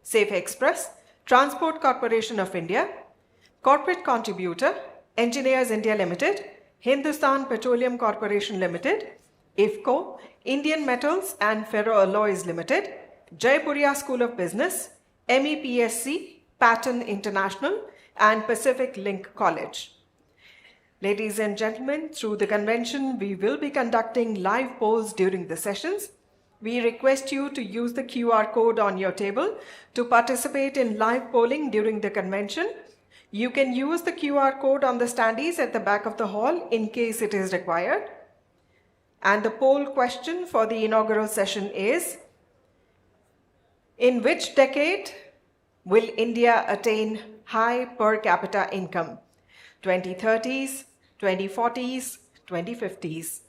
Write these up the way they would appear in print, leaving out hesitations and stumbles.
Safe Express, Transport Corporation of India, Corporate Contributor, Engineers India Limited, Hindustan Petroleum Corporation Limited, IFCO, Indian Metals and Ferroalloys Limited, Jaipuria School of Business, MEPSC, Patton International, and Pacific Link College. Ladies and gentlemen, through the convention, we will be conducting live polls during the sessions. We request you to use the QR code on your table to participate in live polling during the convention. You can use the QR code on the standees at the back of the hall in case it is required. And the poll question for the inaugural session is, in which decade will India attain high per capita income? 2030s, 2040s, 2050s.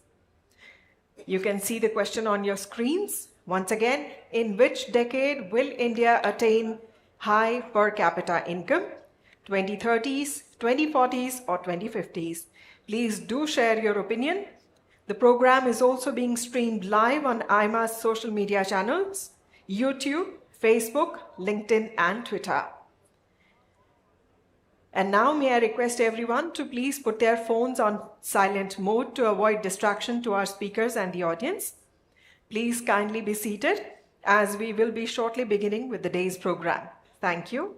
You can see the question on your screens. Once again, in which decade will India attain high per capita income? 2030s, 2040s, or 2050s? Please do share your opinion. The program is also being streamed live on AIMA's social media channels, YouTube, Facebook, LinkedIn, and Twitter. And now may I request everyone to please put their phones on silent mode to avoid distraction to our speakers and the audience. Please kindly be seated as we will be shortly beginning with the day's program. Thank you.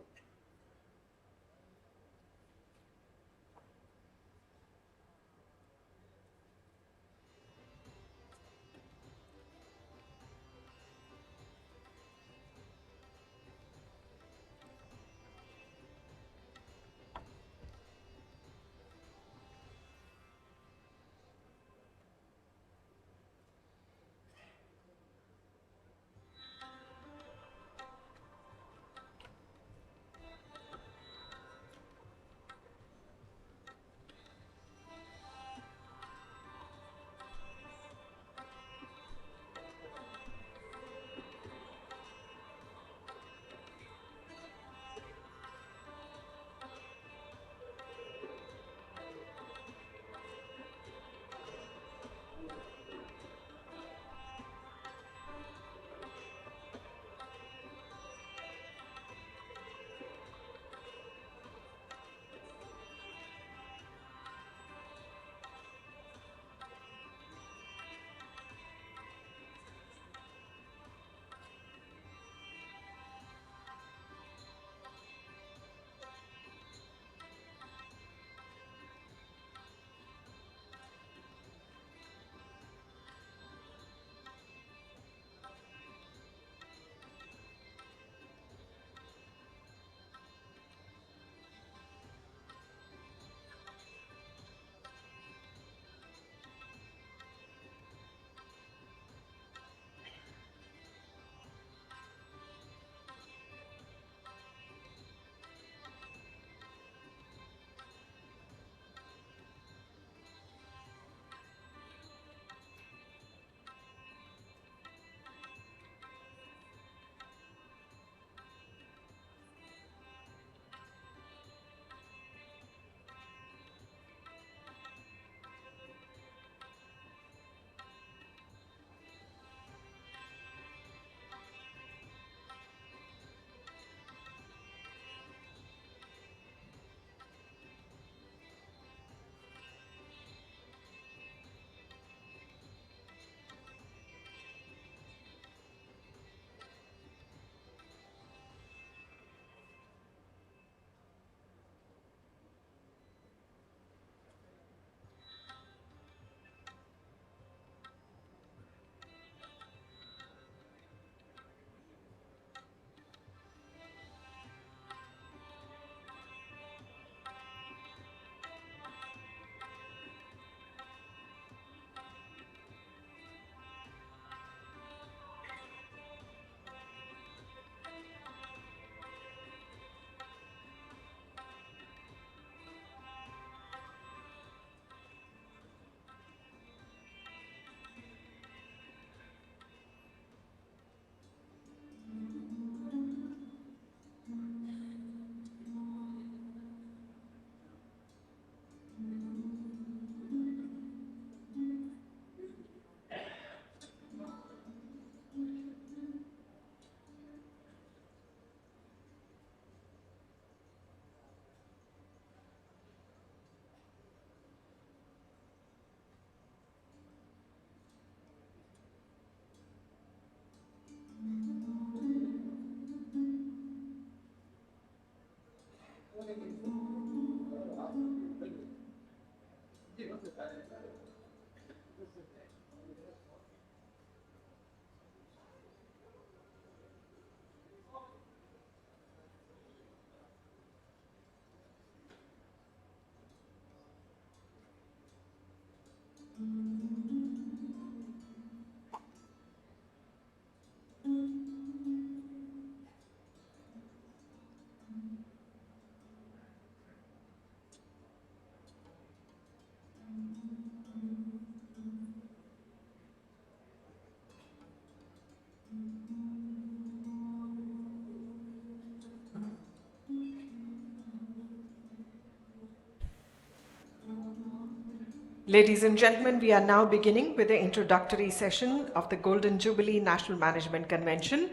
Ladies and gentlemen, we are now beginning with the introductory session of the Golden Jubilee National Management Convention.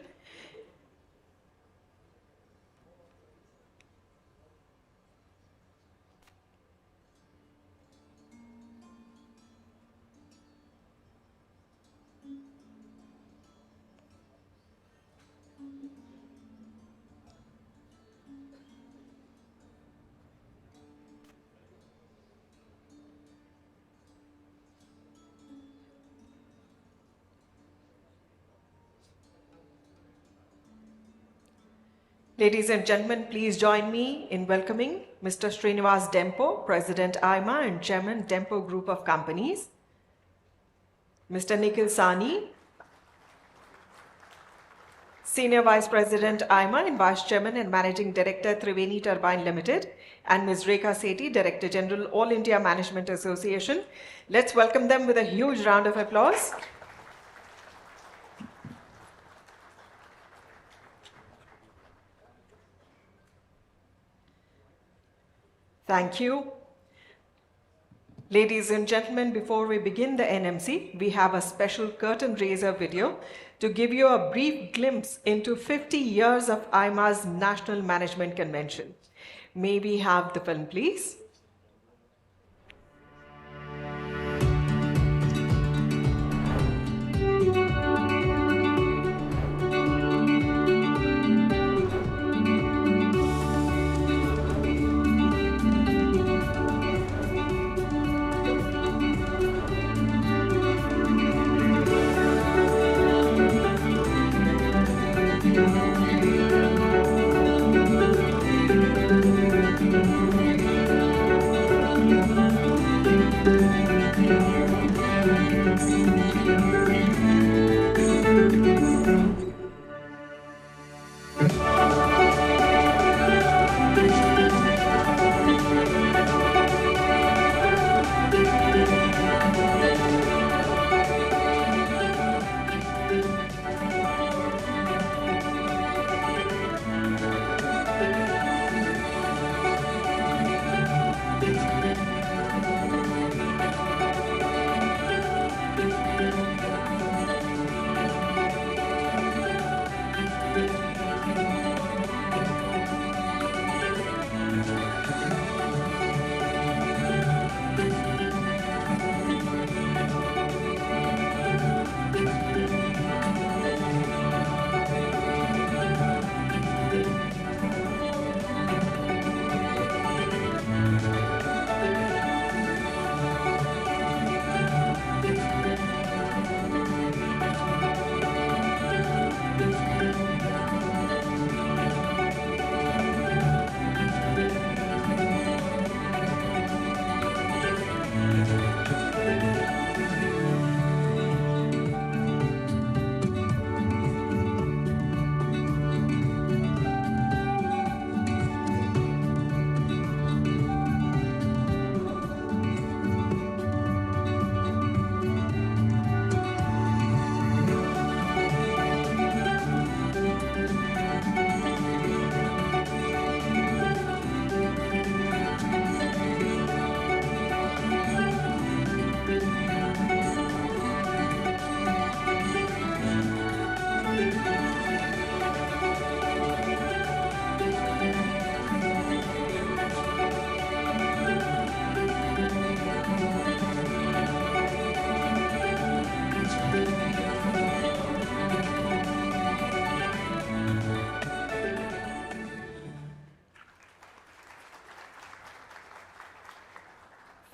Ladies and gentlemen, please join me in welcoming Mr. Srinivas Dempo, President AIMA and Chairman Dempo Group of Companies, Mr. Nikhil Sani, Senior Vice President AIMA and Vice Chairman and Managing Director Triveni Turbine Limited, and Ms. Rekha Sethi, Director General All India Management Association. Let's welcome them with a huge round of applause. Thank you. Ladies and gentlemen, before we begin the NMC, we have a special curtain raiser video to give you a brief glimpse into 50 years of AIMA's National Management Convention. May we have the film, please?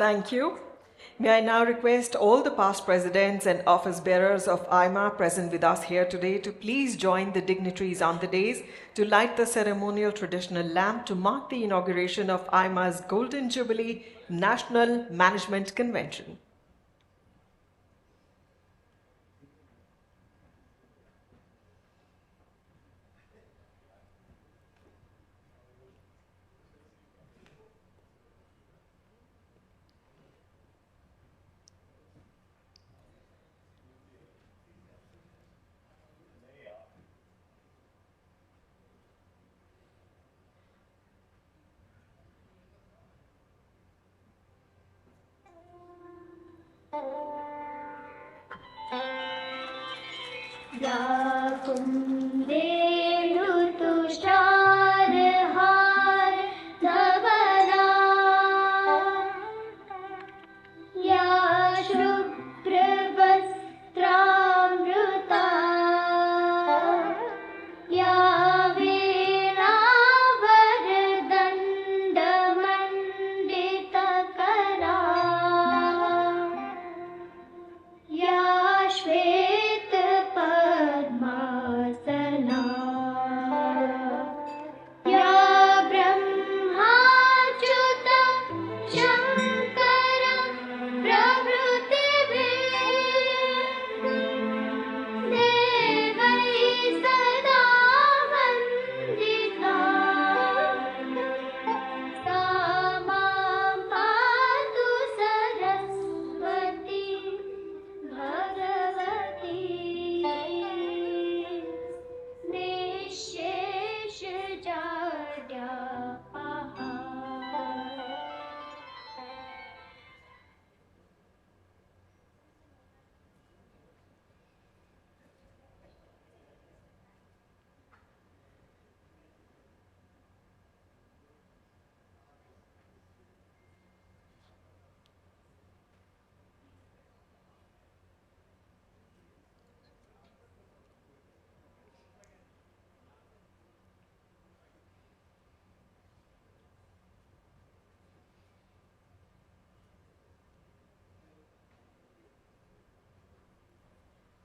Thank you. May I now request all the past presidents and office bearers of AIMA present with us here today to please join the dignitaries on the dais to light the ceremonial traditional lamp to mark the inauguration of AIMA's Golden Jubilee National Management Convention.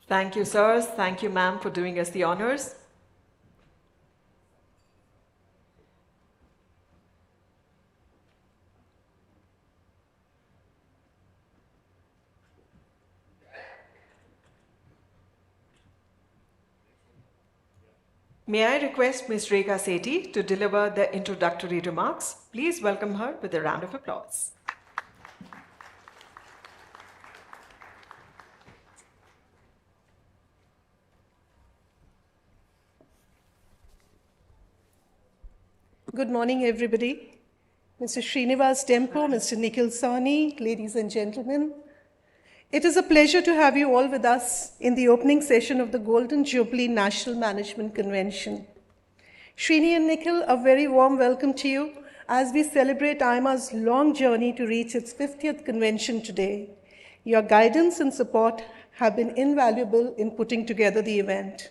Thank you, sirs. Thank you, ma'am, for doing us the honors. May I request Ms. Rekha Sethi to deliver the introductory remarks? Please welcome her with a round of applause. Good morning, everybody. Mr. Srinivas Tempo, Mr. Nikhil Sawhney, ladies and gentlemen. It is a pleasure to have you all with us in the opening session of the Golden Jubilee National Management Convention. Srini and Nikhil, a very warm welcome to you as we celebrate AIMA's long journey to reach its 50th convention today. Your guidance and support have been invaluable in putting together the event.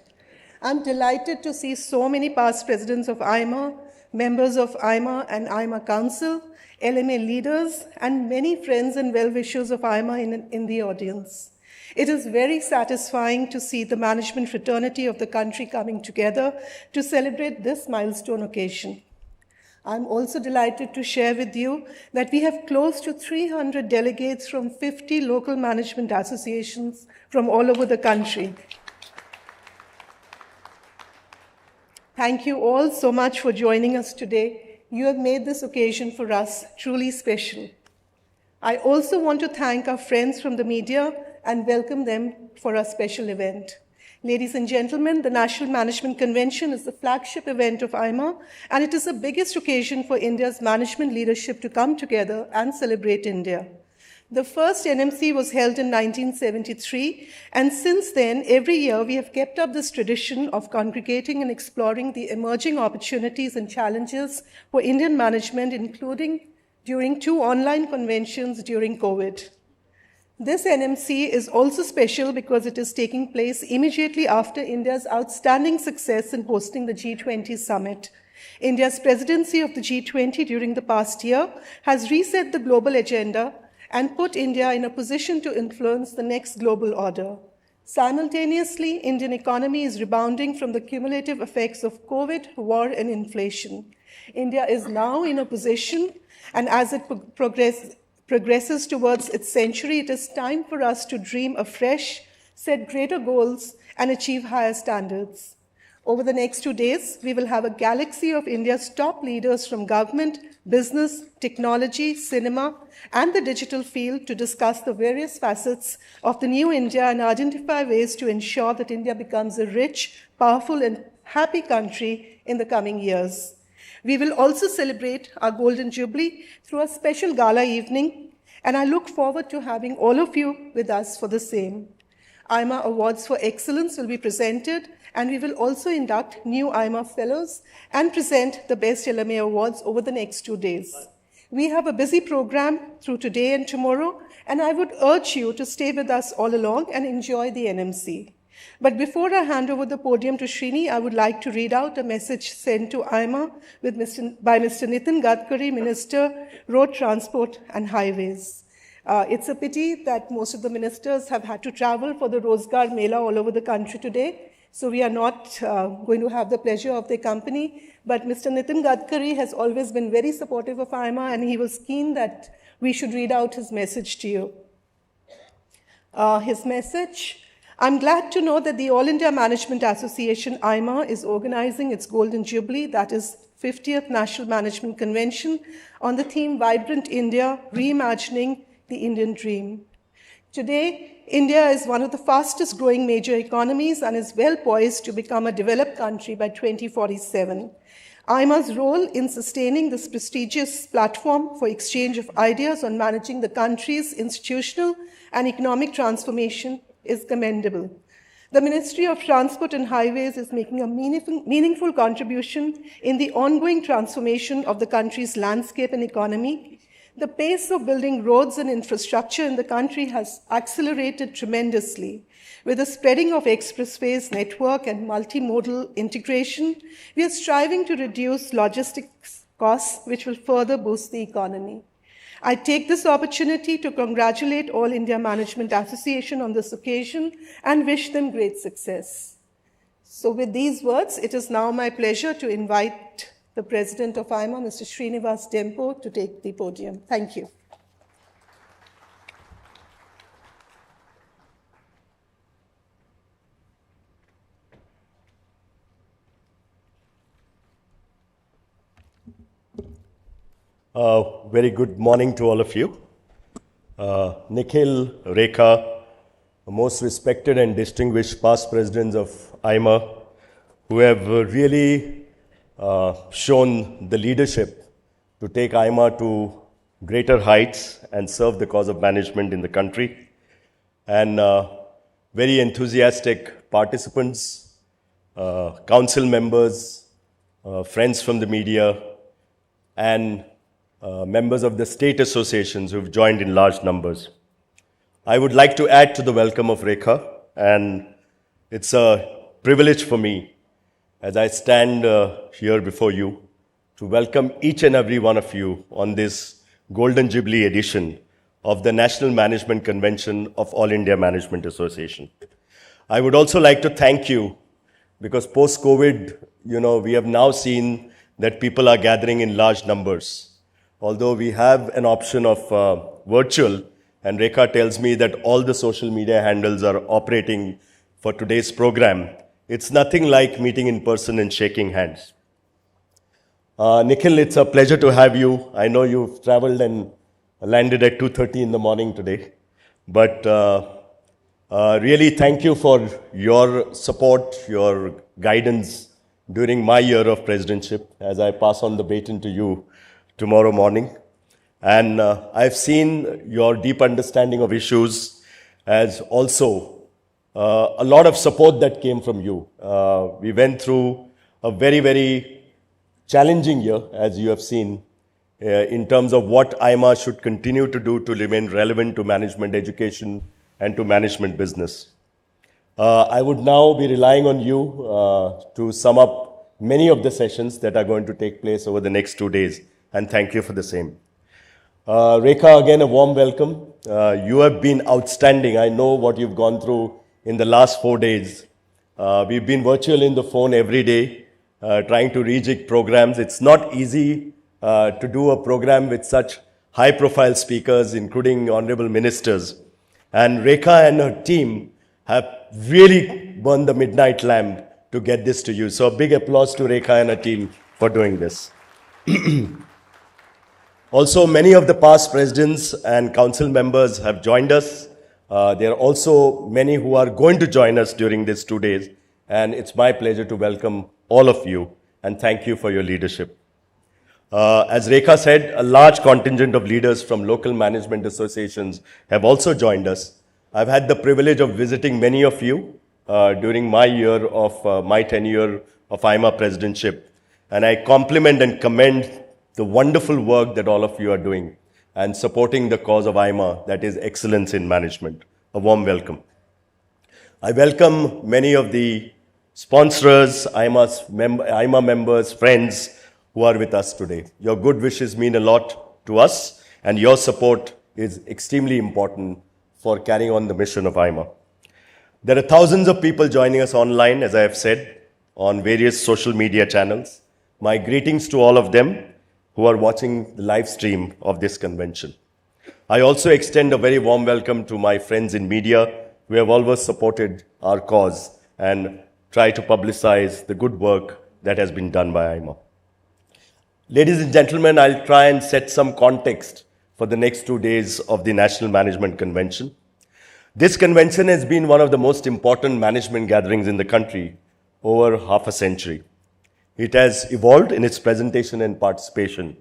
I'm delighted to see so many past presidents of AIMA, members of AIMA and AIMA Council, LMA leaders, and many friends and well-wishers of AIMA in the audience. It is very satisfying to see the management fraternity of the country coming together to celebrate this milestone occasion. I'm also delighted to share with you that we have close to 300 delegates from 50 local management associations from all over the country. Thank you all so much for joining us today. You have made this occasion for us truly special. I also want to thank our friends from the media and welcome them for our special event. Ladies and gentlemen, the National Management Convention is the flagship event of AIMA, and it is the biggest occasion for India's management leadership to come together and celebrate India. The first NMC was held in 1973, and since then, every year we have kept up this tradition of congregating and exploring the emerging opportunities and challenges for Indian management, including during 2 online conventions during COVID. This NMC is also special because it is taking place immediately after India's outstanding success in hosting the G20 summit. India's presidency of the G20 during the past year has reset the global agenda and put India in a position to influence the next global order. Simultaneously, Indian economy is rebounding from the cumulative effects of COVID, war, and inflation. India is now in a position, and as it progresses towards its century, it is time for us to dream afresh, set greater goals, and achieve higher standards. Over the next 2 days, we will have a galaxy of India's top leaders from government, business, technology, cinema, and the digital field to discuss the various facets of the new India and identify ways to ensure that India becomes a rich, powerful, and happy country in the coming years. We will also celebrate our Golden Jubilee through a special gala evening, and I look forward to having all of you with us for the same. AIMA Awards for Excellence will be presented, and we will also induct new AIMA Fellows and present the Best LMA Awards over the next 2 days. We have a busy program through today and tomorrow, and I would urge you to stay with us all along and enjoy the NMC. But before I hand over the podium to Srini, I would like to read out a message sent to AIMA by Mr. Nitin Gadkari, Minister, Road Transport and Highways. It's a pity that most of the ministers have had to travel for the Rozgar Mela all over the country today, so we are not going to have the pleasure of their company. But Mr. Nitin Gadkari has always been very supportive of AIMA, and he was keen that we should read out his message to you. His message: I'm glad to know that the All India Management Association, AIMA, is organizing its Golden Jubilee, that is 50th National Management Convention, on the theme Vibrant India, Reimagining the Indian Dream. Today, India is one of the fastest growing major economies and is well poised to become a developed country by 2047. AIMA's role in sustaining this prestigious platform for exchange of ideas on managing the country's institutional and economic transformation is commendable. The Ministry of Transport and Highways is making a meaningful contribution in the ongoing transformation of the country's landscape and economy. The pace of building roads and infrastructure in the country has accelerated tremendously. With the spreading of expressways network and multimodal integration, we are striving to reduce logistics costs, which will further boost the economy. I take this opportunity to congratulate All India Management Association on this occasion and wish them great success. So with these words, it is now my pleasure to invite the President of AIMA, Mr. Srinivas Dempo, to take the podium. Thank you. Very good morning to all of you. Nikhil, Rekha, most respected and distinguished past presidents of AIMA, who have really shown the leadership to take AIMA to greater heights and serve the cause of management in the country. And very enthusiastic participants, council members, friends from the media, and members of the state associations who've joined in large numbers. I would like to add to the welcome of Rekha, and it's a privilege for me as I stand here before you to welcome each and every one of you on this Golden Jubilee edition of the National Management Convention of All India Management Association. I would also like to thank you because post-COVID, we have now seen that people are gathering in large numbers. Although we have an option of virtual, and Rekha tells me that all the social media handles are operating for today's program, it's nothing like meeting in person and shaking hands. Nikhil, it's a pleasure to have you. I know you've traveled and landed at 2:30 in the morning today. But really thank you for your support, your guidance during my year of presidentship as I pass on the baton to you tomorrow morning. And I've seen your deep understanding of issues as also a lot of support that came from you. We went through a very, very challenging year, as you have seen, in terms of what AIMA should continue to do to remain relevant to management education and to management business. I would now be relying on you to sum up many of the sessions that are going to take place over the next 2 days, and thank you for the same. Rekha, again, a warm welcome. You have been outstanding. I know what you've gone through in the last 4 days. We've been virtual in the phone every day, trying to rejig programs. It's not easy to do a program with such high-profile speakers, including honorable ministers. And Rekha and her team have really burned the midnight lamp to get this to you. So a big applause to Rekha and her team for doing this. Also, many of the past presidents and council members have joined us. There are also many who are going to join us during these 2 days. And it's my pleasure to welcome all of you and thank you for your leadership. As Rekha said, a large contingent of leaders from local management associations have also joined us. I've had the privilege of visiting many of you during my tenure of AIMA presidentship. And I compliment and commend the wonderful work that all of you are doing and supporting the cause of AIMA, that is excellence in management. A warm welcome. I welcome many of the sponsors, AIMA members, friends who are with us today. Your good wishes mean a lot to us, and your support is extremely important for carrying on the mission of AIMA. There are thousands of people joining us online, as I have said, on various social media channels. My greetings to all of them who are watching the live stream of this convention. I also extend a very warm welcome to my friends in media who have always supported our cause and try to publicize the good work that has been done by AIMA. Ladies and gentlemen, I'll try and set some context for the next 2 days of the National Management Convention. This convention has been one of the most important management gatherings in the country over half a century. It has evolved in its presentation and participation,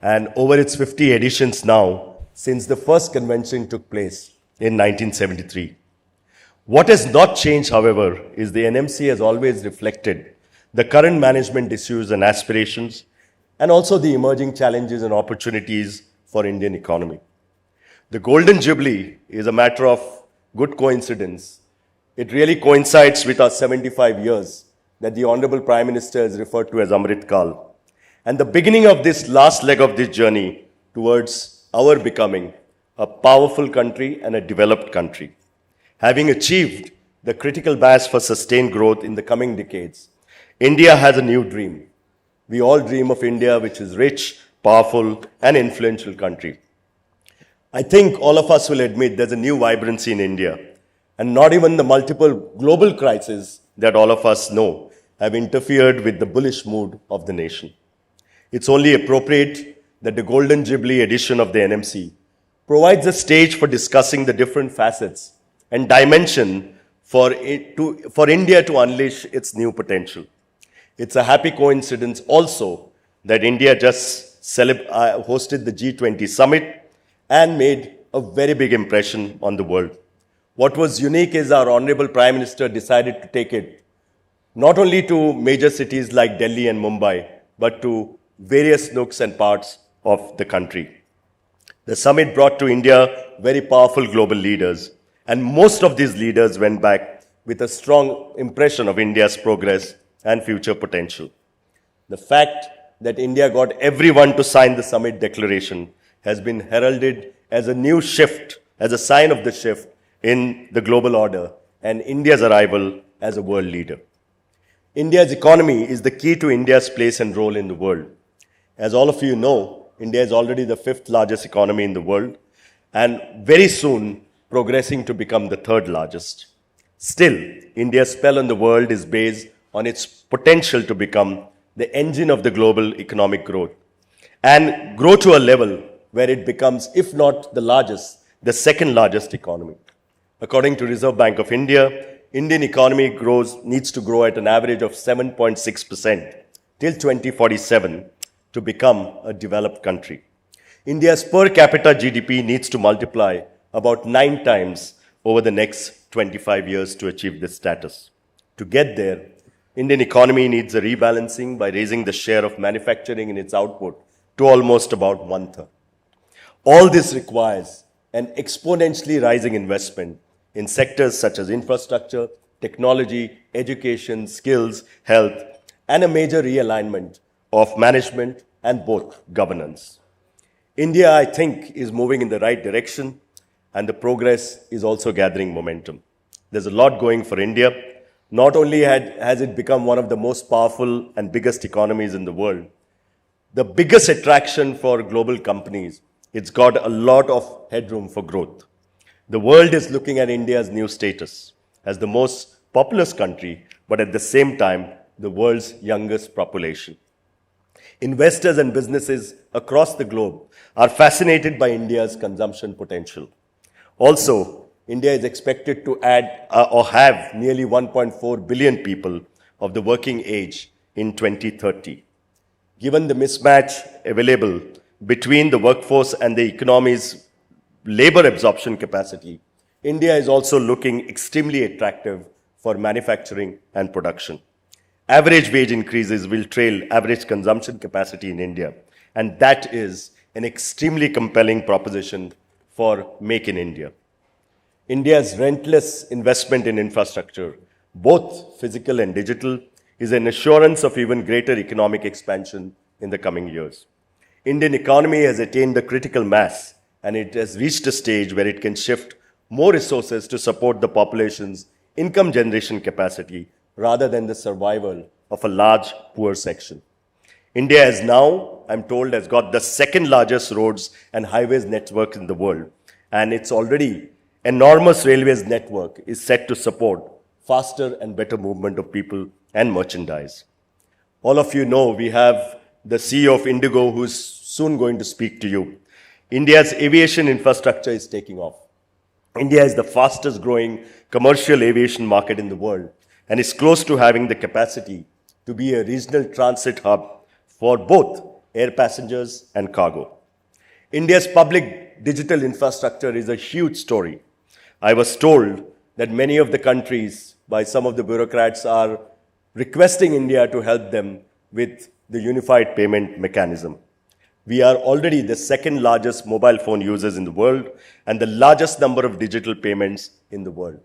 and over its 50 editions now since the first convention took place in 1973. What has not changed, however, is the NMC has always reflected the current management issues and aspirations, and also the emerging challenges and opportunities for Indian economy. The Golden Jubilee is a matter of good coincidence. It really coincides with our 75 years that the Honorable Prime Minister has referred to as Amrit Kal, and the beginning of this last leg of this journey towards our becoming a powerful country and a developed country. Having achieved the critical mass for sustained growth in the coming decades, India has a new dream. We all dream of India, which is rich, powerful, and influential country. I think all of us will admit there's a new vibrancy in India, and not even the multiple global crises that all of us know have interfered with the bullish mood of the nation. It's only appropriate that the Golden Jubilee edition of the NMC provides a stage for discussing the different facets and dimension for India to unleash its new potential. It's a happy coincidence also that India just hosted the G20 summit and made a very big impression on the world. What was unique is our Honorable Prime Minister decided to take it not only to major cities like Delhi and Mumbai, but to various nooks and parts of the country. The summit brought to India very powerful global leaders, and most of these leaders went back with a strong impression of India's progress and future potential. The fact that India got everyone to sign the summit declaration has been heralded as a new shift, as a sign of the shift in the global order and India's arrival as a world leader. India's economy is the key to India's place and role in the world. As all of you know, India is already the 5th largest economy in the world and very soon progressing to become the 3rd largest. Still, India's spell on the world is based on its potential to become the engine of the global economic growth and grow to a level where it becomes, if not the largest, the 2nd largest economy. According to Reserve Bank of India, Indian economy needs to grow at an average of 7.6% till 2047 to become a developed country. India's per capita GDP needs to multiply about 9 times over the next 25 years to achieve this status. To get there, Indian economy needs a rebalancing by raising the share of manufacturing in its output to almost about 1/3. All this requires an exponentially rising investment in sectors such as infrastructure, technology, education, skills, health, and a major realignment of management and both governance. India, I think, is moving in the right direction, and the progress is also gathering momentum. There's a lot going for India. Not only has it become one of the most powerful and biggest economies in the world, the biggest attraction for global companies, it's got a lot of headroom for growth. The world is looking at India's new status as the most populous country, but at the same time, the world's youngest population. Investors and businesses across the globe are fascinated by India's consumption potential. Also, India is expected to add or have nearly 1.4 billion people of the working age in 2030. Given the mismatch available between the workforce and the economy's labor absorption capacity, India is also looking extremely attractive for manufacturing and production. Average wage increases will trail average consumption capacity in India, and that is an extremely compelling proposition for Make in India. India's relentless investment in infrastructure, both physical and digital, is an assurance of even greater economic expansion in the coming years. Indian economy has attained the critical mass, and it has reached a stage where it can shift more resources to support the population's income generation capacity rather than the survival of a large poor section. India is now, I'm told, has got the second largest roads and highways network in the world, and its already enormous railways network is set to support faster and better movement of people and merchandise. All of you know we have the CEO of IndiGo who's soon going to speak to you. India's aviation infrastructure is taking off. India is the fastest growing commercial aviation market in the world and is close to having the capacity to be a regional transit hub for both air passengers and cargo. India's public digital infrastructure is a huge story. I was told that many of the countries, by some of the bureaucrats, are requesting India to help them with the unified payment mechanism. We are already the second largest mobile phone users in the world and the largest number of digital payments in the world.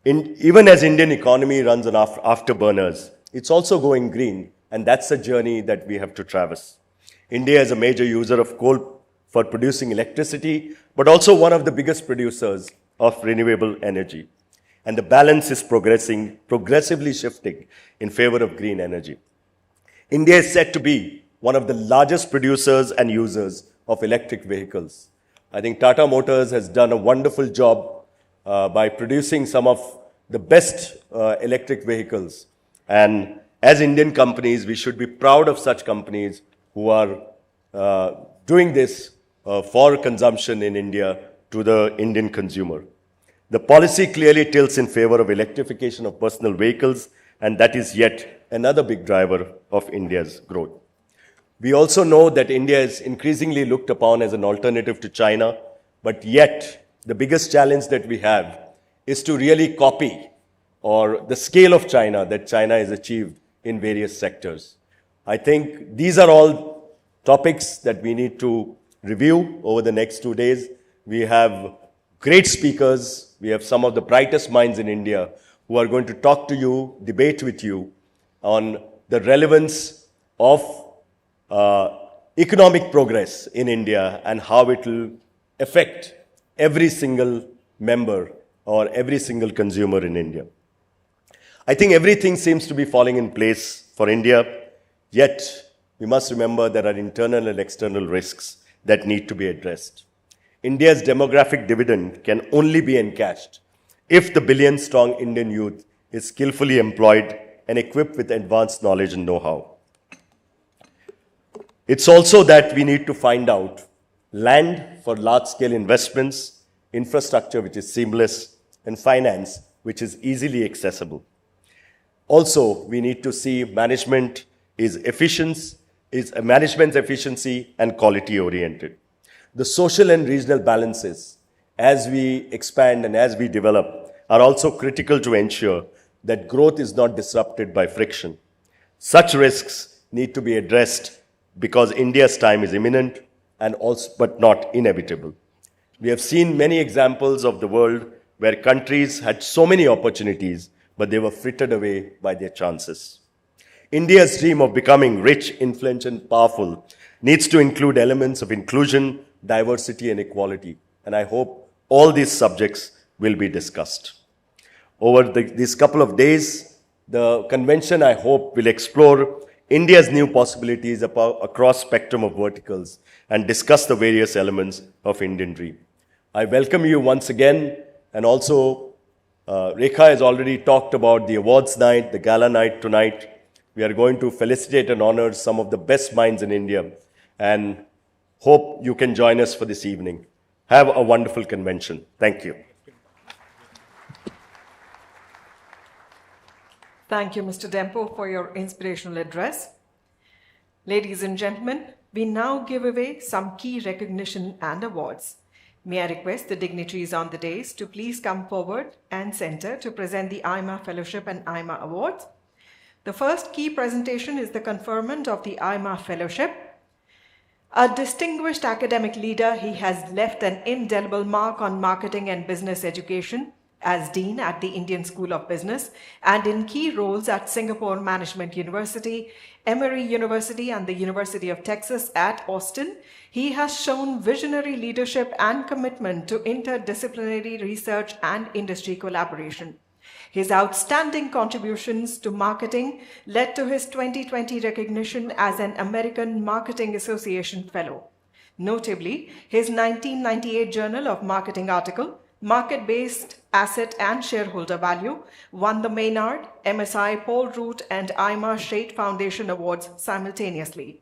Even as Indian economy runs on afterburners, it's also going green, and that's a journey that we have to traverse. India is a major user of coal for producing electricity, but also one of the biggest producers of renewable energy. And the balance is progressively shifting in favor of green energy. India is set to be one of the largest producers and users of electric vehicles. I think Tata Motors has done a wonderful job by producing some of the best electric vehicles. And as Indian companies, we should be proud of such companies who are doing this for consumption in India to the Indian consumer. The policy clearly tilts in favor of electrification of personal vehicles, and that is yet another big driver of India's growth. We also know that India is increasingly looked upon as an alternative to China, but yet the biggest challenge that we have is to really copy or the scale of China that China has achieved in various sectors. I think these are all topics that we need to review over the next 2 days. We have great speakers. We have some of the brightest minds in India who are going to talk to you, debate with you on the relevance of economic progress in India and how it will affect every single member or every single consumer in India. I think everything seems to be falling in place for India, yet we must remember there are internal and external risks that need to be addressed. India's demographic dividend can only be encashed if the billion-strong Indian youth is skillfully employed and equipped with advanced knowledge and know-how. It's also that we need to find out land for large-scale investments, infrastructure which is seamless, and finance which is easily accessible. Also, we need to see management's efficiency and quality oriented. The social and regional balances, as we expand and as we develop, are also critical to ensure that growth is not disrupted by friction. Such risks need to be addressed because India's time is imminent and also, but not inevitable. We have seen many examples of the world where countries had so many opportunities, but they were frittered away by their chances. India's dream of becoming rich, influential, and powerful needs to include elements of inclusion, diversity, and equality. And I hope all these subjects will be discussed. Over these couple of days, the convention, I hope, will explore India's new possibilities across spectrum of verticals and discuss the various elements of Indian dream. I welcome you once again, and also Rekha has already talked about the awards night, the gala night tonight. We are going to felicitate and honor some of the best minds in India, and hope you can join us for this evening. Have a wonderful convention. Thank you. Thank you, Mr. Dempo, for your inspirational address. Ladies and gentlemen, we now give away some key recognition and awards. May I request the dignitaries on the dais to please come forward and center to present the AIMA Fellowship and AIMA Awards. The first key presentation is the conferment of the AIMA Fellowship. A distinguished academic leader, he has left an indelible mark on marketing and business education as Dean at the Indian School of Business and in key roles at Singapore Management University, Emory University and the University of Texas at Austin. He has shown visionary leadership and commitment to interdisciplinary research and industry collaboration. His outstanding contributions to marketing led to his 2020 recognition as an American Marketing Association Fellow. Notably, his 1998 Journal of Marketing article, Market-Based Asset and Shareholder Value, won the Maynard, MSI, Paul Root, and AIMA Shade Foundation Awards simultaneously.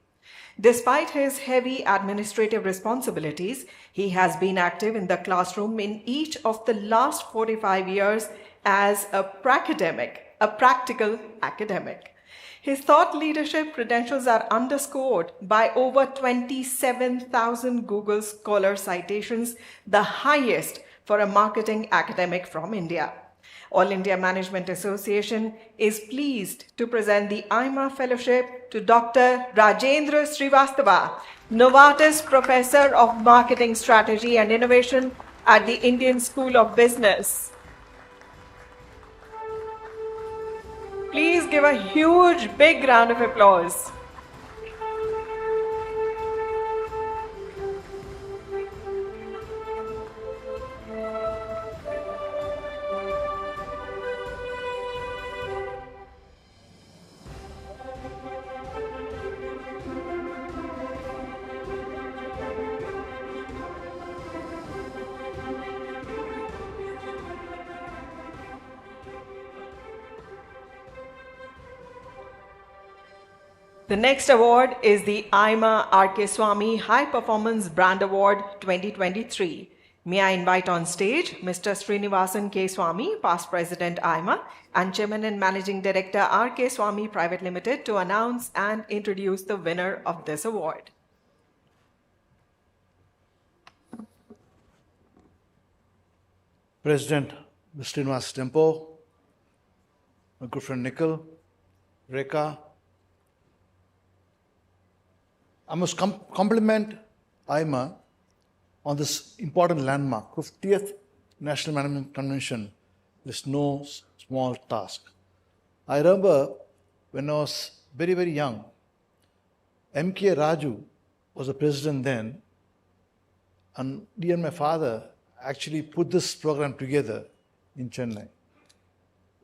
Despite his heavy administrative responsibilities, he has been active in the classroom in each of the last 45 years as a practical academic. His thought leadership credentials are underscored by over 27,000 Google Scholar citations, the highest for a marketing academic from India. All India Management Association is pleased to present the AIMA Fellowship to Dr. Rajendra Srivastava, Novartis Professor of Marketing Strategy and Innovation at the Indian School of Business. Please give a huge, big round of applause. The next award is the AIMA R.K. Swamy High Performance Brand Award 2023. May I invite on stage Mr. Srinivasan K. Swamy, past President AIMA, and Chairman and Managing Director R.K. Swamy Private Limited to announce and introduce the winner of this award. President Mr. Srinivas Tempo, my good friend Nikhil, Rekha. I must compliment AIMA on this important landmark. 50th National Management Convention is no small task. I remember when I was very, very young, M.K. Raju was the president then, and he and my father actually put this program together in Chennai.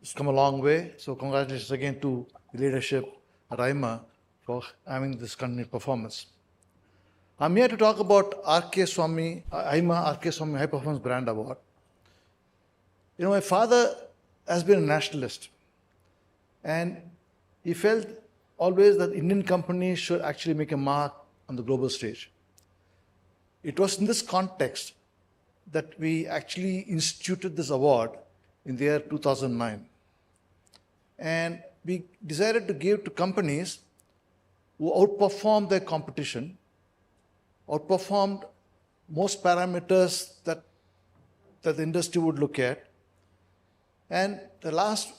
It's come a long way, so congratulations again to the leadership at AIMA for having this continued performance. I'm here to talk about R.K. Swamy, AIMA R.K. Swamy High Performance Brand Award. You know, my father has been a nationalist, and he felt always that Indian companies should actually make a mark on the global stage. It was in this context that we actually instituted this award in the year 2009. And we decided to give to companies who outperformed their competition, outperformed most parameters that the industry would look at. And the last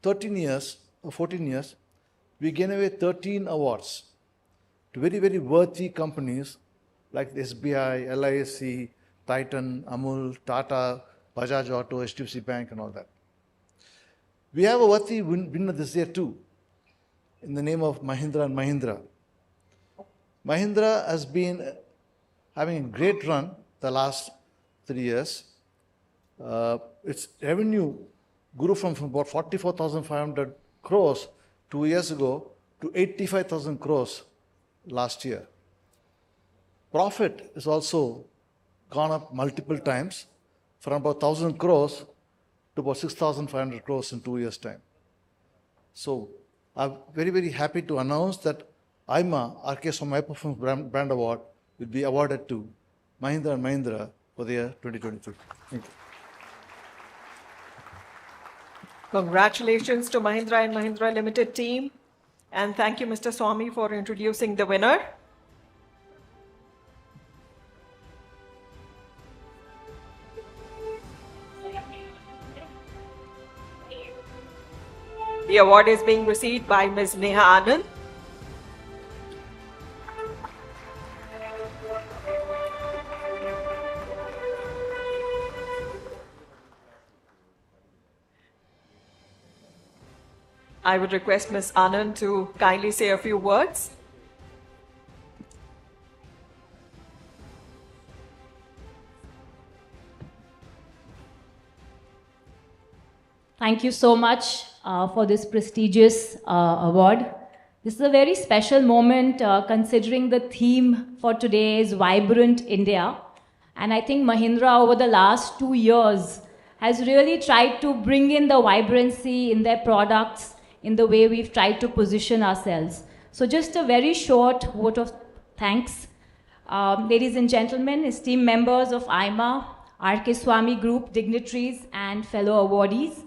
13 years or 14 years, we gave away 13 awards to very, very worthy companies like the SBI, LIC, Titan, Amul, Tata, Bajaj Auto, HDFC Bank, and all that. We have a worthy winner this year too, in the name of Mahindra and Mahindra. Mahindra has been having a great run the last 3 years. Its revenue grew from about 44,500 crores 2 years ago to 85,000 crores last year. Profit has also gone up multiple times from about 1,000 crores to about 6,500 crores in 2 years' time. So I'm very, very happy to announce that AIMA R.K. Swamy High Performance Brand Award will be awarded to Mahindra and Mahindra for the year 2023. Thank you. Congratulations to Mahindra and Mahindra Limited team. And thank you, Mr. Swamy, for introducing the winner. The award is being received by Ms. Neha Anil. I would request Ms. Anand to kindly say a few words. Thank you so much for this prestigious award. This is a very special moment considering the theme for today is Vibrant India. And I think Mahindra over the last 2 years has really tried to bring in the vibrancy in their products in the way we've tried to position ourselves. So just a very short vote of thanks. Ladies and gentlemen, esteemed members of AIMA, R.K. Swamy Group dignitaries and fellow awardees,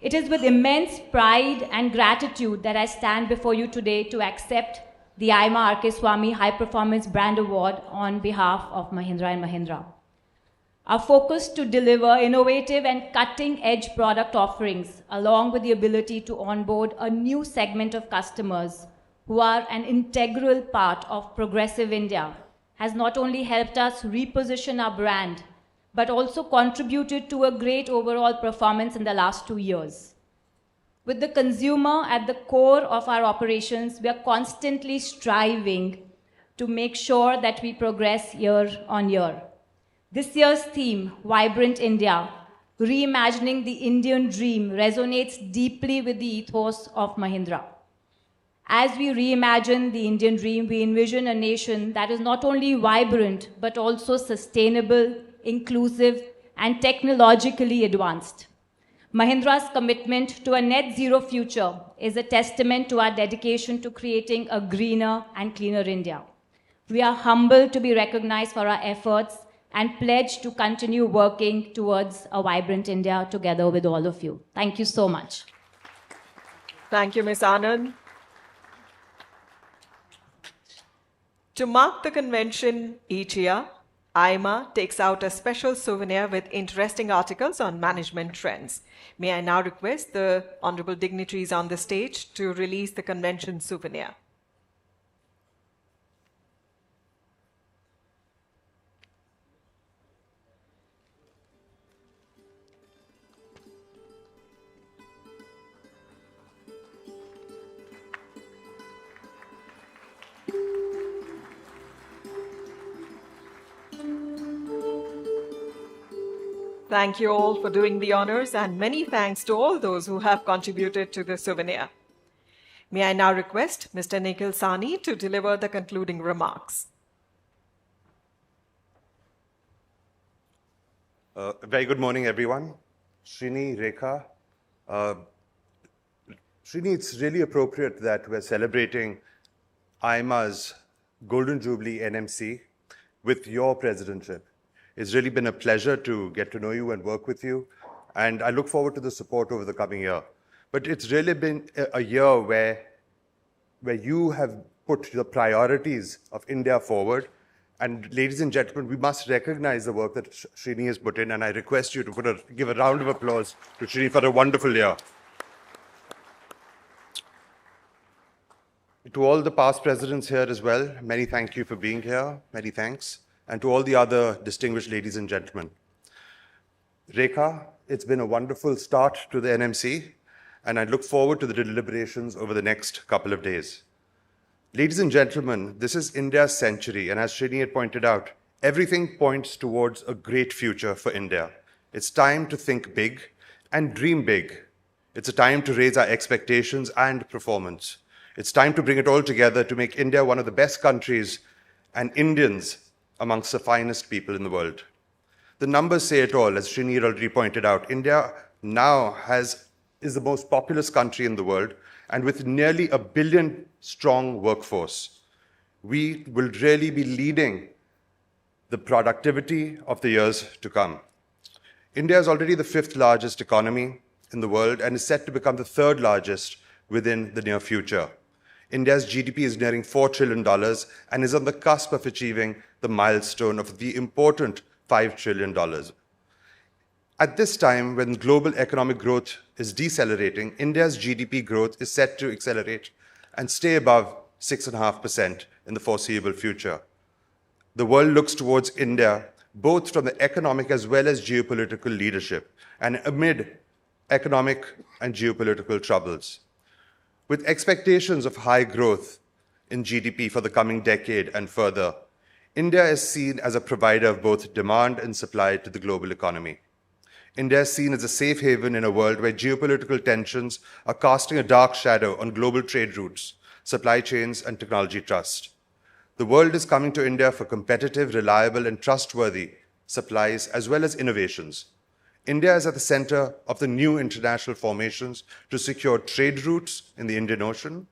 it is with immense pride and gratitude that I stand before you today to accept the AIMA R.K. Swamy High Performance Brand Award on behalf of Mahindra & Mahindra. Our focus to deliver innovative and cutting-edge product offerings, along with the ability to onboard a new segment of customers who are an integral part of progressive India, has not only helped us reposition our brand, but also contributed to a great overall performance in the last 2 years. With the consumer at the core of our operations, we are constantly striving to make sure that we progress year on year. This year's theme, Vibrant India, Reimagining the Indian Dream, resonates deeply with the ethos of Mahindra. As we reimagine the Indian dream, we envision a nation that is not only vibrant, but also sustainable, inclusive, and technologically advanced. Mahindra's commitment to a net zero future is a testament to our dedication to creating a greener and cleaner India. We are humbled to be recognized for our efforts and pledge to continue working towards a vibrant India together with all of you. Thank you so much. Thank you, Ms. Anand. To mark the convention each year, AIMA takes out a special souvenir with interesting articles on management trends. May I now request the honorable dignitaries on the stage to release the convention souvenir. Thank you all for doing the honors, and many thanks to all those who have contributed to the souvenir. May I now request Mr. Nikhil Sani to deliver the concluding remarks. Very good morning, everyone. Srini, Rekha. Srini, it's really appropriate that we're celebrating AIMA's Golden Jubilee NMC with your presidentship. It's really been a pleasure to get to know you and work with you, and I look forward to the support over the coming year. But it's really been a year where you have put the priorities of India forward. And ladies and gentlemen, we must recognize the work that Srini has put in, and I request you to give a round of applause to Srini for a wonderful year. To all the past presidents here as well, many thank you for being here, many thanks. And to all the other distinguished ladies and gentlemen. Rekha, it's been a wonderful start to the NMC, and I look forward to the deliberations over the next couple of days. Ladies and gentlemen, this is India's century, and as Srini had pointed out, everything points towards a great future for India. It's time to think big and dream big. It's a time to raise our expectations and performance. It's time to bring it all together to make India one of the best countries and Indians amongst the finest people in the world. The numbers say it all, as Srini already pointed out. India now is the most populous country in the world, and with nearly 1 billion strong workforce, we will really be leading the productivity of the years to come. India is already the 5th largest economy in the world and is set to become the 3rd largest within the near future. India's GDP is nearing $4 trillion and is on the cusp of achieving the milestone of the important $5 trillion. At this time, when global economic growth is decelerating, India's GDP growth is set to accelerate and stay above 6.5% in the foreseeable future. The world looks towards India both from the economic as well as geopolitical leadership and amid economic and geopolitical troubles. With expectations of high growth in GDP for the coming decade and further, India is seen as a provider of both demand and supply to the global economy. India is seen as a safe haven in a world where geopolitical tensions are casting a dark shadow on global trade routes, supply chains, and technology trust. The world is coming to India for competitive, reliable, and trustworthy supplies as well as innovations. India is at the center of the new international formations to secure trade routes in the Indian Ocean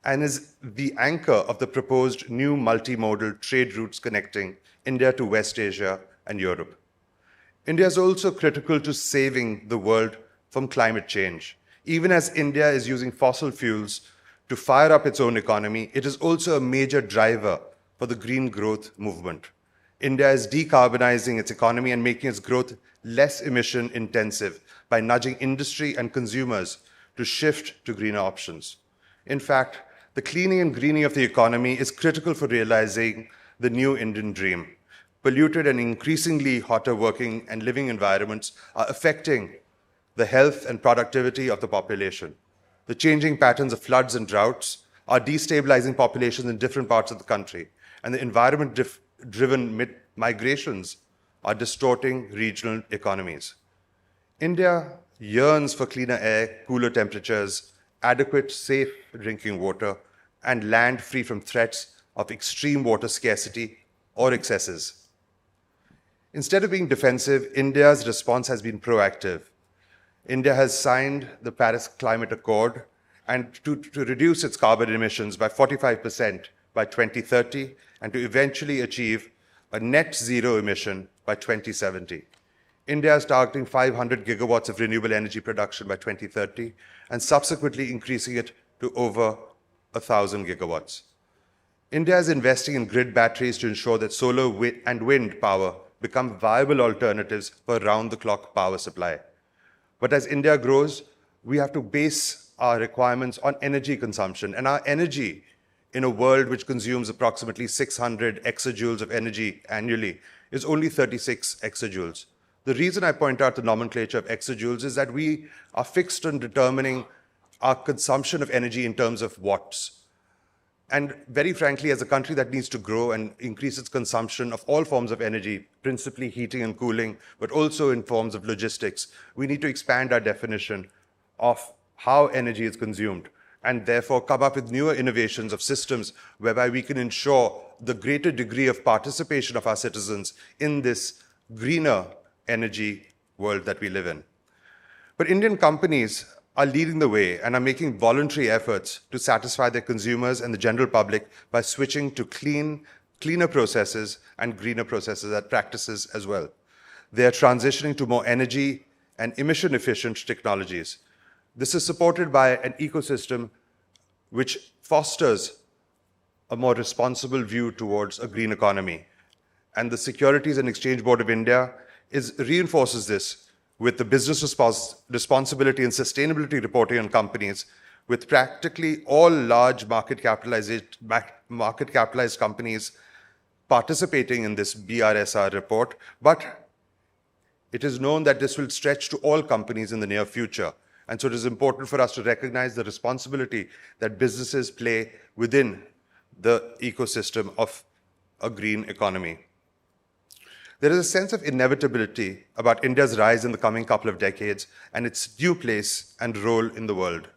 and is the anchor of the proposed new multimodal trade routes connecting India to West Asia and Europe. India is also critical to saving the world from climate change. Even as India is using fossil fuels to fire up its own economy, it is also a major driver for the green growth movement. India is decarbonizing its economy and making its growth less emission intensive by nudging industry and consumers to shift to greener options. In fact, the cleaning and greening of the economy is critical for realizing the new Indian dream. Polluted and increasingly hotter working and living environments are affecting the health and productivity of the population. The changing patterns of floods and droughts are destabilizing populations in different parts of the country, and the environment-driven migrations are distorting regional economies. India yearns for cleaner air, cooler temperatures, adequate, safe drinking water, and land free from threats of extreme water scarcity or excesses. Instead of being defensive, India's response has been proactive. India has signed the Paris Climate Accord and to reduce its carbon emissions by 45% by 2030 and to eventually achieve a net zero emission by 2070. India is targeting 500 gigawatts of renewable energy production by 2030 and subsequently increasing it to over 1,000 gigawatts. India is investing in grid batteries to ensure that solar and wind power become viable alternatives for round-the-clock power supply. But as India grows, we have to base our requirements on energy consumption, and our energy in a world which consumes approximately 600 exajoules of energy annually is only 36 exajoules. The reason I point out the nomenclature of exajoules is that we are fixed on determining our consumption of energy in terms of watts. And very frankly, as a country that needs to grow and increase its consumption of all forms of energy, principally heating and cooling, but also in forms of logistics, we need to expand our definition of how energy is consumed and therefore come up with newer innovations of systems whereby we can ensure the greater degree of participation of our citizens in this greener energy world that we live in. But Indian companies are leading the way and are making voluntary efforts to satisfy their consumers and the general public by switching to cleaner processes and greener practices as well. They are transitioning to more energy and emission-efficient technologies. This is supported by an ecosystem which fosters a more responsible view towards a green economy. And the Securities and Exchange Board of India reinforces this with the business responsibility and sustainability reporting on companies, with practically all large market capitalized companies participating in this BRSR report. But it is known that this will stretch to all companies in the near future. And so it is important for us to recognize the responsibility that businesses play within the ecosystem of a green economy. There is a sense of inevitability about India's rise in the coming couple of decades and its new place and role in the world.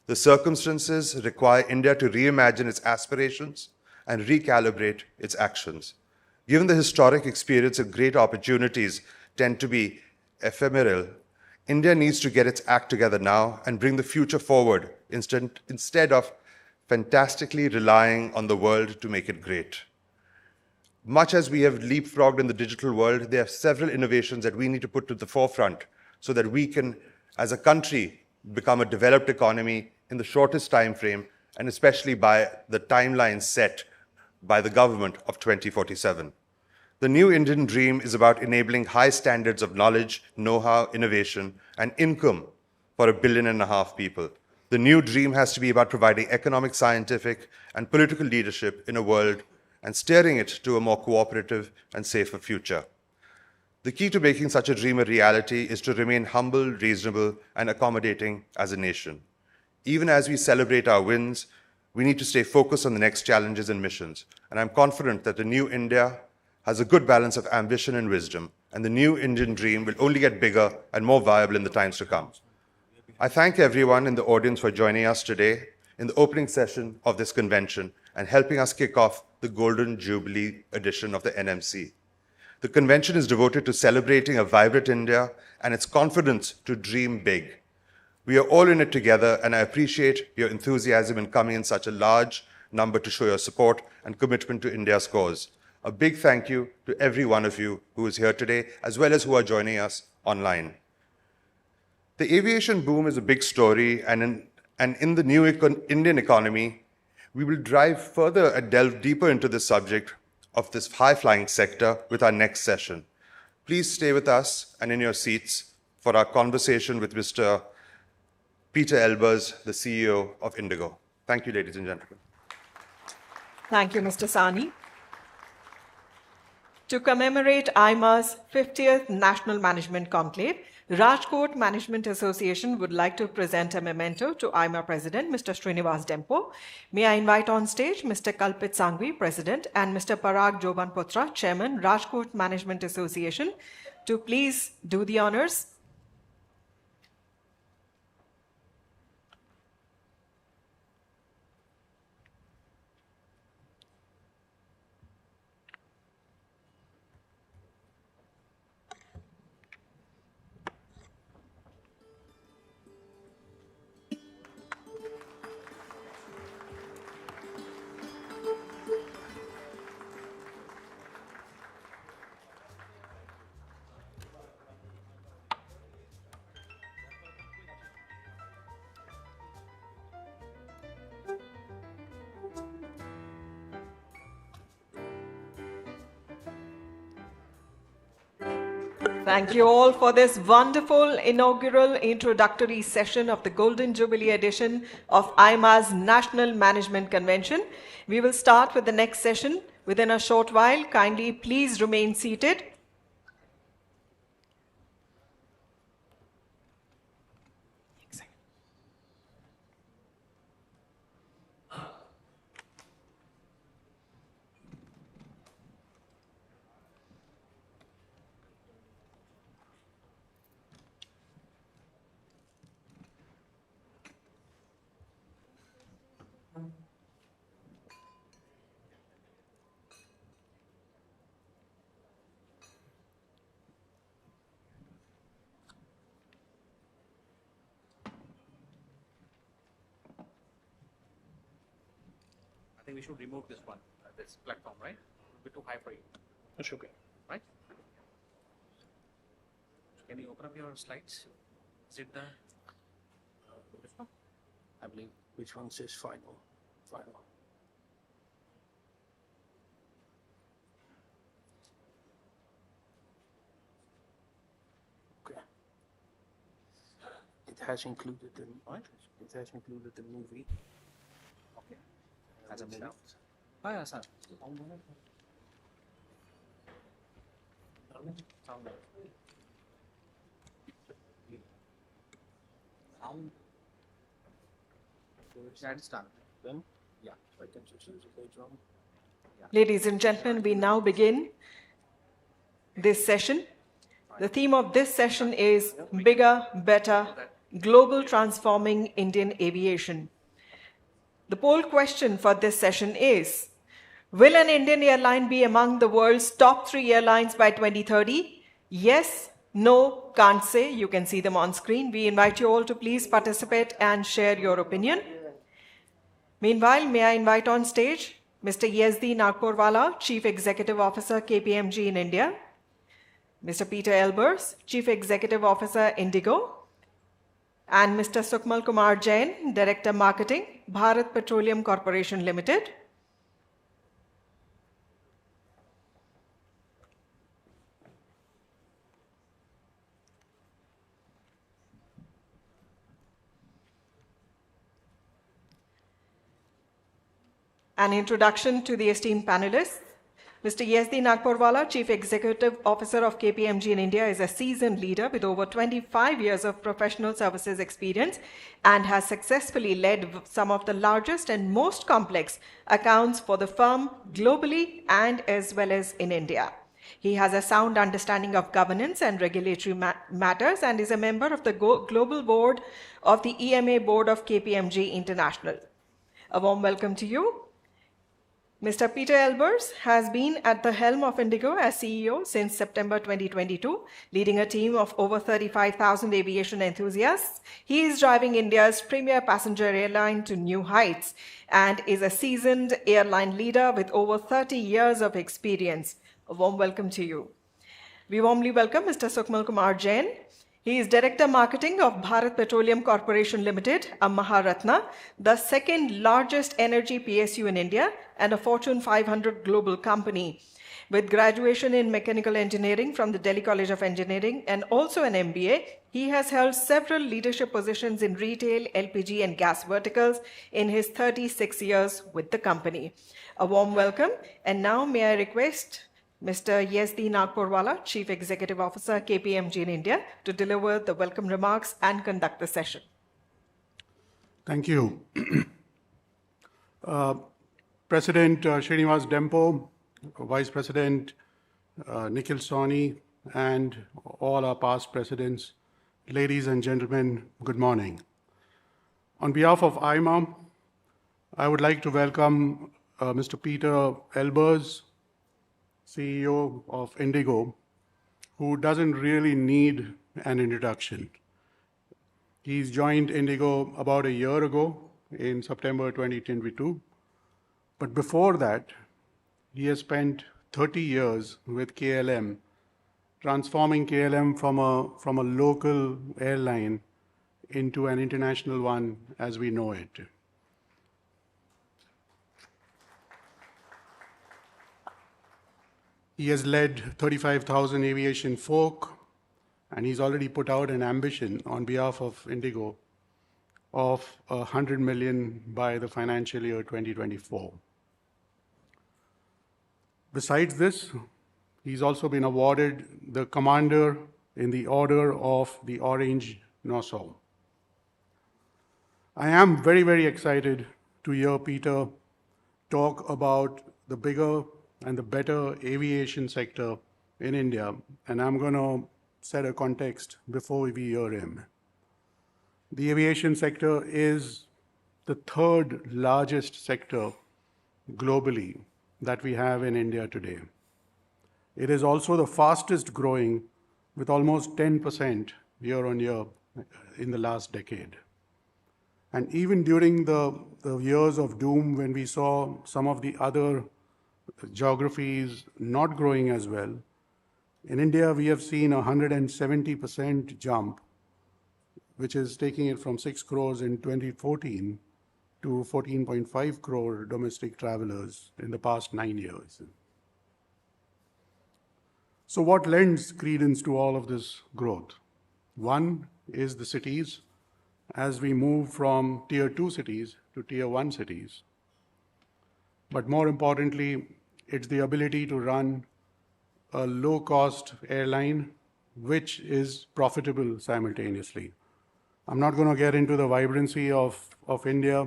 The circumstances require India to reimagine its aspirations and recalibrate its actions. Given the historic experience of great opportunities tend to be ephemeral, India needs to get its act together now and bring the future forward instead of fantastically relying on the world to make it great. Much as we have leapfrogged in the digital world, there are several innovations that we need to put to the forefront so that we can, as a country, become a developed economy in the shortest time frame, and especially by the timeline set by the government of 2047. The new Indian dream is about enabling high standards of knowledge, know-how, innovation, and income for 1.5 billion people. The new dream has to be about providing economic, scientific, and political leadership in a world and steering it to a more cooperative and safer future. The key to making such a dream a reality is to remain humble, reasonable, and accommodating as a nation. Even as we celebrate our wins, we need to stay focused on the next challenges and missions. And I'm confident that the new India has a good balance of ambition and wisdom, and the new Indian dream will only get bigger and more viable in the times to come. I thank everyone in the audience for joining us today in the opening session of this convention and helping us kick off the Golden Jubilee edition of the NMC. The convention is devoted to celebrating a vibrant India and its confidence to dream big. We are all in it together, and I appreciate your enthusiasm in coming in such a large number to show your support and commitment to India's cause. A big thank you to every one of you who is here today, as well as who are joining us online. The aviation boom is a big story, and in the new Indian economy, we will drive further and delve deeper into this subject of this high-flying sector with our next session. Please stay with us and in your seats for our conversation with Mr. Peter Elbers, the CEO of IndiGo. Thank you, ladies and gentlemen. Thank you, Mr. Sani. To commemorate AIMA's 50th National Management Conclave, Rajkot Management Association would like to present a memento to AIMA President, Mr. Srinivas Dempo. May I invite on stage Mr. Kalpit Sangvi, President, and Mr. Parag Jobanputra, Chairman, Rajkot Management Association, to please do the honors. Thank you all for this wonderful inaugural introductory session of the Golden Jubilee edition of AIMA's National Management Convention. We will start with the next session within a short while. Kindly please remain seated. I think we should remove this one, this platform, right? It's a bit too high for you. That's okay. Right? Can you open up your slides? Is it the this one? I believe which one says final? Final. Okay. It has included the What? It has included the movie. Okay. As a movie. Oh, yeah, sir. Sound. That's done. Then Yeah. I can just use it later on. Ladies and gentlemen, we now begin this session. The theme of this session is Bigger, Better, Global Transforming Indian Aviation. The poll question for this session is, will an Indian airline be among the world's top 3 airlines by 2030? Yes, no, can't say. You can see them on screen. We invite you all to please participate and share your opinion. Meanwhile, may I invite on stage Mr. Yazdi Nagpurwala, Chief Executive Officer, KPMG in India, Mr. Peter Elbers, Chief Executive Officer, IndiGo, and Mr. Sukmal Kumar Jain, Director Marketing, Bharat Petroleum Corporation Limited. An introduction to the esteemed panelists. Mr. Yazdi Nagpurwala, Chief Executive Officer of KPMG in India, is a seasoned leader with over 25 years of professional services experience and has successfully led some of the largest and most complex accounts for the firm globally and as well as in India. He has a sound understanding of governance and regulatory matters and is a member of the global board of the EMA board of KPMG International. A warm welcome to you. Mr. Peter Elbers has been at the helm of IndiGo as CEO since September 2022, leading a team of over 35,000 aviation enthusiasts. He is driving India's premier passenger airline to new heights and is a seasoned airline leader with over 30 years of experience. A warm welcome to you. We warmly welcome Mr. Sukhmal Kumar Jain. He is Director Marketing of Bharat Petroleum Corporation Limited, a Maharatna, the second largest energy PSU in India and a Fortune 500 global company. With graduation in mechanical engineering from the Delhi College of Engineering and also an MBA, he has held several leadership positions in retail, LPG and gas verticals in his 36 years with the company. A warm welcome. And now may I request Mr. Yazdi Nagpurwala, Chief Executive Officer, KPMG in India, to deliver the welcome remarks and conduct the session. Thank you. President Srinivas Dempo, Vice President Nikhil Somani, and all our past presidents, ladies and gentlemen, good morning. On behalf of AIMA, I would like to welcome Mr. Peter Elbers, CEO of IndiGo, who doesn't really need an introduction. He's joined IndiGo about a year ago in September 2022. But before that, he has spent 30 years with KLM, transforming KLM from a local airline into an international one as we know it. He has led 35,000 aviation folk, and he's already put out an ambition on behalf of IndiGo of 100 million by the financial year 2024. Besides this, he's also been awarded the Commander in the Order of the Orange Nassau. I am very, very excited to hear Peter talk about the bigger and the better aviation sector in India, and I'm going to set a context before we hear him. The aviation sector is the third largest sector globally that we have in India today. It is also the fastest growing with almost 10% year on year in the last decade. And even during the years of doom when we saw some of the other geographies not growing as well, in India we have seen a 170% jump, which is taking it from 6 crores in 2014 to 14.5 crore domestic travelers in the past 9 years. So what lends credence to all of this growth? One is the cities, as we move from tier 2 cities to tier 1 cities. But more importantly, it's the ability to run a low-cost airline which is profitable simultaneously. I'm not going to get into the vibrancy of India.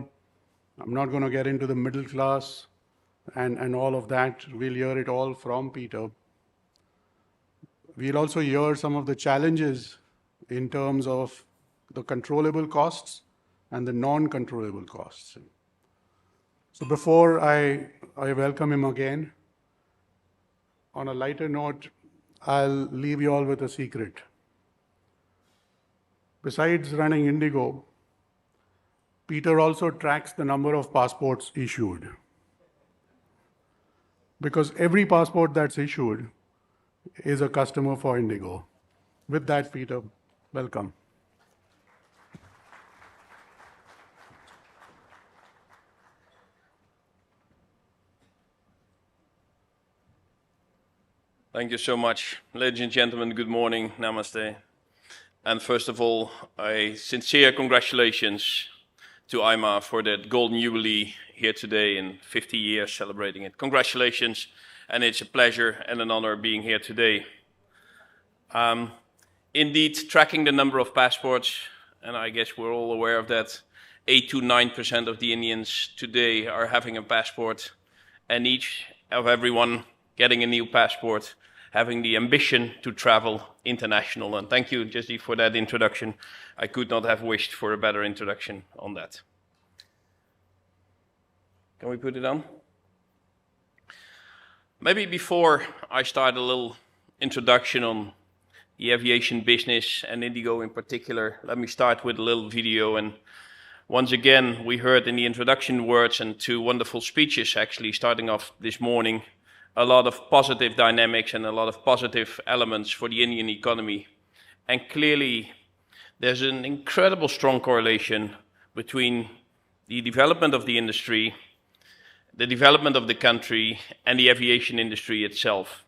I'm not going to get into the middle class and all of that. We'll hear it all from Peter. We'll also hear some of the challenges in terms of the controllable costs and the non-controllable costs. So before I welcome him again, on a lighter note, I'll leave you all with a secret. Besides running IndiGo, Peter also tracks the number of passports issued. Because every passport that's issued is a customer for IndiGo. With that, Peter, welcome. Thank you so much. Ladies and gentlemen, good morning. Namaste. And first of all, a sincere congratulations to AIMA for that golden jubilee here today and 50 years celebrating it. Congratulations, and it's a pleasure and an honor being here today. Indeed, tracking the number of passports, and I guess we're all aware of that, 8 to 9% of the Indians today are having a passport, and each of everyone getting a new passport, having the ambition to travel international. And thank you, Rajeev, for that introduction. I could not have wished for a better introduction on that. Can we put it on? Maybe before I start a little introduction on the aviation business and IndiGo in particular, let me start with a little video. And once again, we heard in the introduction words and two wonderful speeches actually starting off this morning, a lot of positive dynamics and a lot of positive elements for the Indian economy. And clearly, there's an incredible strong correlation between the development of the industry, the development of the country, and the aviation industry itself.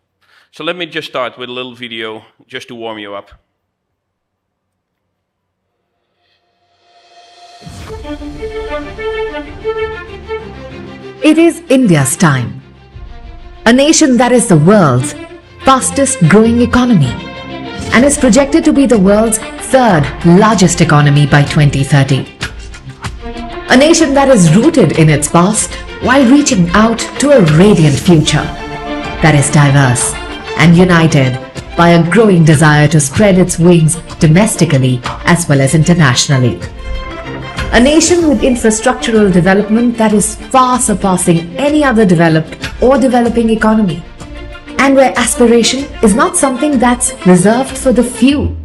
So let me just start with a little video just to warm you up. It is India's time. A nation that is the world's fastest growing economy and is projected to be the world's third largest economy by 2030. A nation that is rooted in its past while reaching out to a radiant future that is diverse and united by a growing desire to spread its wings domestically as well as internationally. A nation with infrastructural development that is far surpassing any other developed or developing economy, and where aspiration is not something that's reserved for the few,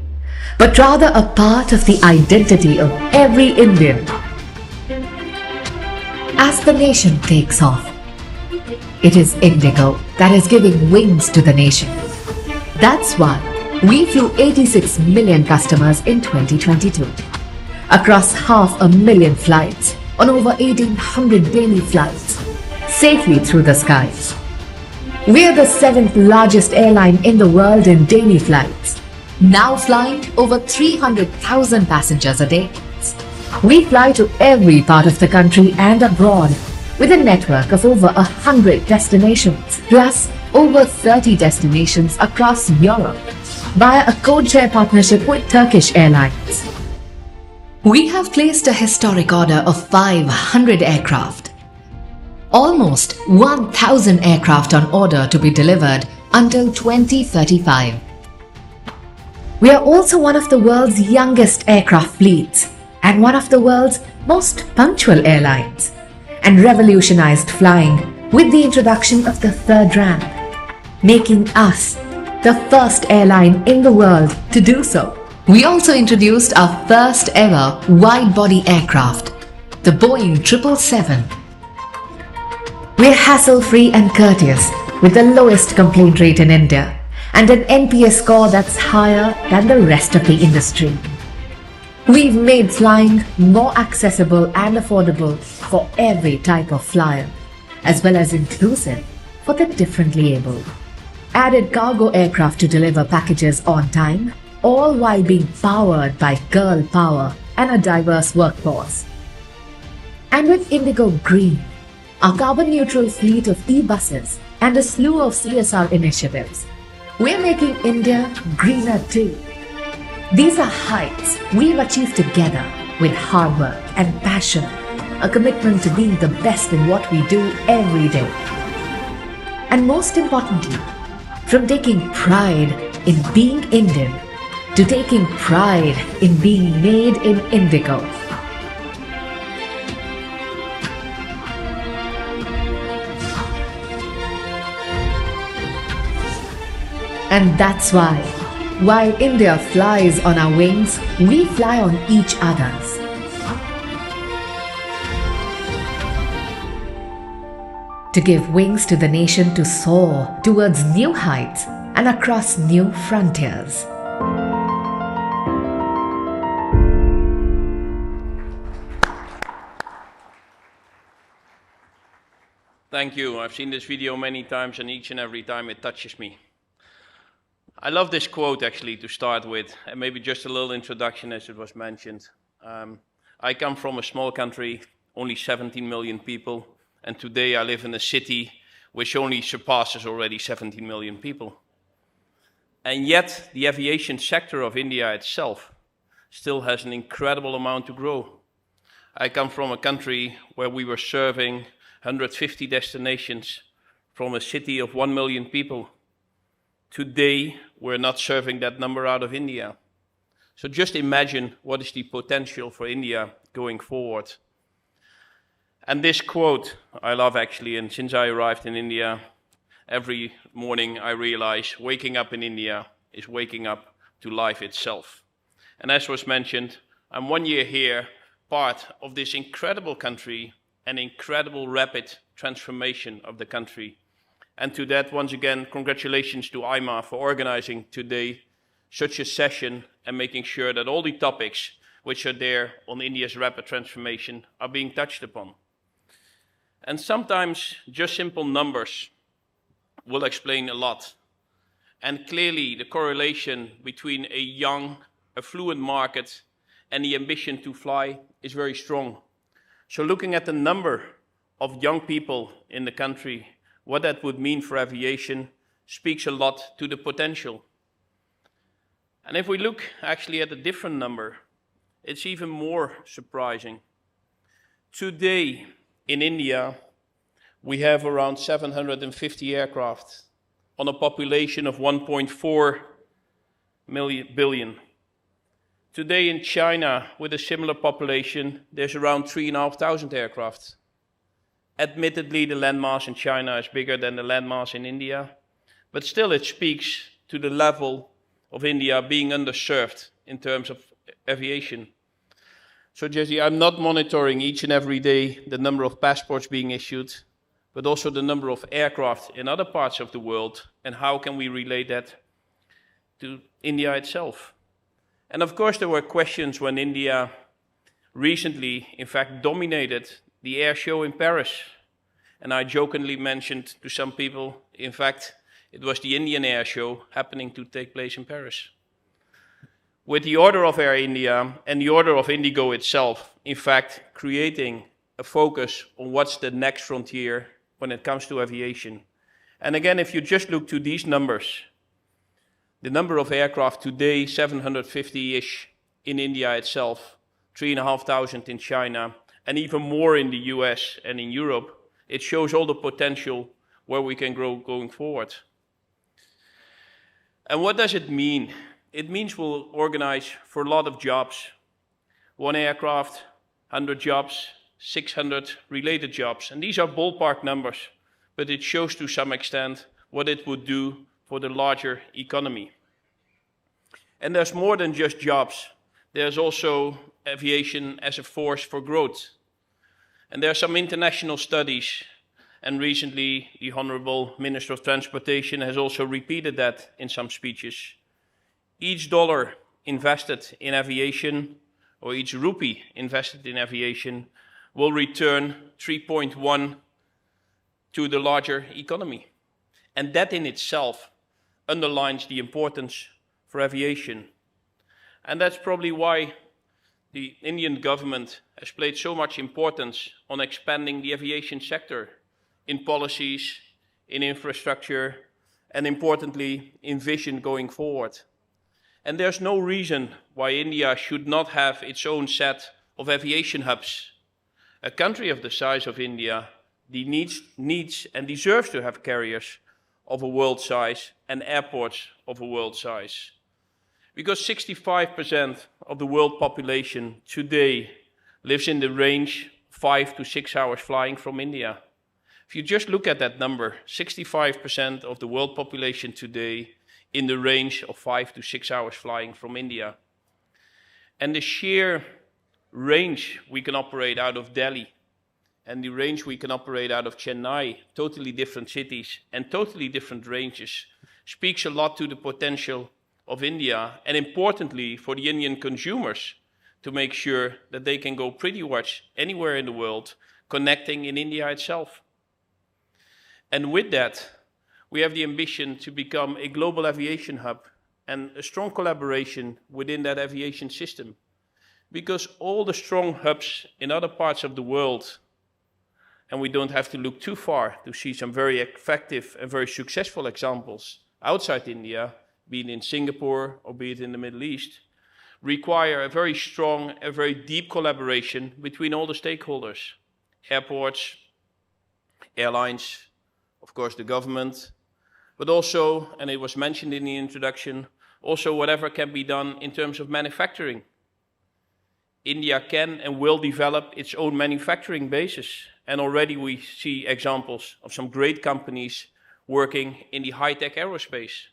but rather a part of the identity of every Indian. As the nation takes off, it is IndiGo that is giving wings to the nation. That's why we flew 86 million customers in 2022, across 500,000 flights on over 1,800 daily flights, safely through the skies. We are the 7th largest airline in the world in daily flights, now flying over 300,000 passengers a day. We fly to every part of the country and abroad with a network of over 100 destinations, plus over 30 destinations across Europe via a codeshare partnership with Turkish Airlines. We have placed a historic order of 500 aircraft, almost 1,000 aircraft on order to be delivered until 2035. We are also one of the world's youngest aircraft fleets and one of the world's most punctual airlines, and revolutionized flying with the introduction of the third ramp, making us the first airline in the world to do so. We also introduced our first ever wide-body aircraft, the Boeing 777. We're hassle-free and courteous with the lowest complaint rate in India and an NPS score that's higher than the rest of the industry. We've made flying more accessible and affordable for every type of flyer, as well as inclusive for the differently abled. Added cargo aircraft to deliver packages on time, all while being powered by girl power and a diverse workforce. And with IndiGo Green, our carbon-neutral fleet of e-buses and a slew of CSR initiatives, we're making India greener too. These are heights we've achieved together with hard work and passion, a commitment to being the best in what we do every day. And most importantly, from taking pride in being Indian to taking pride in being made in IndiGo. And that's why, while India flies on our wings, we fly on each other's. To give wings to the nation to soar towards new heights and across new frontiers. Thank you. I've seen this video many times, and each and every time it touches me. I love this quote actually to start with, and maybe just a little introduction as it was mentioned. I come from a small country, only 17 million people, and today I live in a city which only surpasses already 17 million people. And yet, the aviation sector of India itself still has an incredible amount to grow. I come from a country where we were serving 150 destinations from a city of 1 million people. Today, we're not serving that number out of India. So just imagine what is the potential for India going forward. And this quote I love actually, and since I arrived in India, every morning I realize waking up in India is waking up to life itself. And as was mentioned, I'm 1 year here, part of this incredible country and incredible rapid transformation of the country. And to that, once again, congratulations to AIMA for organizing today such a session and making sure that all the topics which are there on India's rapid transformation are being touched upon. And sometimes just simple numbers will explain a lot. And clearly the correlation between a young, affluent market and the ambition to fly is very strong. So looking at the number of young people in the country, what that would mean for aviation speaks a lot to the potential. And if we look actually at a different number, it's even more surprising. Today in India, we have around 750 aircraft on a population of 1.4 billion. Today in China, with a similar population, there's around 3,500 aircraft. Admittedly, the landmass in China is bigger than the landmass in India, but still it speaks to the level of India being underserved in terms of aviation. So Jesse, I'm not monitoring each and every day the number of passports being issued, but also the number of aircraft in other parts of the world, and how can we relate that to India itself. And of course there were questions when India recently, in fact, dominated the air show in Paris. And I jokingly mentioned to some people, in fact, it was the Indian air show happening to take place in Paris. With the order of Air India and the order of IndiGo itself, in fact, creating a focus on what's the next frontier when it comes to aviation. And again, if you just look to these numbers, the number of aircraft today, 750-ish in India itself, 3,500 in China, and even more in the US and in Europe, it shows all the potential where we can grow going forward. And what does it mean? It means we'll organize for a lot of jobs. 1 aircraft, 100 jobs, 600 related jobs. And these are ballpark numbers, but it shows to some extent what it would do for the larger economy. And there's more than just jobs. There's also aviation as a force for growth. And there are some international studies, and recently the Honorable Minister of Transportation has also repeated that in some speeches. Each dollar invested in aviation, or each rupee invested in aviation, will return 3.1 to the larger economy. And that in itself underlines the importance for aviation. And that's probably why the Indian government has placed so much importance on expanding the aviation sector in policies, in infrastructure, and importantly, in vision going forward. And there's no reason why India should not have its own set of aviation hubs. A country of the size of India needs and deserves to have carriers of a world size and airports of a world size. Because 65% of the world population today lives in the range 5 to 6 hours flying from India. If you just look at that number, 65% of the world population today in the range of 5 to 6 hours flying from India. And the sheer range we can operate out of Delhi and the range we can operate out of Chennai, totally different cities and totally different ranges, speaks a lot to the potential of India, and importantly for the Indian consumers to make sure that they can go pretty much anywhere in the world, connecting in India itself. And with that, we have the ambition to become a global aviation hub and a strong collaboration within that aviation system. Because all the strong hubs in other parts of the world, and we don't have to look too far to see some very effective and very successful examples outside India, be it in Singapore or be it in the Middle East, require a very strong, a very deep collaboration between all the stakeholders. Airports, airlines, of course the government, but also, and it was mentioned in the introduction, also whatever can be done in terms of manufacturing. India can and will develop its own manufacturing basis. And already we see examples of some great companies working in the high-tech aerospace.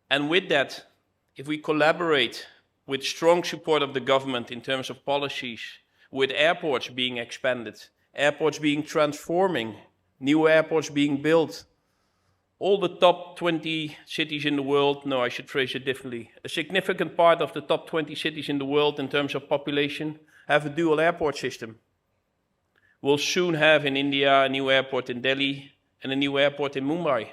And with that, if we collaborate with strong support of the government in terms of policies, with airports being expanded, airports being transforming, new airports being built, all the top 20 cities in the world, no, I should phrase it differently, a significant part of the top 20 cities in the world in terms of population have a dual airport system. We'll soon have in India a new airport in Delhi and a new airport in Mumbai.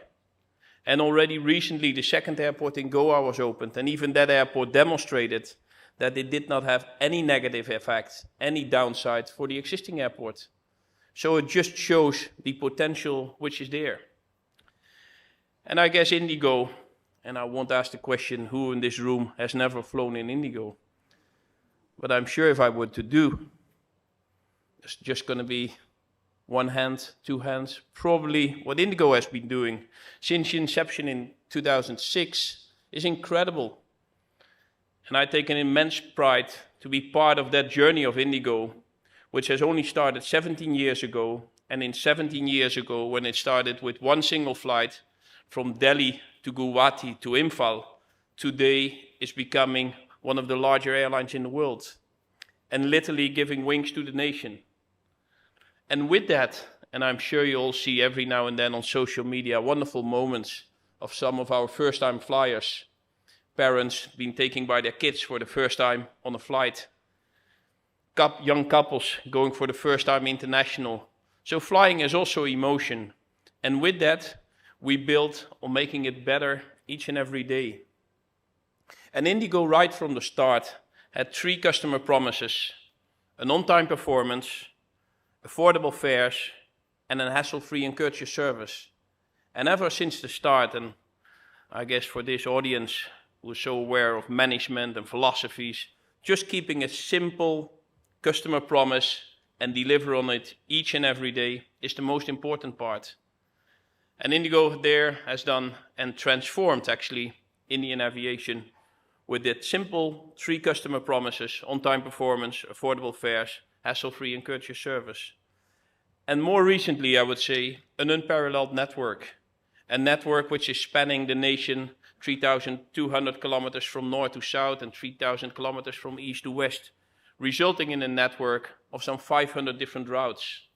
And already recently the second airport in Goa was opened, and even that airport demonstrated that it did not have any negative effect, any downside for the existing airport. So it just shows the potential which is there. And I guess IndiGo, and I won't ask the question who in this room has never flown in IndiGo, but I'm sure if I were to do, it's just going to be one hand, two hands. Probably what IndiGo has been doing since inception in 2006 is incredible. And I take an immense pride to be part of that journey of IndiGo, which has only started 17 years ago. And in 17 years ago, when it started with one single flight from Delhi to Guwahati to Imphal, today is becoming one of the larger airlines in the world and literally giving wings to the nation. And with that, and I'm sure you all see every now and then on social media wonderful moments of some of our first-time flyers, parents being taken by their kids for the first time on a flight, young couples going for the first time international. So flying is also emotion. And with that, we build on making it better each and every day. And IndiGo right from the start had 3 customer promises: an on-time performance, affordable fares, and a hassle-free and courteous service. And ever since the start, and I guess for this audience who is so aware of management and philosophies, just keeping a simple customer promise and deliver on it each and every day is the most important part. And IndiGo there has done and transformed actually Indian aviation with that simple 3 customer promises: on-time performance, affordable fares, hassle-free and courteous service. And more recently, I would say, an unparalleled network. A network which is spanning the nation 3,200 kilometers from north to south and 3,000 kilometers from east to west, resulting in a network of some 500 different routes.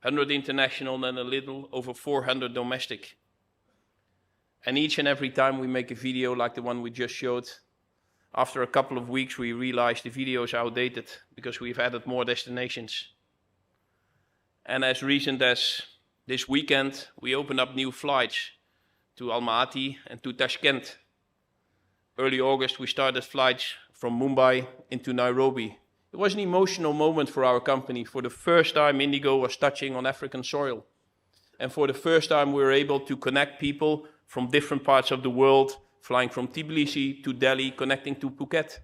100 international and a little over 400 domestic. And each and every time we make a video like the one we just showed, after a couple of weeks we realized the video is outdated because we've added more destinations. And as recent as this weekend, we opened up new flights to Almaty and to Tashkent. Early August, we started flights from Mumbai into Nairobi. It was an emotional moment for our company. For the first time, IndiGo was touching on African soil. And for the first time, we were able to connect people from different parts of the world, flying from Tbilisi to Delhi, connecting to Phuket.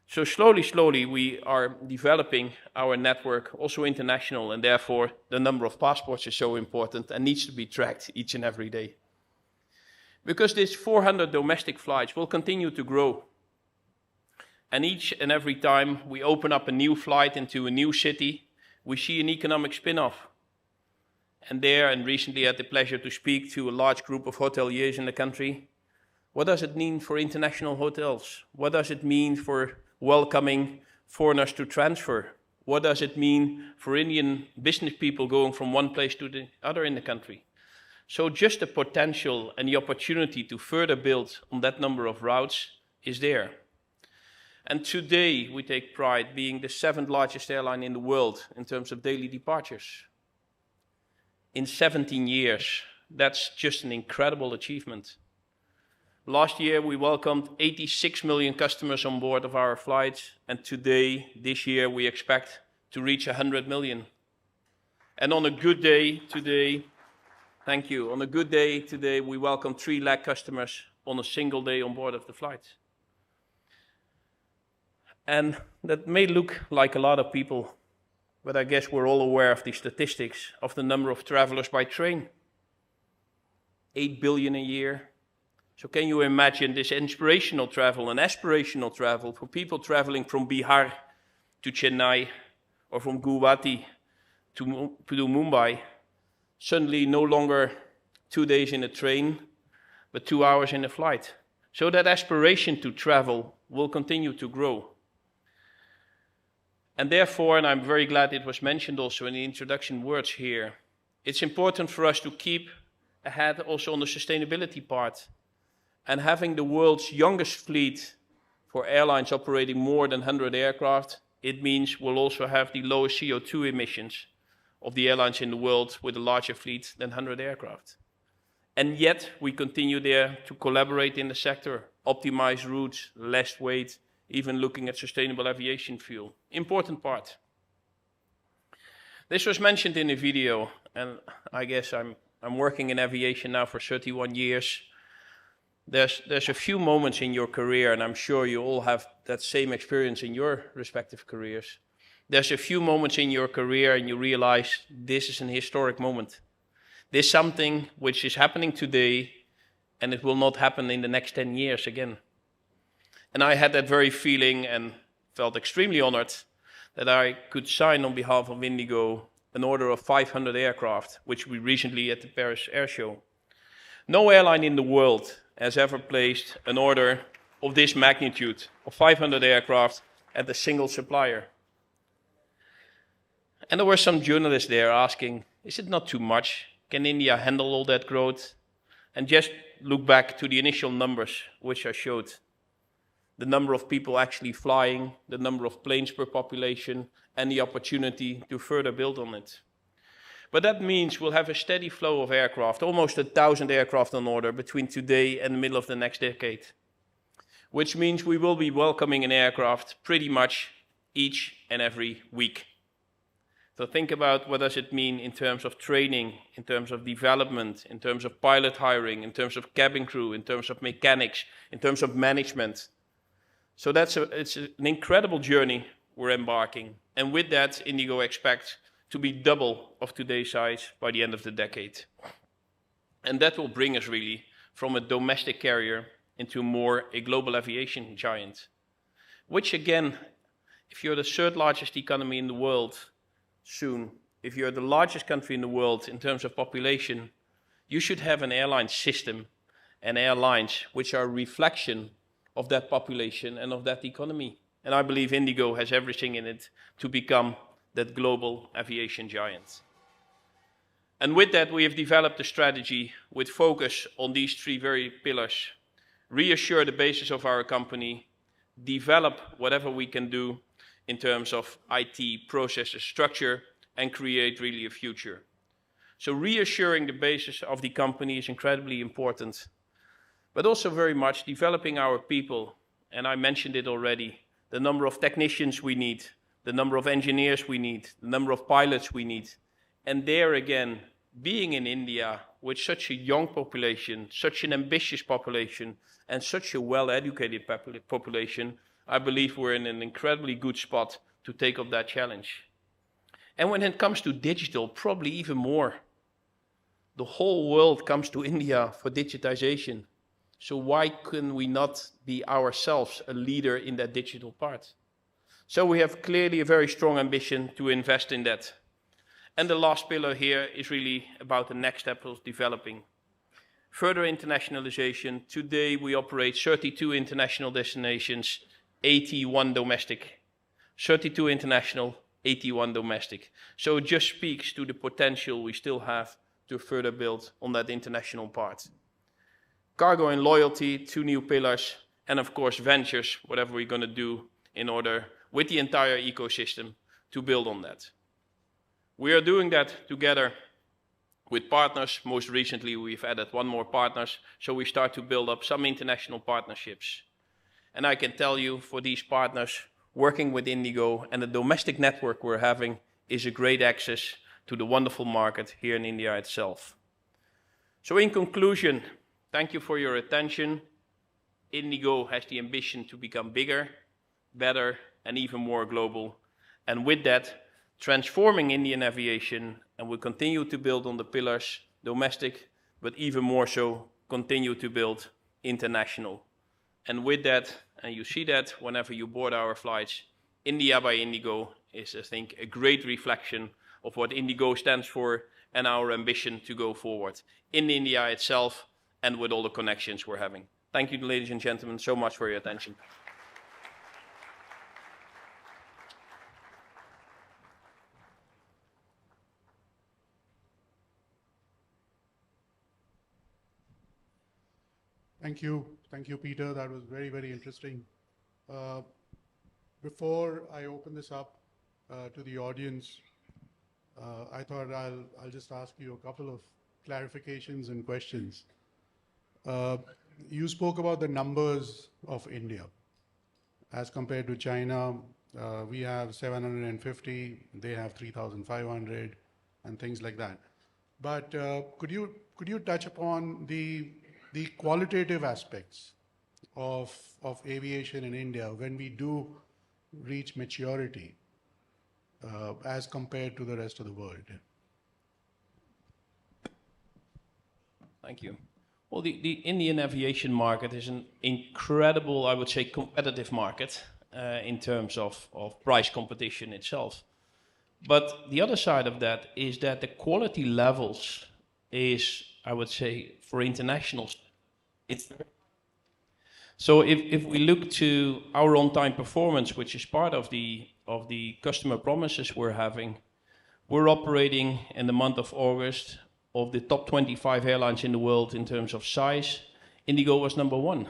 So slowly, we are developing our network, also international, and therefore the number of passports is so important and needs to be tracked each and every day. Because these 400 domestic flights will continue to grow. And each and every time we open up a new flight into a new city, we see an economic spin-off. And there, and recently I had the pleasure to speak to a large group of hoteliers in the country. What does it mean for international hotels? What does it mean for welcoming foreigners to transfer? What does it mean for Indian business people going from one place to the other in the country? So just the potential and the opportunity to further build on that number of routes is there. And today we take pride being the 7th largest airline in the world in terms of daily departures. In 17 years, that's just an incredible achievement. Last year, we welcomed 86 million customers on board of our flights, and today, this year, we expect to reach 100 million. And on a good day today, thank you, on a good day today, we welcome 3 lakh customers on a single day on board of the flight. And that may look like a lot of people, but I guess we're all aware of the statistics of the number of travelers by train. 8 billion a year. So can you imagine this inspirational travel and aspirational travel for people traveling from Bihar to Chennai or from Guwahati to Mumbai, suddenly no longer 2 days in a train, but 2 hours in a flight. So that aspiration to travel will continue to grow. And therefore, and I'm very glad it was mentioned also in the introduction words here, it's important for us to keep ahead also on the sustainability part. And having the world's youngest fleet for airlines operating more than 100 aircraft, it means we'll also have the lowest CO2 emissions of the airlines in the world with a larger fleet than 100 aircraft. And yet, we continue there to collaborate in the sector, optimize routes, less weight, even looking at sustainable aviation fuel. Important part. This was mentioned in a video, and I guess I'm working in aviation now for 31 years. There's a few moments in your career, and I'm sure you all have that same experience in your respective careers. There's a few moments in your career and you realize this is an historic moment. There's something which is happening today and it will not happen in the next 10 years again. And I had that very feeling and felt extremely honored that I could sign on behalf of IndiGo an order of 500 aircraft, which we recently at the Paris Air Show. No airline in the world has ever placed an order of this magnitude of 500 aircraft at a single supplier. And there were some journalists there asking, is it not too much? Can India handle all that growth? And just look back to the initial numbers which I showed. The number of people actually flying, the number of planes per population, and the opportunity to further build on it. But that means we'll have a steady flow of aircraft, almost 1,000 aircraft on order between today and the middle of the next decade. Which means we will be welcoming an aircraft pretty much each and every week. So think about what does it mean in terms of training, in terms of development, in terms of pilot hiring, in terms of cabin crew, in terms of mechanics, in terms of management. So it's an incredible journey we're embarking. And with that, IndiGo expects to be double of today's size by the end of the decade. And that will bring us really from a domestic carrier into more a global aviation giant. Which again, if you're the third largest economy in the world soon, if you're the largest country in the world in terms of population, you should have an airline system and airlines which are a reflection of that population and of that economy. And I believe IndiGo has everything in it to become that global aviation giant. And with that, we have developed a strategy with focus on these 3 very pillars. Reassure the basis of our company, develop whatever we can do in terms of IT, processes, structure, and create really a future. So reassuring the basis of the company is incredibly important, but also very much developing our people. And I mentioned it already, the number of technicians we need, the number of engineers we need, the number of pilots we need. And there again, being in India with such a young population, such an ambitious population, and such a well-educated population, I believe we're in an incredibly good spot to take up that challenge. And when it comes to digital, probably even more. The whole world comes to India for digitization. So why can we not be ourselves a leader in that digital part? So we have clearly a very strong ambition to invest in that. And the last pillar here is really about the next step of developing. Further internationalization. Today we operate 32 international destinations, 81 domestic. 32 international, 81 domestic. So it just speaks to the potential we still have to further build on that international part. Cargo and loyalty, 2 new pillars, and of course ventures, whatever we're going to do in order with the entire ecosystem to build on that. We are doing that together with partners. Most recently, we've added one more partners, so we start to build up some international partnerships. And I can tell you, for these partners, working with IndiGo and the domestic network we're having is a great access to the wonderful market here in India itself. So in conclusion, thank you for your attention. IndiGo has the ambition to become bigger, better, and even more global. And with that, transforming Indian aviation, and we'll continue to build on the pillars, domestic, but even more so, continue to build international. And with that, and you see that whenever you board our flights, India by IndiGo is, I think, a great reflection of what IndiGo stands for and our ambition to go forward in India itself and with all the connections we're having. Thank you, ladies and gentlemen, so much for your attention. Thank you, Peter. That was very, very interesting. Before I open this up to the audience, I thought I'll just ask you a couple of clarifications and questions. You spoke about the numbers of India. As compared to China, we have 750, they have 3,500, and things like that. But could you touch upon the qualitative aspects of aviation in India when we do reach maturity as compared to the rest of the world? Thank you. Well, the Indian aviation market is an incredible, I would say, competitive market in terms of price competition itself. But the other side of that is that the quality levels is, I would say, for internationals, so if we look to our on-time performance, which is part of the customer promises we're having, we're operating in the month of August of the top 25 airlines in the world in terms of size. IndiGo was #1.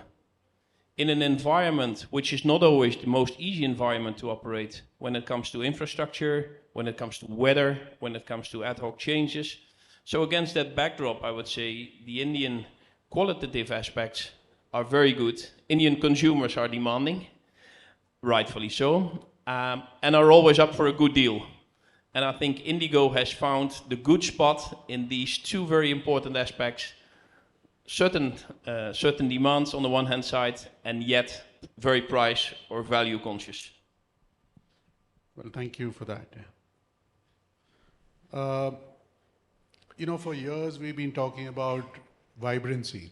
In an environment which is not always the most easy environment to operate when it comes to infrastructure, when it comes to weather, when it comes to ad hoc changes. So against that backdrop, I would say the Indian qualitative aspects are very good. Indian consumers are demanding, rightfully so, and are always up for a good deal. And I think IndiGo has found the good spot in these two very important aspects. Certain demands on the one hand side, and yet very price or value conscious. Well, thank you for that. For years we've been talking about vibrancy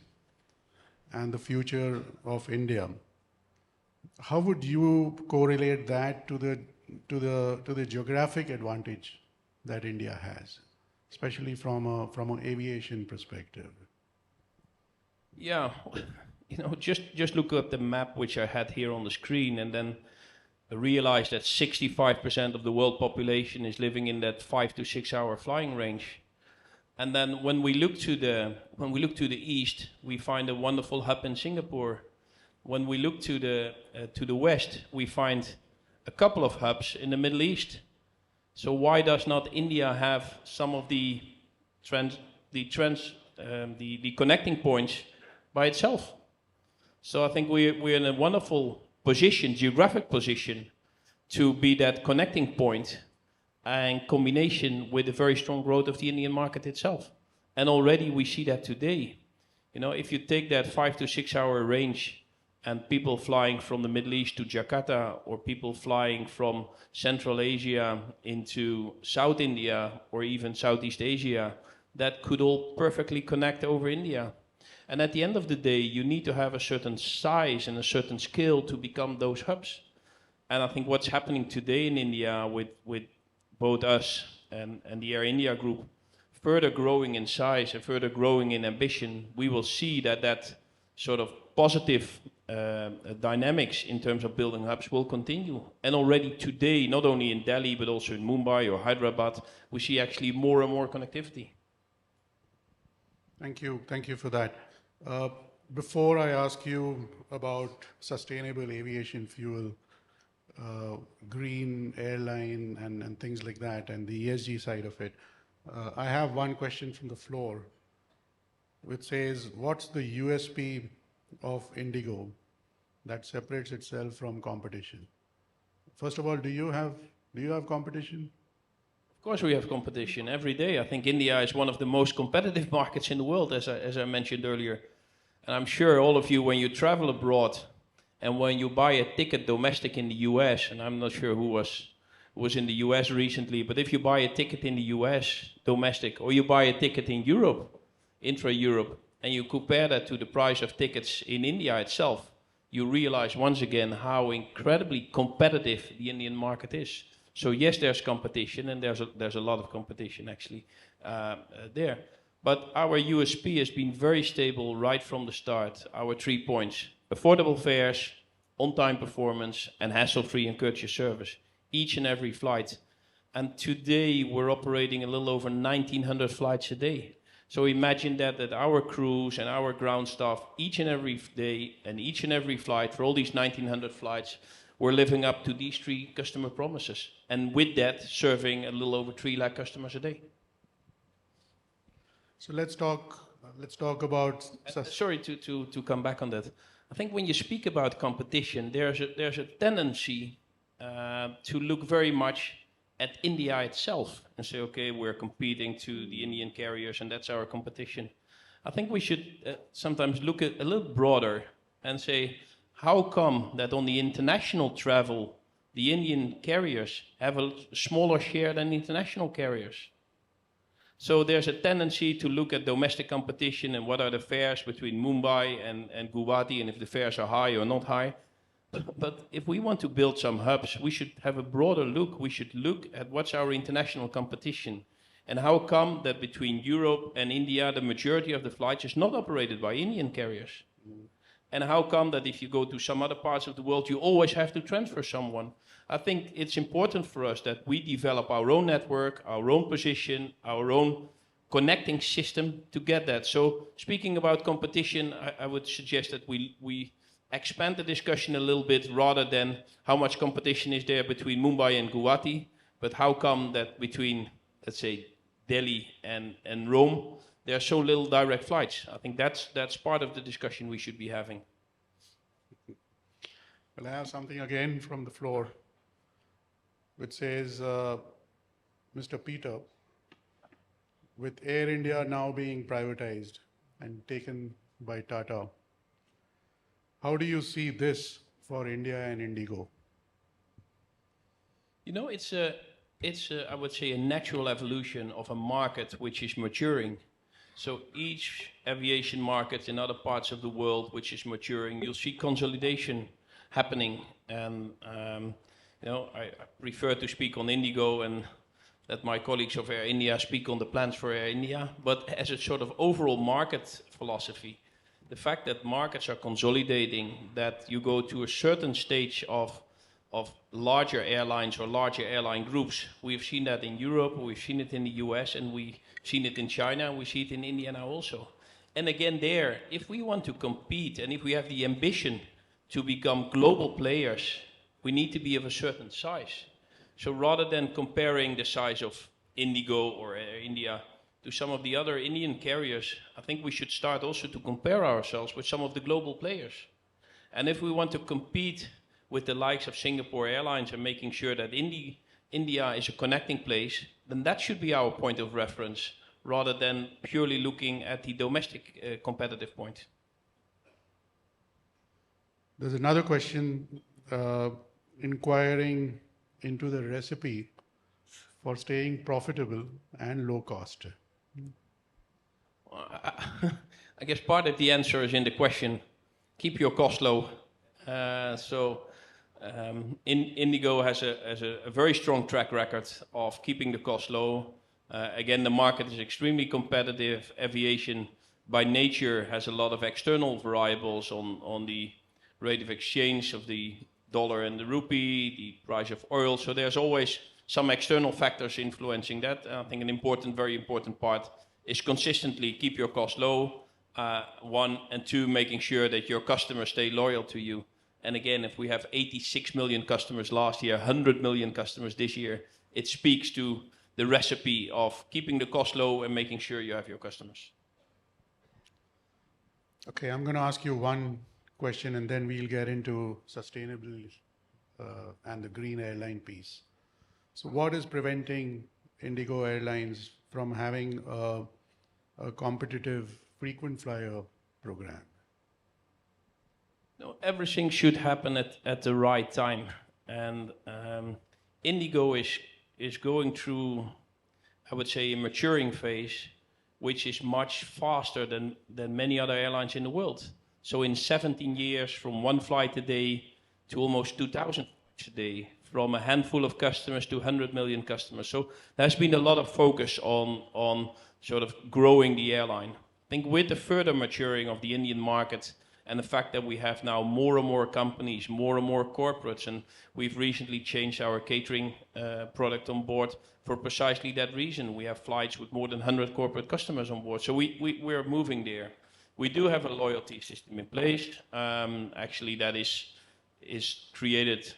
and the future of India. How would you correlate that to the geographic advantage that India has, especially from an aviation perspective? Yeah, just look at the map which I had here on the screen, and then realize that 65% of the world population is living in that 5 to 6 hour flying range. And then when we look to the east, we find a wonderful hub in Singapore. When we look to the west, we find a couple of hubs in the Middle East. So why does not India have some of the connecting points by itself? So I think we're in a wonderful position, geographic position, to be that connecting point, in combination with the very strong growth of the Indian market itself. And already we see that today. If you take that 5 to 6 hour range and people flying from the Middle East to Jakarta, or people flying from Central Asia into South India, or even Southeast Asia, that could all perfectly connect over India. And at the end of the day, you need to have a certain size and a certain scale to become those hubs. And I think what's happening today in India with both us and the Air India group further growing in size and further growing in ambition, we will see that sort of positive dynamics in terms of building hubs will continue. And already today, not only in Delhi, but also in Mumbai or Hyderabad, we see actually more and more connectivity. Thank you for that. Before I ask you about sustainable aviation fuel, green airline and things like that, and the ESG side of it, I have one question from the floor, which says, what's the USP of IndiGo that separates itself from competition? First of all, do you have competition? Of course we have competition every day. I think India is one of the most competitive markets in the world, as I mentioned earlier. And I'm sure all of you, when you travel abroad and when you buy a ticket domestic in the US, and I'm not sure who was in the US recently, but if you buy a ticket in the US domestic, or you buy a ticket in Europe, intra-Europe, and you compare that to the price of tickets in India itself, you realize once again how incredibly competitive the Indian market is. So yes, there's competition, and there's a lot of competition actually there. But our USP has been very stable right from the start. Our 3 points: affordable fares, on-time performance, and hassle-free and courteous service, each and every flight. And today we're operating a little over 1,900 flights a day. So imagine that our crews and our ground staff, each and every day and each and every flight, for all these 1,900 flights, we're living up to these 3 customer promises. And with that, serving a little over 3 lakh customers a day. So let's talk about... Sorry to come back on that. I think when you speak about competition, there's a tendency to look very much at India itself and say, okay, we're competing to the Indian carriers and that's our competition. I think we should sometimes look at a little broader and say, how come that on the international travel, the Indian carriers have a smaller share than international carriers? So there's a tendency to look at domestic competition and what are the fares between Mumbai and Guwahati, and if the fares are high or not high. But if we want to build some hubs, we should have a broader look. We should look at what's our international competition. And how come that between Europe and India, the majority of the flights is not operated by Indian carriers? And how come that if you go to some other parts of the world, you always have to transfer someone? I think it's important for us that we develop our own network, our own position, our own connecting system to get that. So speaking about competition, I would suggest that we expand the discussion a little bit rather than how much competition is there between Mumbai and Guwahati, but how come that between, let's say, Delhi and Rome, there are so little direct flights. I think that's part of the discussion we should be having. Well, I have something again from the floor, which says, Mr. Peter, with Air India now being privatized and taken by Tata, how do you see this for India and IndiGo? You know, it's I would say, a natural evolution of a market which is maturing. So each aviation market in other parts of the world which is maturing, you'll see consolidation happening. And you know, I prefer to speak on IndiGo and let my colleagues of Air India speak on the plans for Air India. But as a sort of overall market philosophy, the fact that markets are consolidating, that you go to a certain stage of larger airlines or larger airline groups. We've seen that in Europe, we've seen it in the US, and we've seen it in China, and we see it in India now also. And again there, if we want to compete and if we have the ambition to become global players, we need to be of a certain size. So rather than comparing the size of IndiGo or Air India to some of the other Indian carriers, I think we should start also to compare ourselves with some of the global players. And if we want to compete with the likes of Singapore Airlines and making sure that India is a connecting place, then that should be our point of reference rather than purely looking at the domestic competitive point. There's another question inquiring into the recipe for staying profitable and low cost. I guess part of the answer is in the question, keep your cost low. IndiGo has a very strong track record of keeping the cost low. Again, the market is extremely competitive. Aviation by nature has a lot of external variables on the rate of exchange of the dollar and the rupee, the price of oil. So there's always some external factors influencing that. I think an very important part is consistently keep your cost low. 1 and 2, making sure that your customers stay loyal to you. And again, if we have 86 million customers last year, 100 million customers this year, it speaks to the recipe of keeping the cost low and making sure you have your customers. Okay, I'm going to ask you one question and then we'll get into sustainable and the green airline piece. So what is preventing IndiGo Airlines from having a competitive frequent flyer program? No, everything should happen at the right time. And IndiGo is going through, I would say, a maturing phase, which is much faster than many other airlines in the world. So in 17 years, from one flight a day to almost 2,000 flights a day, from a handful of customers to 100 million customers. So there's been a lot of focus on sort of growing the airline. I think with the further maturing of the Indian market and the fact that we have now more and more companies, more and more corporates, and we've recently changed our catering product on board for precisely that reason. We have flights with more than 100 corporate customers on board. So we're moving there. We do have a loyalty system in place. Actually, that is created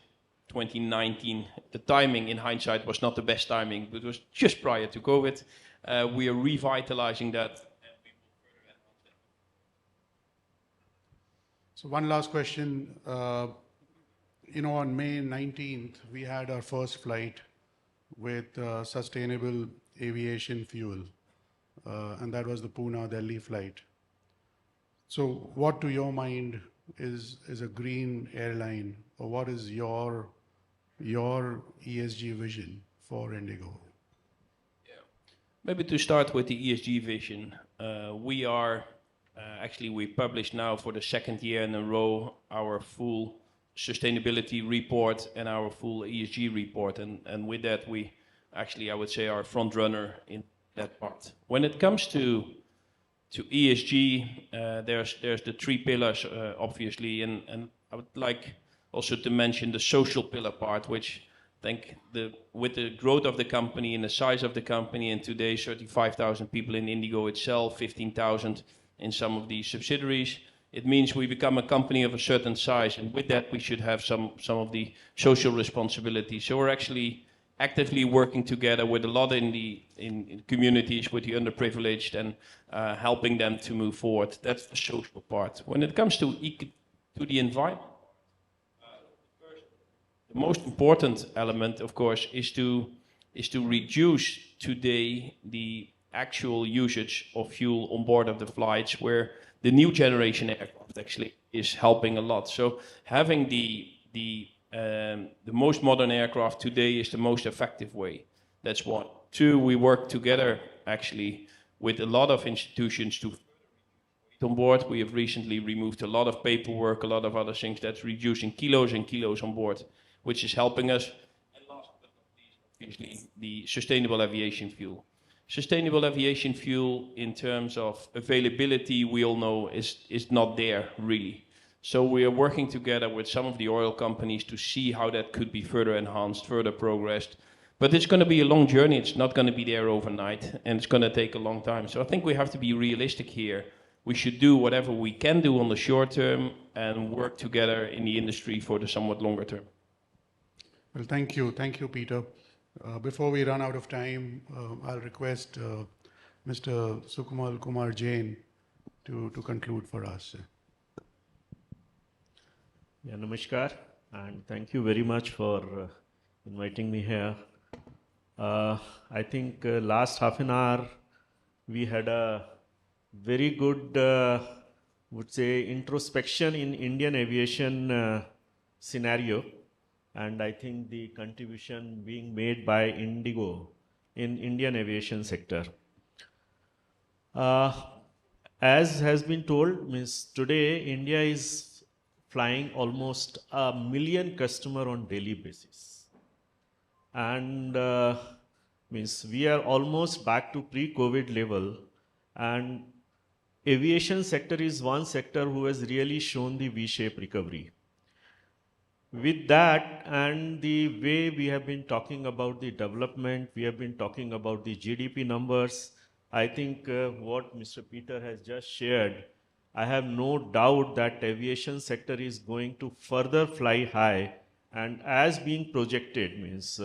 2019. The timing, in hindsight, was not the best timing, but it was just prior to COVID. We are revitalizing that. So one last question. On May 19th, we had our first flight with sustainable aviation fuel, and that was the Pune-Delhi flight. So what to your mind is a green airline, or what is your ESG vision for IndiGo? Yeah. Maybe to start with the ESG vision, we are actually, we published now for the second year in a row our full sustainability report and our full ESG report. And with that, we actually, I would say, are a front runner in that part. When it comes to ESG, there's the three pillars, obviously, and I would like also to mention the social pillar part, which I think with the growth of the company and the size of the company, and today 35,000 people in IndiGo itself, 15,000 in some of the subsidiaries, it means we become a company of a certain size, and with that we should have some of the social responsibility. So we're actually actively working together with a lot in communities with the underprivileged and helping them to move forward. That's the social part. When it comes to the environment, the most important element, of course, is to reduce today the actual usage of fuel on board of the flights, where the new generation aircraft actually is helping a lot. So having the most modern aircraft today is the most effective way. That's one. Two, we work together actually with a lot of institutions to on board. We have recently removed a lot of paperwork, a lot of other things that's reducing kilos and kilos on board, which is helping us. And last but not least, obviously, the sustainable aviation fuel. Sustainable aviation fuel, in terms of availability, we all know is not there really. So we are working together with some of the oil companies to see how that could be further enhanced, further progressed. But it's going to be a long journey. It's not going to be there overnight, and it's going to take a long time. So I think we have to be realistic here. We should do whatever we can do on the short term and work together in the industry for the somewhat longer term. Well, thank you. Thank you, Peter. Before we run out of time, I'll request Mr. Sukamal Kumar Jain to conclude for us. Yeah, namaskar, and thank you very much for inviting me here. I think last half an hour we had a very good, would say, introspection in Indian aviation scenario, and I think the contribution being made by IndiGo in Indian aviation sector. As has been told, means today India is flying almost 1 million customer on daily basis, and means we are almost back to pre-COVID level, and aviation sector is one sector who has really shown the V-shaped recovery. With that, and the way we have been talking about the development, we have been talking about the GDP numbers, I think what Mr. Peter has just shared, I have no doubt that aviation sector is going to further fly high, and as being projected, means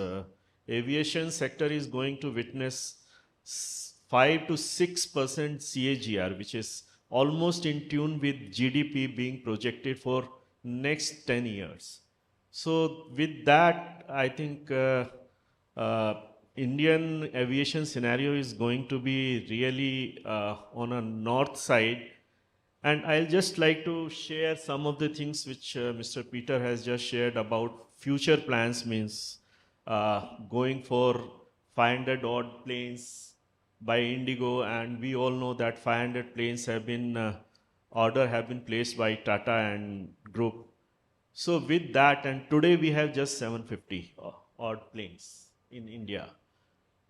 aviation sector is going to witness 5 to 6% CAGR, which is almost in tune with GDP being projected for next 10 years. So with that, I think Indian aviation scenario is going to be really on a north side. And I'll just like to share some of the things which Mr. Peter has just shared about future plans, means going for 500 odd planes by IndiGo, and we all know that 500 planes have been placed by Tata and group. So with that, and today we have just 750 odd planes in India.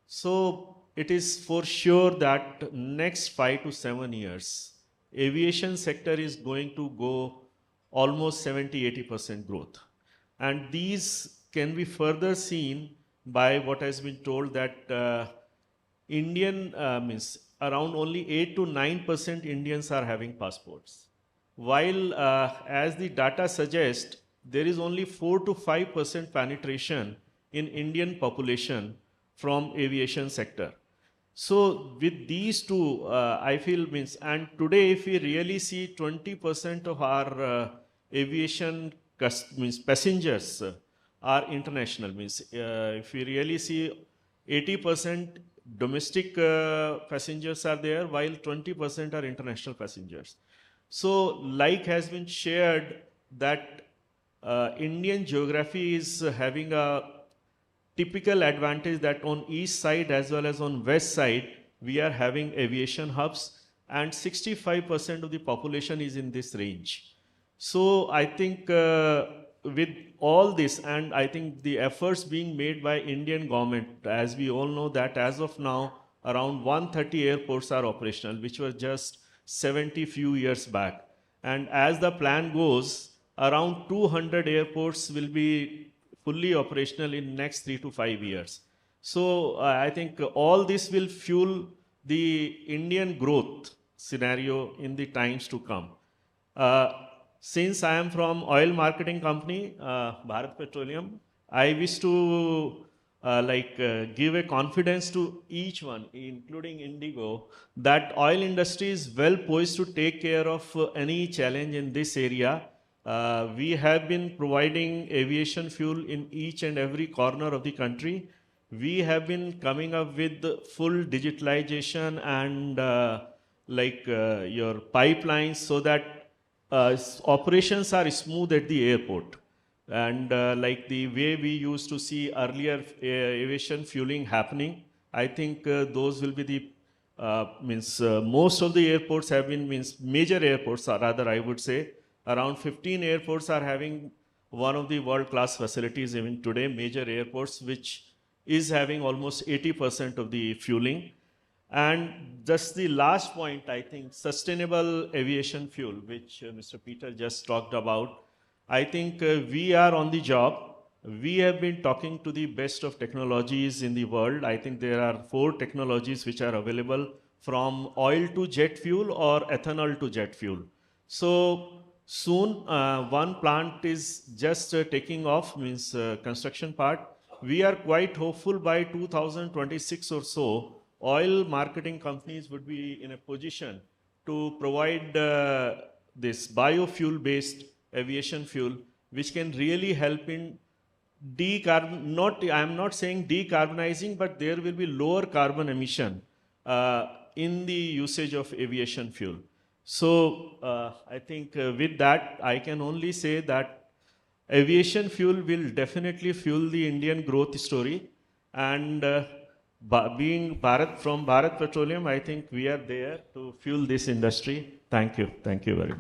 So it is for sure that next 5 to 7 years, aviation sector is going to go almost 70-80% growth. And these can be further seen by what has been told that Indian means around only 8 to 9% Indians are having passports. While as the data suggests, there is only 4 to 5% penetration in Indian population from aviation sector. So with these two, I feel means, and today if we really see 20% of our aviation means passengers are international, means if we really see 80% domestic passengers are there, while 20% are international passengers. So like has been shared that Indian geography is having a typical advantage that on east side as well as on west side, we are having aviation hubs, and 65% of the population is in this range. So I think with all this, and I think the efforts being made by Indian government, as we all know that as of now, around 130 airports are operational, which were just 70 few years back. And as the plan goes, around 200 airports will be fully operational in next 3 to 5 years. So I think all this will fuel the Indian growth scenario in the times to come. Since I am from oil marketing company, Bharat Petroleum, I wish to give a confidence to each one, including IndiGo, that oil industry is well poised to take care of any challenge in this area. We have been providing aviation fuel in each and every corner of the country. We have been coming up with full digitalization and your pipelines so that operations are smooth at the airport. And like the way we used to see earlier aviation fueling happening, I think those will be the most of the airports have been major airports, or rather I would say around 15 airports are having one of the world-class facilities even today, major airports, which is having almost 80% of the fueling. And just the last point, I think sustainable aviation fuel, which Mr. Peter just talked about, I think we are on the job. We have been talking to the best of technologies in the world. I think there are 4 technologies which are available, from oil to jet fuel or ethanol to jet fuel. So soon, one plant is just taking off, construction part. We are quite hopeful by 2026 or so, oil marketing companies would be in a position to provide this biofuel-based aviation fuel, which can really help in I am not saying decarbonizing, but there will be lower carbon emission in the usage of aviation fuel. So I think with that, I can only say that aviation fuel will definitely fuel the Indian growth story. And being from Bharat Petroleum, I think we are there to fuel this industry. Thank you. Thank you very much.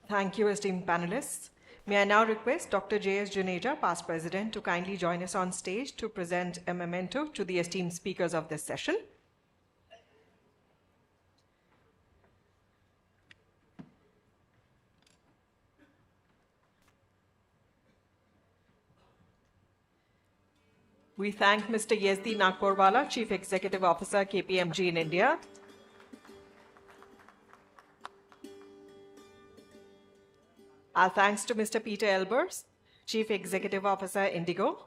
Thank you, esteemed panelists. May I now request Dr. J.S. Juneja, past president, to kindly join us on stage to present a memento to the esteemed speakers of this session. We thank Mr. Yazdi Nagpurwala, Chief Executive Officer, KPMG in India. Our thanks to Mr. Peter Elbers, Chief Executive Officer, IndiGo.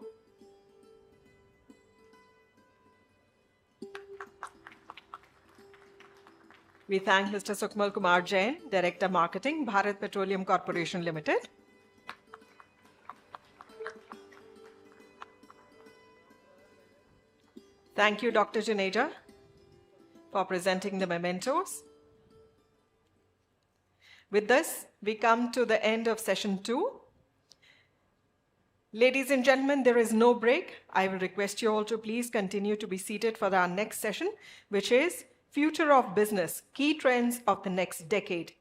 We thank Mr. Sukhmal Kumar Jain, Director Marketing, Bharat Petroleum Corporation Limited. Thank you, Dr. Juneja, for presenting the mementos. With this, we come to the end of session 2. Ladies and gentlemen, there is no break. I will request you all to please continue to be seated for our next session, which is Future of Business, Key Trends of the Next Decade.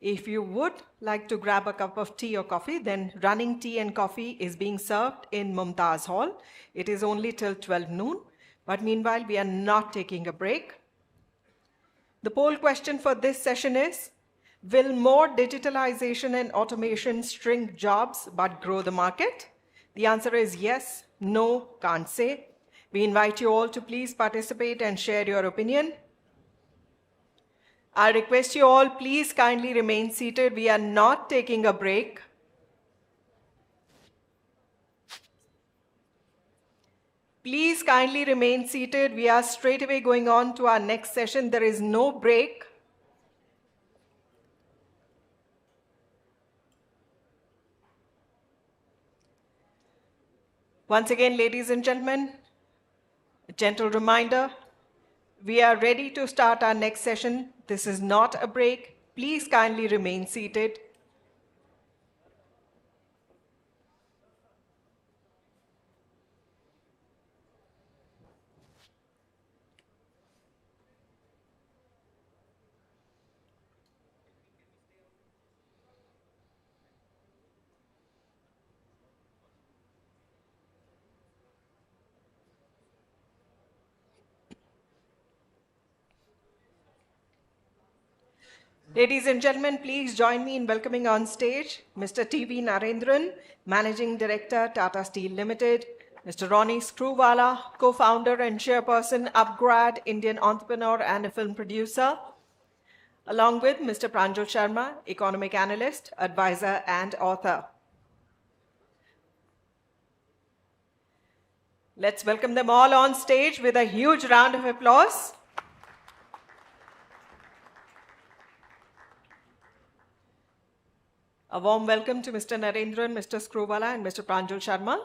If you would like to grab a cup of tea or coffee, then running tea and coffee is being served in Mumtaz Hall. It is only till 12 noon, but meanwhile, we are not taking a break. The poll question for this session is, will more digitalization and automation shrink jobs but grow the market? The answer is yes, no, can't say. We invite you all to please participate and share your opinion. I request you all, please kindly remain seated. We are not taking a break. Please kindly remain seated. We are straight away going on to our next session. There is no break. Once again, ladies and gentlemen, a gentle reminder, we are ready to start our next session. This is not a break. Please kindly remain seated. Ladies and gentlemen, please join me in welcoming on stage Mr. T.V. Narendran, Managing Director, Tata Steel Limited, Mr. Ronnie Screwvala, Co-founder and Chairperson, Upgrad, Indian entrepreneur and a film producer, along with Mr. Pranjal Sharma, Economic Analyst, Advisor and Author. Let's welcome them all on stage with a huge round of applause. A warm welcome to Mr. Narendran, Mr. Screwvala, and Mr. Pranjal Sharma.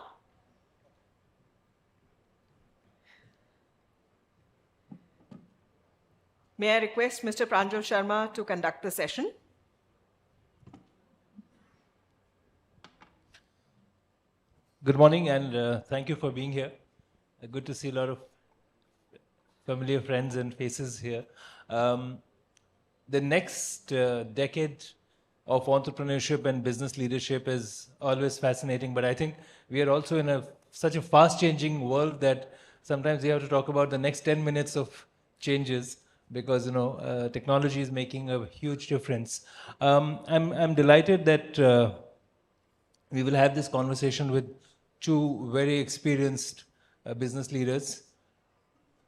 May I request Mr. Pranjal Sharma to conduct the session? Good morning, and thank you for being here. Good to see a lot of familiar friends and faces here. The next decade of entrepreneurship and business leadership is always fascinating, but I think we are also in such a fast-changing world that sometimes we have to talk about the next 10 minutes of changes because technology is making a huge difference. I'm delighted that we will have this conversation with two very experienced business leaders,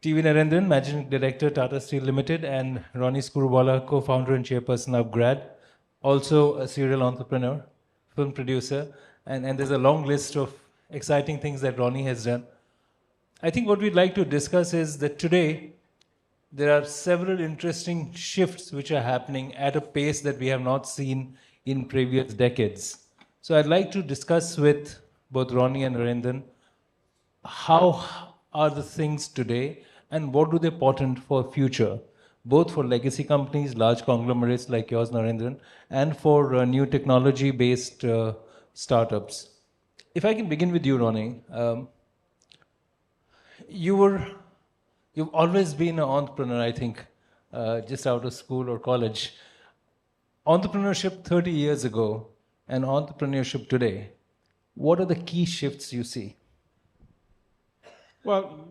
T.V. Narendran, Managing Director, Tata Steel Limited, and Ronnie Screwvala, Co-founder and Chairperson of Upgrad, also a serial entrepreneur, film producer, and there's a long list of exciting things that Ronnie has done. I think what we'd like to discuss is that today there are several interesting shifts which are happening at a pace that we have not seen in previous decades. So I'd like to discuss with both Ronnie and Narendran how are the things today and what do they portend for future, both for legacy companies, large conglomerates like yours, Narendran, and for new technology-based startups. If I can begin with you, Ronnie, you've always been an entrepreneur, I think, just out of school or college. Entrepreneurship 30 years ago and entrepreneurship today, what are the key shifts you see? Well,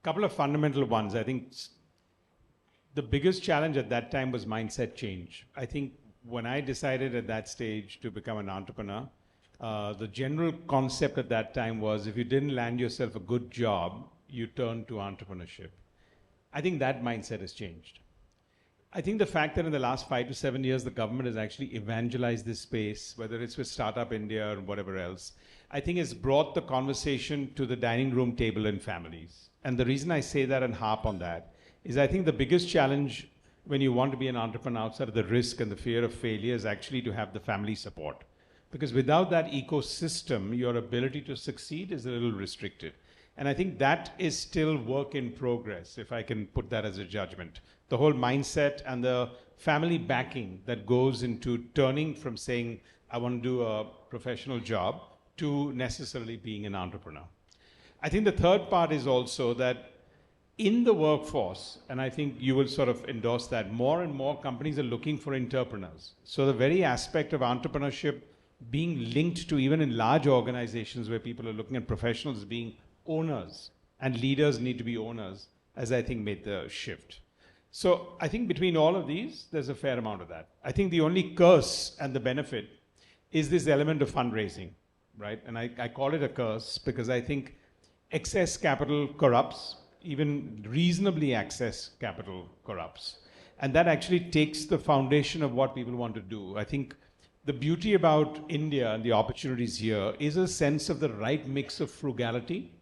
a couple of fundamental ones. I think the biggest challenge at that time was mindset change. I think when I decided at that stage to become an entrepreneur, the general concept at that time was if you didn't land yourself a good job, you turned to entrepreneurship. I think that mindset has changed. I think the fact that in the last 5 to 7 years, the government has actually evangelized this space, whether it's with Startup India or whatever else, I think has brought the conversation to the dining room table in families. And the reason I say that and harp on that is I think the biggest challenge when you want to be an entrepreneur outside of the risk and the fear of failure is actually to have the family support. Because without that ecosystem, your ability to succeed is a little restricted. And I think that is still work in progress, if I can put that as a judgment. The whole mindset and the family backing that goes into turning from saying, I want to do a professional job, to necessarily being an entrepreneur. I think the third part is also that in the workforce, and I think you will sort of endorse that, more and more companies are looking for entrepreneurs. So the very aspect of entrepreneurship being linked to, even in large organizations where people are looking at professionals being owners, and leaders need to be owners, as I think made the shift. So I think between all of these, there's a fair amount of that. I think the only curse and the benefit is this element of fundraising, right? And I call it a curse because I think excess capital corrupts, even reasonably access capital corrupts. And that actually takes the foundation of what people want to do. I think the beauty about India and the opportunities here is a sense of the right mix of frugality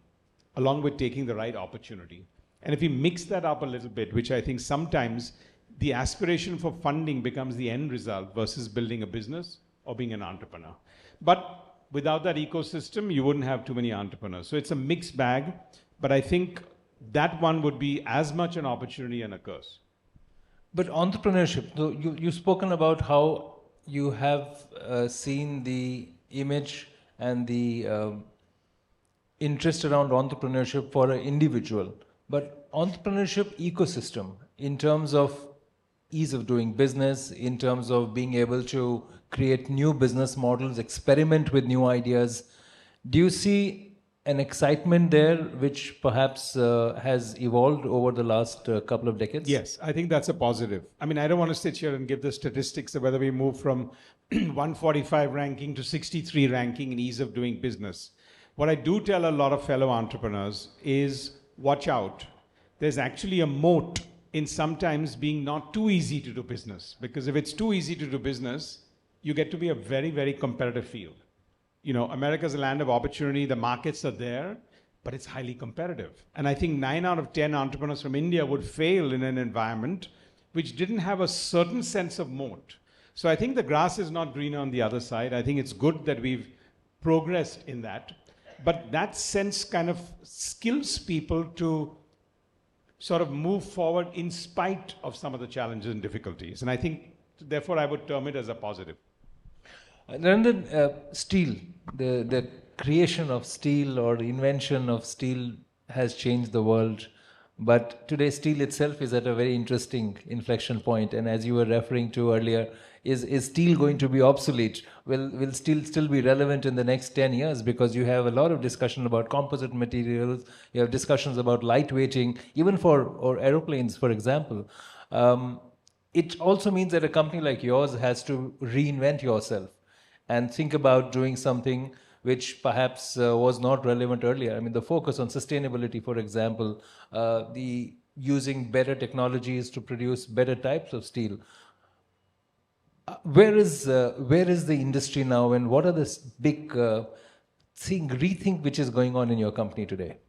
along with taking the right opportunity. And if we mix that up a little bit, which I think sometimes the aspiration for funding becomes the end result versus building a business or being an entrepreneur. But without that ecosystem, you wouldn't have too many entrepreneurs. So it's a mixed bag, but I think that one would be as much an opportunity and a curse. But entrepreneurship, so you've spoken about how you have seen the image and the interest around entrepreneurship for an individual. But entrepreneurship ecosystem in terms of ease of doing business, in terms of being able to create new business models, experiment with new ideas, do you see an excitement there which perhaps has evolved over the last couple of decades? Yes, I think that's a positive. I mean, I don't want to sit here and give the statistics of whether we move from 145 ranking to 63 ranking in ease of doing business. What I do tell a lot of fellow entrepreneurs is watch out. There's actually a moat in sometimes being not too easy to do business. Because if it's too easy to do business, you get to be a very, very competitive field. You know, America's a land of opportunity, the markets are there, but it's highly competitive. And I think 9 out of 10 entrepreneurs from India would fail in an environment which didn't have a certain sense of moat. So I think the grass is not greener on the other side. I think it's good that we've progressed in that. But that sense kind of skills people to sort of move forward in spite of some of the challenges and difficulties. And I think, therefore, I would term it as a positive. Then steel, the creation of steel or the invention of steel has changed the world. But today steel itself is at a very interesting inflection point. And as you were referring to earlier, is steel going to be obsolete? Will steel still be relevant in the next 10 years? Because you have a lot of discussion about composite materials, you have discussions about lightweighting, even for aeroplanes, for example. It also means that a company like yours has to reinvent yourself and think about doing something which perhaps was not relevant earlier. I mean, the focus on sustainability, for example, the using better technologies to produce better types of steel. Where is the industry now, and what are the big rethink which is going on in your company today?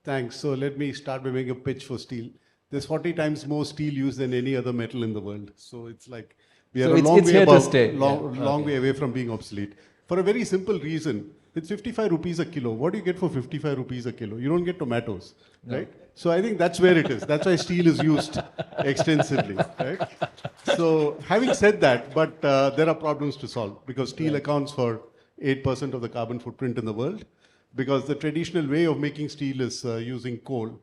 Thanks. So let me start by making a pitch for steel. There's 40 times more steel used than any other metal in the world. So it's like we are a long way away from being obsolete. For a very simple reason, it's 55 rupees a kilo. What do you get for 55 rupees a kilo? You don't get tomatoes, right? So I think that's where it is. That's why steel is used extensively, right? So having said that, but there are problems to solve because steel accounts for 8% of the carbon footprint in the world because the traditional way of making steel is using coal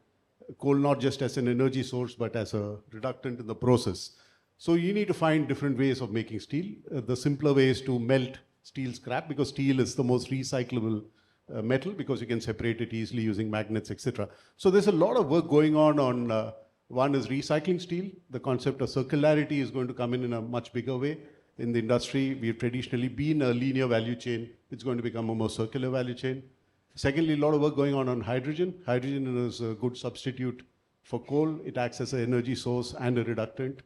not just as an energy source, but as a reductant in the process. So you need to find different ways of making steel. The simpler way is to melt steel scrap because steel is the most recyclable metal because you can separate it easily using magnets, etc. So there's a lot of work going on one is recycling steel. The concept of circularity is going to come in a much bigger way. In the industry, we've traditionally been a linear value chain. It's going to become a more circular value chain. Secondly, a lot of work going on hydrogen. Hydrogen is a good substitute For coal, it acts as an energy source and a reductant.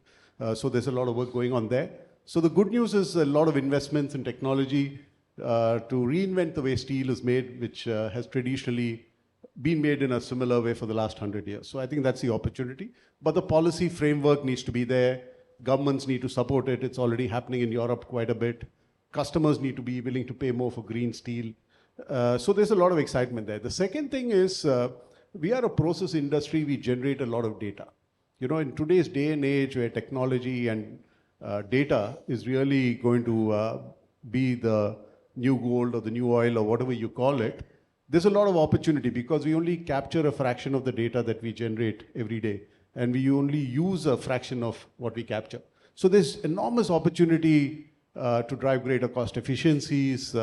So there's a lot of work going on there. So the good news is a lot of investments in technology to reinvent the way steel is made, which has traditionally been made in a similar way for the last 100 years. So I think that's the opportunity. But the policy framework needs to be there. Governments need to support it. It's already happening in Europe quite a bit. Customers need to be willing to pay more for green steel. So there's a lot of excitement there. The second thing is we are a process industry. We generate a lot of data. You know, in today's day and age where technology and data is really going to be the new gold or the new oil or whatever you call it, there's a lot of opportunity because we only capture a fraction of the data that we generate every day, and we only use a fraction of what we capture. So there's enormous opportunity to drive greater cost efficiencies,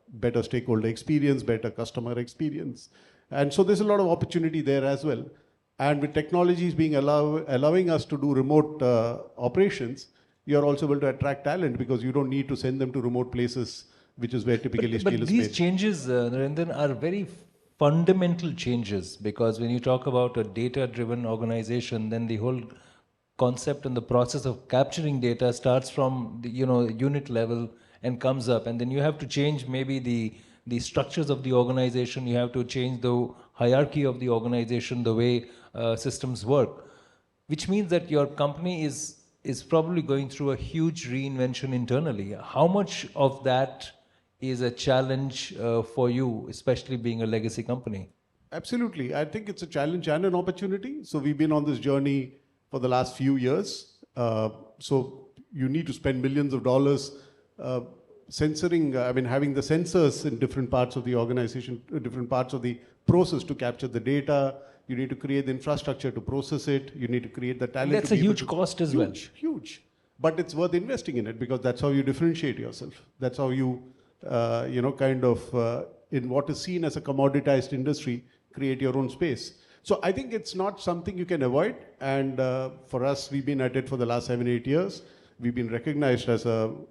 better stakeholder experience, better customer experience. And so there's a lot of opportunity there as well. And with technologies being allowing us to do remote operations, you're also able to attract talent because you don't need to send them to remote places, which is where typically steel is made. But these changes, Narendran, are very fundamental changes, because when you talk about a data-driven organization, then the whole concept and the process of capturing data starts from the unit level and comes up, and then you have to change maybe the structures of the organization, you have to change the hierarchy of the organization, the way systems work, which means that your company is probably going through a huge reinvention internally. How much of that is a challenge for you, especially being a legacy company? Absolutely. I think it's a challenge and an opportunity. So we've been on this journey for the last few years. So you need to spend millions of dollars having the sensors in different parts of the organization, different parts of the process to capture the data. You need to create the infrastructure to process it. You need to create the talent. That's a huge cost as well. Huge. But it's worth investing in it because that's how you differentiate yourself. That's how you, in what is seen as a commoditized industry, create your own space. So I think it's not something you can avoid. And for us, we've been at it for the last 7-8 years. We've been recognized as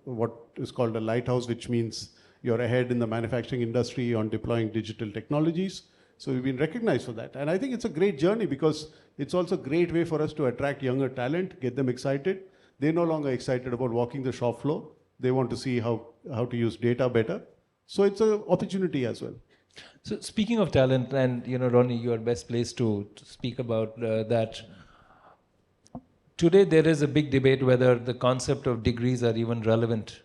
what is called a lighthouse, which means you're ahead in the manufacturing industry on deploying digital technologies. So we've been recognized for that. And I think it's a great journey because it's also a great way for us to attract younger talent, get them excited. They're no longer excited about walking the shop floor. They want to see how to use data better. So it's an opportunity as well. So speaking of talent, and Ronnie, you are best placed to speak about that. Today there is a big debate whether the concept of degrees are even relevant.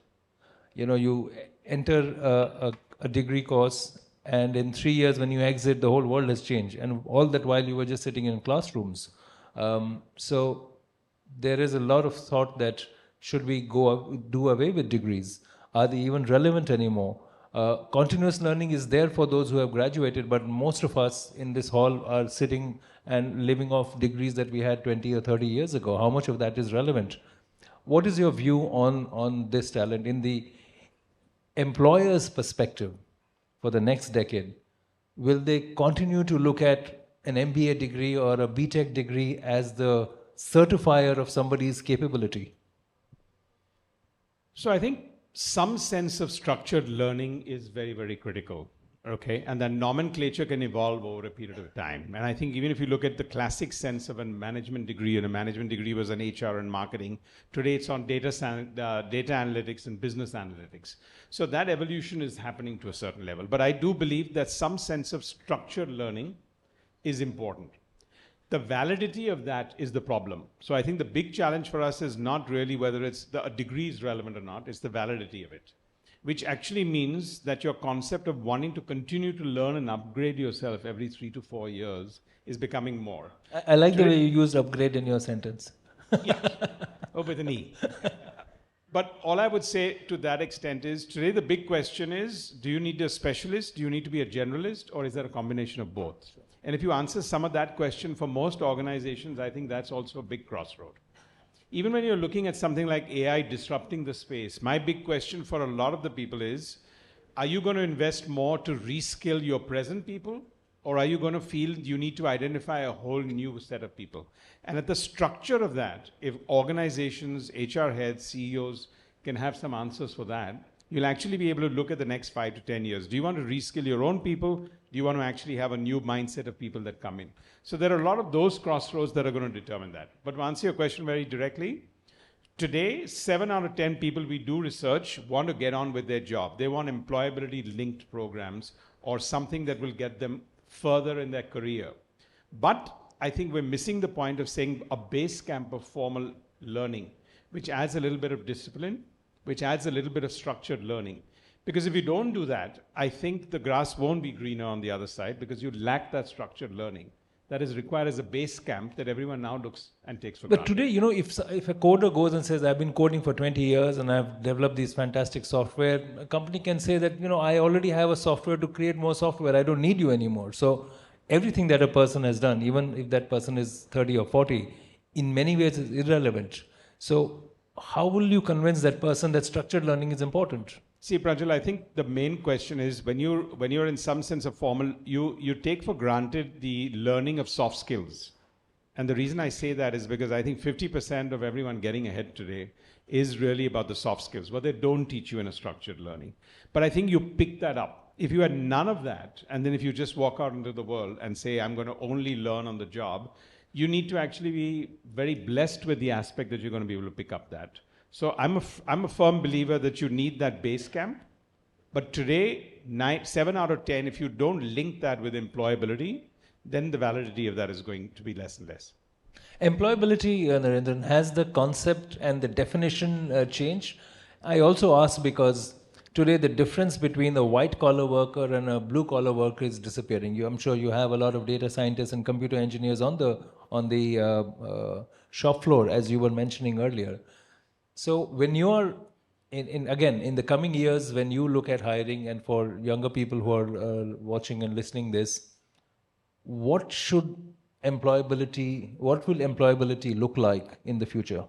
You enter a degree course, and in 3 years when you exit, the whole world has changed. And all that while you were just sitting in classrooms. So there is a lot of thought that should we do away with degrees? Are they even relevant anymore? Continuous learning is there for those who have graduated, but most of us in this hall are sitting and living off degrees that we had 20 or 30 years ago. How much of that is relevant? What is your view on this talent in the employer's perspective for the next decade? Will they continue to look at an MBA degree or a BTech degree as the certifier of somebody's capability? So I think some sense of structured learning is very, very critical. Okay, and that nomenclature can evolve over a period of time. And I think even if you look at the classic sense of a management degree, and a management degree was on HR and marketing, today it's on data analytics and business analytics. So that evolution is happening to a certain level. But I do believe that some sense of structured learning is important. The validity of that is the problem. So I think the big challenge for us is not really whether a degree is relevant or not, it's the validity of it. Which actually means that your concept of wanting to continue to learn and upgrade yourself every 3 to 4 years is becoming more. I like the way you used upgrade in your sentence. Yeah, with an E. But all I would say to that extent is, today the big question is, do you need a specialist, do you need to be a generalist, or is there a combination of both? And if you answer some of that question for most organizations, I think that's also a big crossroad. Even when you're looking at something like AI disrupting the space, my big question for a lot of the people is, are you going to invest more to reskill your present people? Or are you going to feel you need to identify a whole new set of people? And at the structure of that, if organizations, HR heads, CEOs can have some answers for that, you'll actually be able to look at the next 5 to 10 years. Do you want to reskill your own people? Do you want to actually have a new mindset of people that come in? So there are a lot of those crossroads that are going to determine that. But to answer your question very directly, today, 7 out of 10 people we do research want to get on with their job. They want employability-linked programs or something that will get them further in their career. But I think we're missing the point of saying a base camp of formal learning, which adds a little bit of discipline, which adds a little bit of structured learning. Because if you don't do that, I think the grass won't be greener on the other side because you lack that structured learning that is required as a base camp that everyone now looks and takes for But granted. today, if a coder goes and says, I've been coding for 20 years and I've developed these fantastic software, a company can say that, I already have a software to create more software. I don't need you anymore. So everything that a person has done, even if that person is 30 or 40, in many ways is irrelevant. So how will you convince that person that structured learning is important? See, Prajal, I think the main question is when you're in some sense of formal, you take for granted the learning of soft skills. And the reason I say that is because I think 50% of everyone getting ahead today is really about the soft skills, what they don't teach you in a structured learning. But I think you pick that up. If you had none of that, and then if you just walk out into the world and say, I'm going to only learn on the job, you need to actually be very blessed with the aspect that you're going to be able to pick up that. So I'm a firm believer that you need that base camp. But today, 7 out of 10, if you don't link that with employability, then the validity of that is going to be less and less. Employability, Narendran, has the concept and the definition changed? I also ask because today the difference between a white-collar worker and a blue-collar worker is disappearing. I'm sure you have a lot of data scientists and computer engineers on the shop floor, as you were mentioning earlier. So when you are, in the coming years, when you look at hiring and for younger people who are watching and listening this, what will employability look like in the future?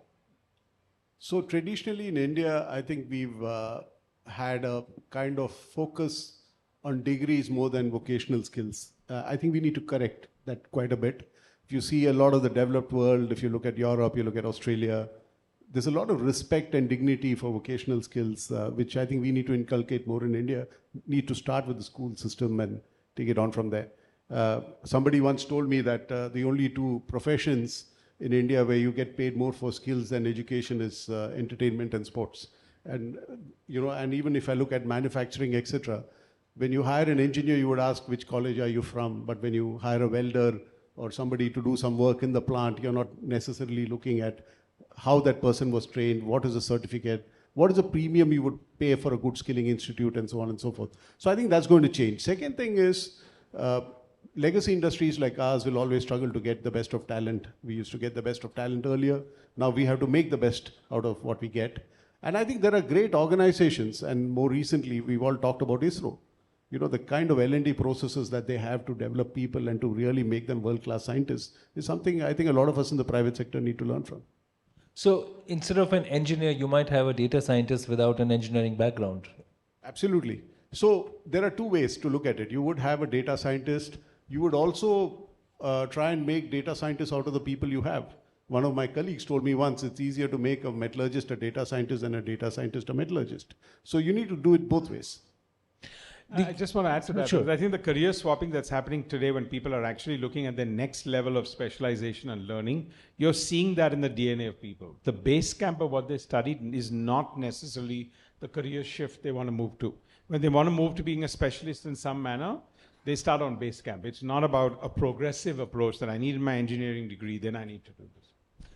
So traditionally in India, I think we've had a kind of focus on degrees more than vocational skills. I think we need to correct that quite a bit. If you see a lot of the developed world, if you look at Europe, you look at Australia, there's a lot of respect and dignity for vocational skills, which I think we need to inculcate more in India. Need to start with the school system and take it on from there. Somebody once told me that the only two professions in India where you get paid more for skills than education is entertainment and sports. And and even if I look at manufacturing, etc., when you hire an engineer, you would ask which college are you from. But when you hire a welder or somebody to do some work in the plant, you're not necessarily looking at how that person was trained, what is the certificate, what is the premium you would pay for a good skilling institute, and so on and so forth. So I think that's going to change. Second thing is, legacy industries like ours will always struggle to get the best of talent. We used to get the best of talent earlier. Now we have to make the best out of what we get. And I think there are great organizations, and more recently, we've all talked about ISRO. The kind of L&D processes that they have to develop people and to really make them world-class scientists is something I think a lot of us in the private sector need to learn from. So instead of an engineer, you might have a data scientist without an engineering background. Absolutely. So there are two ways to look at it. You would have a data scientist. You would also try and make data scientists out of the people you have. One of my colleagues told me once, it's easier to make a metallurgist a data scientist than a data scientist a metallurgist. So you need to do it both ways. I just want to add to that, Sure. because I think the career swapping that's happening today when people are actually looking at the next level of specialization and learning, you're seeing that in the DNA of people. The base camp of what they studied is not necessarily the career shift they want to move to. When they want to move to being a specialist in some manner, they start on base camp. It's not about a progressive approach that I need my engineering degree, then I need to do this.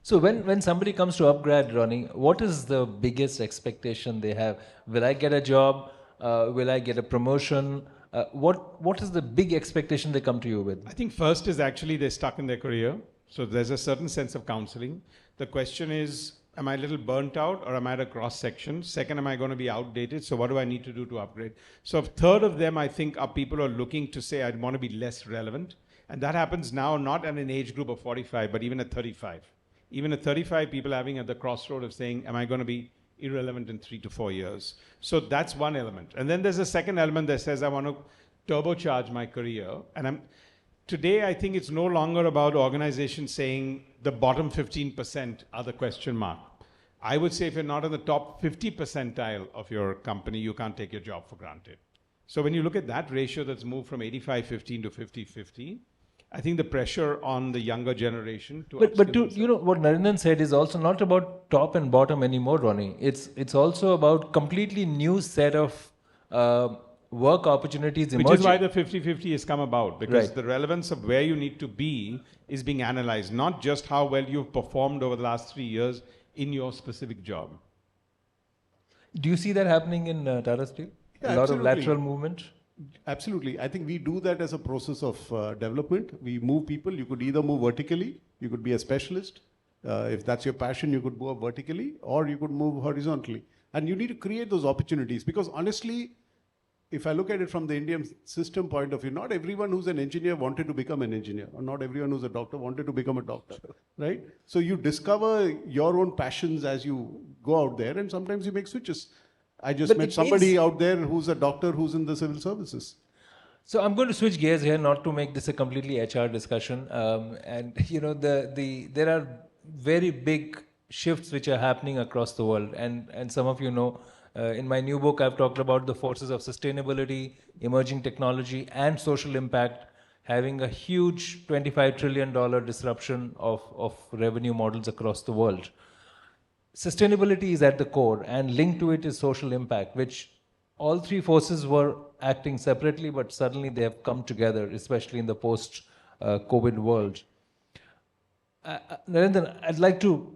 So when somebody comes to upgrade, Ronnie, what is the biggest expectation they have? Will I get a job? Will I get a promotion? What is the big expectation they come to you with? I think first is actually they're stuck in their career. So there's a certain sense of counseling. The question is, am I a little burnt out or am I at a cross section? Second, am I going to be outdated? So what do I need to do to upgrade? So a third of them, I think, are people who are looking to say, I want to be less relevant. And that happens now, not at an age group of 45, but even at 35. Even at 35, people having at the crossroad of saying, am I going to be irrelevant in 3 to 4 years? So that's one element. And then there's a second element that says, I want to turbocharge my career. And today, I think it's no longer about organizations saying the bottom 15% are the question mark. I would say if you're not in the top 50 percentile of your company, you can't take your job for granted. So when you look at that ratio that's moved from 85-15 to 50-50, I think the pressure on the younger generation to But you know, what Narendran said is also not about top and bottom anymore, Ronnie. It's also about completely new set of work opportunities emerging. Which is why the 50-50 has come about, because Right. the relevance of where you need to be is being analyzed, not just how well you've performed over the last 3 years in your specific job. Do you see that happening in Tata Steel? Yeah, a lot absolutely. of lateral movement? Absolutely. I think we do that as a process of development. We move people. You could either move vertically, you could be a specialist. If that's your passion, you could move vertically, or you could move horizontally. And you need to create those opportunities, because honestly, if I look at it from the Indian system point of view, not everyone who's an engineer wanted to become an engineer, or not everyone who's a doctor wanted to become a doctor, right? So you discover your own passions as you go out there, and sometimes you make switches. I just met somebody out there who's a doctor who's in the civil services. So I'm going to switch gears here, not to make this a completely HR discussion. And you know, there are very big shifts which are happening across the world, and some of you know. In my new book, I've talked about the forces of sustainability, emerging technology, and social impact having a huge $25 trillion disruption of revenue models across the world. Sustainability is at the core, and linked to it is social impact, which all three forces were acting separately, but suddenly they have come together, especially in the post-COVID world. Narendran, I'd like to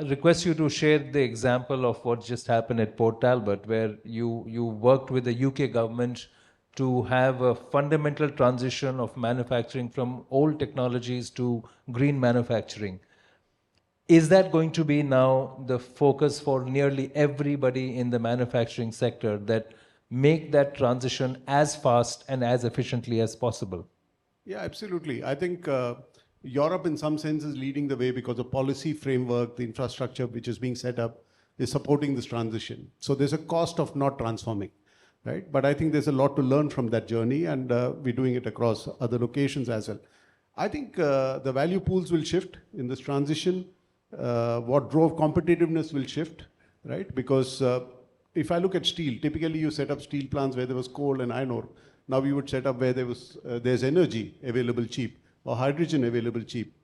request you to share the example of what just happened at Port Talbot, where you worked with the UK government to have a fundamental transition of manufacturing from old technologies to green manufacturing. Is that going to be now the focus for nearly everybody in the manufacturing sector, that make that transition as fast and as efficiently as possible? Yeah, absolutely. I think Europe in some sense is leading the way, because the policy framework, the infrastructure which is being set up is supporting this transition. So there's a cost of not transforming, right? But I think there's a lot to learn from that journey, and we're doing it across other locations as well. I think the value pools will shift in this transition. What drove competitiveness will shift, right? Because if I look at steel, typically you set up steel plants where there was coal and iron ore. Now we would set up where there's energy available cheap, or hydrogen available cheap.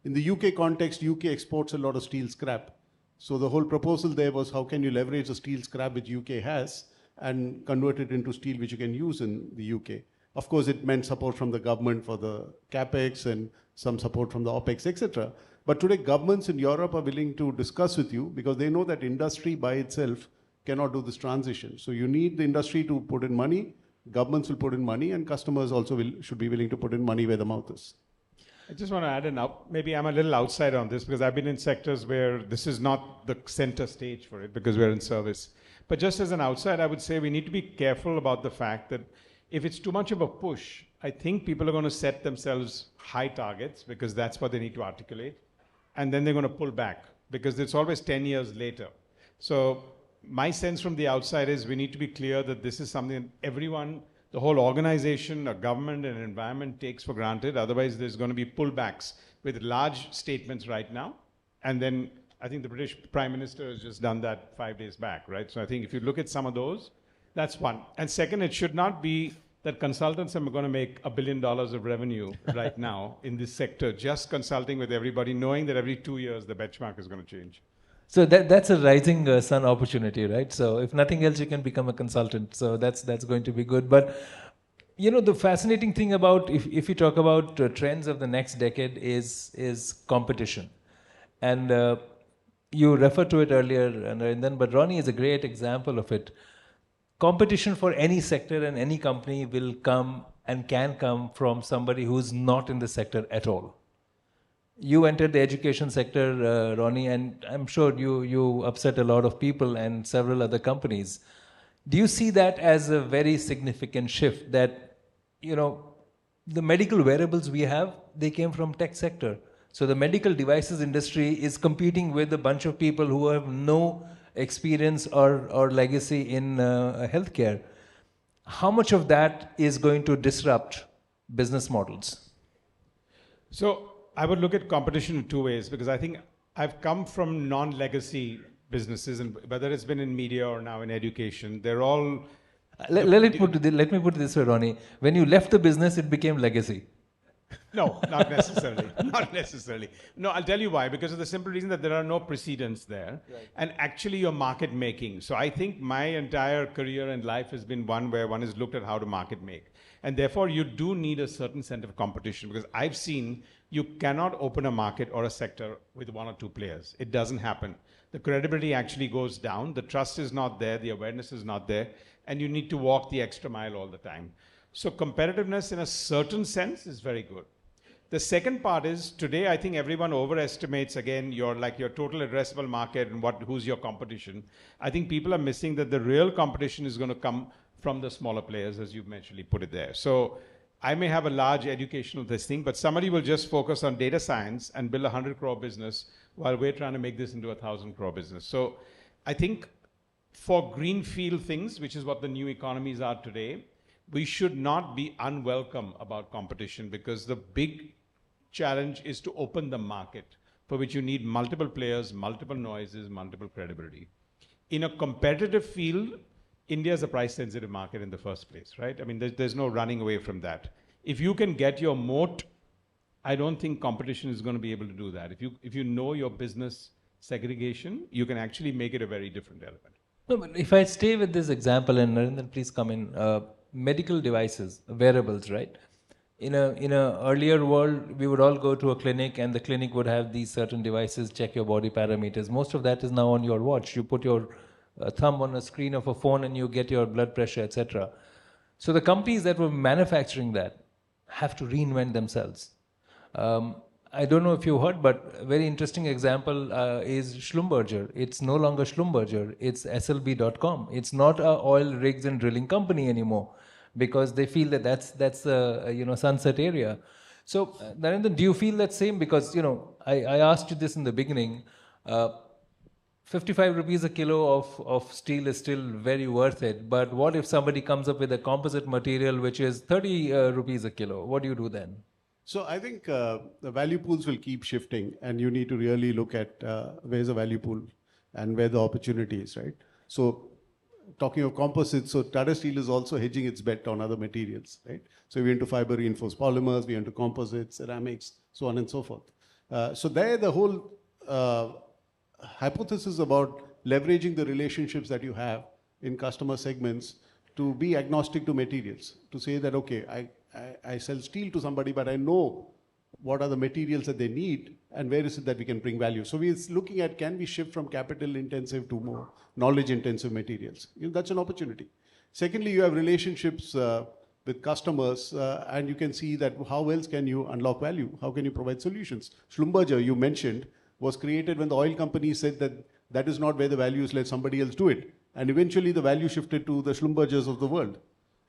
In the UK context, UK exports a lot of steel scrap. So the whole proposal there was, how can you leverage the steel scrap which UK has and convert it into steel which you can use in the UK? Of course, it meant support from the government for the capex and some support from the opex, etc. But today, governments in Europe are willing to discuss with you, because they know that industry by itself cannot do this transition. So you need the industry to put in money, governments will put in money, and customers also should be willing to put in money where the mouth is. I just want to add maybe I'm a little outside on this, because I've been in sectors where this is not the center stage for it, because we're in service. But just as an outside, I would say we need to be careful about the fact that if it's too much of a push, I think people are going to set themselves high targets, because that's what they need to articulate. And then they're going to pull back, because it's always 10 years later. So my sense from the outside is we need to be clear that this is something everyone, the whole organization, a government, and environment takes for granted. Otherwise, there's going to be pullbacks with large statements right now. And then I think the British Prime Minister has just done that 5 days back, right? So I think if you look at some of those, that's one. And second, it should not be that consultants are going to make $1 billion of revenue right now in this sector, just consulting with everybody, knowing that every 2 years the benchmark is going to change. So that's a rising sun opportunity, right? So if nothing else, you can become a consultant. So that's going to be good. But you know, the fascinating thing about, if you talk about trends of the next decade, is competition. And you referred to it earlier, Narendran, but Ronnie is a great example of it. Competition for any sector and any company will come and can come from somebody who's not in the sector at all. You entered the education sector, Ronnie, and I'm sure you upset a lot of people and several other companies. Do you see that as a very significant shift, that, you know, the medical wearables we have, they came from tech sector. So the medical devices industry is competing with a bunch of people who have no experience or legacy in healthcare. How much of that is going to disrupt business models? So I would look at competition in two ways, because I think I've come from non-legacy businesses, and whether it's been in media or now in education, they're all... Let me put it this way, Ronnie. When you left the business, it became legacy. No, not necessarily. Not necessarily. No, I'll tell you why. Because of the simple reason that there are no precedents there. Right. And actually you're market making. So I think my entire career and life has been one where one has looked at how to market make. And therefore you do need a certain sense of competition, because I've seen you cannot open a market or a sector with one or two players. It doesn't happen. The credibility actually goes down. The trust is not there. The awareness is not there. And you need to walk the extra mile all the time. So competitiveness in a certain sense is very good. The second part is, today I think everyone overestimates again your total addressable market and who's your competition. I think people are missing that the real competition is going to come from the smaller players, as you've mentioned, put it there. So I may have a large educational thing, but somebody will just focus on data science and build a 100 crore business while we're trying to make this into a 1,000 crore business. So I think for greenfield things, which is what the new economies are today, we should not be unwelcome about competition, because the big challenge is to open the market, for which you need multiple players, multiple noises, multiple credibility. In a competitive field, India is a price-sensitive market in the first place, right? I mean, there's no running away from that. If you can get your moat, I don't think competition is going to be able to do that. If you know your business segregation, you can actually make it a very different element. No, but if I stay with this example, and Narendran, please come in, medical devices, wearables, right? In a earlier world, we would all go to a clinic, and the clinic would have these certain devices, check your body parameters. Most of that is now on your watch. You put your thumb on a screen of a phone and you get your blood pressure, etc. So the companies that were manufacturing that have to reinvent themselves. I don't know if you heard, but a very interesting example is Schlumberger. It's no longer Schlumberger, it's SLB.com. It's not a oil rigs and drilling company anymore, because they feel that that's a sunset area. So Narendran, do you feel that same? Because I asked you this in the beginning. 55 rupees a kilo of steel is still very worth it. But what if somebody comes up with a composite material which is 30 rupees a kilo? What do you do then? So I think the value pools will keep shifting, and you need to really look at where's the value pool and where the opportunity is, right? So talking of composites, so Tata Steel is also hedging its bet on other materials, right? So we're into fiber reinforced polymers, we're into composites, ceramics, so on and so forth. So there the whole hypothesis about leveraging the relationships that you have in customer segments to be agnostic to materials, to say that, okay, I sell steel to somebody, but I know what are the materials that they need and where is it that we can bring value. So we're looking at, can we shift from capital intensive to more knowledge intensive materials? That's an opportunity. Secondly, you have relationships with customers and you can see that how else can you unlock value? How can you provide solutions? Schlumberger, you mentioned, was created when the oil companies said that that is not where the value is, let somebody else do it. And eventually the value shifted to the Schlumbergers of the world.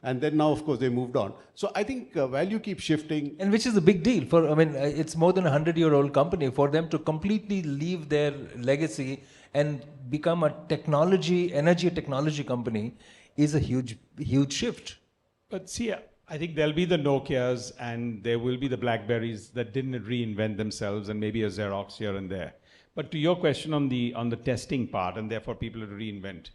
And then now, of course, they moved on. So I think value keeps shifting. And which is a big deal. It's more than a 100-year-old company. For them to completely leave their legacy and become a energy technology company is a huge, huge shift. But see, I think there'll be the Nokias and there will be the Blackberries that didn't reinvent themselves, and maybe a Xerox here and there. But to your question on the testing part, and therefore people have to reinvent,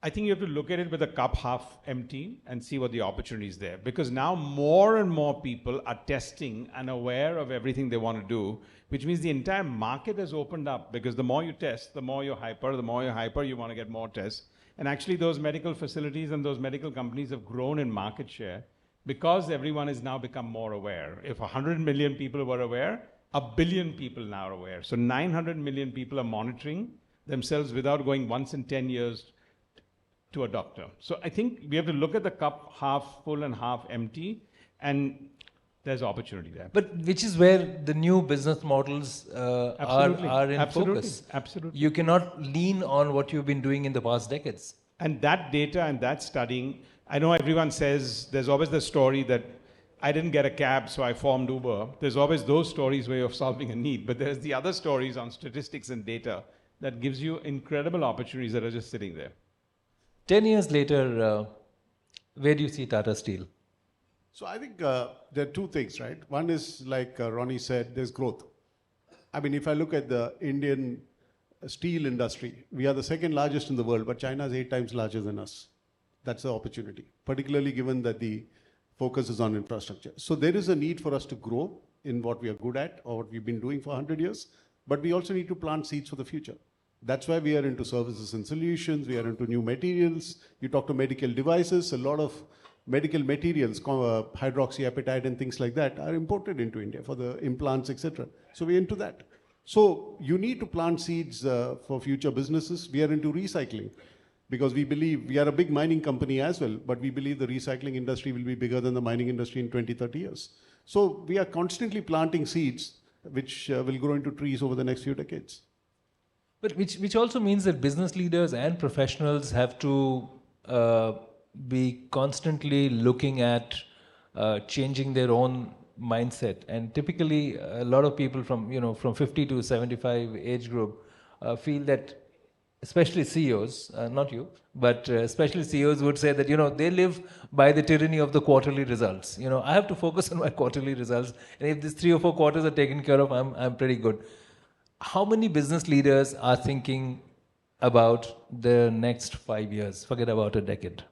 I think you have to look at it with the cup half empty and see what the opportunity is there. Because now more and more people are testing and aware of everything they want to do, which means the entire market has opened up, because the more you test, the more you're hyper, you want to get more tests. And actually those medical facilities and those medical companies have grown in market share because everyone has now become more aware. If 100 million people were aware, 1 billion people now are aware. So 900 million people are monitoring themselves without going once in 10 years to a doctor. So I think we have to look at the cup half full and half empty, and there's opportunity there. But which is where the new business models are in focus. Absolutely. You cannot lean on what you've been doing in the past decades. And that data and that studying, I know everyone says, there's always the story that I didn't get a cab, so I formed Uber. There's always those stories where you're solving a need, but there's the other stories on statistics and data that gives you incredible opportunities that are just sitting there. 10 years later, where do you see Tata Steel? So I think there are two things, right? One is, like Ronnie said, there's growth. I mean, if I look at the Indian steel industry. We are the second largest in the world, but China is 8 times larger than us. That's the opportunity, particularly given that the focus is on infrastructure. So there is a need for us to grow in what we are good at or what we've been doing for 100 years, but we also need to plant seeds for the future. That's why we are into services and solutions. We are into new materials. You talk to medical devices, a lot of medical materials, hydroxyapatite and things like that are imported into India for the implants, etc. So we're into that. So you need to plant seeds for future businesses. We are into recycling because we believe, we are a big mining company as well, but we believe the recycling industry will be bigger than the mining industry in 20, 30 years. So we are constantly planting seeds which will grow into trees over the next few decades. But which also means that business leaders and professionals have to be constantly looking at changing their own mindset. And typically, a lot of people from 50 to 75 age group feel that, especially CEOs, not you, but especially CEOs would say that they live by the tyranny of the quarterly results. I have to focus on my quarterly results, and if these 3 or 4 quarters are taken care of, I'm pretty good. How many business leaders are thinking about the next 5 years? Forget about a decade.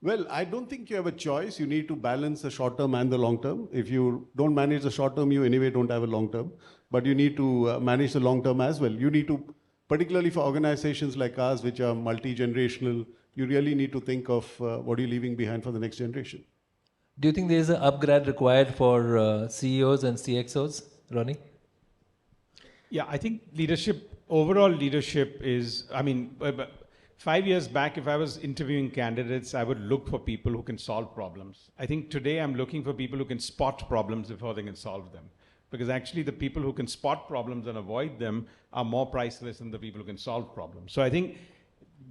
Well, I don't think you have a choice. You need to balance the short term and the long term. If you don't manage the short term, you anyway don't have a long term. But you need to manage the long term as well. You need to, particularly for organizations like ours, which are multi-generational, you really need to think of what you're leaving behind for the next generation. Do you think there is an upgrade required for CEOs and CXOs, Ronnie? Yeah, I think overall leadership is, 5 years back, if I was interviewing candidates, I would look for people who can solve problems. I think today I'm looking for people who can spot problems before they can solve them. Because actually the people who can spot problems and avoid them are more priceless than the people who can solve problems. So I think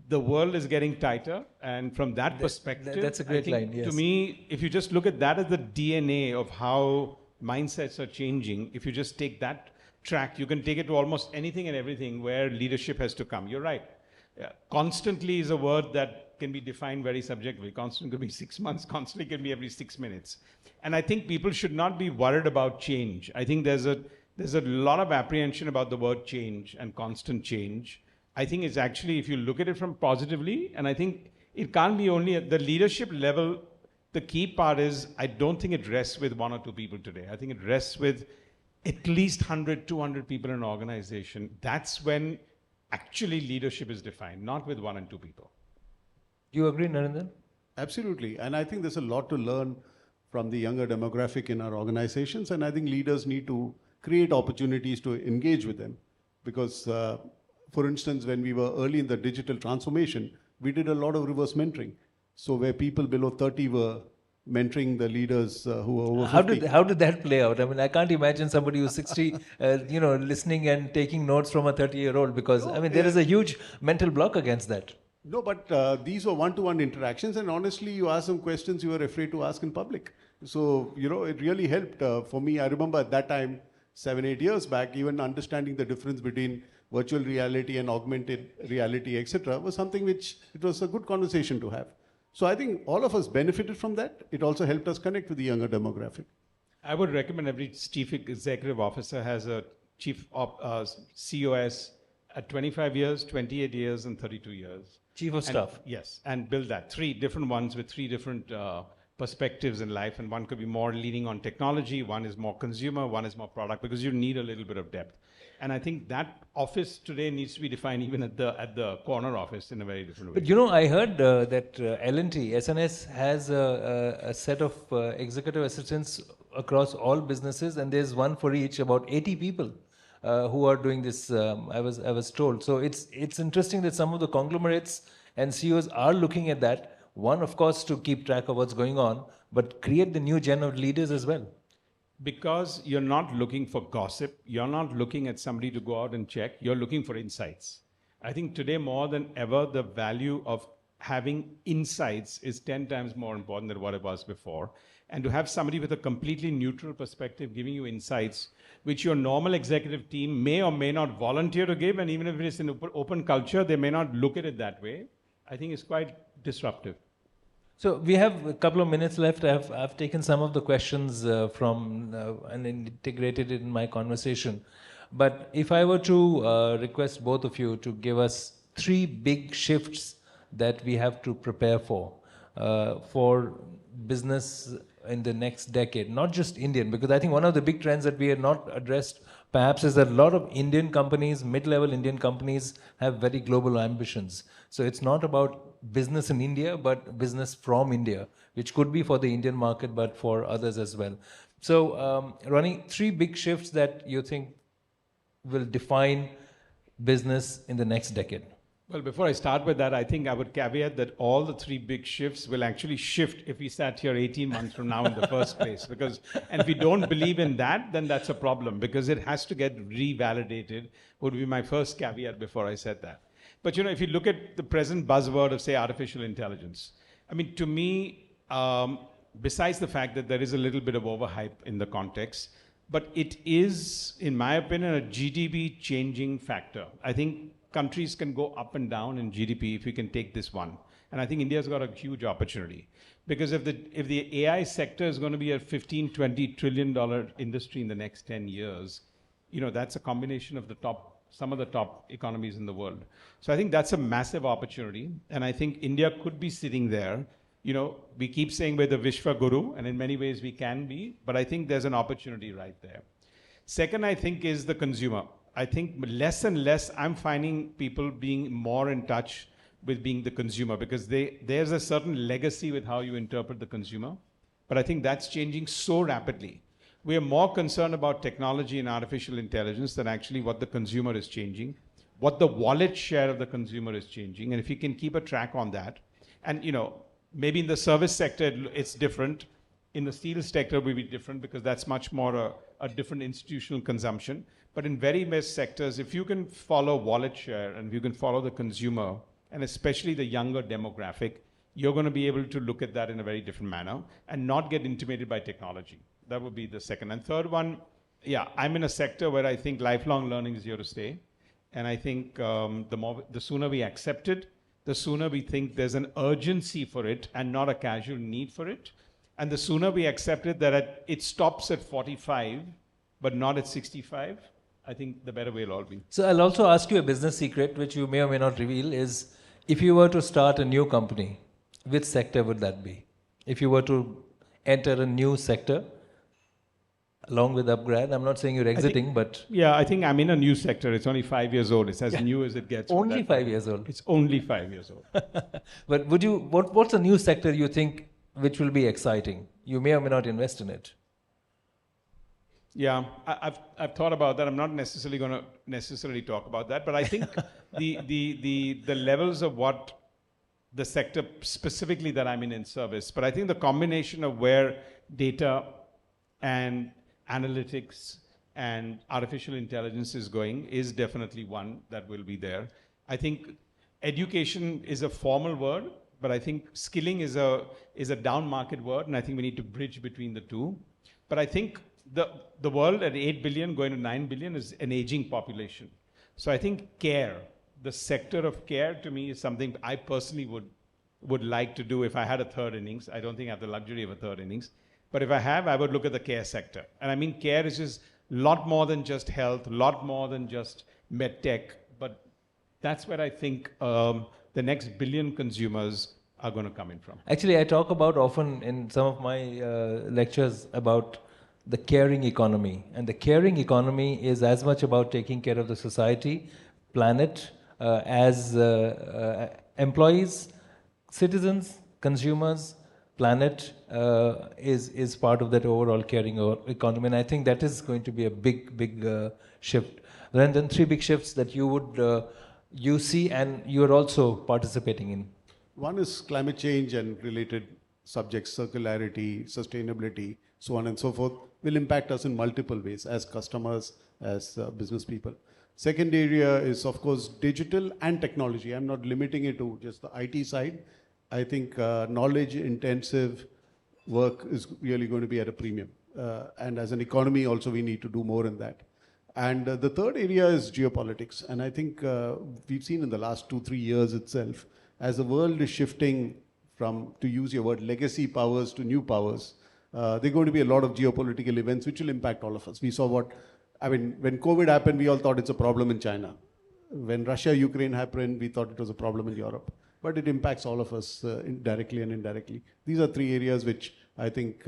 the world is getting tighter, and from that perspective, that's a great line, yes. To me, if you just look at that as the DNA of how mindsets are changing, if you just take that track, you can take it to almost anything and everything where leadership has to come. You're right. Yeah. Constantly is a word that can be defined very subjectively. Constant could be 6 months, constantly can be every 6 minutes. And I think people should not be worried about change. I think there's a lot of apprehension about the word change and constant change. I think it's actually, if you look at it from positively, and I think it can't be only at the leadership level, the key part is, I don't think it rests with 1 or 2 people today. I think it rests with at least 100, 200 people in an organization. That's when actually leadership is defined, not with 1 and 2 people. Do you agree, Narendran? Absolutely. And I think there's a lot to learn from the younger demographic in our organizations. And I think leaders need to create opportunities to engage with them. Because, for instance, when we were early in the digital transformation, we did a lot of reverse mentoring. So where people below 30 were mentoring the leaders who were over 50. How did that play out? I mean, I can't imagine somebody who's 60, listening and taking notes from a 30-year-old, because there is a huge mental block against that. No, but these were one-to-one interactions, and honestly, you asked some questions you were afraid to ask in public. So, it really helped for me. I remember at that time, 7, 8 years back, even understanding the difference between virtual reality and augmented reality, etc., was something which it was a good conversation to have. So I think all of us benefited from that. It also helped us connect with the younger demographic. I would recommend every chief executive officer has a chief COS at 25 years, 28 years, and 32 years. Chief of staff. Yes, and build that. 3 different ones with 3 different perspectives in life, and one could be more leaning on technology, one is more consumer, one is more product, because you need a little bit of depth. And I think that office today needs to be defined even at the corner office in a very different way. But I heard that L&T, SNS has a set of executive assistants across all businesses, and there's one for each, about 80 people who are doing this, I was told. So it's interesting that some of the conglomerates and CEOs are looking at that. One, of course, to keep track of what's going on, but create the new gen of leaders as well. Because you're not looking for gossip, you're not looking at somebody to go out and check, you're looking for insights. I think today more than ever, the value of having insights is 10 times more important than what it was before. And to have somebody with a completely neutral perspective giving you insights, which your normal executive team may or may not volunteer to give, and even if it's an open culture, they may not look at it that way, I think it's quite disruptive. So we have a couple of minutes left. I've taken some of the questions from and integrated it in my conversation. But if I were to request both of you to give us 3 big shifts that we have to prepare for business in the next decade, not just Indian, because I think one of the big trends that we have not addressed perhaps is that a lot of Indian companies, mid-level Indian companies, have very global ambitions. So it's not about business in India, but business from India, which could be for the Indian market, but for others as well. So, Ronnie, 3 big shifts that you think will define business in the next decade. Well, before I start with that, I think I would caveat that all the 3 big shifts will actually shift if we sat here 18 months from now in the first place. And if we don't believe in that, then that's a problem, because it has to get revalidated, would be my first caveat before I said that. But, if you look at the present buzzword of, say, artificial intelligence, I mean, to me, besides the fact that there is a little bit of overhype in the context, but it is, in my opinion, a GDP changing factor. I think countries can go up and down in GDP if we can take this one. And I think India's got a huge opportunity. Because if the AI sector is going to be a $15-20 trillion industry in the next 10 years, that's a combination of some of the top economies in the world. So I think that's a massive opportunity. And I think India could be sitting there. We keep saying we're the Vishwa Guru, and in many ways we can be, but I think there's an opportunity right there. Second, I think, is the consumer. I think less and less I'm finding people being more in touch with being the consumer, because there's a certain legacy with how you interpret the consumer. But I think that's changing so rapidly. We are more concerned about technology and artificial intelligence than actually what the consumer is changing, what the wallet share of the consumer is changing. And if you can keep a track on that, and maybe in the service sector it's different. In the steel sector, it will be different, because that's much more a different institutional consumption. But in very most sectors, if you can follow wallet share and if you can follow the consumer, and especially the younger demographic, you're going to be able to look at that in a very different manner and not get intimidated by technology. That would be the second. And third one, I'm in a sector where I think lifelong learning is here to stay. And I think the sooner we accept it, the sooner we think there's an urgency for it and not a casual need for it. And the sooner we accept it that it stops at 45, but not at 65, I think the better way it'll all be. So I'll also ask you a business secret, which you may or may not reveal, is if you were to start a new company, which sector would that be? If you were to enter a new sector, along with upgrade, I'm not saying you're exiting, but... Yeah, I think I'm in a new sector. It's only 5 years old. It's as new as it gets. Only 5 years old? It's only 5 years old. But what's a new sector you think which will be exciting? You may or may not invest in it. Yeah, I've thought about that. I'm not necessarily going to talk about that, but I think the levels of what the sector specifically that I'm in service, but I think the combination of where data and analytics and artificial intelligence is going is definitely one that will be there. I think education is a formal word, but I think skilling is a down market word, and I think we need to bridge between the two. But I think the world at 8 billion going to 9 billion is an aging population. So I think care, the sector of care, to me is something I personally would like to do if I had a third innings. I don't think I have the luxury of a third innings. But if I have, I would look at the care sector. And I mean, care is just a lot more than just health, a lot more than just medtech. But that's where I think the next billion consumers are going to come in from. Actually, I talk about often in some of my lectures about the caring economy. And the caring economy is as much about taking care of the society, planet, as employees, citizens, consumers, planet is part of that overall caring economy. And I think that is going to be a big shift. And then 3 big shifts that you would you see and you're also participating in. One is climate change and related subjects, circularity, sustainability, so on and so forth, will impact us in multiple ways as customers, as business people. Second area is, of course, digital and technology. I'm not limiting it to just the IT side. I think knowledge-intensive work is really going to be at a premium. And as an economy also, we need to do more in that. And the third area is geopolitics. And I think we've seen in the last 2-3 years itself, as the world is shifting from, to use your word, legacy powers to new powers, there are going to be a lot of geopolitical events which will impact all of us. We saw what I mean, when COVID happened, we all thought it's a problem in China. When Russia-Ukraine happened, we thought it was a problem in Europe. But it impacts all of us directly and indirectly. These are three areas which I think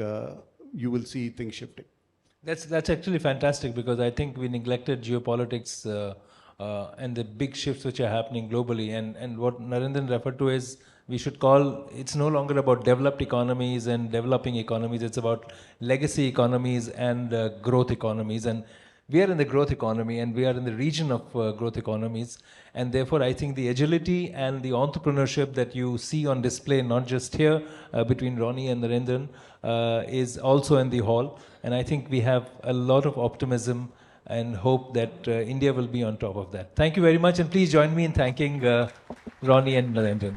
you will see things shifting. That's actually fantastic, because I think we neglected geopolitics and the big shifts which are happening globally. And what Narendran referred to is, we should call, it's no longer about developed economies and developing economies, it's about legacy economies and growth economies. And we are in the growth economy, and we are in the region of growth economies. And therefore, I think the agility and the entrepreneurship that you see on display, not just here between Ronnie and Narendran, is also in the hall. And I think we have a lot of optimism and hope that India will be on top of that. Thank you very much, and please join me in thanking Ronnie and Narendran.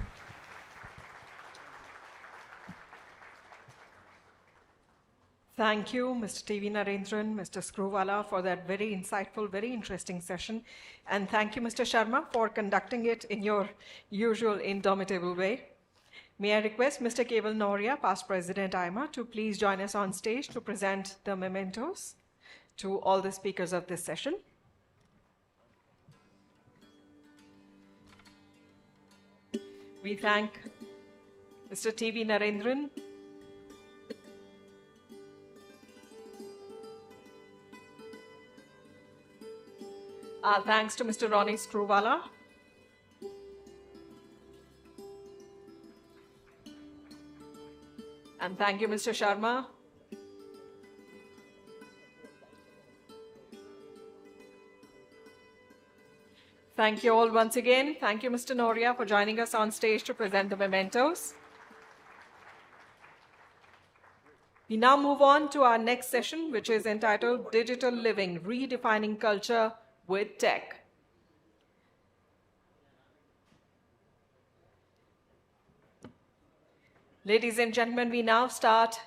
Thank you, Mr. T.V. Narendran, Mr. Screwvala, for that very insightful, very interesting session. And thank you, Mr. Sharma, for conducting it in your usual indomitable way. May I request Mr. Keval Noria, past President AIMA, to please join us on stage to present the mementos to all the speakers of this session. We thank Mr. T.V. Narendran, thanks to Mr. Ronnie Screwvala. And thank you, Mr. Sharma. Thank you all once again. Thank you, Mr. Noria, for joining us on stage to present the mementos. We now move on to our next session, which is entitled Digital Living, Redefining Culture with Tech. Ladies and gentlemen, we now start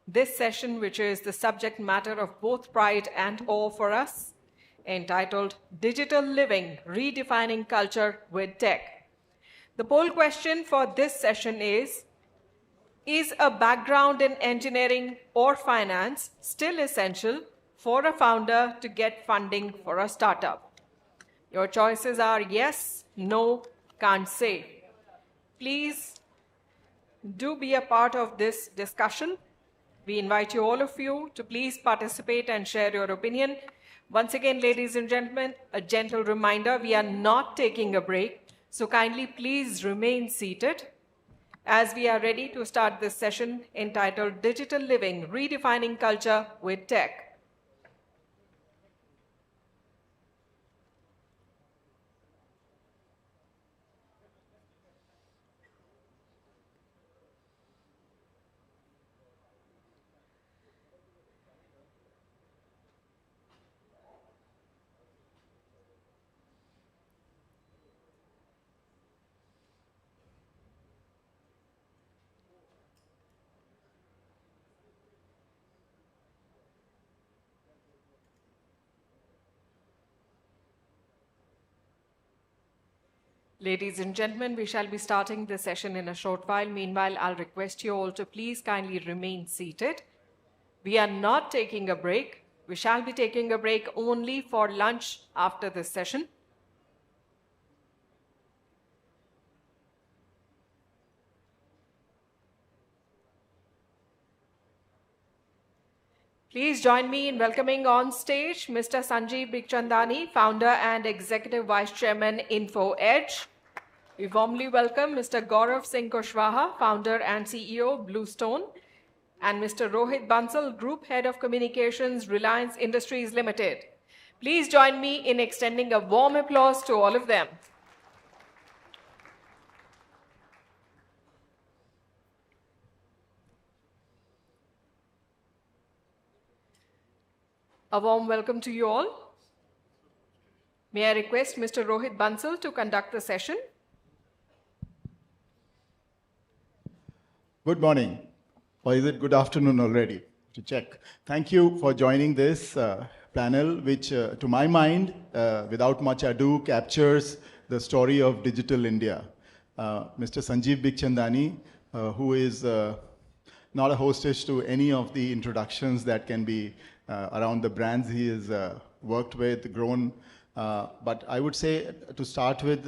this session, which is the subject matter of both pride and awe for us, entitled Digital Living, Redefining Culture with Tech. The poll question for this session is a background in engineering or finance still essential for a founder to get funding for a startup? Your choices are yes, no, can't say. Please do be a part of this discussion. We invite you, all of you, to please participate and share your opinion. Once again, ladies and gentlemen, a gentle reminder, we are not taking a break, so kindly please remain seated as we are ready to start this session entitled Digital Living, Redefining Culture with Tech. Ladies and gentlemen, we shall be starting the session in a short while. Meanwhile, I'll request you all to please kindly remain seated. We are not taking a break. We shall be taking a break only for lunch after this session. Please join me in welcoming on stage Mr. Sanjeev Bikhchandani, Founder and Executive Vice Chairman, Info Edge. We warmly welcome Mr. Gaurav Singh Kushwaha, Founder and CEO, Bluestone, and Mr. Rohit Bansal, Group Head of Communications, Reliance Industries Limited. Please join me in extending a warm applause to all of them. A warm welcome to you all. May I request Mr. Rohit Bansal to conduct the session? Good morning, or is it good afternoon already? To check. Thank you for joining this panel, which to my mind, without much ado, captures the story of digital India. Mr. Sanjeev Bikhchandani, who is not a hostage to any of the introductions that can be around the brands he has worked with, grown. But I would say, to start with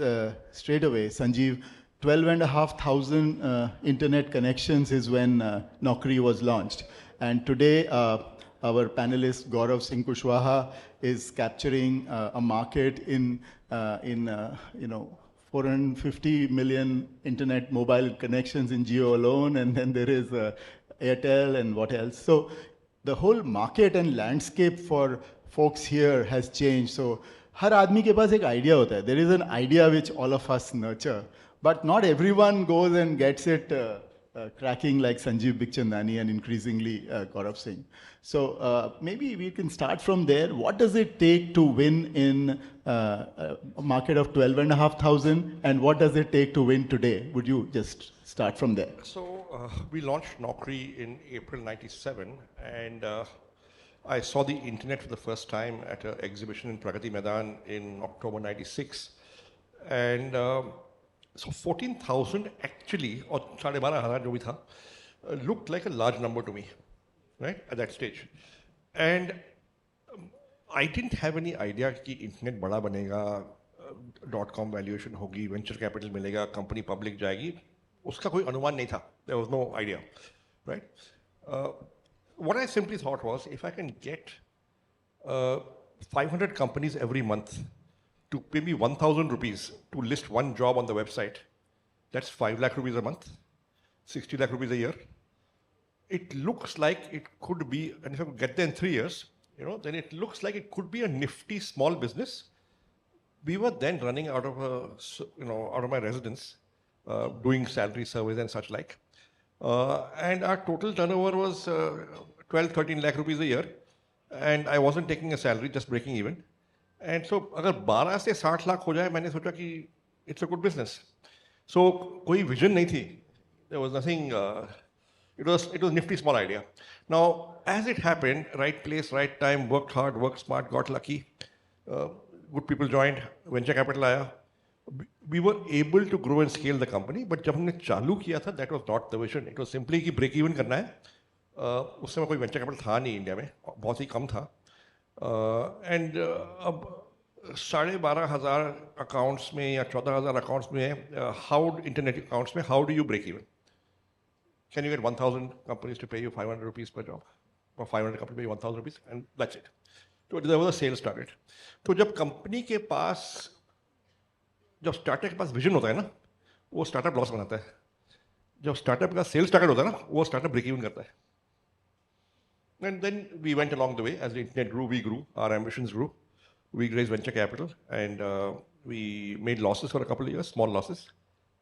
straight away, Sanjeev, 12,500 internet connections is when Naukri was launched. And today, our panelist Gaurav Singh Kushwaha is capturing a market in 450 million internet mobile connections in Jio alone, and then there is Airtel and what else. So the whole market and landscape for folks here has changed. So हर आदमी के पास एक idea होता है. There is an idea which all of us nurture, but not everyone goes and gets it cracking like Sanjeev Bikhchandani and increasingly Gaurav Singh. So maybe we can start from there. What does it take to win in a market of 12,500, and what does it take to win today? Would you just start from there? So we launched Naukri in April '97, and I saw the internet for the first time at an exhibition in Pragati Maidan in October '96, and so 14,000 actually, or 12,500 jo bhi tha, looked like a large number to me, right, at that stage. And I didn't have any idea कि internet बड़ा बनेगा, .com valuation होगी, venture capital मिलेगा, company public जाएगी, उसका कोई अनुमान नहीं था. There was no idea, right? What I simply thought was, if I can get 500 companies every month to pay me 1,000 rupees to list one job on the website, that's 5 lakh rupees a month, 60 lakh rupees a year. It looks like it could be, and if I could get there in 3 years, then it looks like it could be a nifty small business. We were then running out of out of my residence, doing salary surveys and such like. And our total turnover was 12, 13 lakh rupees a year. And I wasn't taking a salary, just breaking even. And so, अगर 12 से 60 लाख हो जाए, मैंने सोचा कि it's a good business. So, कोई vision नहीं थी. There was nothing. It was a nifty small idea. Now, as it happened, right place, right time, worked hard, worked smart, got lucky. Good people joined, venture capital आया. We were able to grow and scale the company, but जब हमने चालू किया था, that was not the vision. It was simply कि break even करना है. उस समय कोई venture capital था नहीं इंडिया में, बहुत ही कम था. And अब 12,500 accounts में या 14,000 accounts में, how internet accounts में, how do you break even? Can you get 1,000 companies to pay you 500 rupees per job, or 500 companies pay you 1,000 rupees, and that's it. So there was a sales target. तो जब company के पास, जब startup के पास vision होता है ना, वो startup loss बनाता है. जब startup का sales target होता है ना, वो startup break even करता है. And then we went along the way. As the internet grew, we grew. Our ambitions grew. We raised venture capital, and we made losses for a couple of years, small losses,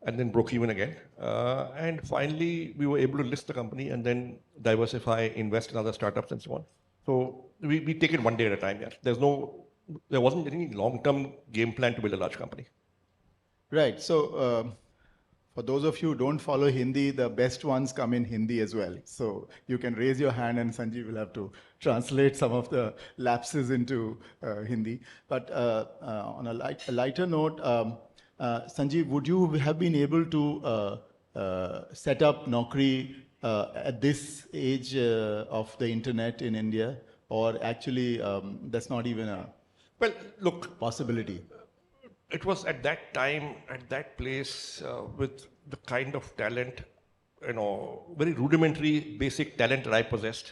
and then broke even again. And finally, we were able to list the company and then diversify, invest in other startups and so on. So we take it one day at a time. Yeah. There wasn't any long-term game plan to build a large company. Right. So for those of you who don't follow Hindi, the best ones come in Hindi as well. So you can raise your hand and Sanjeev will have to translate some of the lapses into Hindi. But on a lighter note, Sanjeev, would you have been able to set up Naukri at this age of the internet in India? Or actually, that's not even a possibility? It was at that time, at that place, with the kind of talent, very rudimentary, basic talent that I possessed.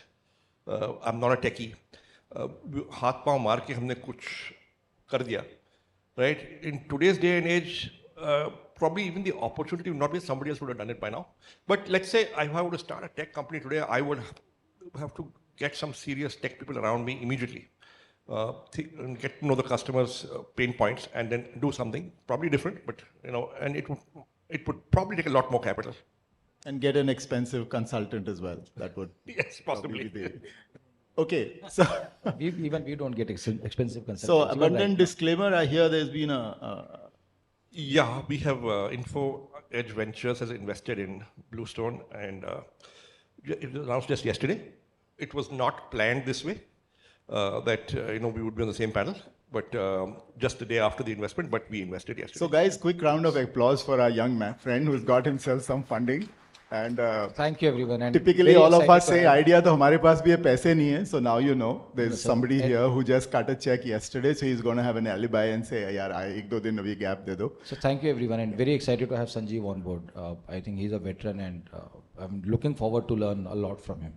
I'm not a techie. हाथ पाँव मार के हमने कुछ कर दिया, right? In today's day and age, probably even the opportunity would not be, somebody else would have done it by now. But let's say if I were to start a tech company today, I would have to get some serious tech people around me immediately. And get to know the customers' pain points and then do something probably different, but and it would probably take a lot more capital. And get an expensive consultant as well. That would yes, possibly. Okay, so we don't get expensive consultants. So abundant disclaimer. I hear there's been yeah, we have Info Edge Ventures has invested in Bluestone, and it was announced just yesterday. It was not planned this way. That we would be on the same panel, but just the day after the investment, but we invested yesterday. So guys, quick round of applause for our young friend who's got himself some funding. And thank you everyone. And typically very all of excited us to say have- idea to hamare paas bhi hai, paise nahi hai. So now you know there's No, sir. somebody And- here who just cut a check yesterday, so he's going to have an alibi and say, yaar, ek do din abhi gap de do. So thank you everyone, and very excited to have Sanjeev on board. I think he's a veteran, and I'm looking forward to learn a lot from him.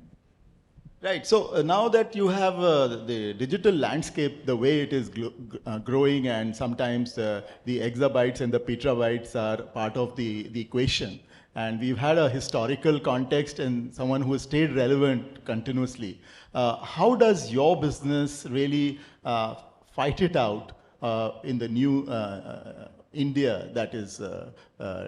Right. So now that you have the digital landscape, the way it is growing, and sometimes the exabytes and the petabytes are part of the equation, and we've had a historical context and someone who has stayed relevant continuously. How does your business really fight it out in the new India that is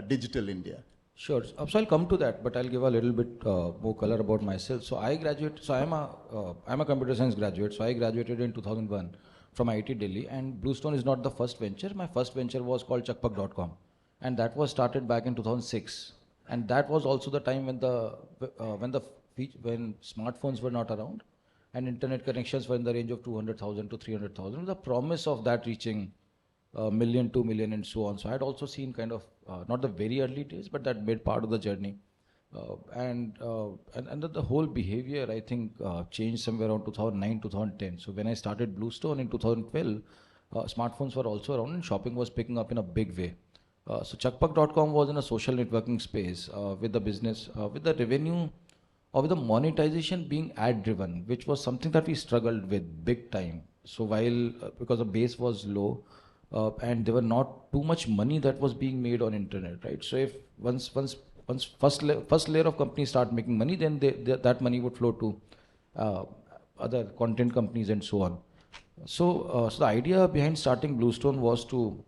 digital India? Sure. So I'll come to that, but I'll give a little bit more color about myself. So I'm a computer science graduate. So I graduated in 2001 from IIT Delhi, and Bluestone is not the first venture. My first venture was called Chakpak.com, and that was started back in 2006. And that was also the time when smartphones were not around, and internet connections were in the range of 200,000 to 300,000. The promise of that reaching a million, 2 million, and so on. So I had also seen kind of not the very early days, but that made part of the journey. And the whole behavior, I think, changed somewhere around 2009, 2010. So when I started Bluestone in 2012, smartphones were also around, and shopping was picking up in a big way. So Chakpak.com was in a social networking space with the business, with the revenue, or with the monetization being ad driven, which was something that we struggled with big time. So while, because the base was low, and there were not too much money that was being made on internet, right? So if once first layer of companies start making money, then that money would flow to other content companies and so on. So the idea behind starting Bluestone was to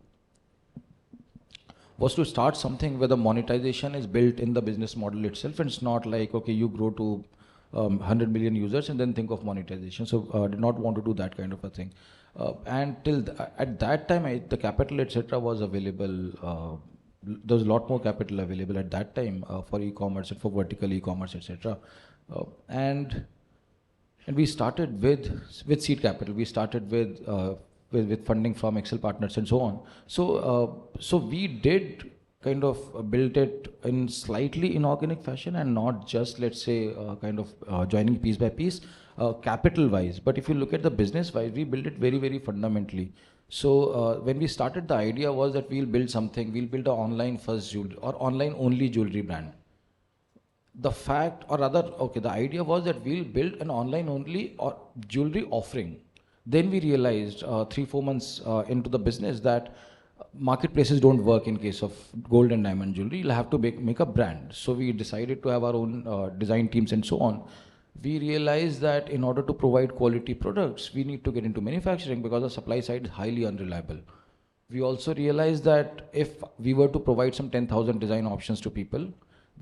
start something where the monetization is built in the business model itself, and it's not like, okay, you grow to 100 million users and then think of monetization. So I did not want to do that kind of a thing. And at that time, the capital, etc., was available. There was a lot more capital available at that time for e-commerce and for vertical e-commerce, etc. And we started with seed capital. We started with funding from Excel partners and so on. So we did kind of build it in slightly inorganic fashion, and not just, let's say, kind of joining piece by piece, capital wise. But if you look at the business wise, we built it very, very fundamentally. So when we started, the idea was that we'll build an online first jewelry or online only jewelry brand. The idea was that we'll build an online only or jewelry offering. Then we realized 3-4 months into the business that marketplaces don't work in case of gold and diamond jewelry. You'll have to make a brand. So we decided to have our own design teams and so on. We realized that in order to provide quality products, we need to get into manufacturing because the supply side is highly unreliable. We also realized that if we were to provide some 10,000 design options to people,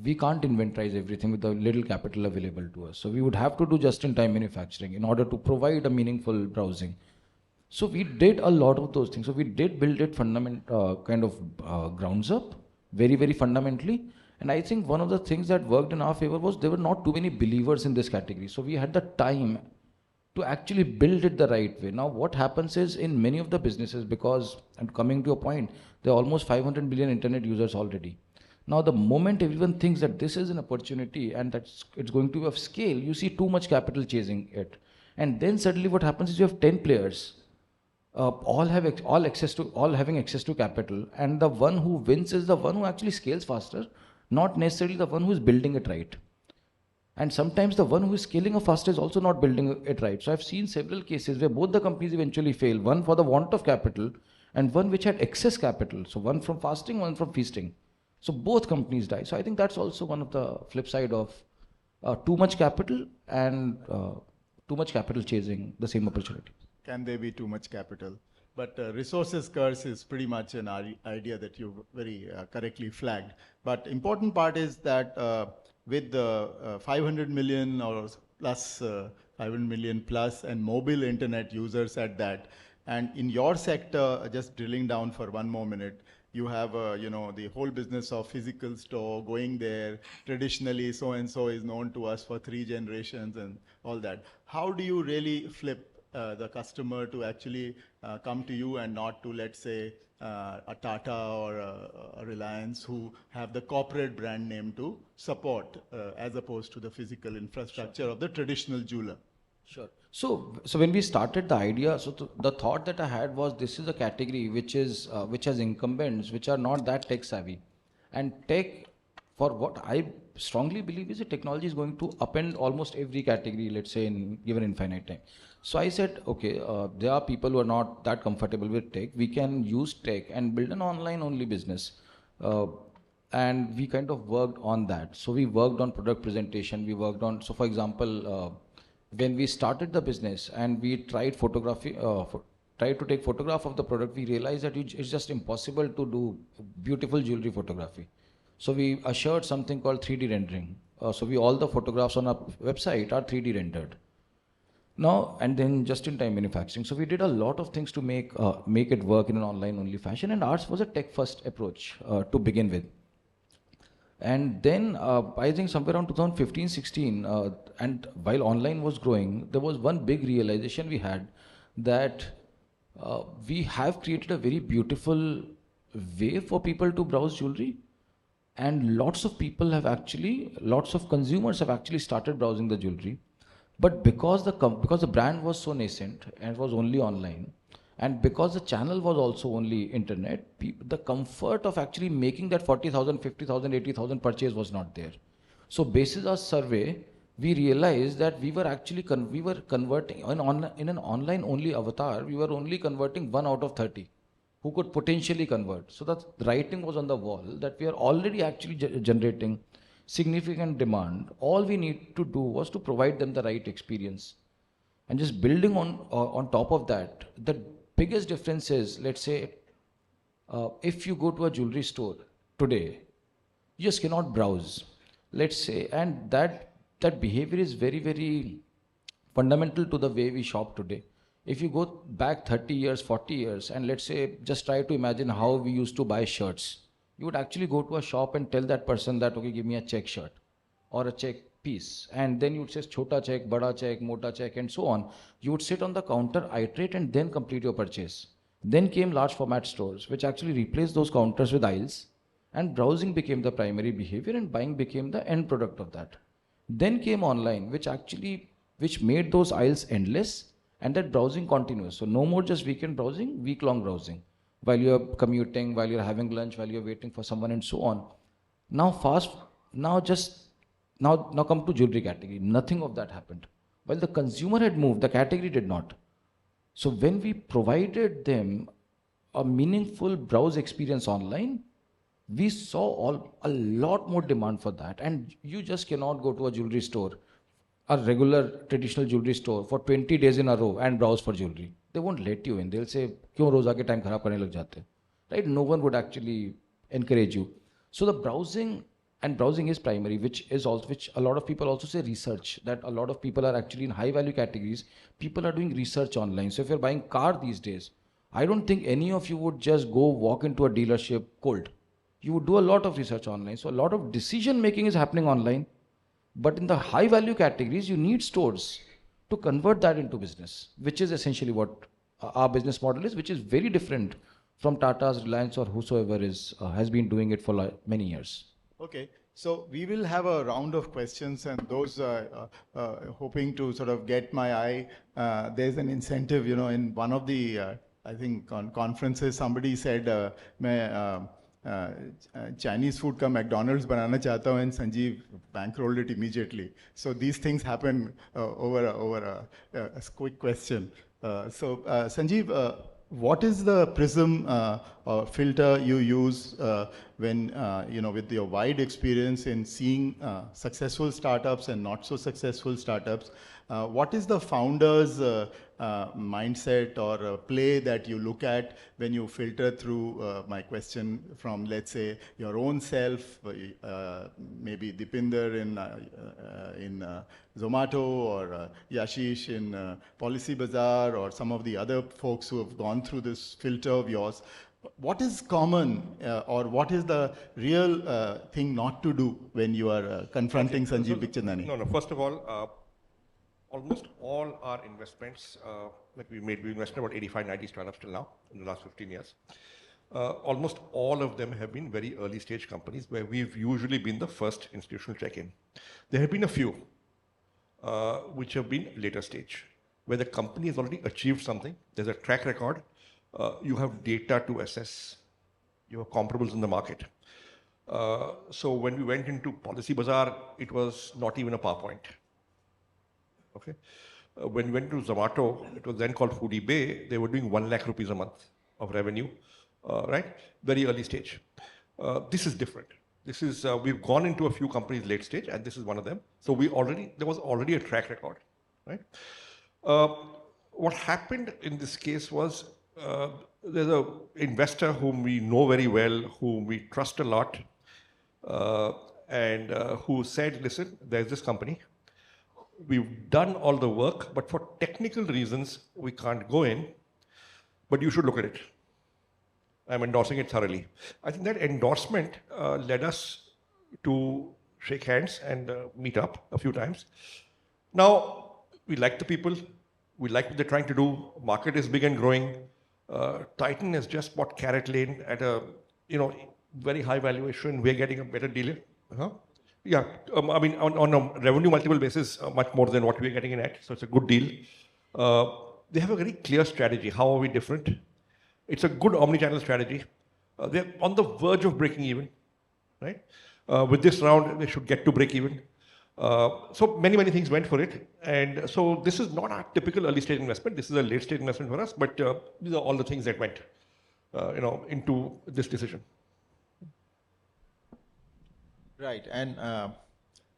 we can't inventorize everything with the little capital available to us. So we would have to do just-in-time manufacturing in order to provide a meaningful browsing. So we did a lot of those things. So we did build it grounds up, very, very fundamentally. And I think one of the things that worked in our favor was there were not too many believers in this category. So we had the time to actually build it the right way. Now what happens is, in many of the businesses, because, and coming to a point, there are almost 500 million internet users already. Now the moment everyone thinks that this is an opportunity and that it's going to be of scale, you see too much capital chasing it. And then suddenly what happens is you have 10 players, all having access to capital, and the one who wins is the one who actually scales faster, not necessarily the one who is building it right. And sometimes the one who is scaling up faster is also not building it right. So I've seen several cases where both the companies eventually fail, one for the want of capital and one which had excess capital. So one from fasting, one from feasting. So both companies die. So I think that's also one of the flip side of too much capital and too much capital chasing the same opportunity. Can there be too much capital? But resources curse is pretty much an idea that you very correctly flagged. But important part is that with the 500 million or plus 500 million plus and mobile internet users at that, and in your sector, just drilling down for one more minute, you have the whole business of physical store, going there. Traditionally, so and so is known to us for 3 generations and all that. How do you really flip the customer to actually come to you and not to, let's say, a Tata or a Reliance who have the corporate brand name to support as opposed to the physical infrastructure of the traditional jeweler? Sure. So when we started the idea, the thought that I had was this is a category which has incumbents which are not that tech savvy, and tech, for what I strongly believe is that technology is going to upend almost every category, let's say, in given infinite time. So I said, okay, there are people who are not that comfortable with tech. We can use tech and build an online-only business. And we kind of worked on that. So we worked on product presentation. We worked on, so for example, when we started the business and we tried photography, tried to take photograph of the product, we realized that it's just impossible to do beautiful jewelry photography. So we assured something called 3D rendering. So all the photographs on our website are 3D rendered. Now, and then just-in-time manufacturing. So we did a lot of things to make it work in an online-only fashion, and ours was a tech-first approach to begin with. And then I think somewhere around 2015-16, and while online was growing, there was one big realization we had that we have created a very beautiful way for people to browse jewelry, and lots of consumers have actually started browsing the jewelry. But because the brand was so nascent and it was only online, and because the channel was also only internet, the comfort of actually making that 40,000, 50,000, 80,000 purchase was not there. So basis our survey, we realized that we were actually converting in an online only avatar, we were only converting 1 out of 30 who could potentially convert. So the writing was on the wall that we are already actually generating significant demand. All we need to do was to provide them the right experience. And just building on top of that, the biggest difference is, let's say, if you go to a jewelry store today, you just cannot browse. Let's say, and that behavior is very, very fundamental to the way we shop today. If you go back 30 years, 40 years, and let's say, just try to imagine how we used to buy shirts. You would actually go to a shop and tell that person that, okay, give me a check shirt or a check piece. And then you would say, chota check, bada check, mota check, and so on. You would sit on the counter, iterate, and then complete your purchase. Then came large format stores, which actually replaced those counters with aisles, and browsing became the primary behavior and buying became the end product of that. Then came online, which made those aisles endless, and that browsing continues. So no more just weekend browsing, week-long browsing. While you're commuting, while you're having lunch, while you're waiting for someone, and so on. Now come to jewelry category. Nothing of that happened. While the consumer had moved, the category did not. So when we provided them a meaningful browse experience online, we saw a lot more demand for that. And you just cannot go to a jewelry store, a regular traditional jewelry store, for 20 days in a row and browse for jewelry. They won't let you in. They'll say, "Kyun roza ke time kharab karne lag jate?" Right? No one would actually encourage you. So the browsing is primary, which a lot of people also say research, that a lot of people are actually in high value categories. People are doing research online. So if you're buying car these days, I don't think any of you would just go walk into a dealership cold. You would do a lot of research online. So a lot of decision making is happening online. But in the high value categories, you need stores to convert that into business, which is essentially what our business model is, which is very different from Tata's, Reliance, or whosoever has been doing it for many years. Okay, so we will have a round of questions, and those hoping to sort of get my eye, there's an incentive, in one of the, I think on conferences, somebody said, Chinese food ka McDonald's banana chahta hu, and Sanjeev bankrolled it immediately. So these things happen over a quick question. So Sanjeev, what is the prism filter you use when, with your wide experience in seeing successful startups and not so successful startups, what is the founder's mindset or play that you look at when you filter through my question from, let's say, your own self, maybe Dipinder in Zomato, or Yashish in Policy Bazaar, or some of the other folks who have gone through this filter of yours? What is common or what is the real thing not to do when you are confronting Sanjeev Bikhchandani? No, first of all, almost all our investments, like we invested about 85, 90 startups till now in the last 15 years. Almost all of them have been very early stage companies where we've usually been the first institutional check-in. There have been a few which have been later stage, where the company has already achieved something. There's a track record. You have data to assess. You have comparables in the market. So when we went into Policy Bazaar, it was not even a PowerPoint. Okay. When we went to Zomato, it was then called Foodie Bay. They were doing 1 lakh rupees a month of revenue, right? Very early stage. This is different. This is we've gone into a few companies late stage, and this is one of them. So there was already a track record, right? What happened in this case was there's an investor whom we know very well, whom we trust a lot, and who said, listen, there's this company. We've done all the work, but for technical reasons, we can't go in, but you should look at it. I'm endorsing it thoroughly. I think that endorsement led us to shake hands and meet up a few times. Now, we like the people. We like what they're trying to do. Market is big and growing. Titan has just bought Carrot Lane at a very high valuation. We're getting a better deal. Yeah, I mean, on a revenue multiple basis, much more than what we're getting in at. So it's a good deal. They have a very clear strategy. How are we different? It's a good omni-channel strategy. They're on the verge of breaking even, right? With this round, they should get to break even. So many things went for it. And so this is not a typical early stage investment. This is a late stage investment for us, but these are all the things that went into this decision. Right, and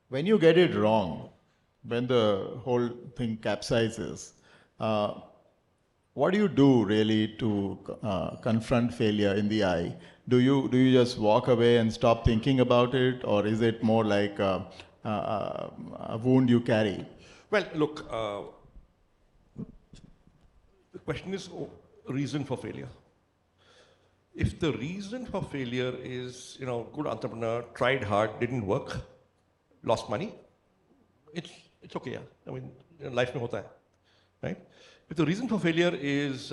when you get it wrong, when the whole thing capsizes, what do you do really to confront failure in the eye? Do you just walk away and stop thinking about it, or is it more like a wound you carry? Well, look, the question is reason for failure. If the reason for failure is, good entrepreneur, tried hard, didn't work, lost money, it's okay. Yeah? I mean, life mein hota hai, right? If the reason for failure is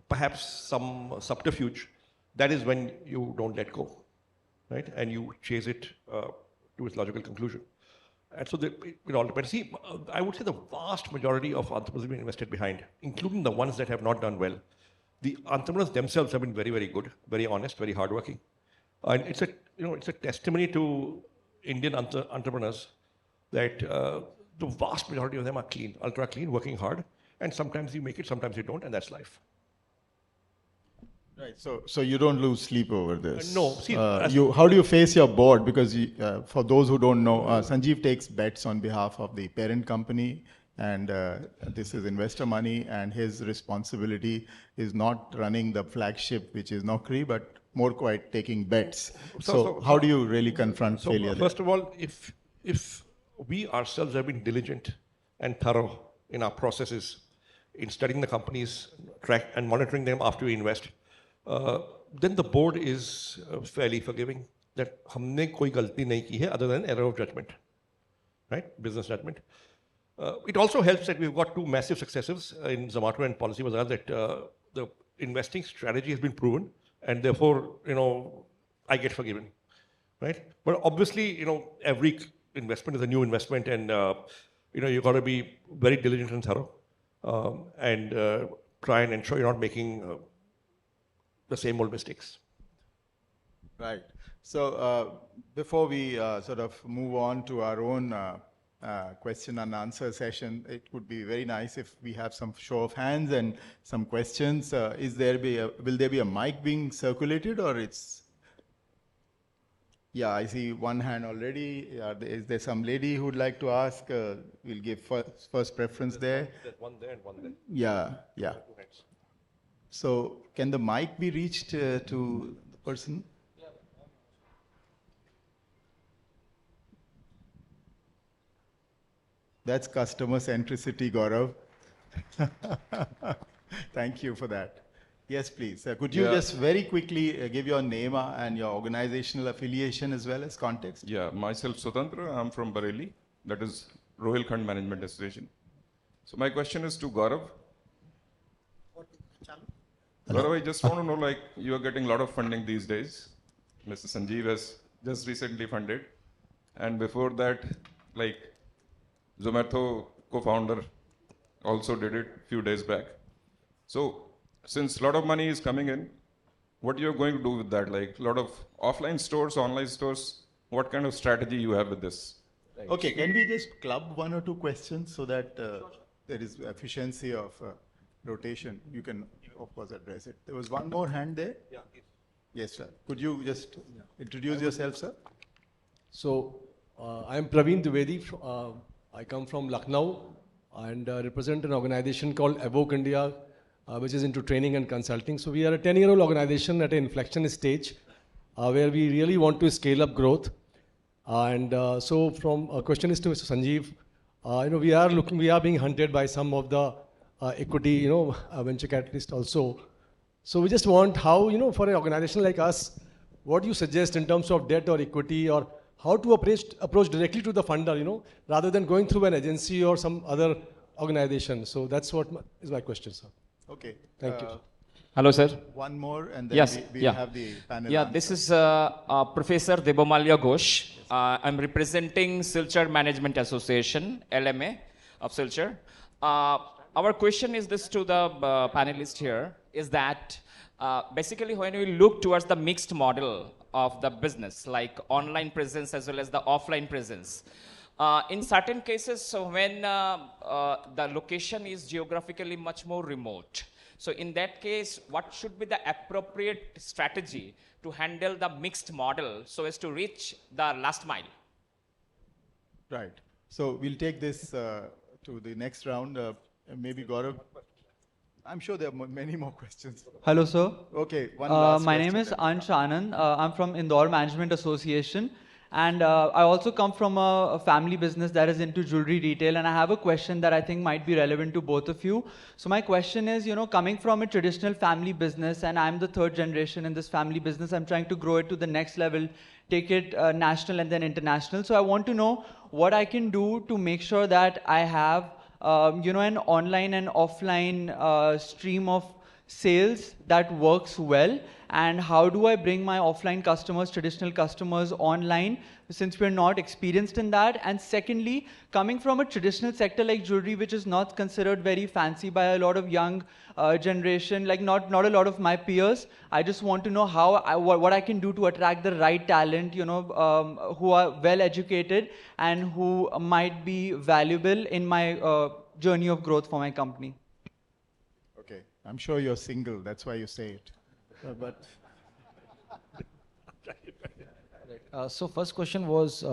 perhaps some subterfuge, that is when you don't let go, right? And you chase it to its logical conclusion. And so it all depends. See, I would say the vast majority of entrepreneurs have been invested behind, including the ones that have not done well. The entrepreneurs themselves have been very, very good, very honest, very hardworking. And it's a testimony to Indian entrepreneurs that the vast majority of them are clean, ultra clean, working hard. And sometimes you make it, sometimes you don't, and that's life. Right. So you don't lose sleep over this. No. See, how do you face your board? Because for those who don't know, Sanjeev takes bets on behalf of the parent company, and this is investor money, and his responsibility is not running the flagship, which is Naukri, but more quite taking bets. So how do you really confront failure? First of all, if we ourselves have been diligent and thorough in our processes, in studying the companies, track and monitoring them after we invest, then the board is fairly forgiving that हमने कोई गलती नहीं की है other than error of judgment, right? Business judgment. It also helps that we've got two massive successes in Zomato and Policy Bazaar, that the investing strategy has been proven, and therefore, I get forgiven, right? But obviously, every investment is a new investment, and you've got to be very diligent and thorough, and try and ensure you're not making the same old mistakes. Right. So before we sort of move on to our own question and answer session, it would be very nice if we have some show of hands and some questions. Will there be a mic being circulated, or it's? Yeah, I see one hand already. Is there some lady who would like to ask? We'll give first preference there. There's one there and one there. Yeah. So can the mic be reached to the person? That's customer centricity, Gaurav. Thank you for that. Yes, please. Could you just very quickly give your name and your organizational affiliation as well as context? Yeah, myself Swatantra. I'm from Bareilly. That is Rohilkhand Management Association. So my question is to Gaurav. Gaurav, I just want to know, like, you are getting a lot of funding these days. Mr. Sanjeev has just recently funded. And before that, like, Zomato co-founder also did it a few days back. So since a lot of money is coming in, what you're going to do with that? Like a lot of offline stores, online stores, what kind of strategy you have with this? Right. Okay, can we just club one or two questions so that there is efficiency of rotation? You can, of course, address it. There was one more hand there. Yeah. Yes, sir. Could you just introduce yourself, sir? So, I'm Praveen Dwivedi. I come from Lucknow and represent an organization called Evoke India, which is into training and consulting. So we are a 10-year-old organization at an inflection stage where we really want to scale up growth. And so from a question is to Mr. Sanjeev, we are being hunted by some of the equity, venture capitalists also. So we just want how, for an organization like us, what do you suggest in terms of debt or equity, or how to approach directly to the funder, rather than going through an agency or some other organization. So that's what is my question, sir. Okay. Thank you. Hello, sir. One more, and then yes, we have the panel. Yeah, answer. this is Professor Debomalia Ghosh. I'm representing Silchar Management Association, LMA of Silchar. Our question is this to the panelists here, is that basically when we look towards the mixed model of the business, like online presence as well as the offline presence, in certain cases, so when the location is geographically much more remote, so in that case, what should be the appropriate strategy to handle the mixed model so as to reach the last mile? Right. So we'll take this to the next round. Maybe Gaurav. I'm sure there are many more questions. Hello, sir. Okay, one last my question name is then. Ansh Anand. I'm from Indore Management Association. And I also come from a family business that is into jewelry retail. And I have a question that I think might be relevant to both of you. So my question is, coming from a traditional family business, and I'm the third generation in this family business, I'm trying to grow it to the next level, take it national and then international. So I want to know what I can do to make sure that I have, an online and offline stream of sales that works well, and how do I bring my offline customers, traditional customers, online, since we're not experienced in that. And secondly, coming from a traditional sector like jewelry, which is not considered very fancy by a lot of young generation, like not a lot of my peers, I just want to know what I can do to attract the right talent, who are well educated and who might be valuable in my journey of growth for my company. Okay, I'm sure you're single, that's why you say it. But so first question was,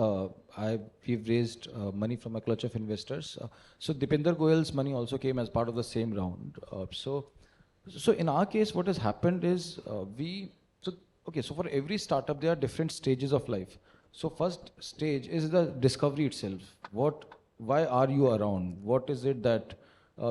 we've raised money from a clutch of investors. So Dipender Goyal's money also came as part of the same round. So in our case, what has happened is so for every startup, there are different stages of life. So first stage is the discovery itself. Why are you around? What is it that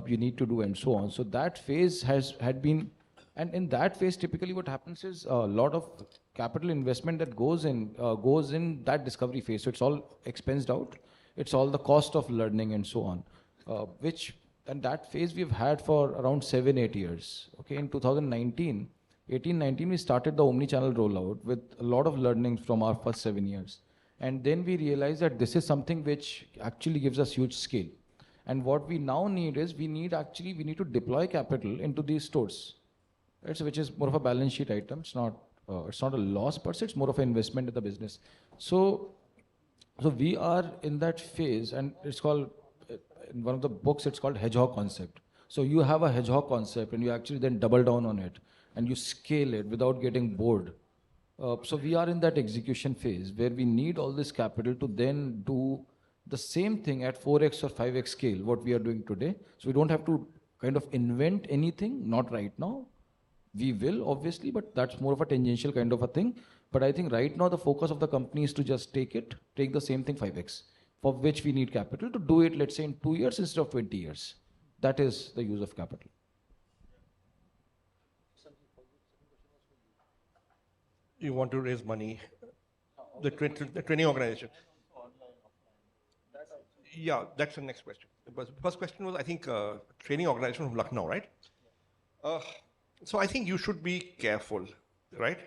you need to do, and so on. So that phase had been. And in that phase, typically what happens is a lot of capital investment that goes in that discovery phase. So it's all expensed out. It's all the cost of learning and so on, and that phase we've had for around 7-8 years. Okay, in 2019, we started the omni-channel rollout with a lot of learnings from our first 7 years. And then we realized that this is something which actually gives us huge scale. And what we now need is we need to deploy capital into these stores. Which is more of a balance sheet item. It's not a loss per se, it's more of an investment in the business. So we are in that phase, and it's called, in one of the books, it's called hedgehog concept. So you have a hedgehog concept and you actually then double down on it and you scale it without getting bored. So we are in that execution phase where we need all this capital to then do the same thing at 4x or 5x scale, what we are doing today. So we don't have to kind of invent anything, not right now. We will, obviously, but that's more of a tangential kind of a thing. But I think right now the focus of the company is to just take the same thing 5x, for which we need capital to do it, let's say, in 2 years instead of 20 years. That is the use of capital. You want to raise money, the training organization. Yeah, that's the next question. The first question was, I think, training organization from Lucknow, right? So I think you should be careful, right?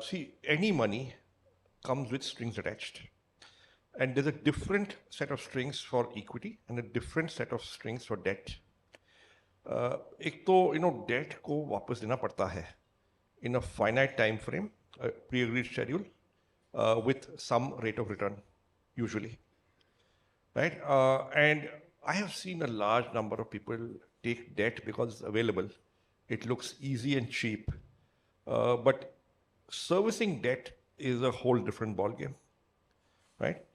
See, any money comes with strings attached. And there's a different set of strings for equity and a different set of strings for debt. एक तो, debt को वापस देना पड़ता है in a finite time frame, a pre-agreed schedule, with some rate of return, usually. Right? And I have seen a large number of people take debt because it's available. It looks easy and cheap. But servicing debt is a whole different ballgame. Right?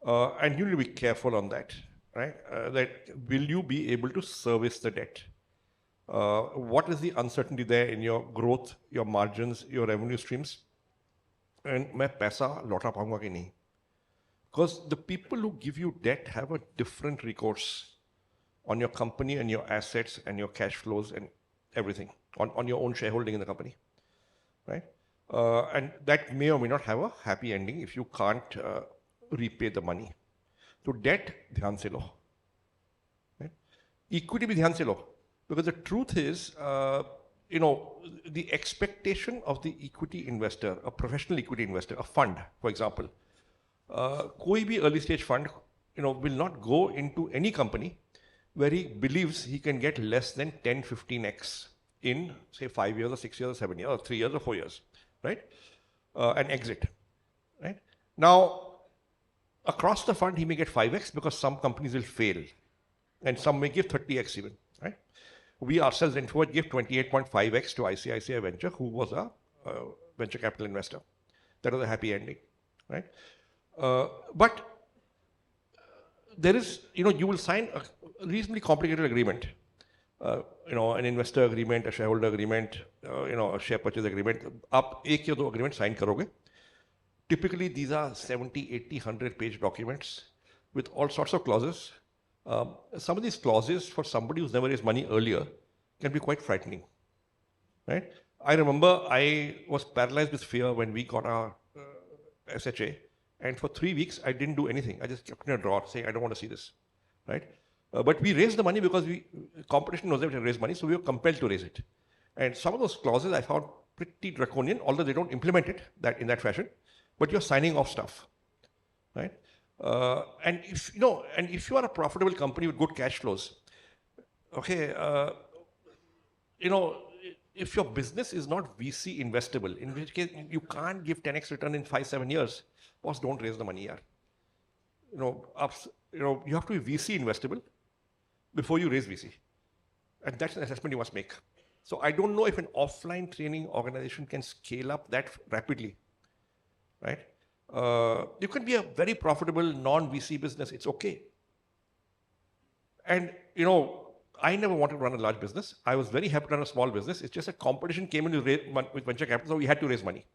And you need to be careful on that. Right? That will you be able to service the debt? What is the uncertainty there in your growth, your margins, your revenue streams? And मैं पैसा लौटा पाऊंगा कि नहीं? Because the people who give you debt have a different recourse on your company and your assets and your cash flows and everything, on your own shareholding in the company, right? And that may or may not have a happy ending if you can't repay the money. So debt, ध्यान से लो. Right? Equity भी ध्यान से लो. Because the truth is, the expectation of the equity investor, a professional equity investor, a fund, for example, कोई भी early stage fund, will not go into any company where he believes he can get less than 10, 15x in, say, 5 years or 6 years or 7 years or 3 years or 4 years, right? And exit, right? Now, across the fund, he may get 5x because some companies will fail and some may give 30x even, right? We ourselves in Introvert gave 28.5x to ICICI Venture, who was a venture capital investor. That was a happy ending, right? But there is, you will sign a reasonably complicated agreement, an investor agreement, a shareholder agreement, a share purchase agreement. आप एक या दो agreement sign करोगे. Typically, these are 70, 80, 100 page documents with all sorts of clauses. Some of these clauses for somebody who's never raised money earlier can be quite frightening, right? I remember I was paralyzed with fear when we got our SHA, and for 3 weeks I didn't do anything. I just kept it in a drawer saying I don't want to see this, right? But we raised the money because competition knows that we had raised money, so we were compelled to raise it. And some of those clauses I found pretty draconian, although they don't implement it in that fashion, but you're signing off stuff, right? And if you are a profitable company with good cash flows, okay, if your business is not VC investable, in which case you can't give 10x return in 5-7 years, boss, don't raise the money, yaar. You have to be VC investable before you raise VC, and that's an assessment you must make. So I don't know if an offline training organization can scale up that rapidly, right? You can be a very profitable non-VC business. It's okay. And, I never wanted to run a large business. I was very happy to run a small business. It's just that competition came in with venture capital, so we had to raise money.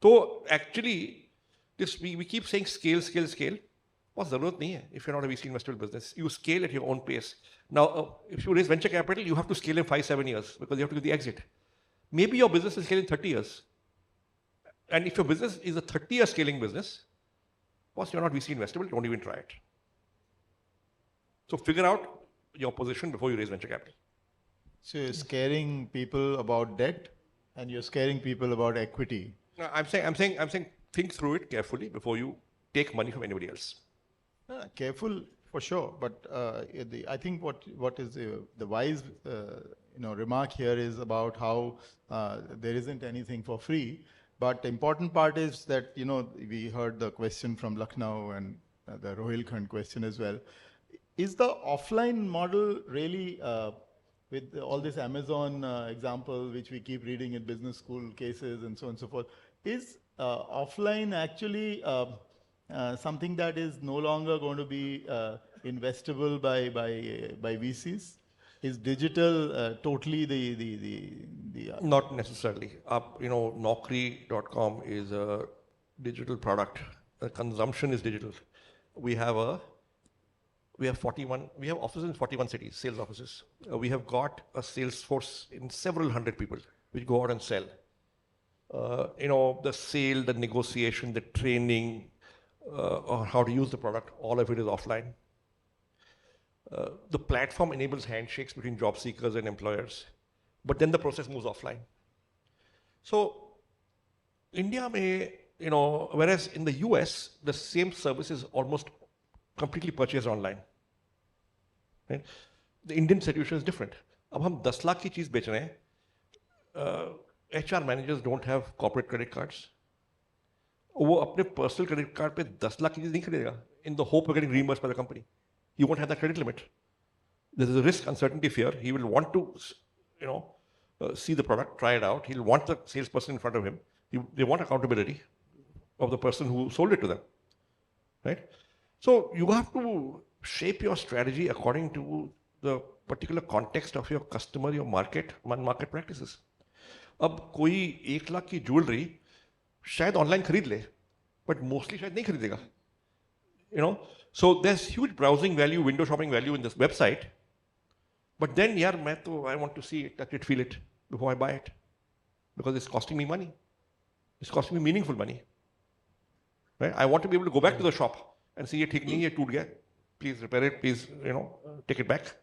So actually, we keep saying scale, scale, scale. What's the zarurat nahi hai if you're not a VC investable business? You scale at your own pace. Now, if you raise venture capital, you have to scale in 5-7 years because you have to do the exit. Maybe your business will scale in 30 years. And if your business is a 30-year scaling business, boss, you're not VC investable, don't even try it. So figure out your position before you raise venture capital. So you're scaring people about debt and you're scaring people about equity. No, I'm saying think through it carefully before you take money from anybody else. Careful for sure, but I think what is the wise remark here is about how there isn't anything for free. But the important part is that, we heard the question from Lucknow and the Rohilkhand question as well. Is the offline model really, with all this Amazon example, which we keep reading in business school cases and so on and so forth, is offline actually something that is no longer going to be investable by VCs? Is digital totally the Not necessarily. Naukri.com is a digital product. The consumption is digital. We have offices in 41 cities, sales offices. We have got a sales force in several hundred people which go out and sell. The sale, the negotiation, the training, or how to use the product. All of it is offline. The platform enables handshakes between job seekers and employers, but then the process moves offline. So India may, whereas in the US, the same service is almost completely purchased online. Right? The Indian situation is different. अब हम 10 लाख की चीज बेच रहे हैं, HR managers don't have corporate credit cards. वो अपने personal credit card पे 10 लाख की चीज नहीं खरीदेगा in the hope of getting reimbursed by the company. He won't have that credit limit. There is a risk, uncertainty, fear. He will want to, see the product, try it out. He'll want the salesperson in front of him. They want accountability of the person who sold it to them, right? So you have to shape your strategy according to the particular context of your customer, your market practices. अब कोई 1 लाख की jewellery शायद online खरीद ले, but mostly शायद नहीं खरीदेगा. So there's huge browsing value, window shopping value in this website. But then, I want to see it, touch it, feel it before I buy it, because it's costing me money. It's costing me meaningful money. Right? I want to be able to go back to the shop and see it, ye toot gaya. Please repair it. Please, take it back.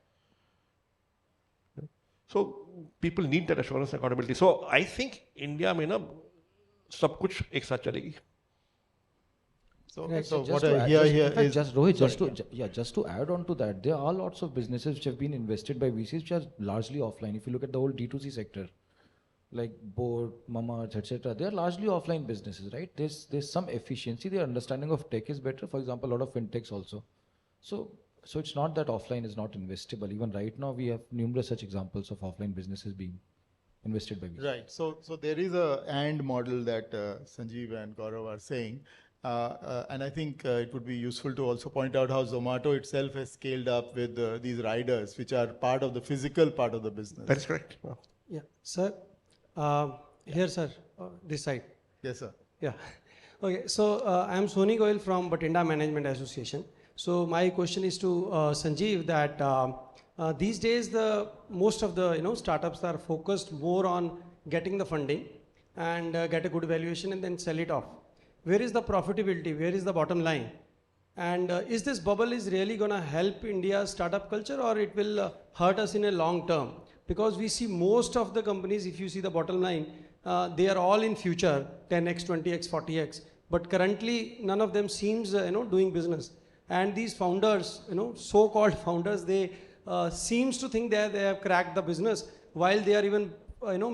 So people need that assurance and accountability. So I think India mein na sab kuch ek saath chalegi. So what I hear here is just to add on to that, there are lots of businesses which have been invested by VCs which are largely offline. If you look at the whole D2C sector, like Board, Mama, etc., they are largely offline businesses, right? There's some efficiency. Their understanding of tech is better. For example, a lot of fintechs also. So it's not that offline is not investable. Even right now, we have numerous such examples of offline businesses being invested by VCs. Right. So there is a and model that Sanjeev and Gaurav are saying. And I think it would be useful to also point out how Zomato itself has scaled up with these riders, which are part of the physical part of the business. That's correct. Wow. Yeah, sir. Here, sir, this side. Yes, sir. Yeah. Okay, so I am Soni Goyal from Batinda Management Association. So my question is to Sanjeev that these days most of the startups are focused more on getting the funding and get a good valuation and then sell it off. Where is the profitability? Where is the bottom line? And is this bubble is really going to help India's startup culture, or it will hurt us in a long term? Because we see most of the companies, if you see the bottom line, they are all in future 10x, 20x, 40x. But currently, none of them seems doing business. And these founders, so-called founders, they seems to think that they have cracked the business, while they are even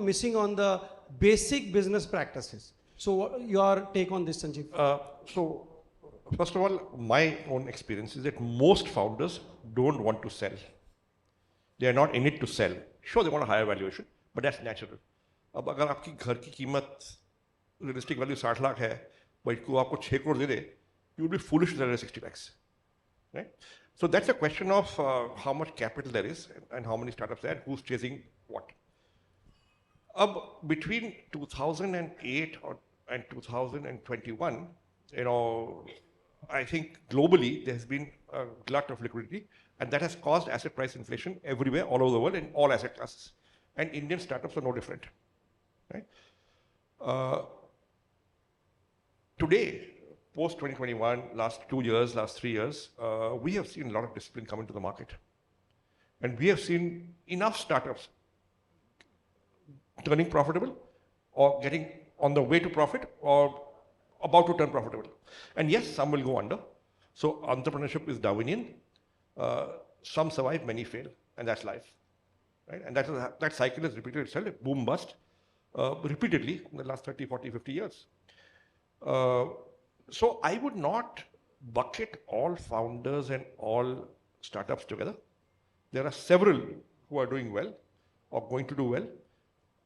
missing on the basic business practices. So your take on this, Sanjeev? So first of all, my own experience is that most founders don't want to sell. They are not in it to sell. Sure, they want a higher valuation, but that's natural. अब अगर आपकी घर की कीमत realistic value 60 lakh है, but को आपको 6 करोड़ दे दे, you would be foolish to sell at 60 lakhs, right? So that's a question of how much capital there is and how many startups there, and who's chasing what. Between 2008 and 2021, I think globally there has been a glut of liquidity, and that has caused asset price inflation everywhere, all over the world, in all asset classes. And Indian startups are no different, right? Today, post 2021, last 2 years, last 3 years, we have seen a lot of discipline come into the market, and we have seen enough startups turning profitable, or getting on the way to profit, or about to turn profitable. And yes, some will go under. So entrepreneurship is Darwinian. Some survive, many fail, and that's life, right? And that cycle has repeated itself, boom bust, repeatedly in the last 30, 40, 50 years. So I would not bucket all founders and all startups together. There are several who are doing well or going to do well.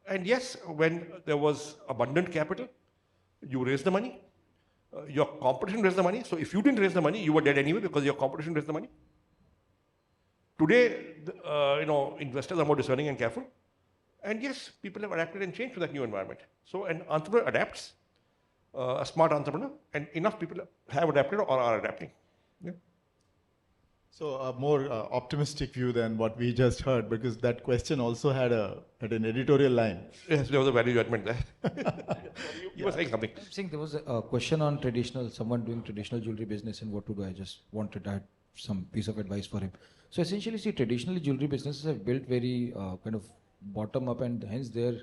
And yes, when there was abundant capital, you raised the money. Your competition raised the money. So if you didn't raise the money, you were dead anyway because your competition raised the money. Today, investors are more discerning and careful. And yes, people have adapted and changed to that new environment. So an entrepreneur adapts, a smart entrepreneur, and enough people have adapted or are adapting. Yeah. So a more optimistic view than what we just heard, because that question also had an editorial line. Yes, there was a value judgment there. You were saying something. I'm saying there was a question on someone doing traditional jewelry business and what to do. I just wanted to add some piece of advice for him. So essentially, see, traditional jewelry businesses have built very kind of bottom up, and hence they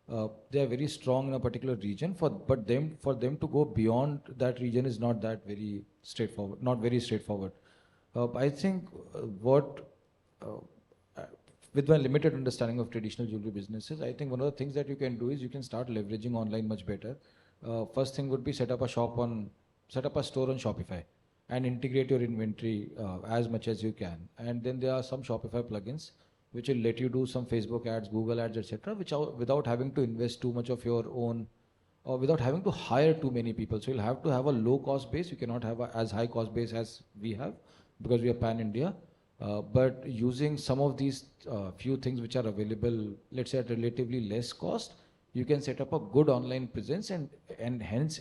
are very strong in a particular region. For them to go beyond that region is not that very straightforward. Not very straightforward. I think with my limited understanding of traditional jewelry businesses, I think one of the things that you can do is you can start leveraging online much better. First thing would be set up a store on Shopify and integrate your inventory as much as you can. And then there are some Shopify plugins which will let you do some Facebook ads, Google ads, etc., which are without having to invest too much of your own, or without having to hire too many people. So you'll have to have a low cost base. You cannot have as high cost base as we have, because we are pan-India, but using some of these few things which are available, let's say at relatively less cost, you can set up a good online presence, and hence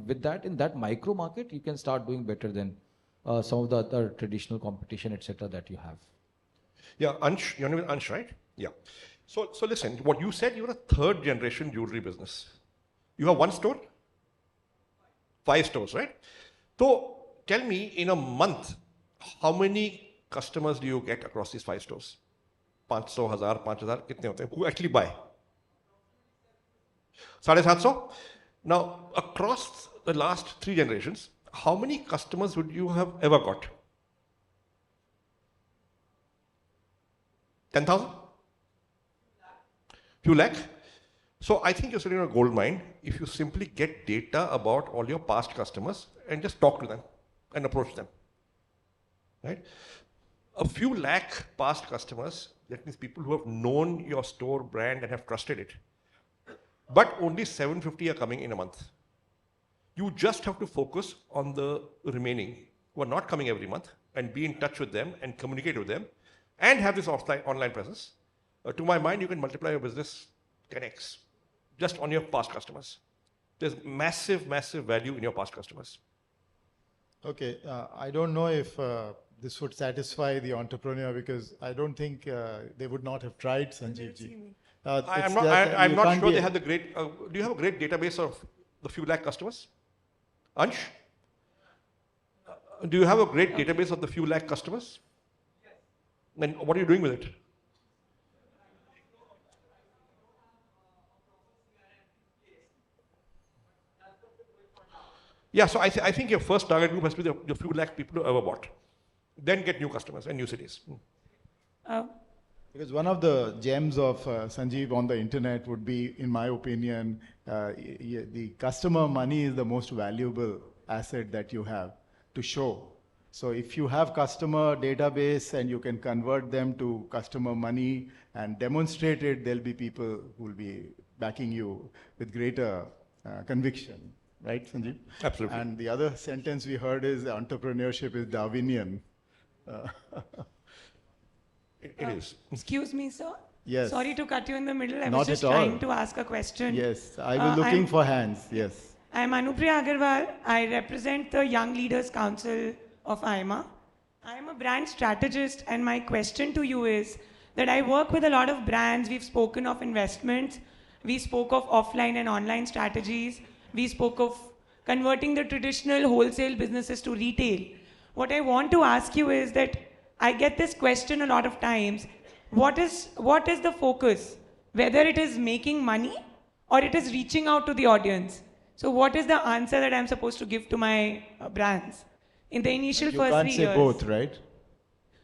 with that, in that micro market, you can start doing better than some of the other traditional competition, etc., that you have. Yeah, Ansh, your name is Ansh, right? Yeah. So listen, what you said, you're a third generation jewelry business. You have one store? 5 stores, right? So tell me, in a month, how many customers do you get across these 5 stores? 500, 1000, 5000, kitne hote hain? Who actually buy? 750? Now, across the last 3 generations, how many customers would you have ever got? 10,000? Few lakh? So I think you're sitting in a gold mine if you simply get data about all your past customers and just talk to them and approach them. Right? A few lakh past customers, that means people who have known your store brand and have trusted it. But only 750 are coming in a month. You just have to focus on the remaining who are not coming every month and be in touch with them and communicate with them and have this online presence. To my mind, you can multiply your business 10x just on your past customers. There's massive, massive value in your past customers. Okay, I don't know if this would satisfy the entrepreneur, because I don't think they would not have tried, Sanjeev ji. I'm not sure they have the great. Do you have a great database of the few lakh customers? Ansh? Do you have a great database of the few lakh customers? Yes. Then what are you doing with it? Yeah, so I think your first target group has to be the few lakh people who ever bought. Then get new customers and new cities. Because one of the gems of Sanjeev on the internet would be, in my opinion, the customer money is the most valuable asset that you have to show. So if you have customer database and you can convert them to customer money and demonstrate it, there'll be people who will be backing you with greater conviction. Right, Sanjeev? Absolutely. And the other sentence we heard is entrepreneurship is Darwinian. It is. Excuse me, sir. Yes. Sorry to cut you in the middle. I Not was just at all. trying to ask a question. Yes, I was looking for hands. Yes. I'm Anupriya Aggarwal. I represent the Young Leaders Council of AIMA. I am a brand strategist, and my question to you is that I work with a lot of brands. We've spoken of investments. We spoke of offline and online strategies. We spoke of converting the traditional wholesale businesses to retail. What I want to ask you is that I get this question a lot of times. What is the focus? Whether it is making money or it is reaching out to the audience. So what is the answer that I'm supposed to give to my brands in the initial first 3 years? You can't say both, right?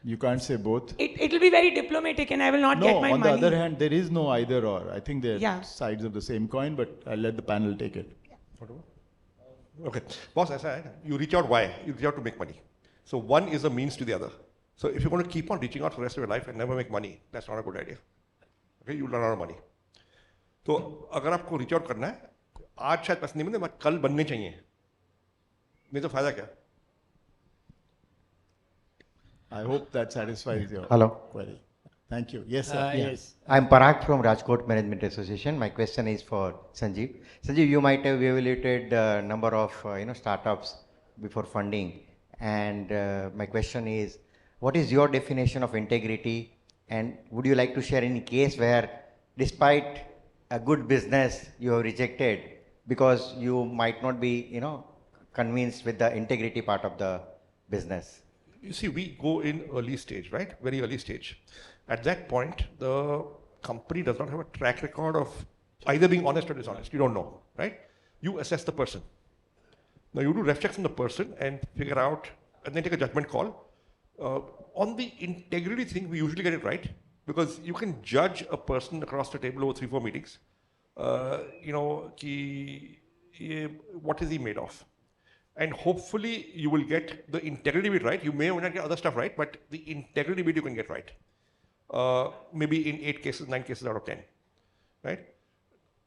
You can't say both. It will be very diplomatic and I will not get my money. No, on the other hand, there is no either or. I think they're sides of the same coin, but I'll let the panel take it. Okay. Boss, as I said, you reach out why? You reach out to make money. So one is a means to the other. So if you're going to keep on reaching out for the rest of your life and never make money, that's not a good idea. Okay, you'll run out of money. So अगर आपको reach out करना है, आज शायद पैसे नहीं मिलते, मगर कल बनने चाहिए. नहीं तो फायदा क्या? I hope that satisfies your query. Thank you. Yes, sir. Yes. I'm Parag from Rajkot Management Association. My question is for Sanjeev. Sanjeev, you might have evaluated a number of startups before funding. And my question is, what is your definition of integrity? And would you like to share any case where, despite a good business, you have rejected because you might not be, convinced with the integrity part of the business? You see, we go in early stage, right? Very early stage. At that point, the company does not have a track record of either being honest or dishonest. You don't know, right? You assess the person. Now you do ref checks on the person and figure out, and then take a judgment call. On the integrity thing, we usually get it right, because you can judge a person across the table over 3-4 meetings. What is he made of? And hopefully you will get the integrity bit right. You may or may not get other stuff right, but the integrity bit you can get right. Maybe in 8 cases, 9 cases out of 10, right?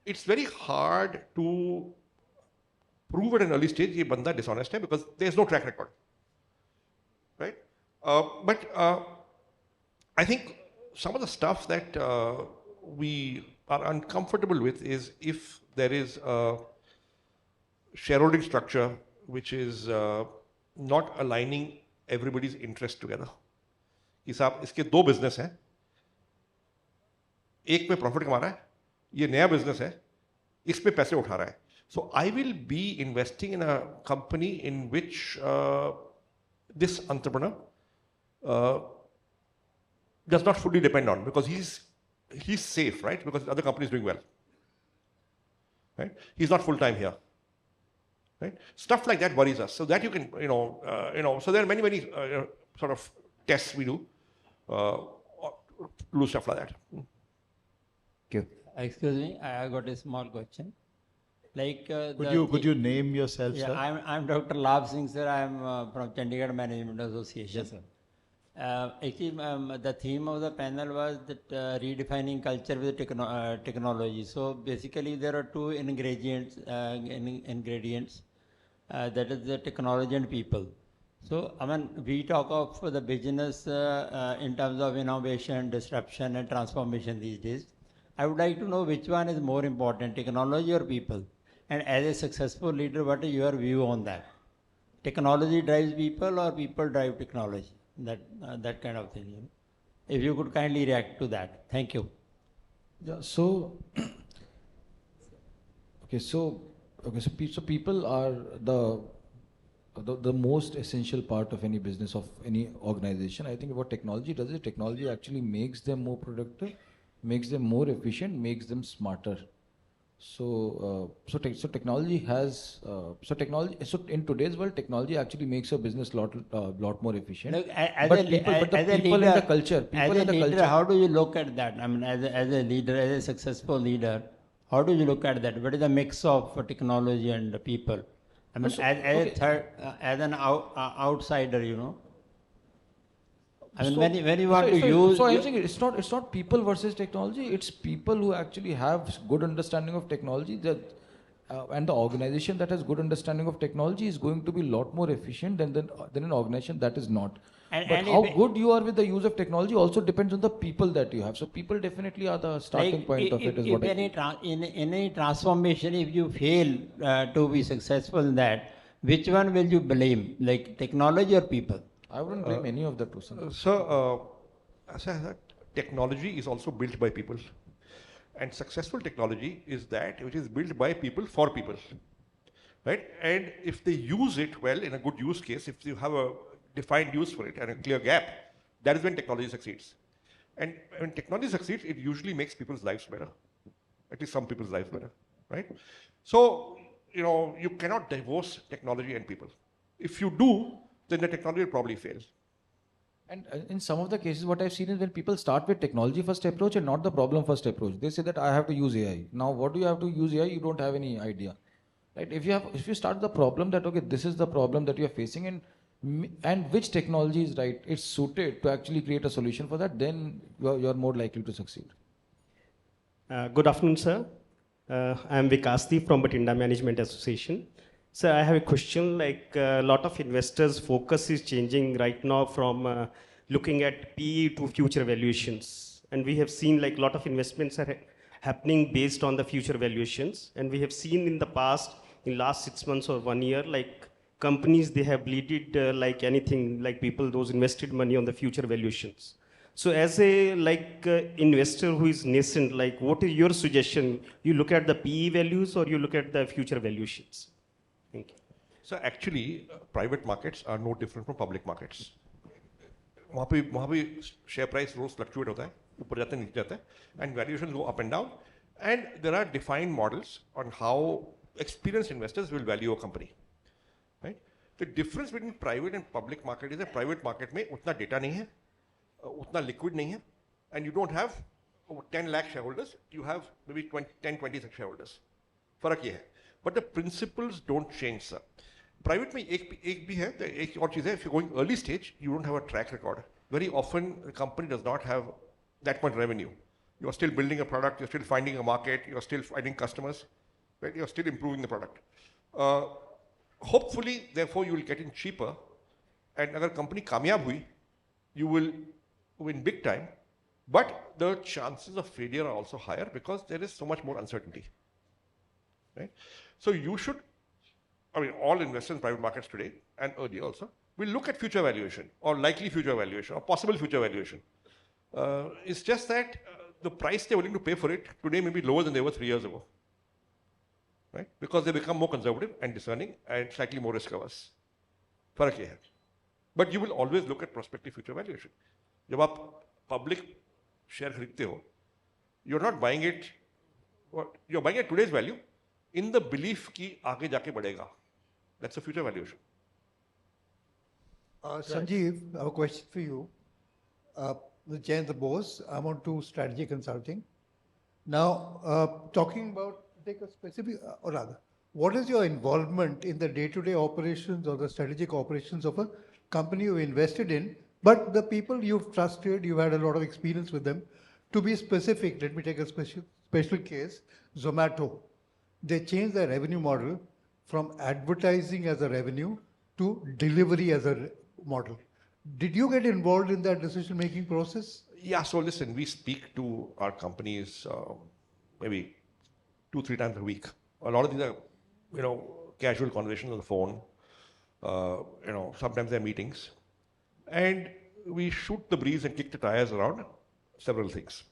It's very hard to prove at an early stage ye banda dishonest hai, because there's no track record, right? But I think some of the stuff that we are uncomfortable with is if there is a shareholding structure which is not aligning everybody's interest together. कि साहब इसके 2 business हैं, एक में profit कमा रहा है, ये नया बिजनेस है, इस पे पैसे उठा रहा है. So I will be investing in a company in which this entrepreneur does not fully depend on, because he's safe, right? Because the other company is doing well, right? He's not full time here, right? Stuff like that worries us. So that you can, so there are many sort of tests we do to do stuff like that. Thank you. Excuse me, I got a small question. Like, could you name yourself, yeah, sir? I'm Dr. Labh Singh, sir. I'm from Chandigarh Management Association. Yes, sir. Actually, the theme of the panel was that redefining culture with technology. So basically, there are 2 ingredients. That is the technology and people. So I mean, we talk of the business in terms of innovation, disruption, and transformation these days. I would like to know which one is more important, technology or people? And as a successful leader, what is your view on that? Technology drives people or people drive technology? That kind of thing. If you could kindly react to that. Thank you. Yeah, so people are the most essential part of any business, of any organization. I think what technology does is technology actually makes them more productive, makes them more efficient, makes them smarter. So technology has in today's world, technology actually makes a business lot more efficient. Look, as a leader, how do you look at that? I mean, as a leader, as a successful leader, how do you look at that? What is the mix of technology and people? I mean, as an outsider, I mean, when you want to use. So I'm saying it's not people versus technology. It's people who actually have good understanding of technology, and the organization that has good understanding of technology is going to be a lot more efficient than an organization that is not. But how good you are with the use of technology also depends on the people that you have. So people definitely are the starting point of it. Is what in any transformation, if you fail to be successful in that, which one will you blame? Like technology or people? I wouldn't blame any of the two. So, as I said, technology is also built by people. And successful technology is that which is built by people for people. Right? And if they use it well in a good use case, if you have a defined use for it and a clear gap, that is when technology succeeds. And when technology succeeds, it usually makes people's lives better. At least some people's lives better. Right? So, you cannot divorce technology and people. If you do, then the technology will probably fail. And in some of the cases, what I've seen is when people start with technology first approach and not the problem first approach. They say that I have to use AI. Now, what do you have to use AI? You don't have any idea, right? If you start the problem that, okay, this is the problem that you're facing and which technology is right, it's suited to actually create a solution for that, then you're more likely to succeed. Good afternoon, sir. I am Vikasti from Batinda Management Association. So I have a question, like a lot of investors' focus is changing right now from looking at PE to future valuations. And we have seen like a lot of investments are happening based on the future valuations. And we have seen in the past, in last 6 months or 1 year, like companies, they have bleeded like anything, like people, those invested money on the future valuations. So as a investor who is nascent, like what is your suggestion? You look at the PE values or you look at the future valuations? Thank you. So actually, private markets are no different from public markets. वहाँ पे share price रोज fluctuate होता है, ऊपर जाता है नीचे जाता है, and valuations go up and down, and there are defined models on how experienced investors will value a company, right? The difference between private and public market is that private market में उतना data नहीं है, उतना liquid नहीं है, and you don't have 10 lakh shareholders, you have maybe 10-20 shareholders. फर्क ये है. But the principles don't change, sir. Private में एक भी है, एक और चीज़ है, if you're going early stage, you don't have a track record. Very often, the company does not have that much revenue. You're still building a product, you're still finding a market, you're still finding customers, right? You're still improving the product. Hopefully, therefore, you will get in cheaper, and अगर company कामयाब हुई, you will win big time, but the chances of failure are also higher because there is so much more uncertainty, right? So you should, I mean, all investors in private markets today and earlier also will look at future valuation or likely future valuation or possible future valuation. It's just that the price they're willing to pay for it today may be lower than they were 3 years ago, right? Because they become more conservative and discerning and slightly more risk averse. फर्क ये है. But you will always look at prospective future valuation. जब आप public share खरीदते हो, you're not buying it, you're buying at today's value in the belief कि आगे जाके बढ़ेगा. That's a future valuation. Sanjeev, I have a question for you. The Jayant Bose, I'm on to strategy consulting. Now, talking about, take a specific, or rather, what is your involvement in the day-to-day operations or the strategic operations of a company you invested in, but the people you've trusted, you've had a lot of experience with them. To be specific, let me take a special case, Zomato. They changed their revenue model from advertising as a revenue to delivery as a model. Did you get involved in that decision-making process? Yeah, so listen, we speak to our companies maybe 2-3 times a week. A lot of these are, casual conversations on the phone. Sometimes they're meetings. And we shoot the breeze and kick the tires around several things.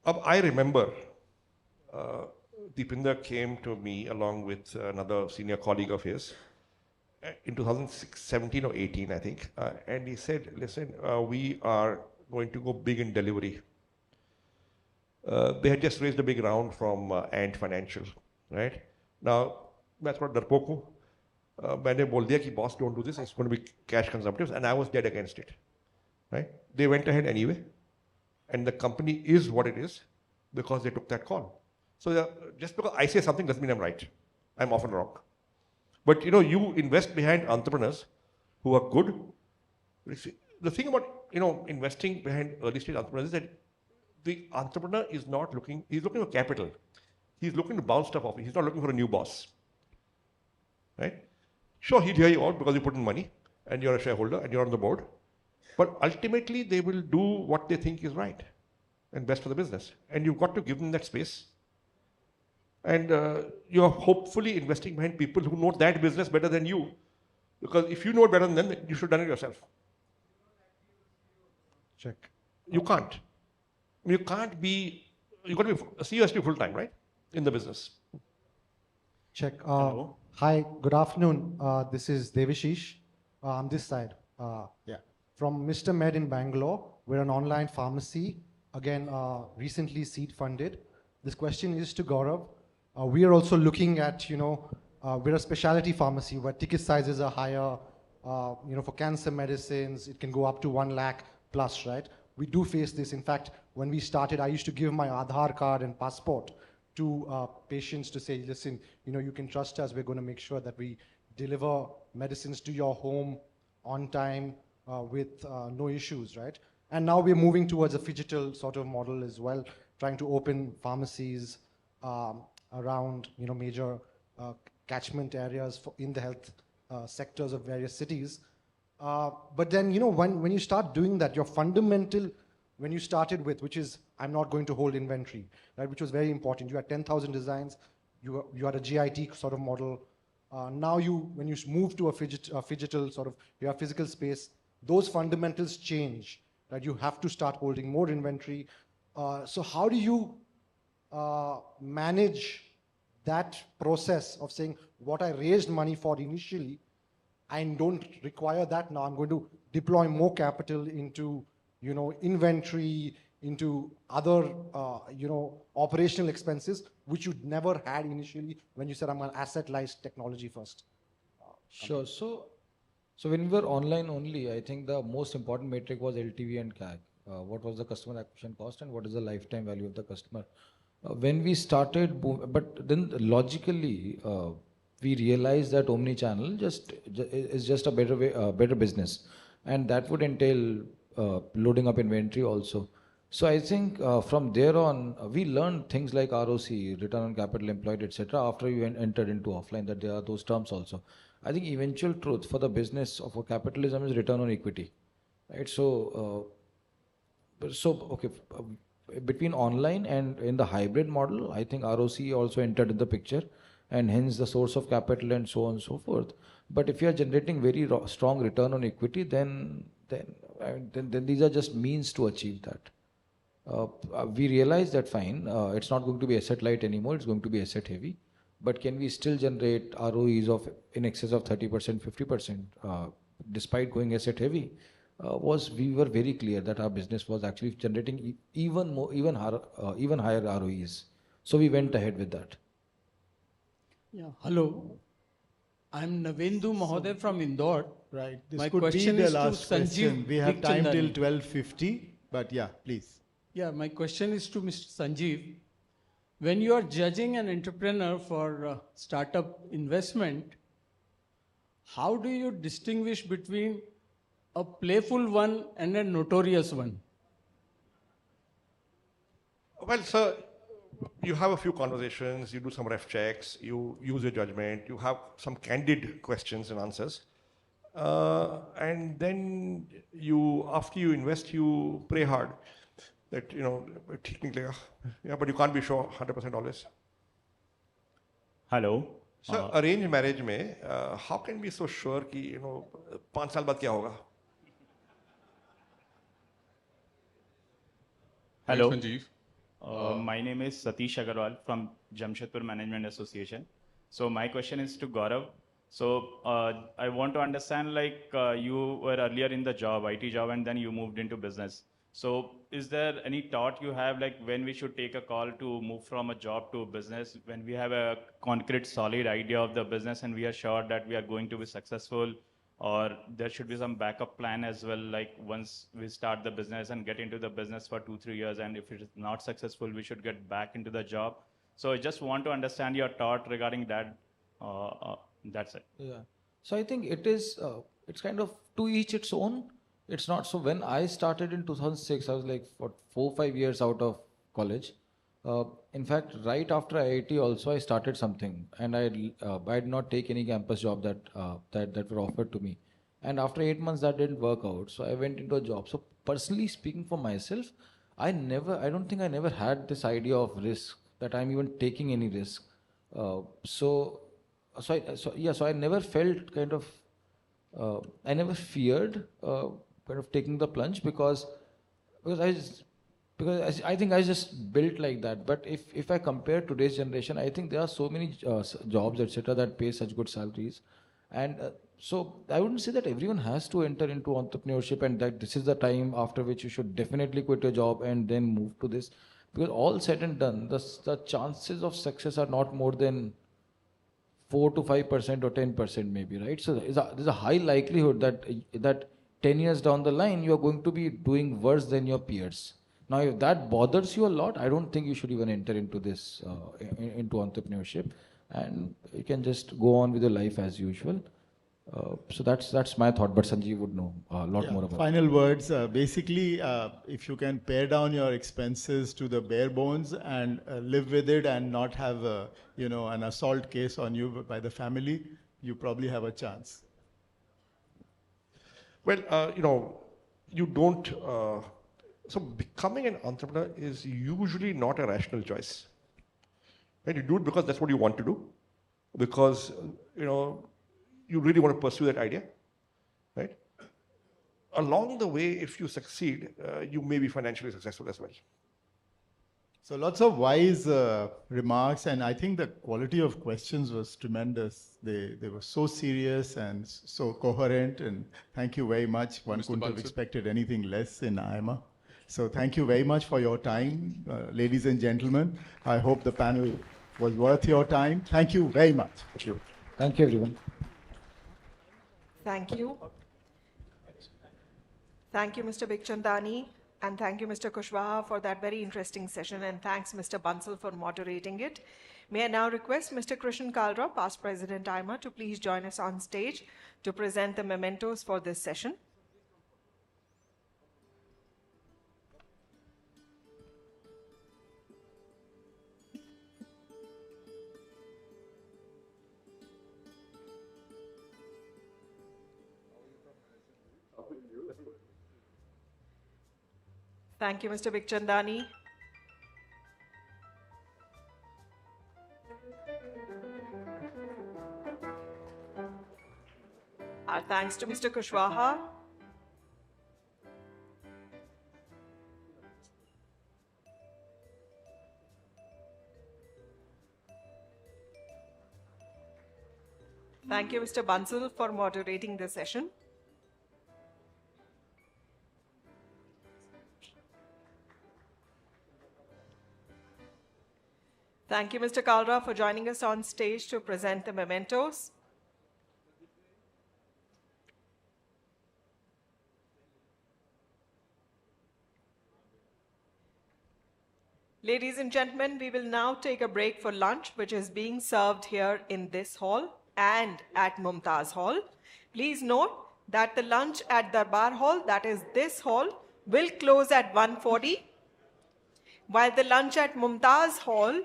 I remember Deepinder came to me along with another senior colleague of his in 2017 or 18, I think. And he said, listen, we are going to go big in delivery. They had just raised a big round from Ant Financial, right? Now, that's what डरपोक हूँ. मैंने बोल दिया कि boss, don't do this, it's going to be cash consumptive, and I was dead against it, right? They went ahead anyway, and the company is what it is because they took that call. So just because I say something doesn't mean I'm right. I'm often wrong. But you invest behind entrepreneurs who are good. The thing about investing behind early stage entrepreneurs is that the entrepreneur is not looking, he's looking for capital. He's looking to bounce stuff off. He's not looking for a new boss, right? Sure, he'll hear you out because you put in money and you're a shareholder and you're on the board. But ultimately, they will do what they think is right and best for the business. And you've got to give them that space. And you're hopefully investing behind people who know that business better than you. Because if you know it better than them, you should have done it yourself. Check. You can't. You can't be, you've got to be a CEO has to be full-time, right? In the business. Check. Hi, good afternoon. This is Devashish. On this side. From Mr. Med in Bangalore. We're an online pharmacy. Again, recently seed funded. This question is to Gaurav. We are also looking at, we're a specialty pharmacy where ticket sizes are higher. For cancer medicines, it can go up to 1 lakh plus, right? We do face this. In fact, when we started, I used to give my Aadhaar card and passport to patients to say, listen, you can trust us. We're going to make sure that we deliver medicines to your home on time with no issues, right? And now we're moving towards a phygital sort of model as well, trying to open pharmacies around, major catchment areas in the health sectors of various cities. But then, when you start doing that, your fundamental, when you started with, which is, I'm not going to hold inventory, right? Which was very important. You had 10,000 designs, you had a GIT sort of model, Now when you move to a phygital sort of, you have physical space, those fundamentals change, that you have to start holding more inventory. So how do you manage that process of saying, what I raised money for initially, I don't require that now, I'm going to deploy more capital into, inventory, into other, operational expenses, which you'd never had initially when you said, I'm an asset-light technology first? Sure. So when we were online only, I think the most important metric was LTV and CAC. What was the customer acquisition cost and what is the lifetime value of the customer? When we started, but then logically, we realized that omni-channel is just a better business, and that would entail loading up inventory also. So I think from there on, we learned things like ROC, return on capital employed, etc. After we entered into offline, that there are those terms also. I think eventual truth for the business of a capitalism is return on equity, right? So, okay. Between online and in the hybrid model, I think ROC also entered in the picture, and hence the source of capital and so on and so forth. But if you are generating very strong return on equity, then these are just means to achieve that. We realize that fine, it's not going to be asset light anymore, it's going to be asset heavy. But can we still generate ROEs of in excess of 30%, 50%, despite going asset heavy? We were very clear that our business was actually generating even higher ROEs. So we went ahead with that. Yeah, hello. I'm Navendu Mahoday from Indore. Right. This My could question be the is to last question. Sanjeev We have time till Dikchandani. 12:50, but yeah, please. Yeah, my question is to Mr. Sanjeev. When you are judging an entrepreneur for startup investment, how do you distinguish between a playful one and a notorious one? Well, sir, you have a few conversations, you do some ref checks, you use your judgment, you have some candid questions and answers. And then after you invest, you pray hard that, technically, yeah, but you can't be sure 100% always. Hello. So arranged marriage mein, how can we be so sure ki, 5 saal baad kya hoga? Hello. Thanks, Sanjeev. My name is Satish Aggarwal from Jamshedpur Management Association. So my question is to Gaurav. So I want to understand, you were earlier in the job, IT job, and then you moved into business. So is there any thought you have, when we should take a call to move from a job to a business, when we have a concrete, solid idea of the business and we are sure that we are going to be successful, or there should be some backup plan as well, once we start the business and get into the business for 2-3 years, and if it is not successful, we should get back into the job. So I just want to understand your thought regarding that. That's it. Yeah. So I think it's kind of to each its own. It's not, so when I started in 2006, I was 4-5 years out of college. In fact, right after IIT also, I started something, and I did not take any campus job that were offered to me. And after 8 months, that didn't work out. So I went into a job. So personally speaking for myself, I don't think I never had this idea of risk, that I'm even taking any risk. So I never felt I never feared taking the plunge because I think I just built like that. But if I compare today's generation, I think there are so many jobs, etc., that pay such good salaries. And so I wouldn't say that everyone has to enter into entrepreneurship and that this is the time after which you should definitely quit your job and then move to this. Because all said and done, the chances of success are not more than 4 to 5% or 10% maybe, right? So there's a high likelihood that 10 years down the line, you are going to be doing worse than your peers. Now, if that bothers you a lot, I don't think you should even enter into this, into entrepreneurship, and you can just go on with your life as usual. So that's my thought, but Sanjeev would know a lot more about it. Final words. Basically, if you can pare down your expenses to the bare bones and live with it and not have an assault case on you by the family, you probably have a chance. Well, you don't. So becoming an entrepreneur is usually not a rational choice. Right? You do it because that's what you want to do. because you really want to pursue that idea, right? Along the way, if you succeed, you may be financially successful as well. So lots of wise remarks, and I think the quality of questions was tremendous. They were so serious and so coherent, and thank you very much. One couldn't have expected anything less in AIMA. So thank you very much for your time, ladies and gentlemen. I hope the panel was worth your time. Thank you very much. Thank you. Thank you, everyone. Thank you. Thank you, Mr. Bikhchandani. And thank you, Mr. Kushwaha, for that very interesting session. And thanks, Mr. Bansal, for moderating it. May I now request Mr. Krishan Kalra, past President AIMA, to please join us on stage to present the mementos for this session. Thank you, Mr. Bikhchandani. Our thanks to Mr. Kushwaha. Thank you, Mr. Bansal, for moderating the session. Thank you, Mr. Kalra, for joining us on stage to present the mementos. Ladies and gentlemen, we will now take a break for lunch, which is being served here in this hall and at Mumtaz Hall. Please note that the lunch at Darbar Hall, that is this hall, will close at 1:40, while the lunch at Mumtaz Hall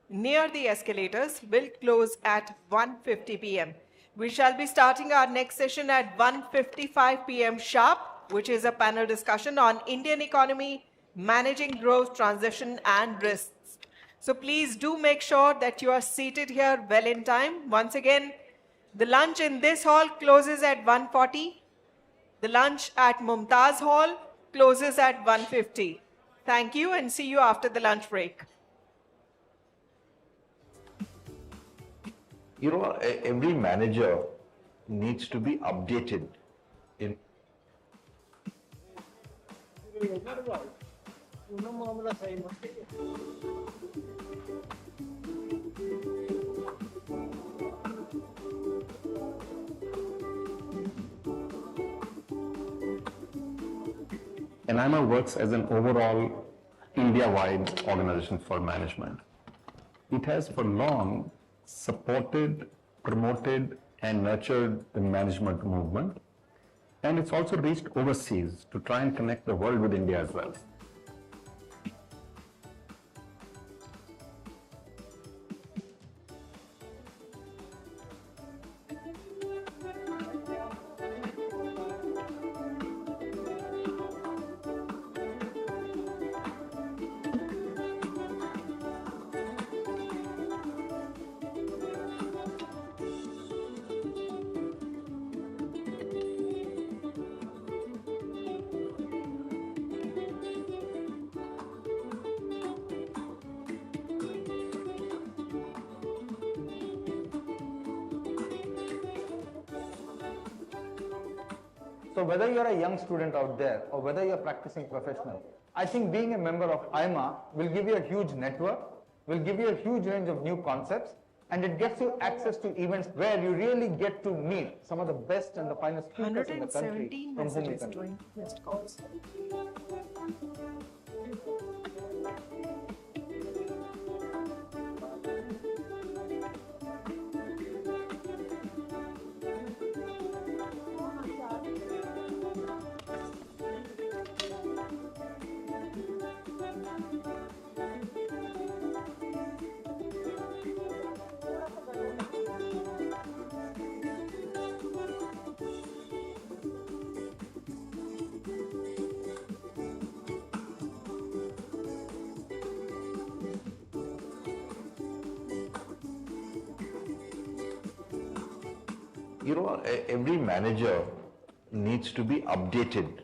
near the escalators will close at 1:50 p.m. We shall be starting our next session at 1:55 p.m. sharp, which is a panel discussion on Indian economy, managing growth, transition, and risks. So please do make sure that you are seated here well in time. Once again, the lunch in this hall closes at 1:40. The lunch at Mumtaz Hall closes at 1:50. Thank you and see you after the lunch break. Every manager needs to be updated in And AIMA works as an overall India-wide organization for management. It has for long supported, promoted, and nurtured the management movement. And it's also reached overseas to try and connect the world with India as well. So whether you're a young student out there or whether you're a practicing professional, I think being a member of AIMA will give you a huge network, will give you a huge range of new concepts, and it gets you access to events where you really get to meet some of the best and the finest speakers in the country from whom you can. Missed calls. every manager needs to be updated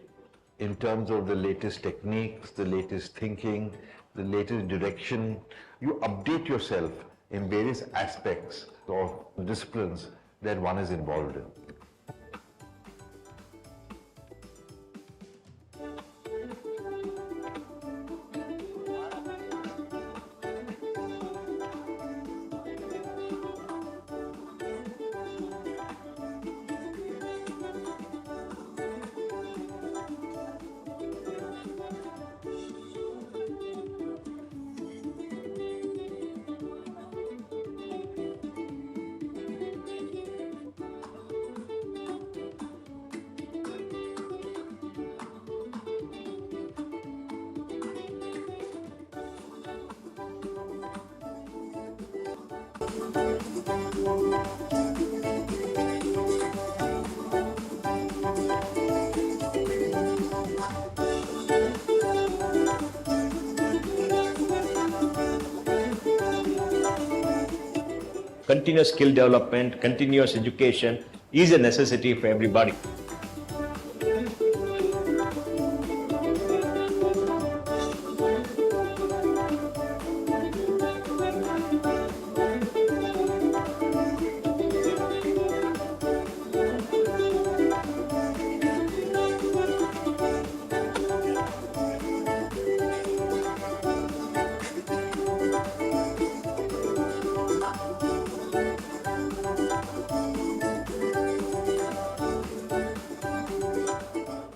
in terms of the latest techniques, the latest thinking, the latest direction. You update yourself in various aspects of disciplines that one is involved in. Continuous skill development, continuous education is a necessity for everybody.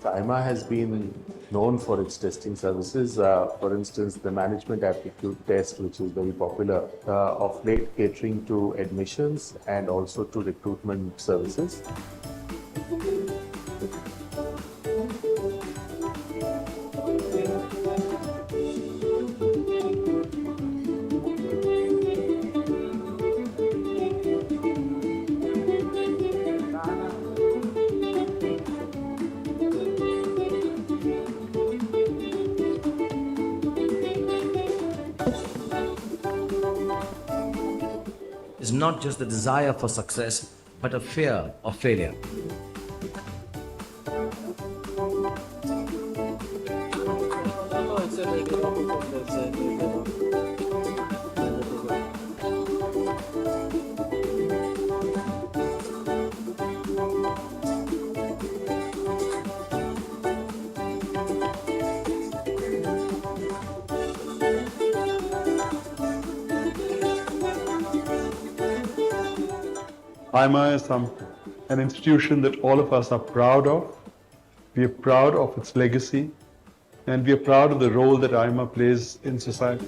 AIMA has been known for its testing services. For instance, the management aptitude test, which is very popular, of late catering to admissions and also to recruitment services. Is not just the desire for success, but a fear of failure. AIMA is an institution that all of us are proud of. We are proud of its legacy, and we are proud of the role that AIMA plays in society.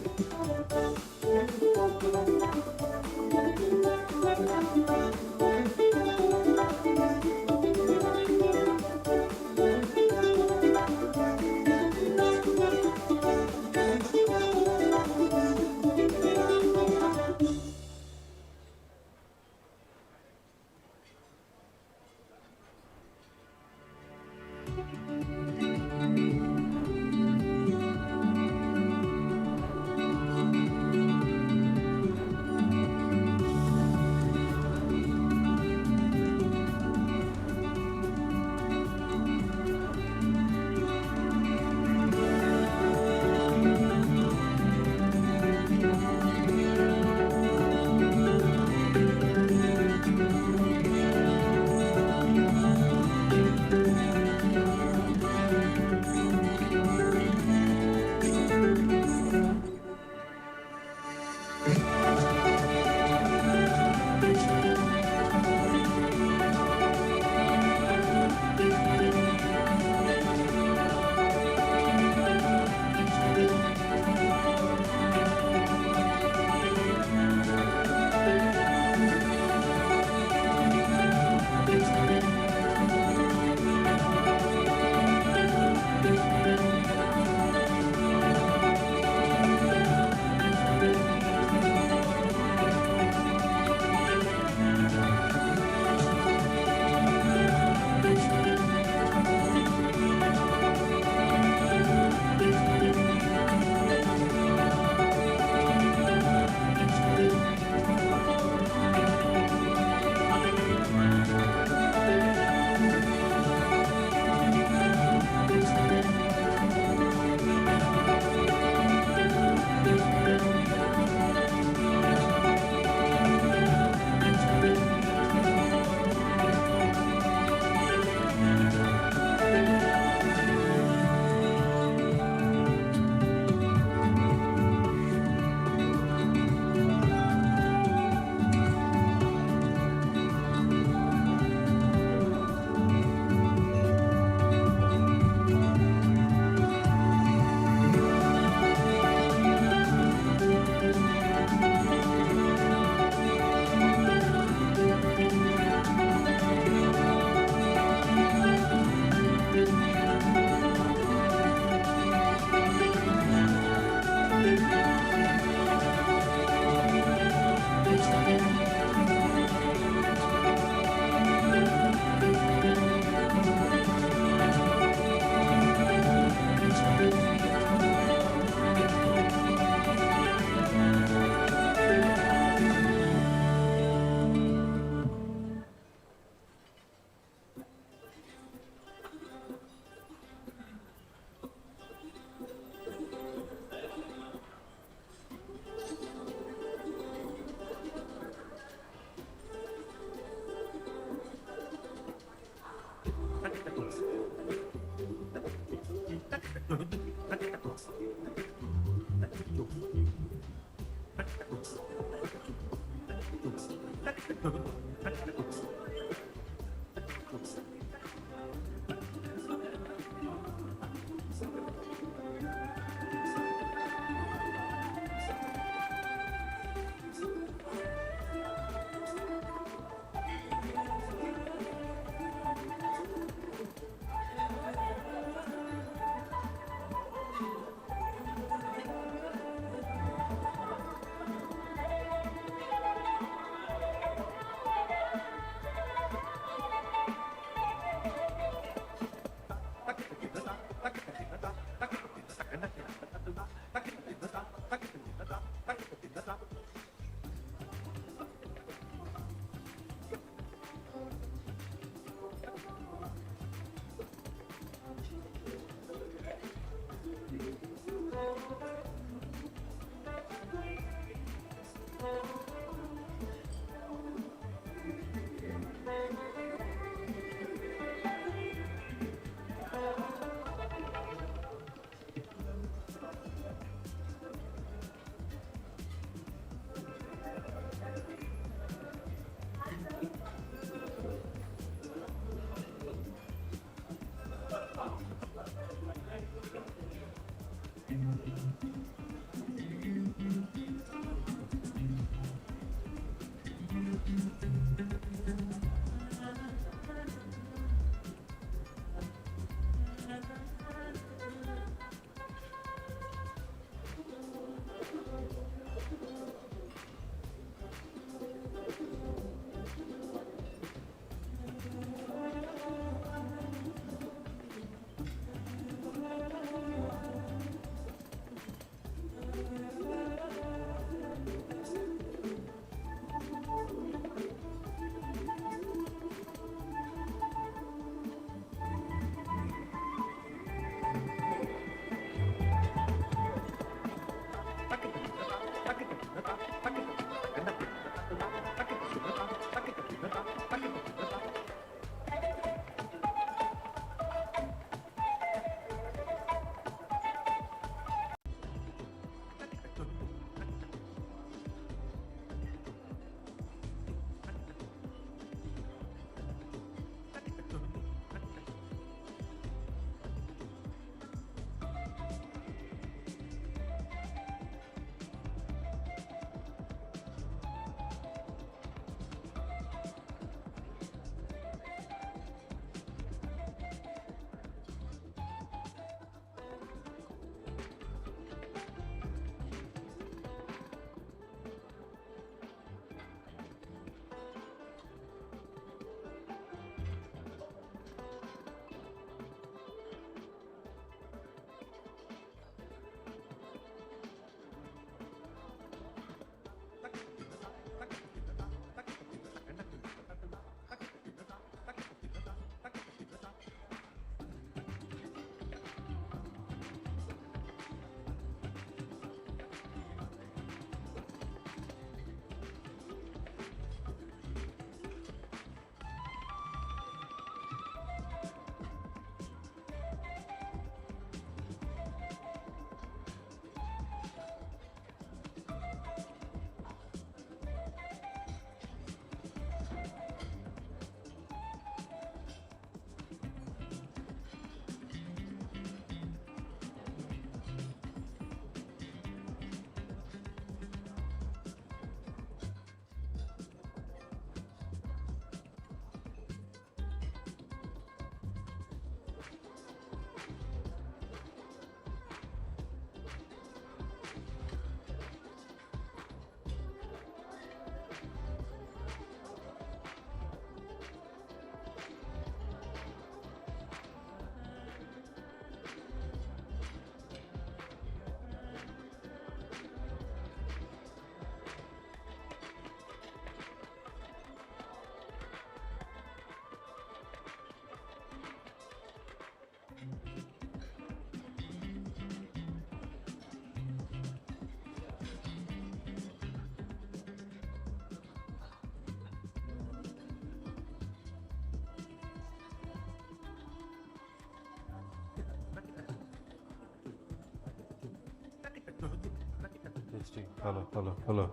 Hello.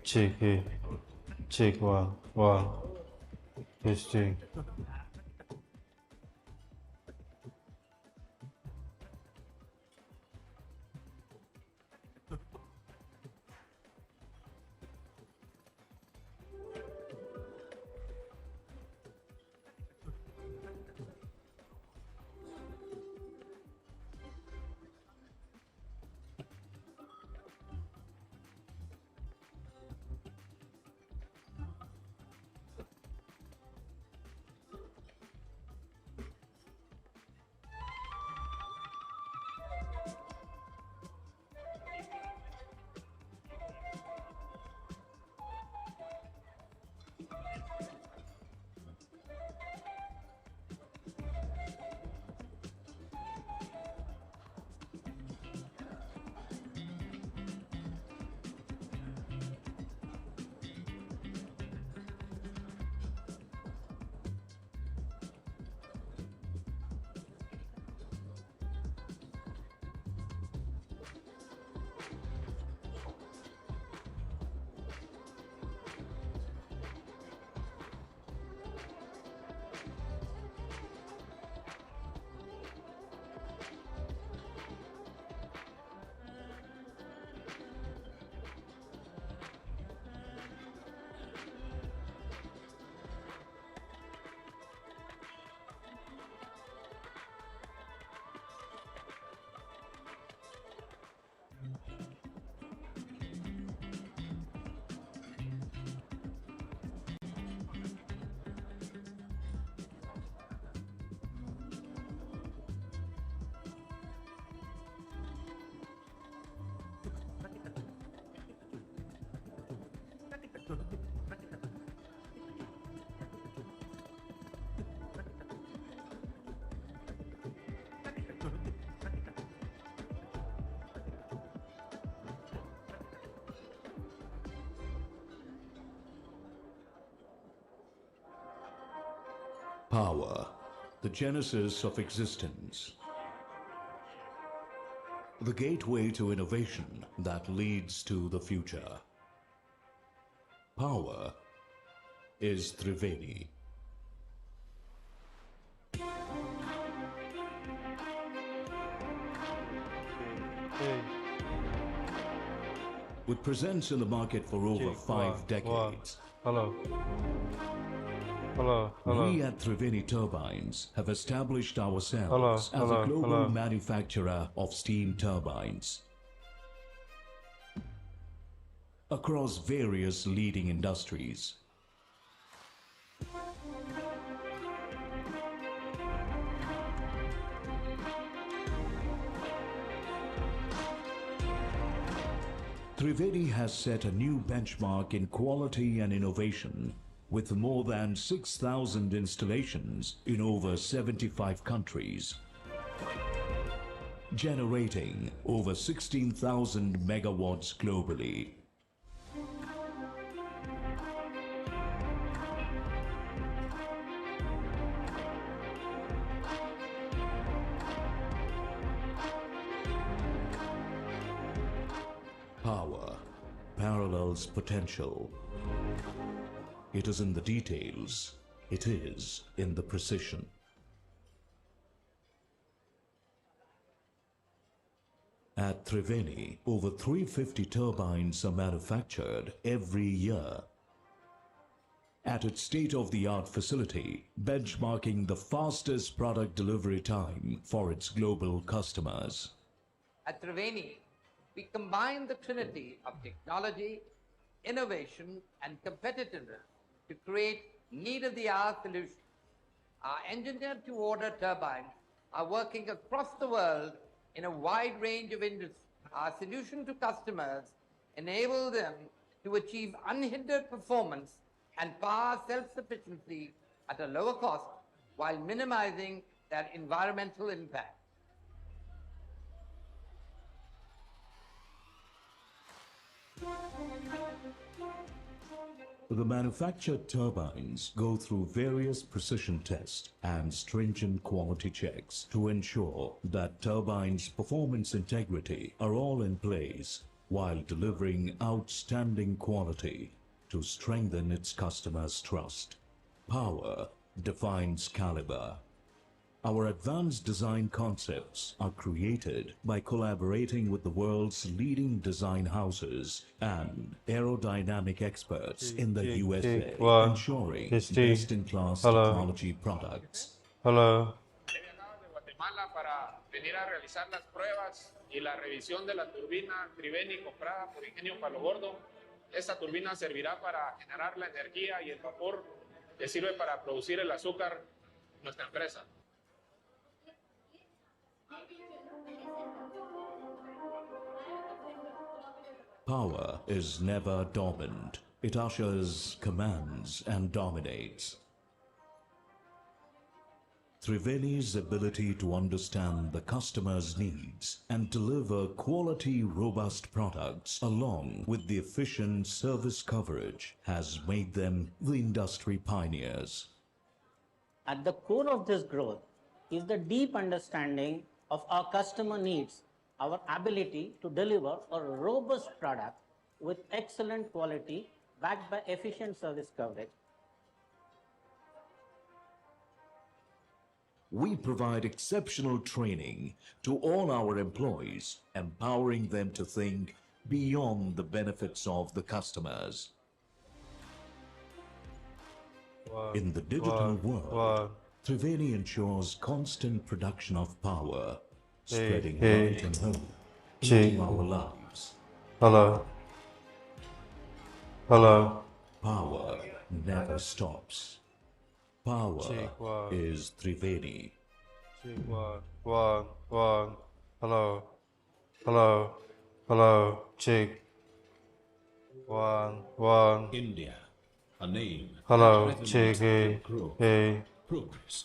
Check, hey. Check, wow. Testing. Power, the genesis of existence. The gateway to innovation that leads to the future. Power is Triveni. With presence in the market for over 5 decades. Hello. We at Triveni Turbines have established ourselves as a global manufacturer of steam turbines across various leading industries. Triveni has set a new benchmark in quality and innovation, with more than 6,000 installations in over 75 countries, generating over 16,000 megawatts globally. Power parallels potential. It is in the details. It is in the precision. At Triveni, over 350 turbines are manufactured every year at its state-of-the-art facility, benchmarking the fastest product delivery time for its global customers. At Triveni, we combine the trinity of technology, innovation, and competitiveness to create need-of-the-hour solutions. Our engineered-to-order turbines are working across the world in a wide range of industries. Our solution to customers enable them to achieve unhindered performance and power self-sufficiency at a lower cost while minimizing their environmental impact. The manufactured turbines go through various precision tests and stringent quality checks to ensure that turbines' performance integrity are all in place while delivering outstanding quality to strengthen its customers' trust. Power defines caliber. Our advanced design concepts are created by collaborating with the world's leading design houses and aerodynamic experts in the USA, ensuring best-in-class technology products. Hello. Guatemala para venir a realizar las pruebas y la revisión de la turbina Triveni comprada por Ingenio Palo Gordo. Esta turbina servirá para generar la energía y el vapor que sirve para producir el azúcar en nuestra empresa. Power is never dormant. It ushers, commands, and dominates. Triveni's ability to understand the customer's needs and deliver quality, robust products along with the efficient service coverage has made them the industry pioneers. At the core of this growth is the deep understanding of our customer needs, our ability to deliver a robust product with excellent quality backed by efficient service coverage. We provide exceptional training to all our employees, empowering them to think beyond the benefits of the customers. In the digital world, Triveni ensures constant production of power, spreading light and hope into our lives. Hello. Hello. Power never stops. Power is Triveni. Hello. Hello. Hello. Check. One. India, a name. Hello. that Check. resonates with Hey. growth, progress.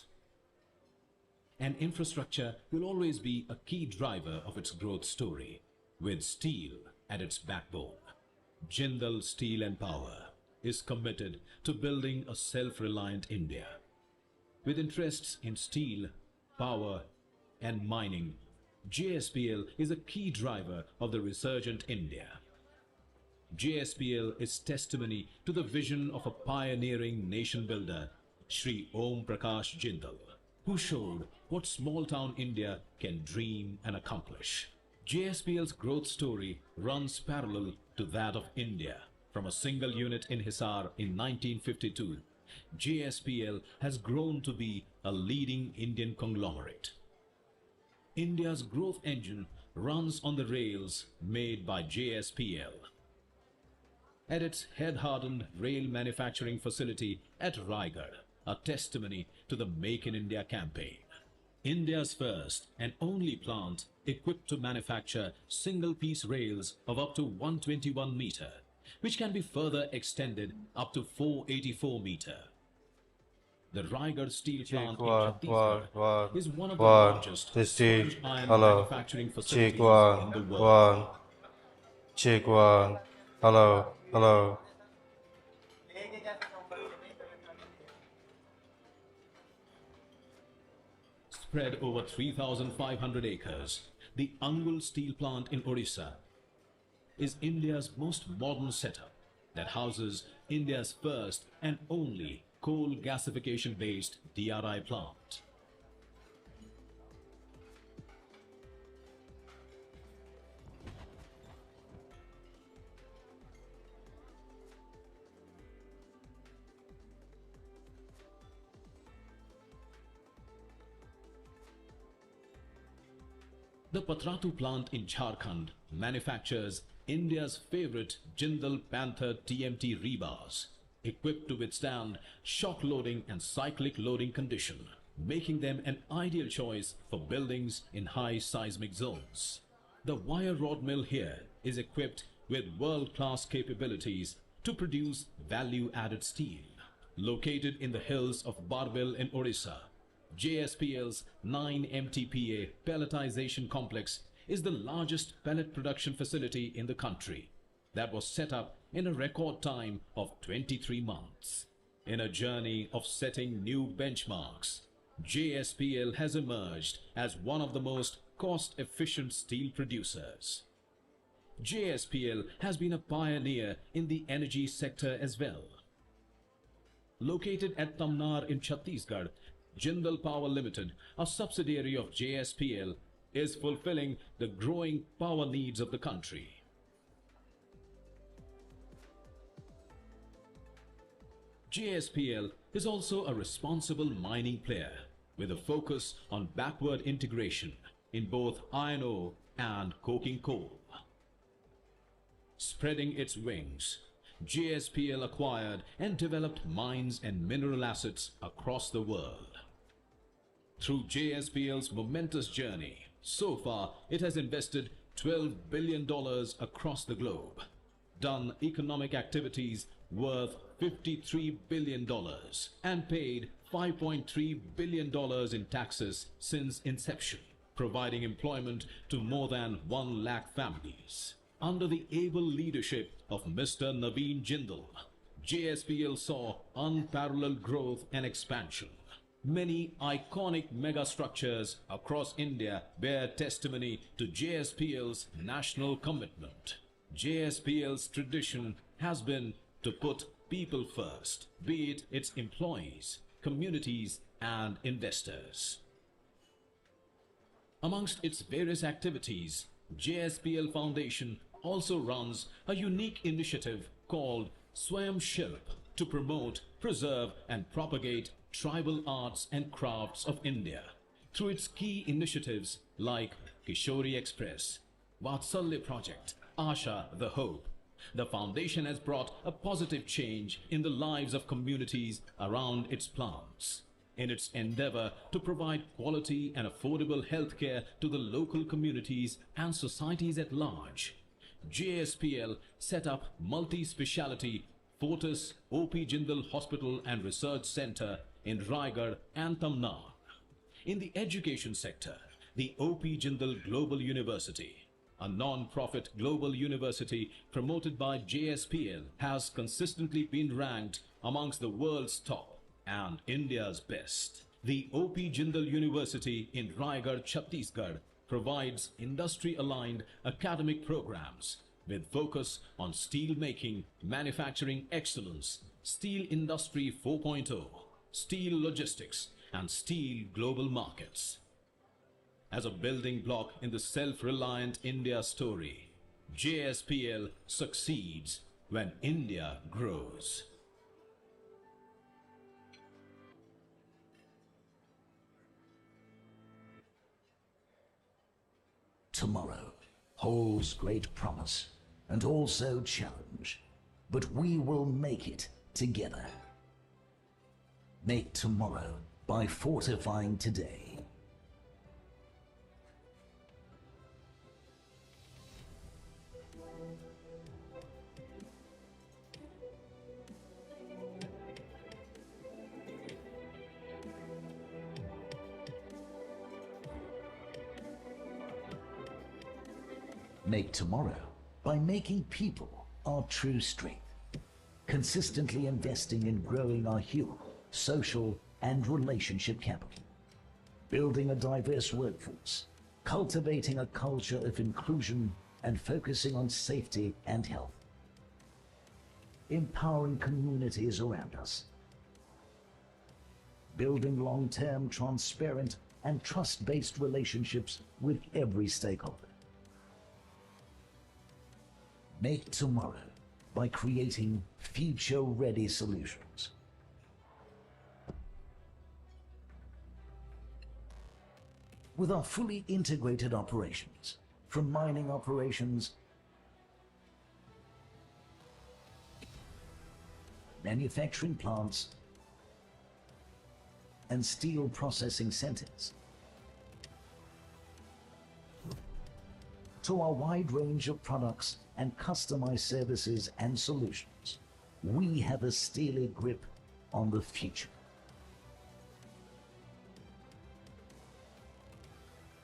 And infrastructure will always be a key driver of its growth story, with steel at its backbone. Jindal Steel and Power is committed to building a self-reliant India. With interests in steel, power, and mining, JSPL is a key driver of the resurgent India. JSPL is testimony to the vision of a pioneering nation builder, Shri Om Prakash Jindal, who showed what small-town India can dream and accomplish. JSPL's growth story runs parallel to that of India. From a single unit in Hisar in 1952, JSPL has grown to be a leading Indian conglomerate. India's growth engine runs on the rails made by JSPL. At its head-hardened rail manufacturing facility at Raigad, a testimony to the Make in India campaign. India's first and only plant equipped to manufacture single-piece rails of up to 121 meter, which can be further extended up to 484 meter. The Raigad steel plant in Chhattisgarh is one of the largest sponge iron manufacturing facilities in the world. Check one. Hello. Hello. Spread over 3,500 acres, the Hon'ble steel plant in Odisha is India's most modern setup that houses India's first and only coal gasification-based DRI plant. The Patratu plant in Jharkhand manufactures India's favorite Jindal Panther TMT rebars, equipped to withstand shock loading and cyclic loading condition, making them an ideal choice for buildings in high seismic zones. The wire rod mill here is equipped with world-class capabilities to produce value-added steel. Located in the hills of Barbil in Odisha, JSPL's 9 MTPA pelletization complex is the largest pellet production facility in the country that was set up in a record time of 23 months. In a journey of setting new benchmarks, JSPL has emerged as one of the most cost-efficient steel producers. JSPL has been a pioneer in the energy sector as well. Located at Tamnar in Chhattisgarh, Jindal Power Limited, a subsidiary of JSPL, is fulfilling the growing power needs of the country. JSPL is also a responsible mining player with a focus on backward integration in both iron ore and coking coal. Spreading its wings, JSPL acquired and developed mines and mineral assets across the world. Through JSPL's momentous journey, so far it has invested $12 billion across the globe, done economic activities worth $53 billion, and paid $5.3 billion in taxes since inception, providing employment to more than 1 lakh families. Under the able leadership of Mr. Naveen Jindal, JSPL saw unparalleled growth and expansion. Many iconic megastructures across India bear testimony to JSPL's national commitment. JSPL's tradition has been to put people first, be it its employees, communities, and investors. Amongst its various activities, JSPL Foundation also runs a unique initiative called Swayam Shilp to promote, preserve, and propagate tribal arts and crafts of India. Through its key initiatives like Kishori Express, Vatsalya Project, Asha the Hope, the foundation has brought a positive change in the lives of communities around its plants. In its endeavor to provide quality and affordable healthcare to the local communities and societies at large, JSPL set up multi-speciality Fortis O.P. Jindal Hospital and Research Center in Raigad and Tamnar. In the education sector, the O.P. Jindal Global University, a non-profit global university promoted by JSPL, has consistently been ranked amongst the world's top and India's best. The O.P. Jindal University in Raigad, Chhattisgarh provides industry-aligned academic programs with focus on steel making, manufacturing excellence, steel industry 4.0, steel logistics, and steel global markets. As a building block in the self-reliant India story, JSPL succeeds when India grows. Tomorrow holds great promise and also challenge, but we will make it together. Make tomorrow by fortifying today. Make tomorrow by making people our true strength. Consistently investing in growing our human, social, and relationship capital. Building a diverse workforce. Cultivating a culture of inclusion and focusing on safety and health. Empowering communities around us. Building long-term, transparent, and trust-based relationships with every stakeholder. Make tomorrow by creating future-ready solutions. With our fully integrated operations, from mining operations, manufacturing plants, and steel processing centers, to our wide range of products and customized services and solutions, we have a steely grip on the future.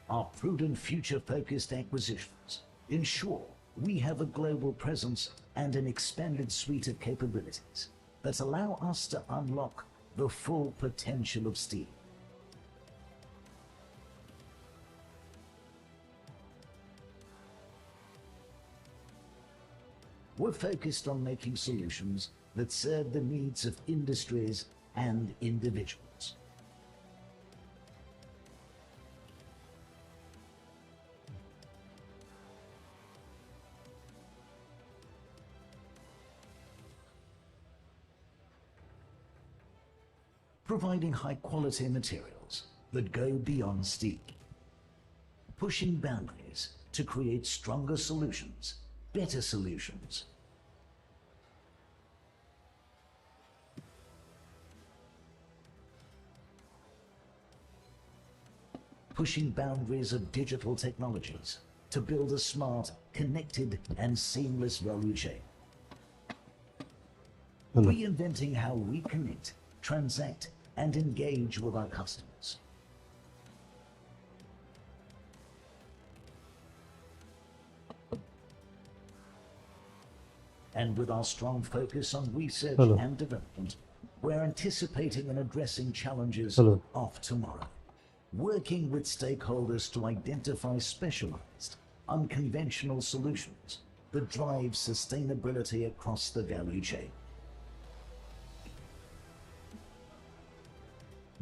Our prudent future-focused acquisitions ensure we have a global presence and an expanded suite of capabilities that allow us to unlock the full potential of steel. we're focused on making solutions that serve the needs of industries and individuals. Providing high-quality materials that go beyond steel. Pushing boundaries to create stronger solutions, better solutions. Pushing boundaries of digital technologies to build a smart, connected, and seamless value chain. Reinventing how we connect, transact, and engage with our customers. And with our strong focus on research and development, we're anticipating and addressing challenges of tomorrow. Working with stakeholders to identify specialized, unconventional solutions that drive sustainability across the value chain.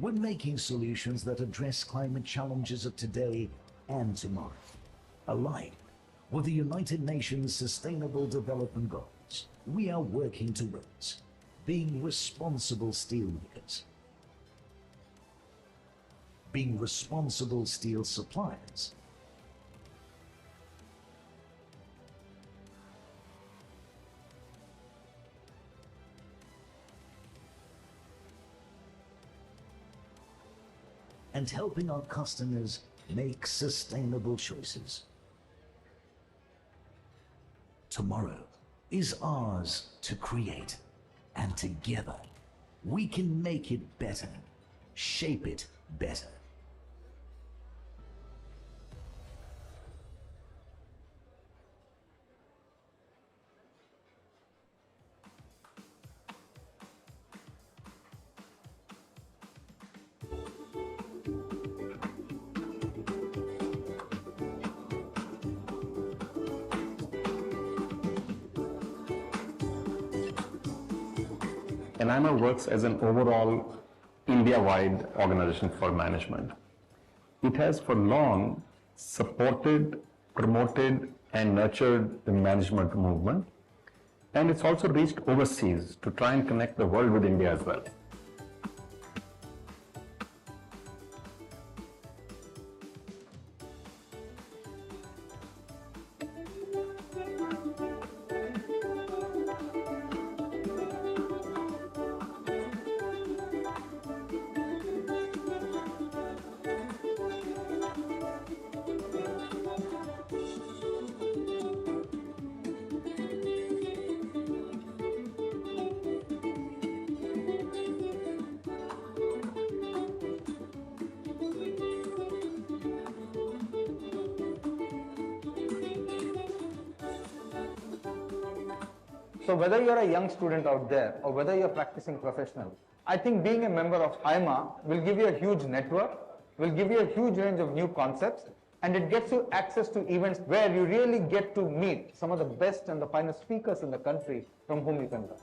We're making solutions that address climate challenges of today and tomorrow, aligned with the United Nations Sustainable Development Goals. We are working towards being responsible steelmakers, being responsible steel suppliers, and helping our customers make sustainable choices. Tomorrow is ours to create, and together we can make it better, shape it better. AIMA works as an overall India-wide organization for management. It has for long supported, promoted, and nurtured the management movement. And it's also reached overseas to try and connect the world with India as well. So whether you're a young student out there or whether you're a practicing professional, I think being a member of AIMA will give you a huge network, will give you a huge range of new concepts, and it gets you access to events where you really get to meet some of the best and the finest speakers in the country from whom you can learn.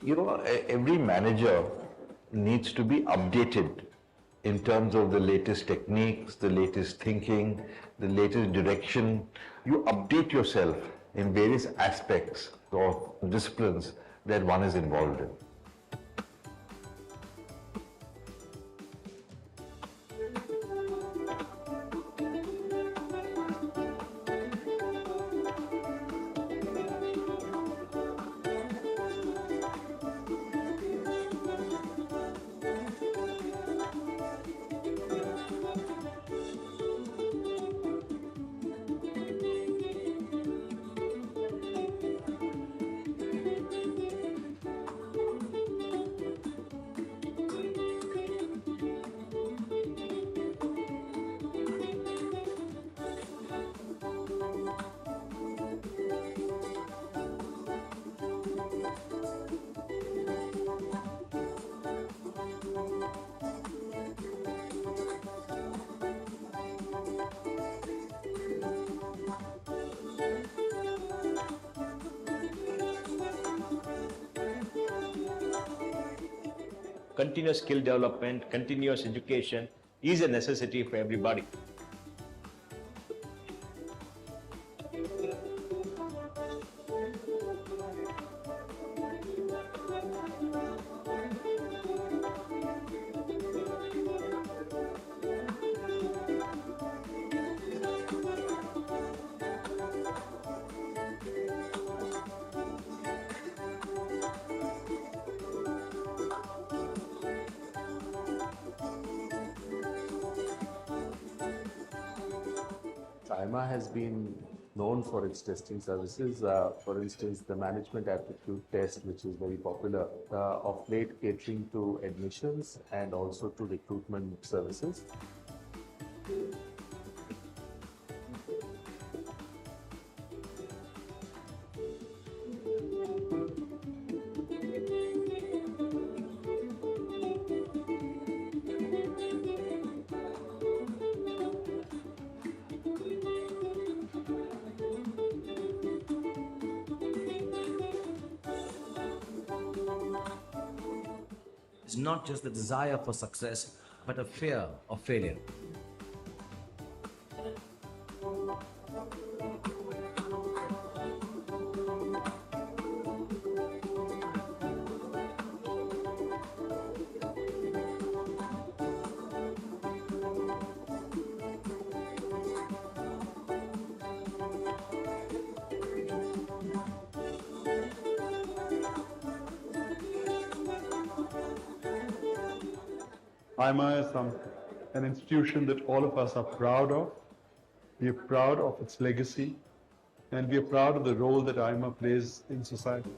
You know, every manager needs to be updated in terms of the latest techniques, the latest thinking, the latest direction. You update yourself in various aspects of disciplines that one is involved in. continuous skill development, continuous education is a necessity for everybody. AIMA has been known for its testing services. For instance, the management aptitude test, which is very popular, of late catering to admissions and also to recruitment services. Is not just the desire for success, but a fear of failure. AIMA is an institution that all of us are proud of. We are proud of its legacy, and we are proud of the role that AIMA plays in society.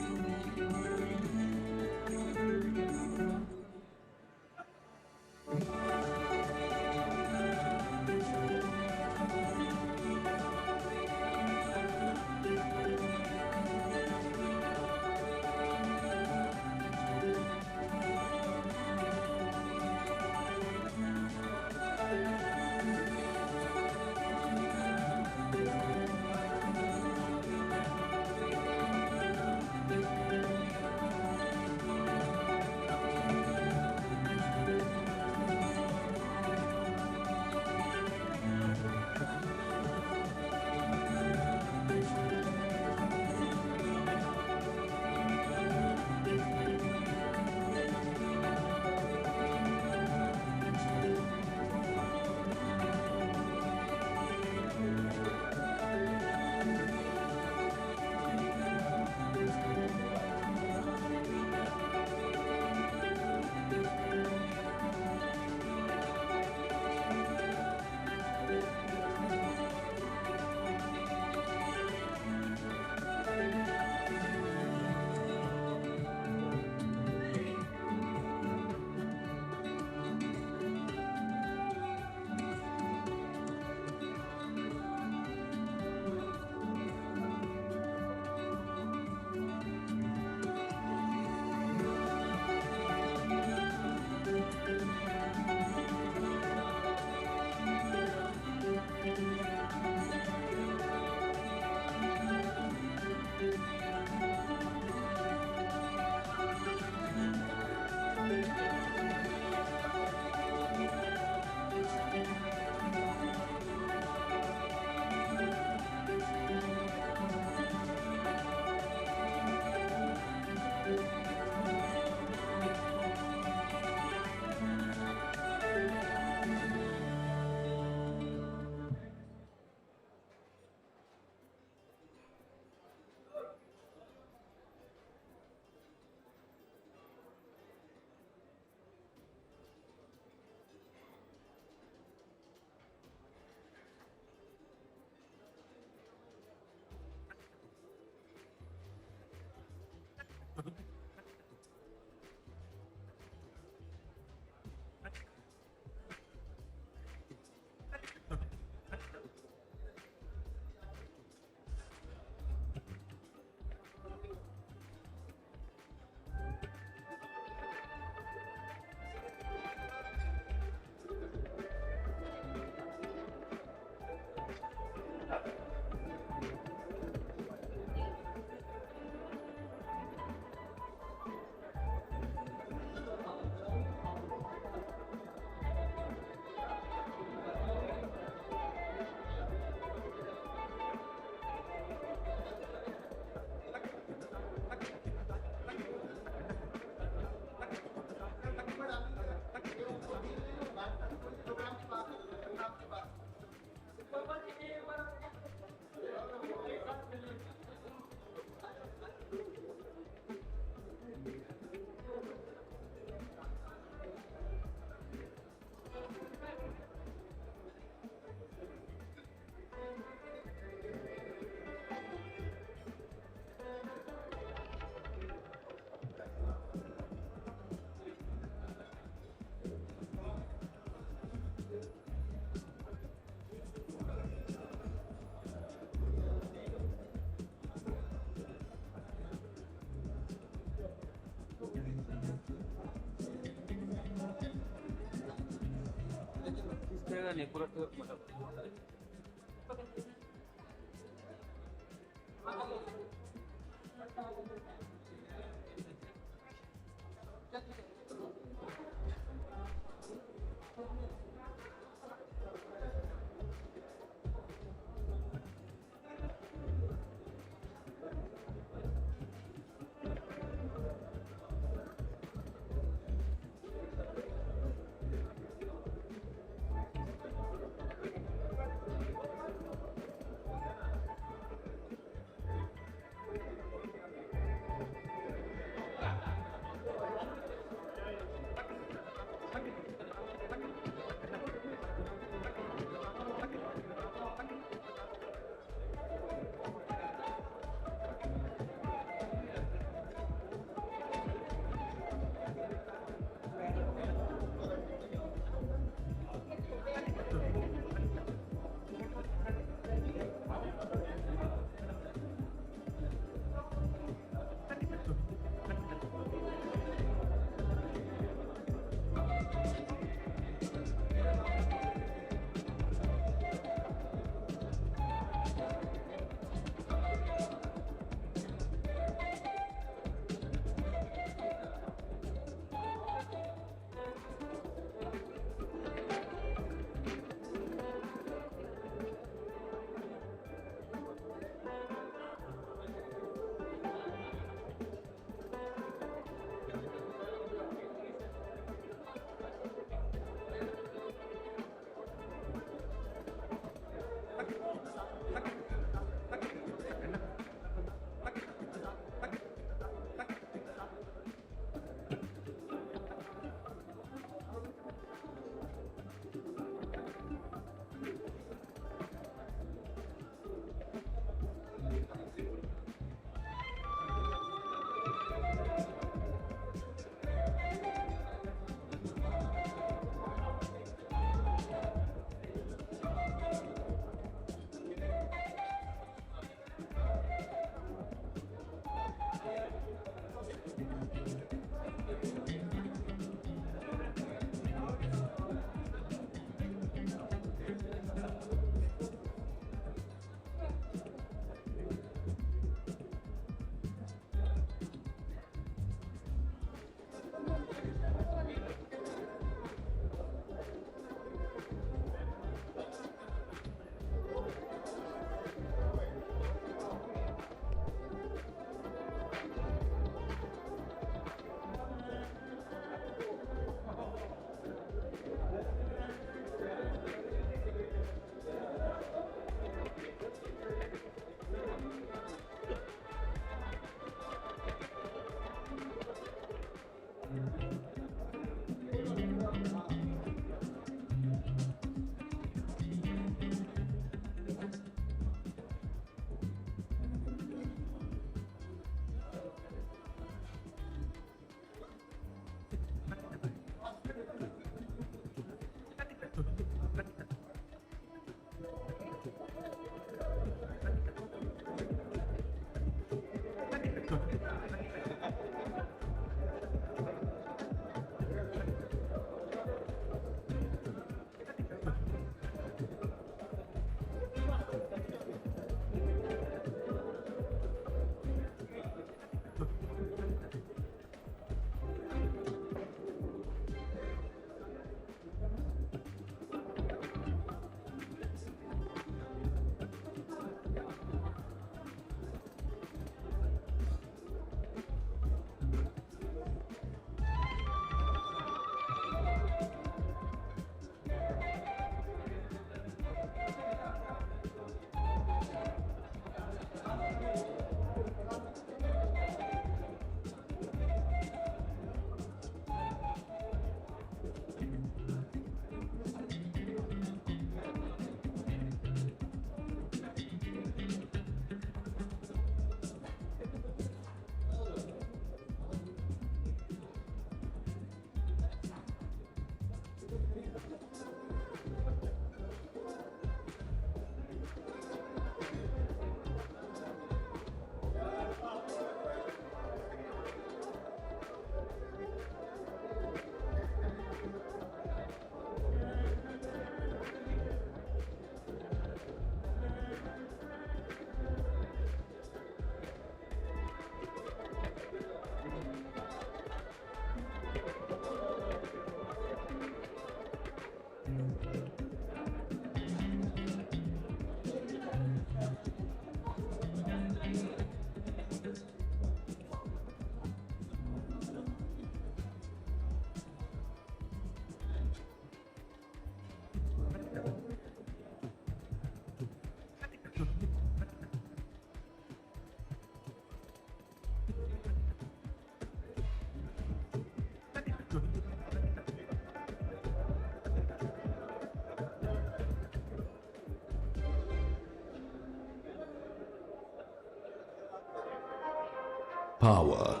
Power,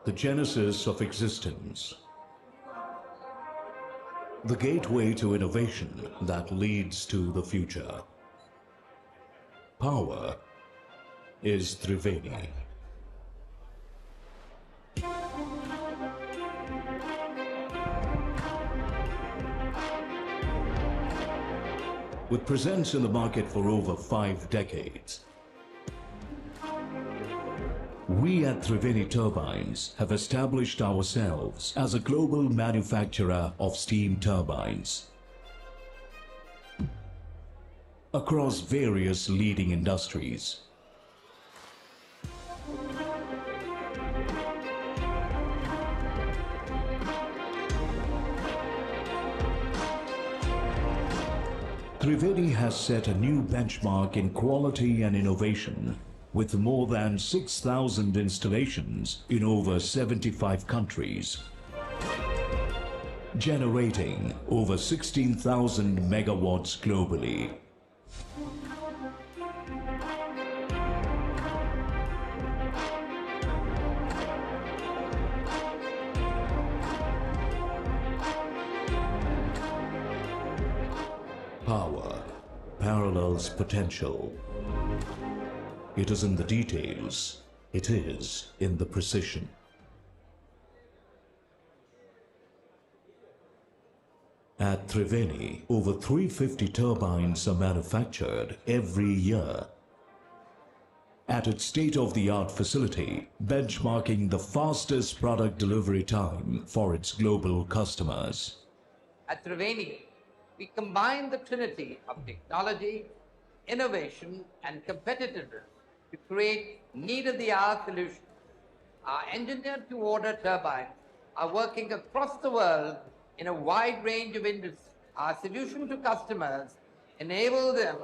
the genesis of existence. The gateway to innovation that leads to the future. Power is Triveni. With presence in the market for over 5 decades, we at Triveni Turbines have established ourselves as a global manufacturer of steam turbines across various leading industries. Triveni has set a new benchmark in quality and innovation with more than 6,000 installations in over 75 countries, generating over 16,000 megawatts globally. Power parallels potential. It is in the details, it is in the precision. At Triveni, over 350 turbines are manufactured every year at its state-of-the-art facility, benchmarking the fastest product delivery time for its global customers. At Triveni, we combine the trinity of technology, innovation, and competitiveness to create need-of-the-hour solutions. Our engineered-to-order turbines are working across the world in a wide range of industries. Our solution to customers enables them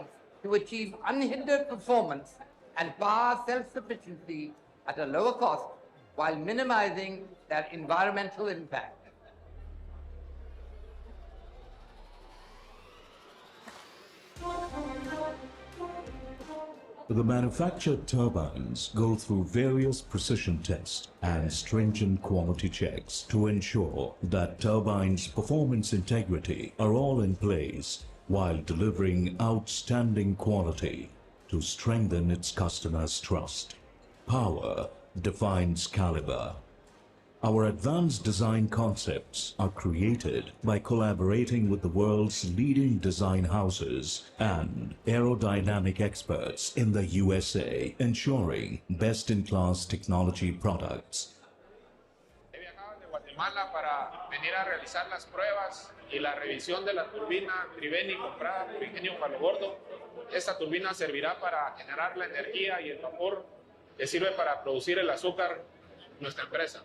to achieve unhindered performance and power self-sufficiency at a lower cost while minimizing their environmental impact. The manufactured turbines go through various precision tests and stringent quality checks to ensure that turbines' performance integrity are all in place while delivering outstanding quality to strengthen its customers' trust. Power defines caliber. Our advanced design concepts are created by collaborating with the world's leading design houses and aerodynamic experts in the USA, ensuring best-in-class technology products. He viajado de Guatemala para venir a realizar las pruebas y la revisión de la turbina Triveni comprada por Ingenio Palo Gordo. Esta turbina servirá para generar la energía y el vapor que sirve para producir el azúcar en nuestra empresa.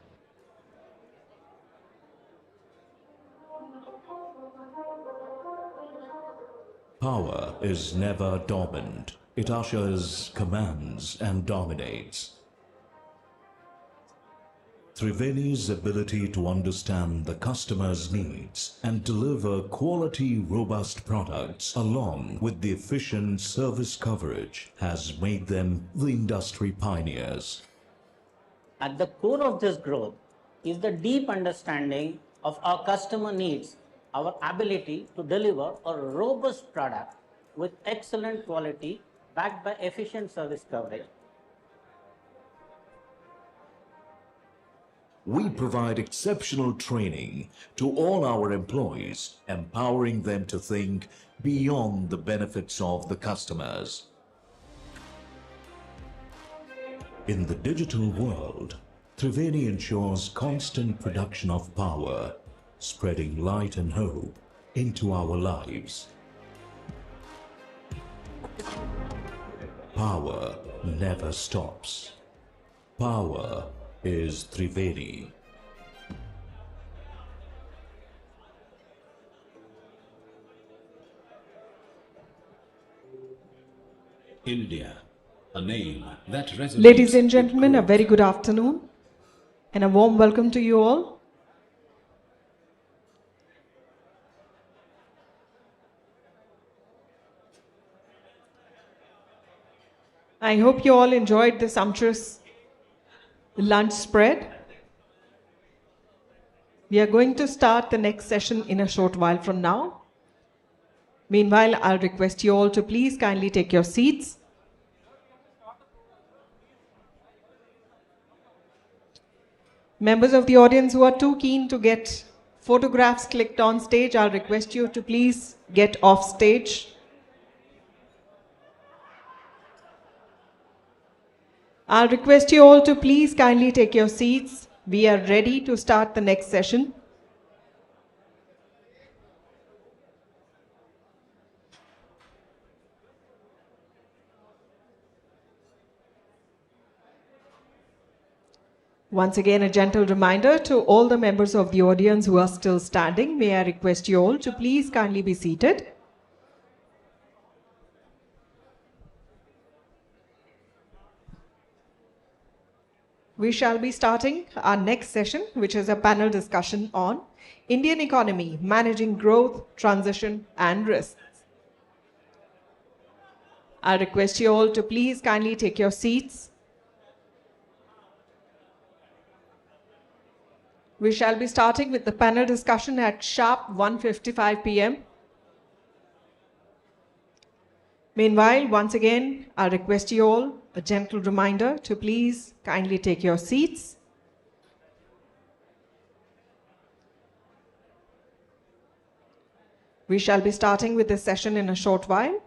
Power is never dormant. It ushers, commands, and dominates. Triveni's ability to understand the customer's needs and deliver quality, robust products along with the efficient service coverage has made them the industry pioneers. At the core of this growth is the deep understanding of our customer needs, our ability to deliver a robust product with excellent quality backed by efficient service coverage. We provide exceptional training to all our employees, empowering them to think beyond the benefits of the customers. In the digital world, Triveni ensures constant production of power, spreading light and hope into our lives. Power never stops. Power is Triveni. India, a name that resonates. Ladies and gentlemen, a very good afternoon and a warm welcome to you all. I hope you all enjoyed the sumptuous lunch spread. We are going to start the next session in a short while from now. Meanwhile, I'll request you all to please kindly take your seats. Members of the audience who are too keen to get photographs clicked on stage, I'll request you to please get off stage. I'll request you all to please kindly take your seats. We are ready to start the next session. Once again, a gentle reminder to all the members of the audience who are still standing. May I request you all to please kindly be seated. We shall be starting our next session, which is a panel discussion on Indian economy, managing growth, transition, and risks. I request you all to please kindly take your seats. We shall be starting with the panel discussion at sharp 1:55 p.m. Meanwhile, once again, I request you all a gentle reminder to please kindly take your seats. We shall be starting with this session in a short while.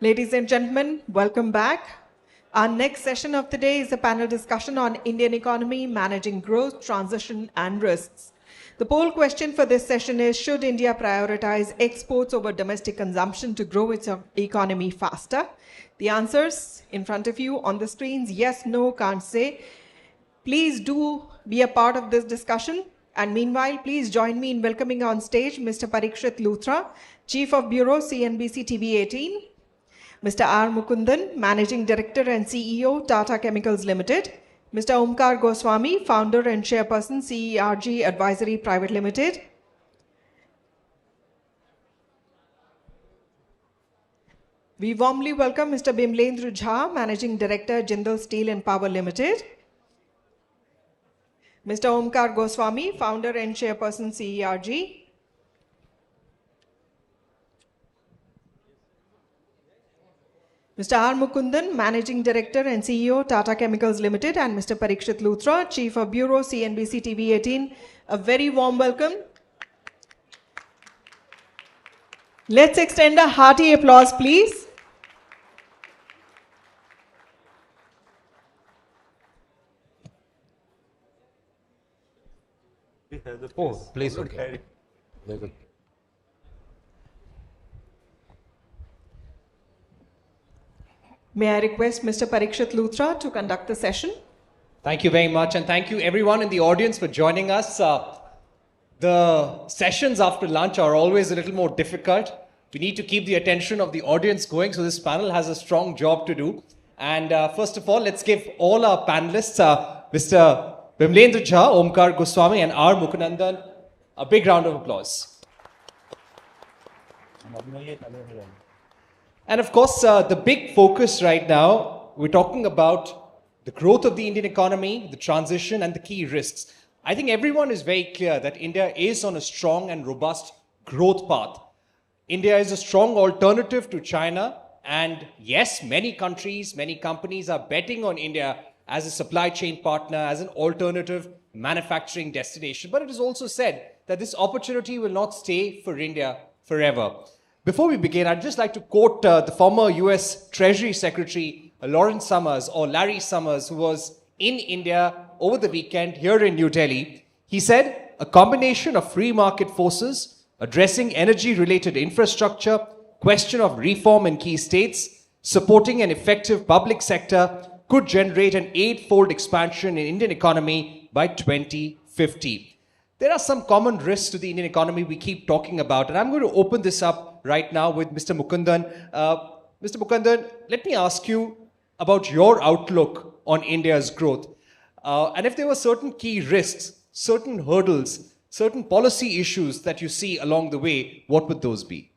Ladies and gentlemen, welcome back. Our next session of the day is a panel discussion on Indian economy, managing growth, transition, and risks. The poll question for this session is, should India prioritize exports over domestic consumption to grow its economy faster? The answers in front of you on the screens, yes, no, can't say. Please do be a part of this discussion. And meanwhile, please join me in welcoming on stage Mr. Parikshit Luthra, Chief of Bureau, CNBC TV 18. Mr. R. Mukundan, Managing Director and CEO, Tata Chemicals Limited. Mr. Omkar Goswami, Founder and Chairperson, CERG Advisory Private Limited. We warmly welcome Mr. Bimlendra, Managing Director, Jindal Steel and Power Limited. Mr. Omkar Goswami, Founder and Chairperson, CERG. Mr. R. Mukundan, Managing Director and CEO, Tata Chemicals Limited, and Mr. Parikshit Luthra, Chief of Bureau, CNBC TV 18. A very warm welcome. Let's extend a hearty applause, please. Oh, please. Okay. Very good. May I request Mr. Parikshit Luthra to conduct the session? Thank you very much, and thank you everyone in the audience for joining us. The sessions after lunch are always a little more difficult, We need to keep the attention of the audience going, so this panel has a strong job to do. And first of all, let's give all our panelists, Mr. Bimlendra Jha, Omkar Goswami and R. Mukunandan, a big round of applause. And of course, the big focus right now, we're talking about the growth of the Indian economy, the transition and the key risks. I think everyone is very clear that India is on a strong and robust growth path. India is a strong alternative to China. And yes, many countries, many companies are betting on India as a supply chain partner, as an alternative manufacturing destination. But it is also said that this opportunity will not stay for India forever. Before we begin, I'd just like to quote the former US Treasury Secretary Lawrence Summers, or Larry Summers, who was in India over the weekend here in New Delhi. He said, "A combination of free market forces addressing energy-related infrastructure, question of reform in key states, supporting an effective public sector could generate an 8-fold expansion in Indian economy by 2050. There are some common risks to the Indian economy we keep talking about, and I'm going to open this up right now with Mr. Mukundan. Mr. Mukundan, let me ask you about your outlook on India's growth. And if there were certain key risks, certain hurdles, certain policy issues that you see along the way, what would those be?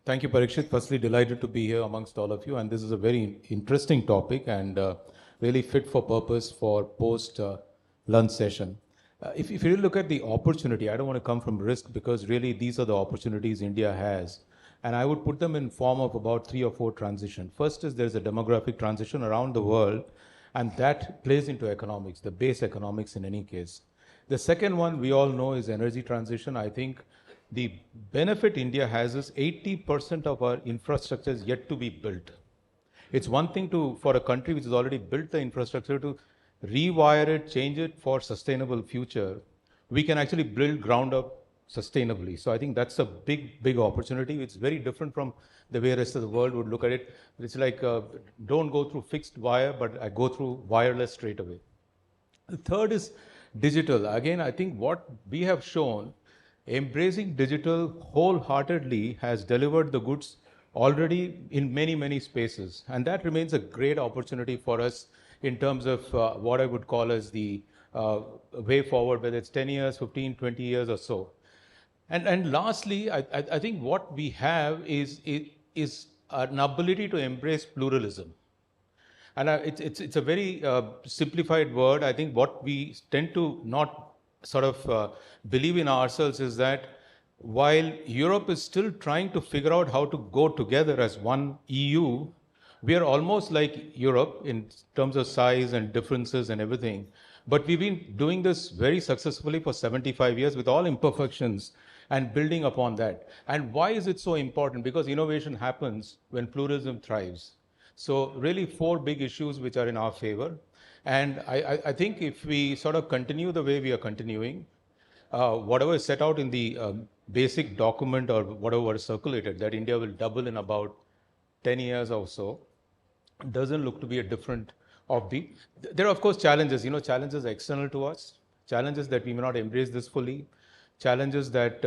Thank you, Parikshit. Firstly, delighted to be here amongst all of you. And this is a very interesting topic and really fit for purpose for post-lunch session. If you look at the opportunity, I don't want to come from risk because really these are the opportunities India has. And I would put them in form of about 3 or 4 transitions. First is there's a demographic transition around the world, and that plays into economics, the base economics in any case. The second one we all know is energy transition. I think the benefit India has is 80% of our infrastructure is yet to be built. It's one thing for a country which has already built the infrastructure to rewire it, change it for sustainable future. We can actually build ground up sustainably. So I think that's a big opportunity. It's very different from the way the rest of the world would look at it. It's like, don't go through fixed wire, but I go through wireless straight away. The third is digital. Again, I think what we have shown, embracing digital wholeheartedly has delivered the goods already in many spaces. And that remains a great opportunity for us in terms of what I would call as the way forward, whether it's 10 years, 15, 20 years or so. And lastly, I think what we have is an ability to embrace pluralism. And it's a very simplified word. I think what we tend to not sort of believe in ourselves is that while Europe is still trying to figure out how to go together as one EU, we are almost like Europe in terms of size and differences and everything. But we've been doing this very successfully for 75 years with all imperfections and building upon that. And why is it so important? Because innovation happens when pluralism thrives. So really 4 big issues which are in our favor. And I think if we sort of continue the way we are continuing, whatever is set out in the basic document or whatever is circulated, that India will double in about 10 years or so, doesn't look to be a different offbeat. There are, of course, challenges. Challenges external to us, challenges that we may not embrace this fully, challenges that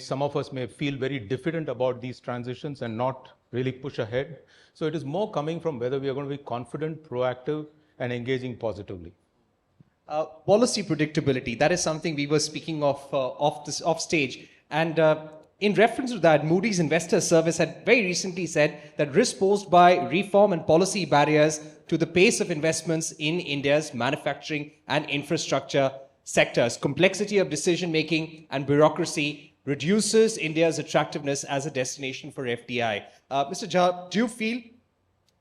some of us may feel very diffident about these transitions and not really push ahead. So it is more coming from whether we are going to be confident, proactive, and engaging positively. Policy predictability, that is something we were speaking of off stage. And in reference to that, Moody's Investor Service had very recently said that risk posed by reform and policy barriers to the pace of investments in India's manufacturing and infrastructure sectors, complexity of decision-making and bureaucracy reduces India's attractiveness as a destination for FDI. Mr. Jha, do you feel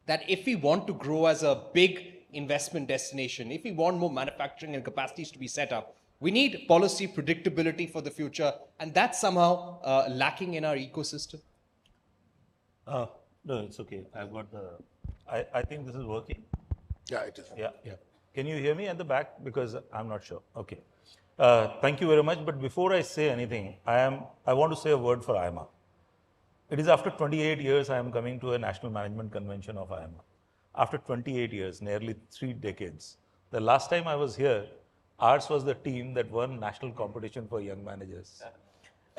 that if we want to grow as a big investment destination, if we want more manufacturing and capacities to be set up, we need policy predictability for the future, and that's somehow lacking in our ecosystem? No, it's okay. I've got I think this is working. Yeah, it is. Yeah. Can you hear me at the back? Because I'm not sure. Okay. Thank you very much. But before I say anything, I want to say a word for AIMA. It is after 28 years I am coming to a National Management Convention of AIMA. After 28 years, nearly 3 decades. The last time I was here, ours was the team that won national competition for young managers.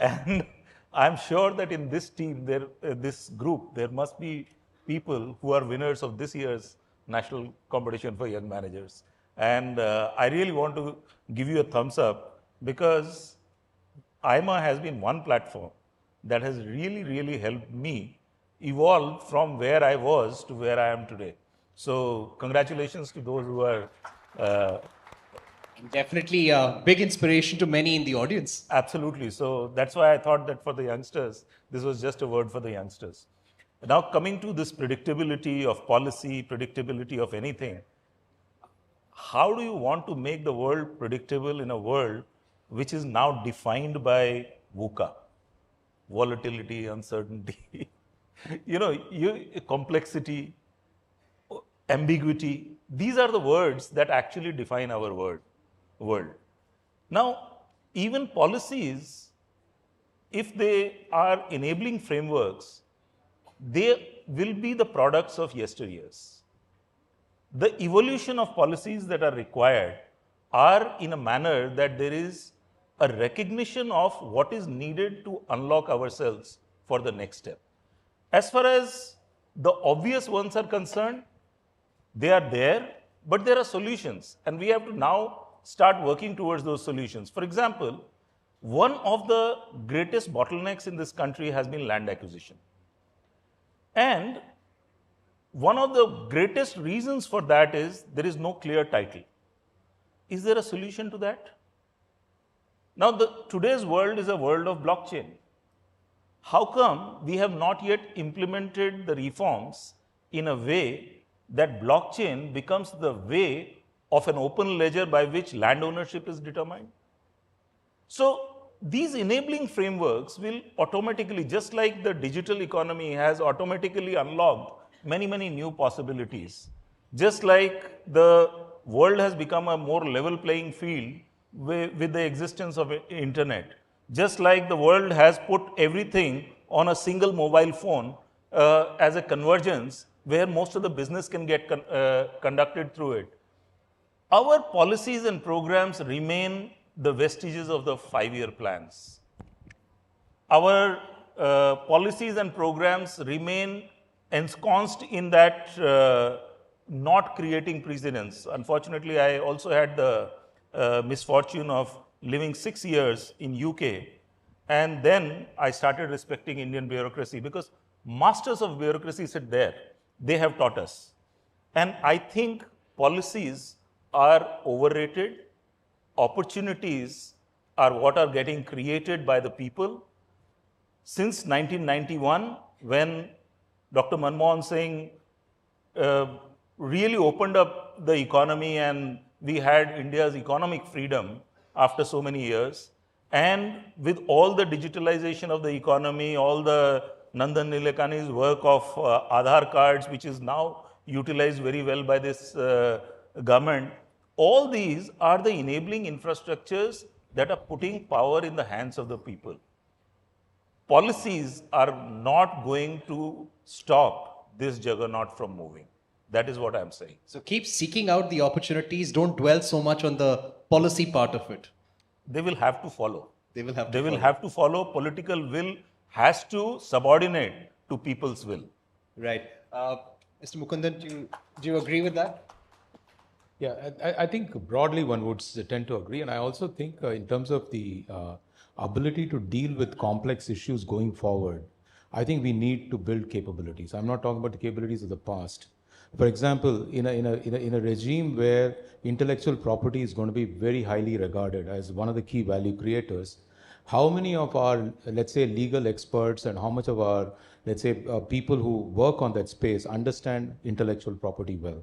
And I'm sure that in this team, this group, there must be people who are winners of this year's National Competition for Young Managers. And I really want to give you a thumbs up, because AIMA has been one platform that has really, really helped me evolve from where I was to where I am today. So congratulations to those who are... Definitely a big inspiration to many in the audience. Absolutely. So that's why I thought that for the youngsters, this was just a word for the youngsters. Now coming to this predictability of policy, predictability of anything, how do you want to make the world predictable in a world which is now defined by VUCA? Volatility, uncertainty, complexity, ambiguity. These are the words that actually define our world. Now, even policies, if they are enabling frameworks, they will be the products of yesteryears. The evolution of policies that are required are in a manner that there is a recognition of what is needed to unlock ourselves for the next step. As far as the obvious ones are concerned, they are there, but there are solutions, and we have to now start working towards those solutions. For example, one of the greatest bottlenecks in this country has been land acquisition. And one of the greatest reasons for that is there is no clear title. Is there a solution to that? Now, today's world is a world of blockchain. How come we have not yet implemented the reforms in a way that blockchain becomes the way of an open ledger by which land ownership is determined? So these enabling frameworks will automatically, just like the digital economy has automatically unlocked many, many new possibilities, just like the world has become a more level playing field with the existence of internet, just like the world has put everything on a single mobile phone as a convergence where most of the business can get conducted through it. Our policies and programs remain the vestiges of the 5-year plans. Our policies and programs remain ensconced in that not creating precedents. Unfortunately, I also had the misfortune of living 6 years in UK, and then I started respecting Indian bureaucracy, because masters of bureaucracy sit there. They have taught us. And I think policies are overrated. Opportunities are what are getting created by the people. Since 1991, when Dr. Manmohan Singh really opened up the economy and we had India's economic freedom after so many years, and with all the digitalization of the economy, all the Nandan Nilekani's work of Aadhaar cards, which is now utilized very well by this government, all these are the enabling infrastructures that are putting power in the hands of the people. Policies are not going to stop this juggernaut from moving. That is what I'm saying. So keep seeking out the opportunities. Don't dwell so much on the policy part of it. They will have to follow. They will have to They will follow. have to follow. Political will has to subordinate to people's will. Right. Mr. Mukundan, do you agree with that? Yeah, I think broadly one would tend to agree. And I also think in terms of the ability to deal with complex issues going forward, I think we need to build capabilities. I'm not talking about the capabilities of the past. For example, in a regime where intellectual property is going to be very highly regarded as one of the key value creators, how many of our, let's say, legal experts and how much of our, let's say, people who work on that space understand intellectual property well?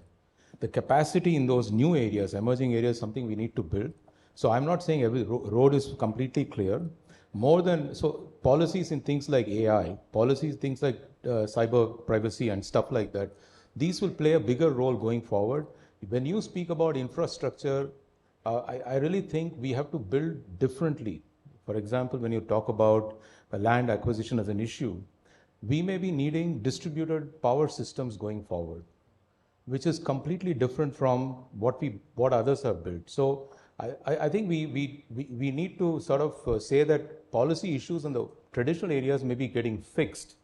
The capacity in those new areas, emerging areas, is something we need to build. So I'm not saying every road is completely clear. So policies in things like AI, policies, things like cyber privacy and stuff like that, these will play a bigger role going forward. When you speak about infrastructure, I really think we have to build differently. For example, when you talk about land acquisition as an issue, we may be needing distributed power systems going forward, which is completely different from what others have built. So I think we need to sort of say that policy issues in the traditional areas may be getting fixed,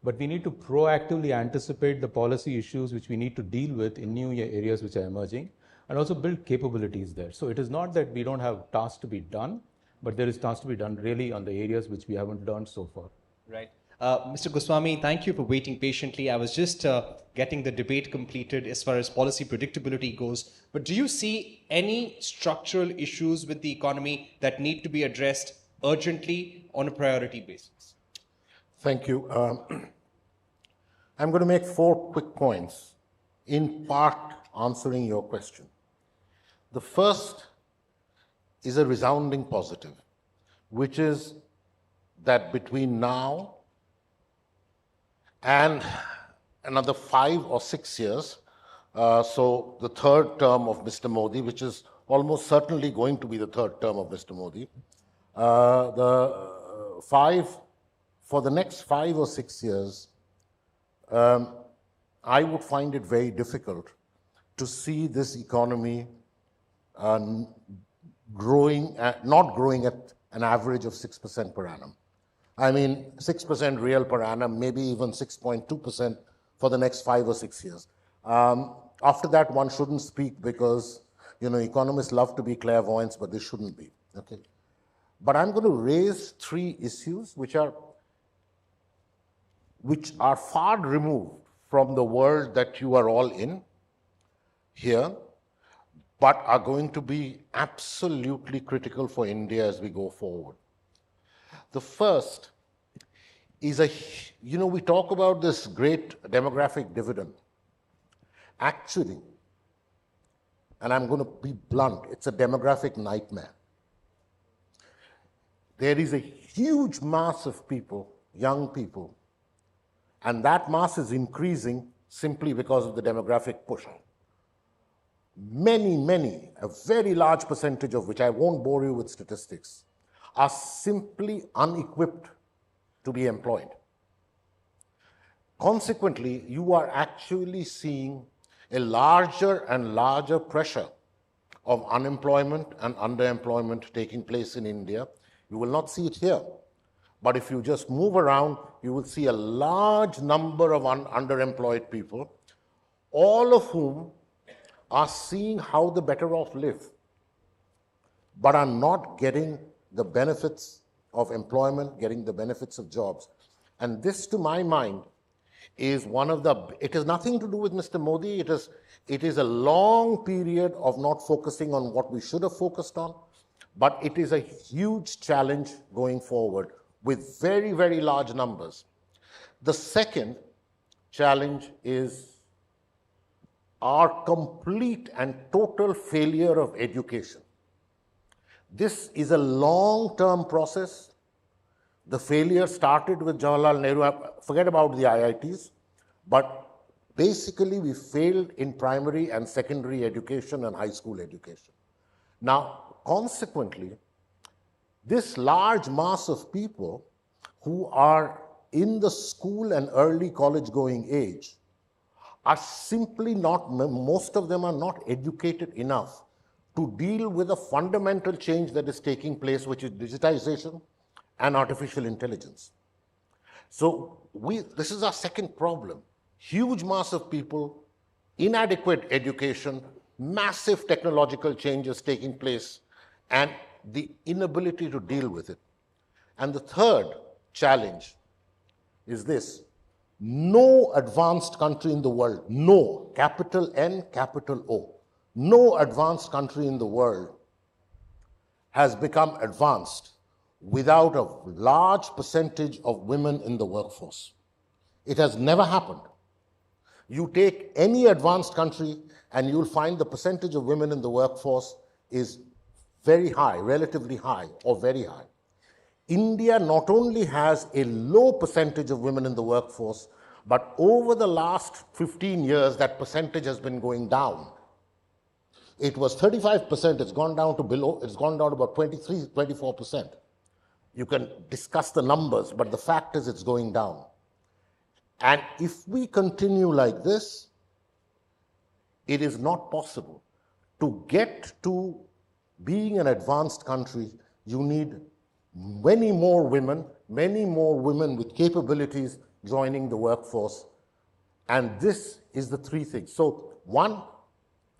but we need to proactively anticipate the policy issues which we need to deal with in new areas which are emerging, and also build capabilities there. So it is not that we don't have tasks to be done, but there is tasks to be done really on the areas which we haven't done so far. Right. Mr. Goswami, thank you for waiting patiently. I was just getting the debate completed as far as policy predictability goes. But do you see any structural issues with the economy that need to be addressed urgently on a priority basis? Thank you. I'm going to make 4 quick points, in part answering your question. The first is a resounding positive, which is that between now and another 5 or 6 years, so the third term of Mr. Modi, which is almost certainly going to be the third term of Mr. Modi, for the next 5 or 6 years, I would find it very difficult to see this economy not growing at an average of 6% per annum. I mean, 6% real per annum, maybe even 6.2% for the next 5 or 6 years. After that, one shouldn't speak because, economists love to be clairvoyants, but they shouldn't be. Okay. But I'm going to raise 3 issues which are far removed from the world that you are all in here, but are going to be absolutely critical for India as we go forward. The first is we talk about this great demographic dividend. Actually, and I'm going to be blunt, it's a demographic nightmare. There is a huge mass of people, young people, and that mass is increasing simply because of the demographic push. Many, a very large percentage of which, I won't bore you with statistics, are simply unequipped to be employed. Consequently, you are actually seeing a larger and larger pressure of unemployment and underemployment taking place in India. You will not see it here, but if you just move around, you will see a large number of underemployed people, all of whom are seeing how the better off live, but are not getting the benefits of employment, getting the benefits of jobs. And this, to my mind, is it has nothing to do with Mr. Modi. It is a long period of not focusing on what we should have focused on, but it is a huge challenge going forward with very, very large numbers. The second challenge is our complete and total failure of education. This is a long-term process. The failure started with Jawaharlal Nehru. Forget about the IITs, but basically we failed in primary and secondary education and high school education. Now, consequently, this large mass of people who are in the school and early college-going age are simply not, most of them are not educated enough to deal with a fundamental change that is taking place, which is digitization and artificial intelligence. So this is our second problem. Huge mass of people, inadequate education, massive technological changes taking place, and the inability to deal with it. And the third challenge is this: no advanced country in the world, no, capital N, capital O, no advanced country in the world has become advanced without a large percentage of women in the workforce. It has never happened. You take any advanced country and you'll find the percentage of women in the workforce is very high, relatively high, or very high. India not only has a low percentage of women in the workforce, but over the last 15 years, that percentage has been going down. It was 35%, it's gone down to about 23, 24%. You can discuss the numbers, but the fact is it's going down. And if we continue like this, it is not possible to get to being an advanced country, you need many more women with capabilities joining the workforce. And this is the three things. So one,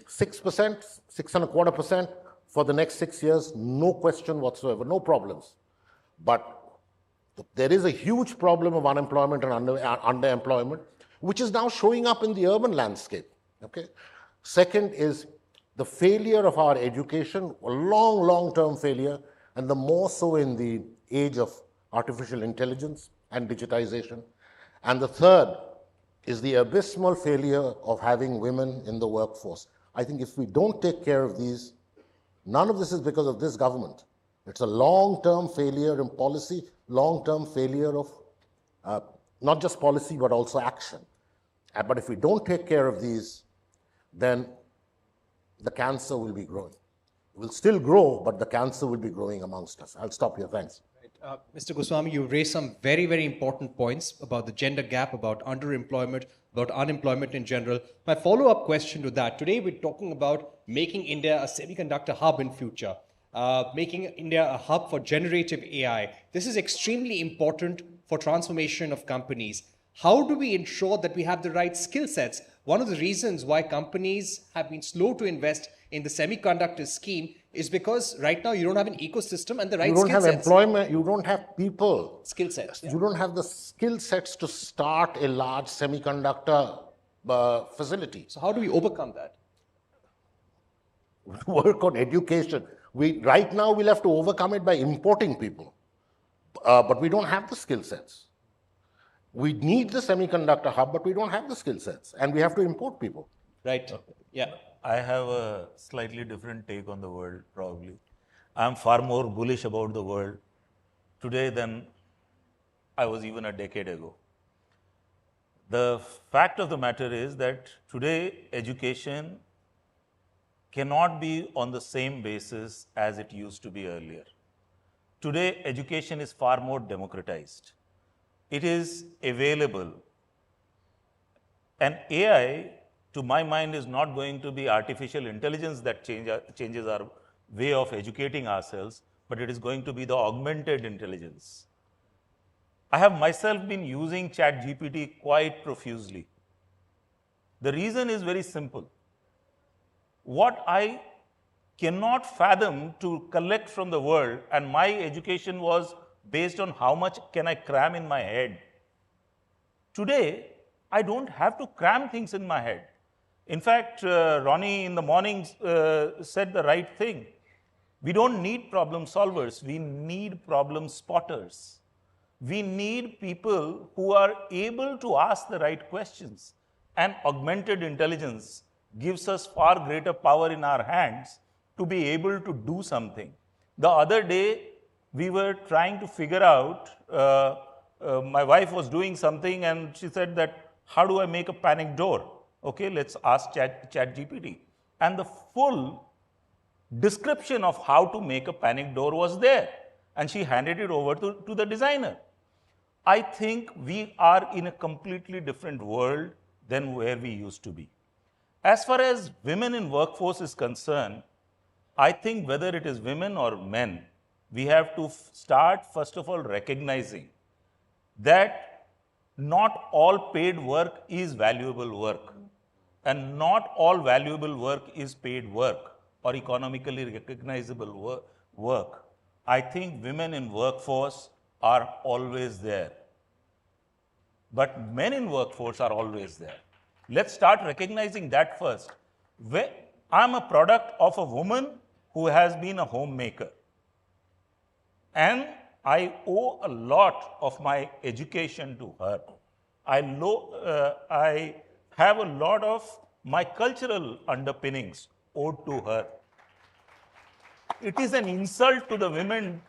6%, 6.25% for the next 6 years, no question whatsoever, no problems. But there is a huge problem of unemployment and underemployment, which is now showing up in the urban landscape. Okay. Second is the failure of our education, a long-term failure, and the more so in the age of artificial intelligence and digitization. And the third is the abysmal failure of having women in the workforce. I think if we don't take care of these, none of this is because of this government. It's a long-term failure in policy, long-term failure of not just policy, but also action. But if we don't take care of these, then the cancer will be growing. It will still grow, but the cancer will be growing amongst us. I'll stop here. Thanks. Mr. Goswami, you raised some very, very important points about the gender gap, about underemployment, about unemployment in general. My follow-up question to that, today we're talking about making India a semiconductor hub in future, making India a hub for generative AI. This is extremely important for transformation of companies. How do we ensure that we have the right skill sets? One of the reasons why companies have been slow to invest in the semiconductor scheme is because right now you don't have an ecosystem and the right skill sets. You don't have employment, you don't have people. Skill sets. You don't have the skill sets to start a large semiconductor facility. So how do we overcome that? Work on education. Right now we'll have to overcome it by importing people. But we don't have the skill sets. We need the semiconductor hub, but we don't have the skill sets. And we have to import people. Right. Yeah. I have a slightly different take on the world, probably. I'm far more bullish about the world today than I was even a decade ago. The fact of the matter is that today education cannot be on the same basis as it used to be earlier. Today, education is far more democratized. It is available. And AI, to my mind, is not going to be artificial intelligence that changes our way of educating ourselves, but it is going to be the augmented intelligence. I have myself been using ChatGPT quite profusely. The reason is very simple. What I cannot fathom to collect from the world, and my education was based on how much can I cram in my head. Today, I don't have to cram things in my head. In fact, Ronnie in the morning said the right thing. We don't need problem solvers, we need problem spotters. We need people who are able to ask the right questions. And augmented intelligence gives us far greater power in our hands to be able to do something. The other day, we were trying to figure out, my wife was doing something and she said that, how do I make a panic door? Okay, let's ask ChatGPT. And the full description of how to make a panic door was there. And she handed it over to the designer. I think we are in a completely different world than where we used to be. As far as women in workforce is concerned, I think whether it is women or men, we have to start, first of all, recognizing that not all paid work is valuable work. And not all valuable work is paid work or economically recognizable work. I think women in workforce are always there. But men in workforce are always there. Let's start recognizing that first. I'm a product of a woman who has been a homemaker. And I owe a lot of my education to her. I have a lot of my cultural underpinnings owed to her. It is an insult to the women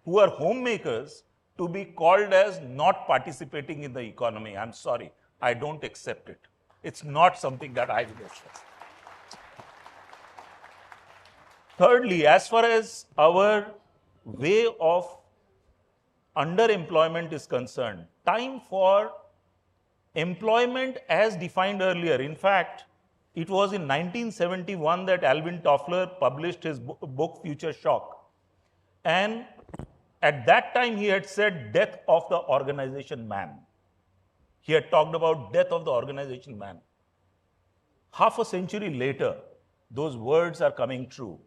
who are homemakers to be called as not participating in the economy. I'm sorry, I don't accept it. It's not something that I will accept. Thirdly, as far as our way of underemployment is concerned, time for employment as defined earlier. In fact, It was in 1971 that Alvin Toffler published his book Future Shock. And at that time, he had said death of the organization man. He had talked about death of the organization man. Half a century later, those words are coming true.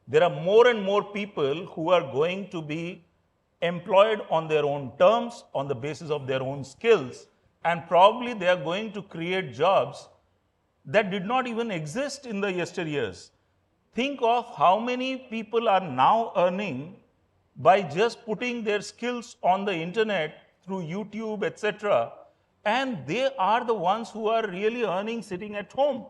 There are more and more people who are going to be employed on their own terms, on the basis of their own skills, and probably they are going to create jobs that did not even exist in the yesteryears. Think of how many people are now earning by just putting their skills on the internet through YouTube, etc. And they are the ones who are really earning sitting at home.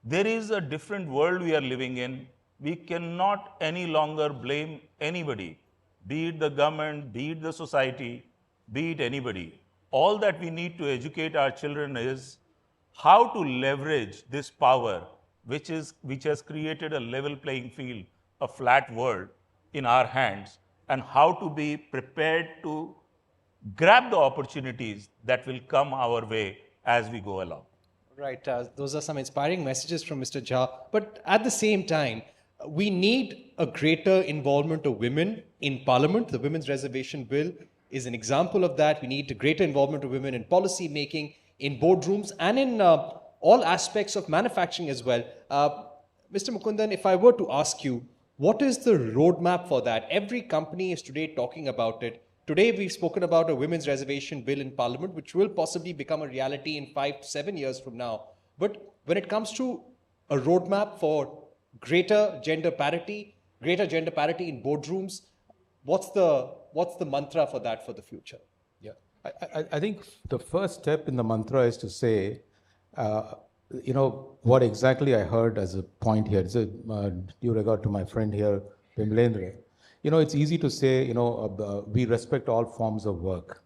There is a different world we are living in. We cannot any longer blame anybody, be it the government, be it the society, be it anybody. All that we need to educate our children is how to leverage this power which has created a level playing field, a flat world in our hands, and how to be prepared to grab the opportunities that will come our way as we go along. Right, those are some inspiring messages from Mr. Jha. But at the same time, we need a greater involvement of women in Parliament. The Women's Reservation Bill is an example of that. We need a greater involvement of women in policy making, in boardrooms, and in all aspects of manufacturing as well. Mr. Mukundan, if I were to ask you, what is the roadmap for that? Every company is today talking about it. Today, we've spoken about a women's reservation bill in Parliament, which will possibly become a reality in 5 to 7 years from now. But when it comes to a roadmap for greater gender parity in boardrooms, what's the mantra for that for the future? Yeah, I think the first step in the mantra is to say, what exactly I heard as a point here. It's due regard to my friend here, Bimlendra. It's easy to say, we respect all forms of work.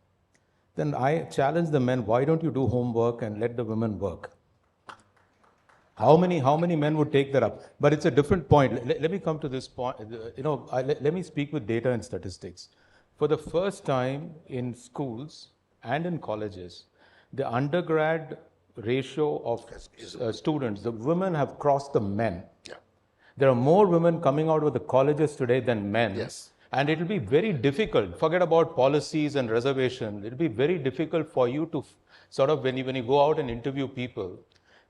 Then I challenge the men, why don't you do homework and let the women work? How many men would take that up? But it's a different point. Let me come to this point. Let me speak with data and statistics. For the first time in schools and in colleges, the undergrad ratio of students, the women have crossed the men. Yeah. There are more women coming out of the colleges today than men. Yes. And it will be very difficult, forget about policies and reservation, it will be very difficult for you to sort of, when you go out and interview people,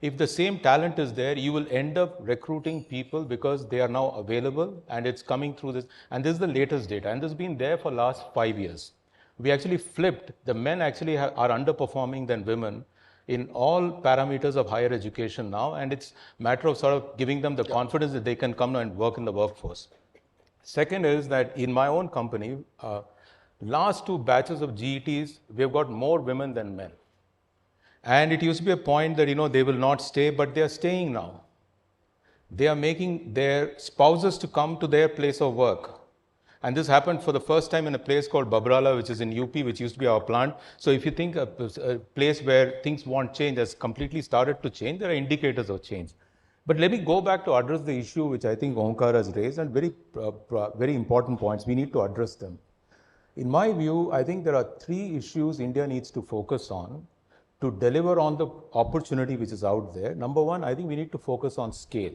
if the same talent is there, you will end up recruiting people because they are now available and it's coming through this. And this is the latest data, and this has been there for the last 5 years. We actually flipped, the men actually are underperforming than women in all parameters of higher education now, and it's a matter of sort of giving them the confidence that they can come and work in the workforce. Second is that in my own company, last 2 batches of GETs, we've got more women than men. And it used to be a point that, they will not stay, but they are staying now. They are making their spouses to come to their place of work. And this happened for the first time in a place called Babrala, which is in UP, which used to be our plant. So if you think a place where things won't change has completely started to change, there are indicators of change. But let me go back to address the issue which I think Onkar has raised, and very important points. We need to address them. In my view, I think there are 3 issues India needs to focus on to deliver on the opportunity which is out there. Number 1, I think we need to focus on scale.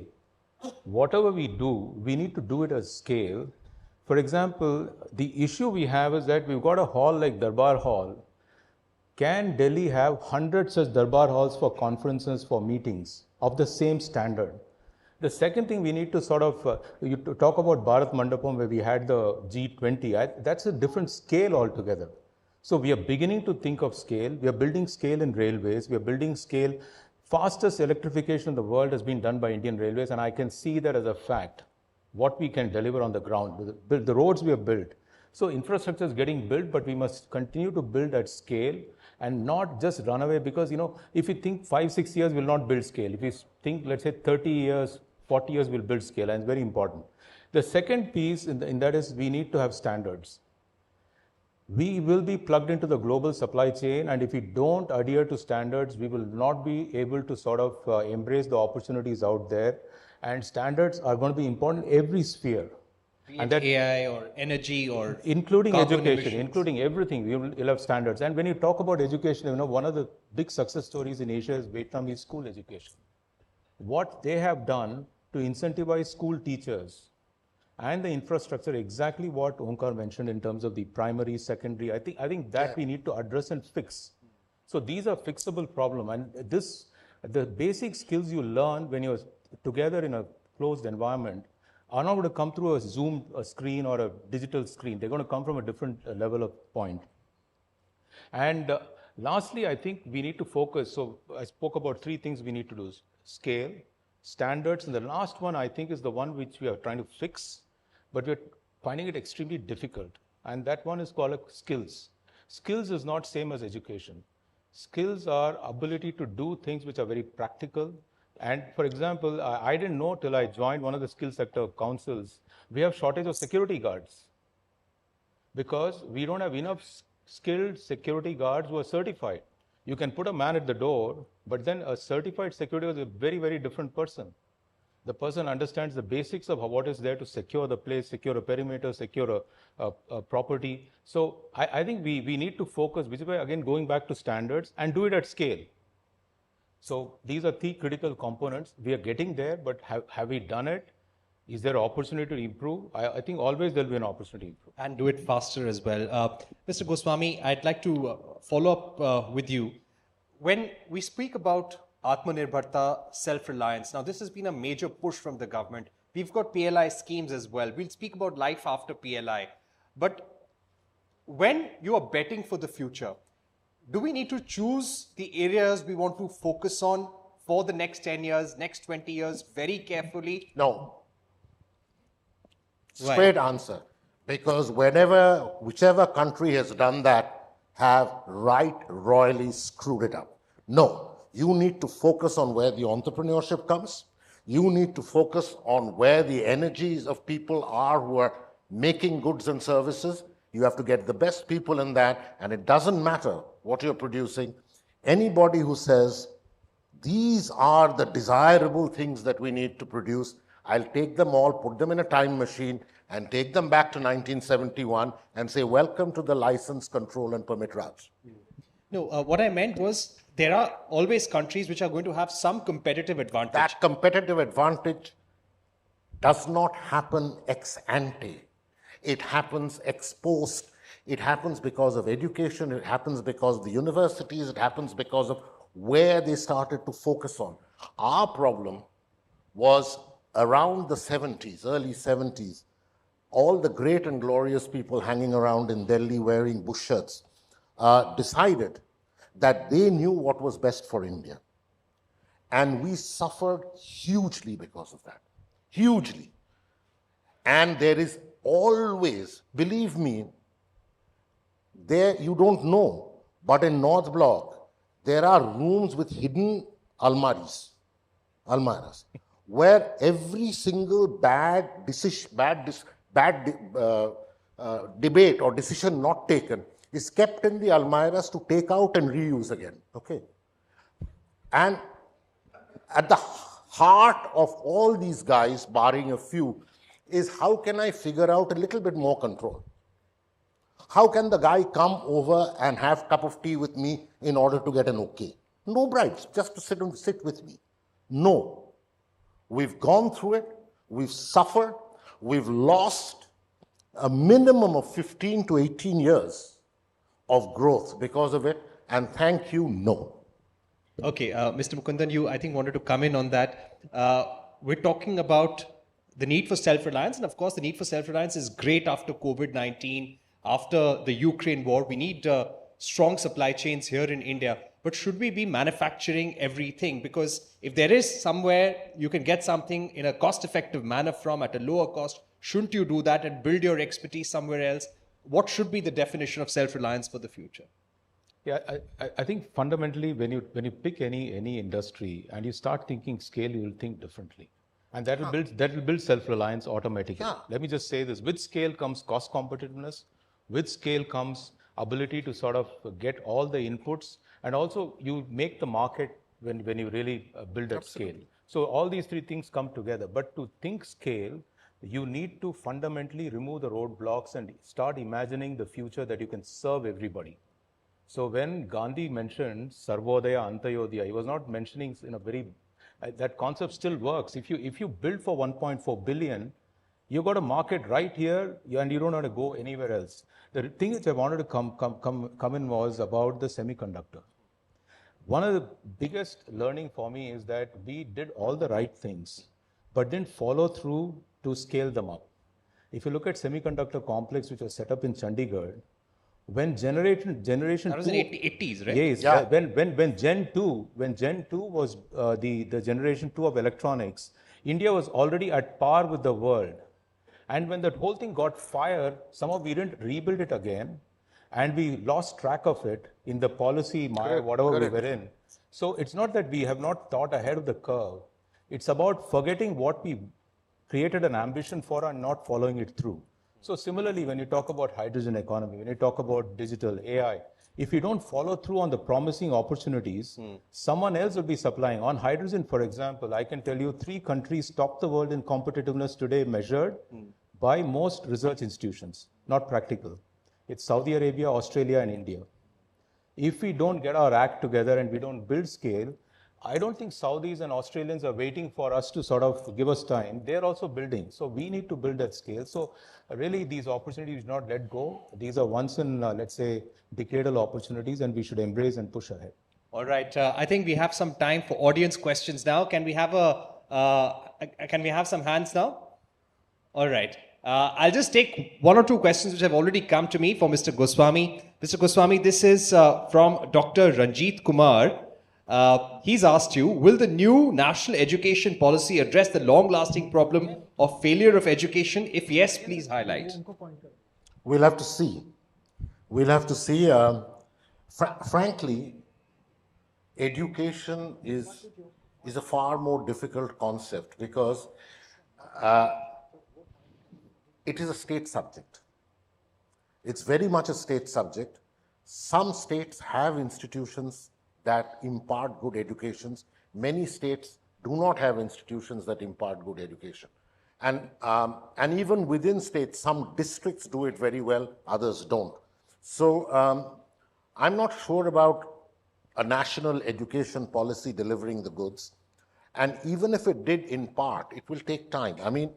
Whatever we do, we need to do it at scale. For example, the issue we have is that we've got a hall like Darbar Hall. Can Delhi have 100 such Darbar halls for conferences, for meetings of the same standard? The second thing we need to sort of, you talk about Bharat Mandapam where we had the G20, that's a different scale altogether. So we are beginning to think of scale. We are building scale in railways. We are building scale. Fastest electrification in the world has been done by Indian Railways, and I can see that as a fact. What we can deliver on the ground, the roads we have built. So infrastructure is getting built, but we must continue to build at scale and not just run away because, if you think 5, 6 years, we'll not build scale. If you think, let's say 30 years, 40 years, we'll build scale, and it's very important. The second piece in that is we need to have standards. We will be plugged into the global supply chain, and if we don't adhere to standards, we will not be able to sort of embrace the opportunities out there. And standards are going to be important in every sphere. And that AI or energy or including education, emissions. including everything, you'll have standards. And when you talk about education, one of the big success stories in Asia is Vietnamese school education. what they have done to incentivize school teachers and the infrastructure, exactly what Onkar mentioned in terms of the primary, secondary, I think that we need to address and fix. So these are fixable problem, and the basic skills you learn when you're together in a closed environment are not going to come through a Zoom screen or a digital screen. They're going to come from a different level of point. And lastly, I think we need to focus. So I spoke about three things we need to do: scale, standards, and the last one I think is the one which we are trying to fix, but we're finding it extremely difficult. And that one is called skills. Skills is not same as education. Skills are ability to do things which are very practical. And for example, I didn't know till I joined one of the skill sector councils, we have shortage of security guards because we don't have enough skilled security guards who are certified. You can put a man at the door, but then a certified security guard is a very, very different person. The person understands the basics of what is there to secure the place, secure a perimeter, secure a property. So I think we need to focus, which is why again going back to standards and do it at scale. So these are three critical components. We are getting there, but have we done it? Is there an opportunity to improve? I think always there'll be an opportunity to improve. And do it faster as well. Mr. Goswami, I'd like to follow up with you. When we speak about Atmanirbharta, self-reliance, now this has been a major push from the government. We've got PLI schemes as well. We'll speak about life after PLI. But when you are betting for the future, do we need to choose the areas we want to focus on for the next 10 years, next 20 years, very carefully? No. Straight answer. Because whichever country has done that have royally screwed it up. No. You need to focus on where the entrepreneurship comes. You need to focus on where the energies of people are who are making goods and services. You have to get the best people in that, and it doesn't matter what you're producing. Anybody who says, these are the desirable things that we need to produce, I'll take them all, put them in a time machine, and take them back to 1971 and say, welcome to the license, control, and permit Raj. No, what I meant was, there are always countries which are going to have some competitive advantage. That competitive advantage does not happen ex ante. It happens ex post. It happens because of education. It happens because of the universities. It happens because of where they started to focus on. Our problem was around the 70s, early 70s, all the great and glorious people hanging around in Delhi wearing bush shirts decided that they knew what was best for India. And we suffered hugely because of that. Hugely. And there is always, believe me, there you don't know, but in North Block, there are rooms with hidden almaras, where every single bad debate or decision not taken is kept in the almiras to take out and reuse again. Okay. And at the heart of all these guys, barring a few, is how can I figure out a little bit more control? How can the guy come over and have a cup of tea with me in order to get an okay? No bribes, just to sit with me. No. We've gone through it. We've suffered. We've lost a minimum of 15 to 18 years of growth because of it. And thank you, no. Okay, Mr. Mukundan, you, I think, wanted to come in on that. We're talking about the need for self-reliance. And of course, the need for self-reliance is great after COVID-19, after the Ukraine war. We need strong supply chains here in India. But should we be manufacturing everything? Because if there is somewhere you can get something in a cost-effective manner from at a lower cost, shouldn't you do that and build your expertise somewhere else? What should be the definition of self-reliance for the future? Yeah, I think fundamentally when you pick any industry and you start thinking scale, you will think differently. And that will build self-reliance automatically. Yeah. Let me just say this. With scale comes cost competitiveness. With scale comes ability to sort of get all the inputs. And also you make the market when you really build at scale. So all these three things come together. But to think scale, you need to fundamentally remove the roadblocks and start imagining the future that you can serve everybody. So when Gandhi mentioned Sarvodaya, Antayodaya, he was not mentioning in a very That concept still works. If you build for 1.4 billion, you got a market right here, and you don't want to go anywhere else. The thing which I wanted to come in was about the semiconductor. One of the biggest learning for me is that we did all the right things, but didn't follow through to scale them up. If you look at semiconductor complex, which was set up in Chandigarh, when generation that was two, in 80s, right? Yes. Yeah. When Gen 2 was the generation 2 of electronics, India was already at par with the world. And when that whole thing got fired, somehow we didn't rebuild it again, and we lost track of it in the policy mire, whatever we were in. So it's not that we have not thought ahead of the curve. It's about forgetting what we created an ambition for and not following it through. So similarly, when you talk about hydrogen economy, when you talk about digital AI, if you don't follow through on the promising opportunities, someone else will be supplying. On hydrogen, for example, I can tell you 3 countries top the world in competitiveness today measured by most research institutions, not practical. It's Saudi Arabia, Australia, and India. If we don't get our act together and we don't build scale, I don't think Saudis and Australians are waiting for us to sort of give us time. They're also building. So we need to build that scale. So really these opportunities should not let go. These are once in, let's say, decadal opportunities, and we should embrace and push ahead. All right. I think we have some time for audience questions now. Can we have some hands now? All right. I'll just take 1 or 2 questions which have already come to me for Mr. Goswami. Mr. Goswami, this is from Dr. Ranjit Kumar. He's asked you, will the new national education policy address the long-lasting problem of failure of education? If yes, please highlight. We'll have to see. We'll have to see. Frankly, education is a far more difficult concept because it is a state subject. It's very much a state subject. Some states have institutions that impart good educations. Many states do not have institutions that impart good education. And even within states, some districts do it very well, others don't. So I'm not sure about a national education policy delivering the goods. And even if it did in part, it will take time. I mean,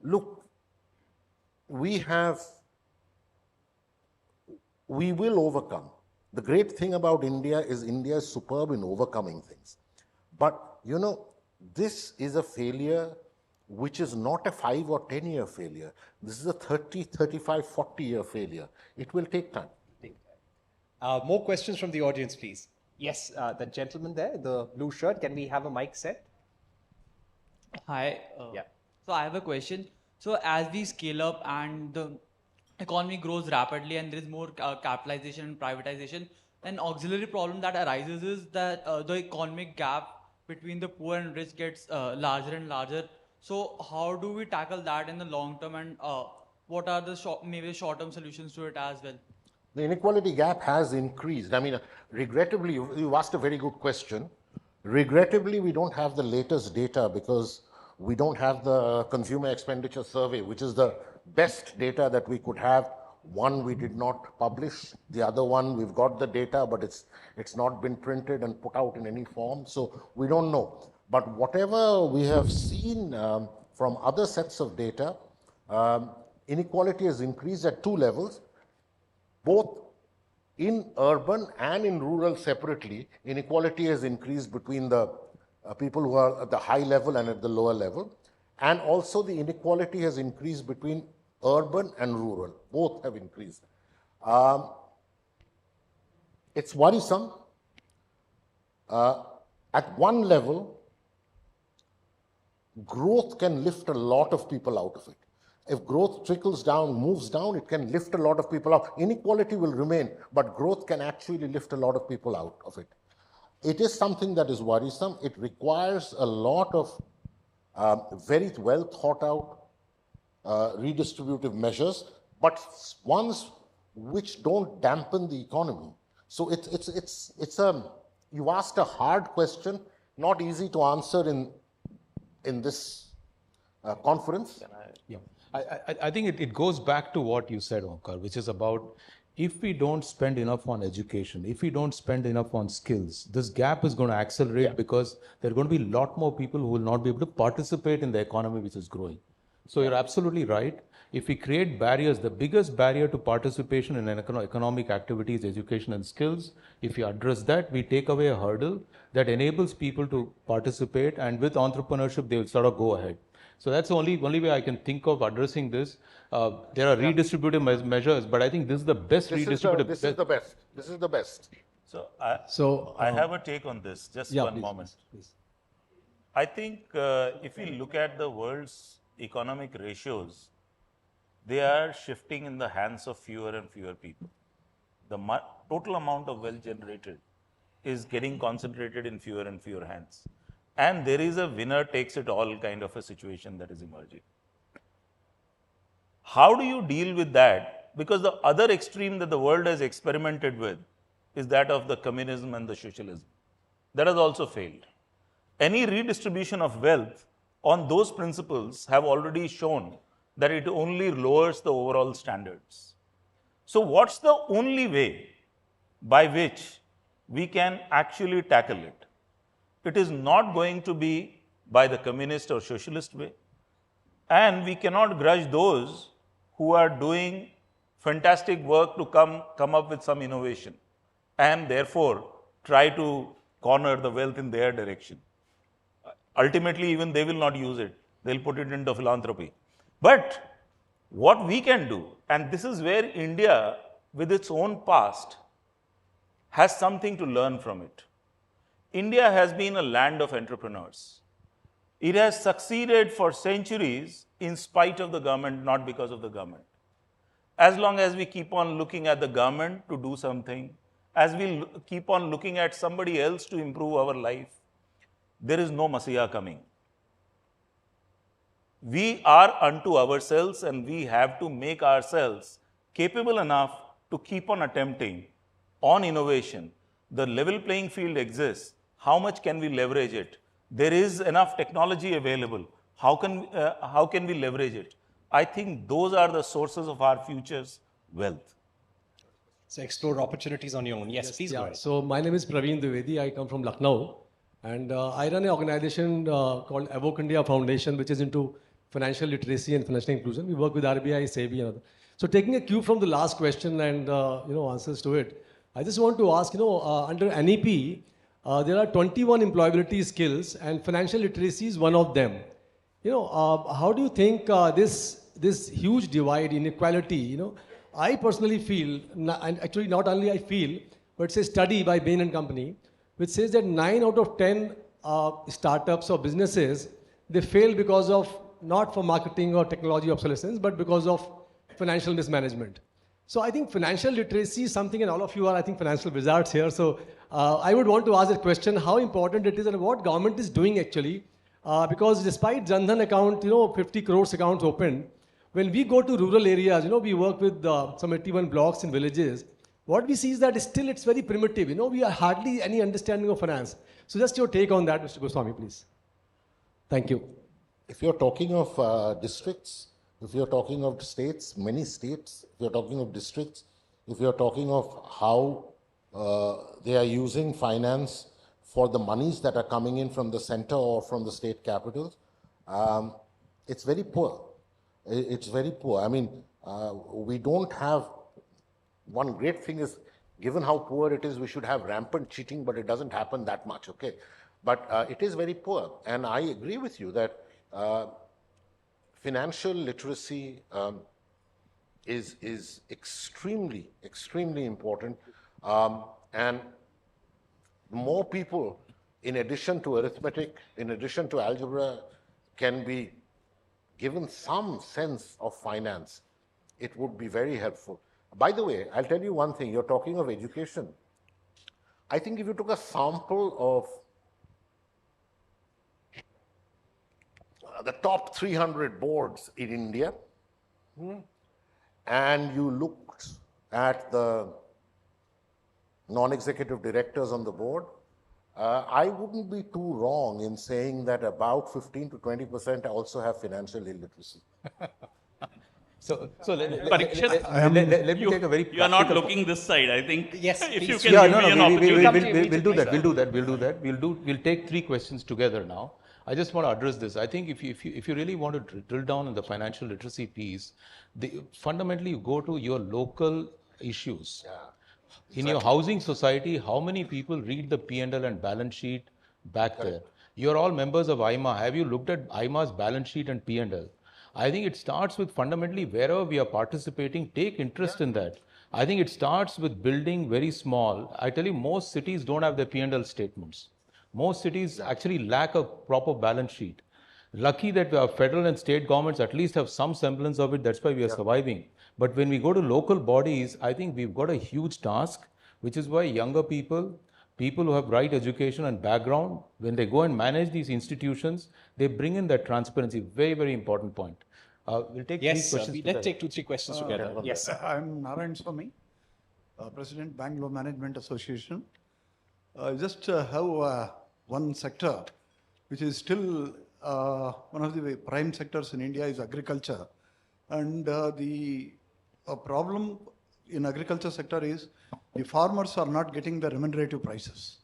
look, we will overcome. The great thing about India is India is superb in overcoming things. But, you know, this is a failure which is not a 5 or 10 year failure. This is a 30, 35, 40 year failure. It will take time. More questions from the audience, please. Yes, the gentleman there, the blue shirt. Can we have a mic set? Hi. Yeah. So I have a question. So as we scale up and the economy grows rapidly and there is more capitalization and privatization, an auxiliary problem that arises is that the economic gap between the poor and rich gets larger and larger. So how do we tackle that in the long term, and what are the maybe short-term solutions to it as well? The inequality gap has increased. I mean, regrettably, you asked a very good question. Regrettably, we don't have the latest data because we don't have the consumer expenditure survey, which is the best data that we could have. One we did not publish, the other one we've got the data, but it's not been printed and put out in any form, so we don't know. But whatever we have seen from other sets of data, inequality has increased at 2 levels, both in urban and in rural separately. Inequality has increased between the people who are at the high level and at the lower level, and also the inequality has increased between urban and rural. Both have increased. It's worrisome. At one level, growth can lift a lot of people out of it. If growth trickles down, moves down, it can lift a lot of people out. Inequality will remain, but growth can actually lift a lot of people out of it. It is something that is worrisome. It requires a lot of very well thought out redistributive measures, but ones which don't dampen the economy. So you asked a hard question, not easy to answer in this conference. I think it goes back to what you said, Onkar, which is about if we don't spend enough on education, if we don't spend enough on skills, this gap is going to accelerate because there are going to be a lot more people who will not be able to participate in the economy which is growing. So you're absolutely right. If we create barriers, the biggest barrier to participation in an economic activity is education and skills. If you address that, we take away a hurdle that enables people to participate, and with entrepreneurship, they will sort of go ahead. So that's the only way I can think of addressing this. There are redistributive measures, but I think this is the best redistributive. This is the best. This is the best. So I have a take on this. Just yeah, one please, moment. please. I think if we look at the world's economic ratios, they are shifting in the hands of fewer and fewer people. The total amount of wealth generated is getting concentrated in fewer and fewer hands. And there is a winner takes it all kind of a situation that is emerging. How do you deal with that? Because the other extreme that the world has experimented with is that of the communism and the socialism. That has also failed. Any redistribution of wealth on those principles have already shown that it only lowers the overall standards. So what's the only way by which we can actually tackle it? It is not going to be by the communist or socialist way. And we cannot grudge those who are doing fantastic work to come up with some innovation and therefore try to corner the wealth in their direction. Ultimately, even they will not use it. They'll put it into philanthropy. But what we can do, and this is where India, with its own past, has something to learn from it. India has been a land of entrepreneurs. It has succeeded for centuries in spite of the government, not because of the government. As long as we keep on looking at the government to do something, as we keep on looking at somebody else to improve our life, there is no Masiha coming. We are unto ourselves and we have to make ourselves capable enough to keep on attempting on innovation. The level playing field exists. How much can we leverage it? There is enough technology available. How can we leverage it? I think those are the sources of our future's wealth. So explore opportunities on your own. Yes, please go ahead. So my name is Praveen Dwivedi. I come from Lucknow. And I run an organization called Evoke India Foundation, which is into financial literacy and financial inclusion. We work with RBI, SEBI, and others. So taking a cue from the last question and answers to it, I just want to ask, under NEP, there are 21 employability skills, and financial literacy is one of them. How do you think this huge divide, inequality, I personally feel, and actually not only I feel, but it's a study by Bain and Company, which says that 9 out of 10 startups or businesses, they fail because of, not for marketing or technology obsolescence, but because of financial mismanagement. So I think financial literacy is something, and all of you are, I think, financial wizards here. So I would want to ask a question, how important it is and what government is doing actually. Because despite Jan Dhan account, 50 crores accounts open, when we go to rural areas, we work with some 81 blocks in villages, what we see is that still it's very primitive. We are hardly any understanding of finance. So just your take on that, Mr. Goswami, please. Thank you. If you're talking of districts, if you're talking of states, many states, if you're talking of districts, if you're talking of how they are using finance for the monies that are coming in from the center or from the state capitals, it's very poor. It's very poor. I mean, we don't have, one great thing is, given how poor it is, we should have rampant cheating, but it doesn't happen that much, okay? But it is very poor. And I agree with you that financial literacy is extremely, extremely important. And more people, in addition to arithmetic, in addition to algebra, can be given some sense of finance, it would be very helpful. By the way, I'll tell you one thing. You're talking of education. I think if you took a sample of the top 300 boards in India, and you looked at the non-executive directors on the board, I wouldn't be too wrong in saying that about 15 to 20% also have financial illiteracy. So let me take a very You are not looking this side, I think. Yes, if please. you can give me an opportunity. We'll do that. We'll take three questions together now. I just want to address this. I think if you really want to drill down on the financial literacy piece, fundamentally you go to your local issues. In your housing society, how many people read the P&L and balance sheet back there? You're all members of AIMA. Have you looked at AIMA's balance sheet and P&L? I think it starts with fundamentally wherever we are participating, take interest in that. I think it starts with building very small. I tell you, most cities don't have their P&L statements. Most cities actually lack a proper balance sheet. Lucky that our federal and state governments at least have some semblance of it. That's why we are surviving. But when we go to local bodies, I think we've got a huge task, which is why younger people who have right education and background, when they go and manage these institutions, they bring in that transparency. Very, very important point. We'll take three questions. Let's take 2-3 questions together. Yes, I'm Narayan Swami, President, Bangalore Management Association. Just have one sector, which is still one of the prime sectors in India, is agriculture. And the problem in agriculture sector is the farmers are not getting the remunerative prices.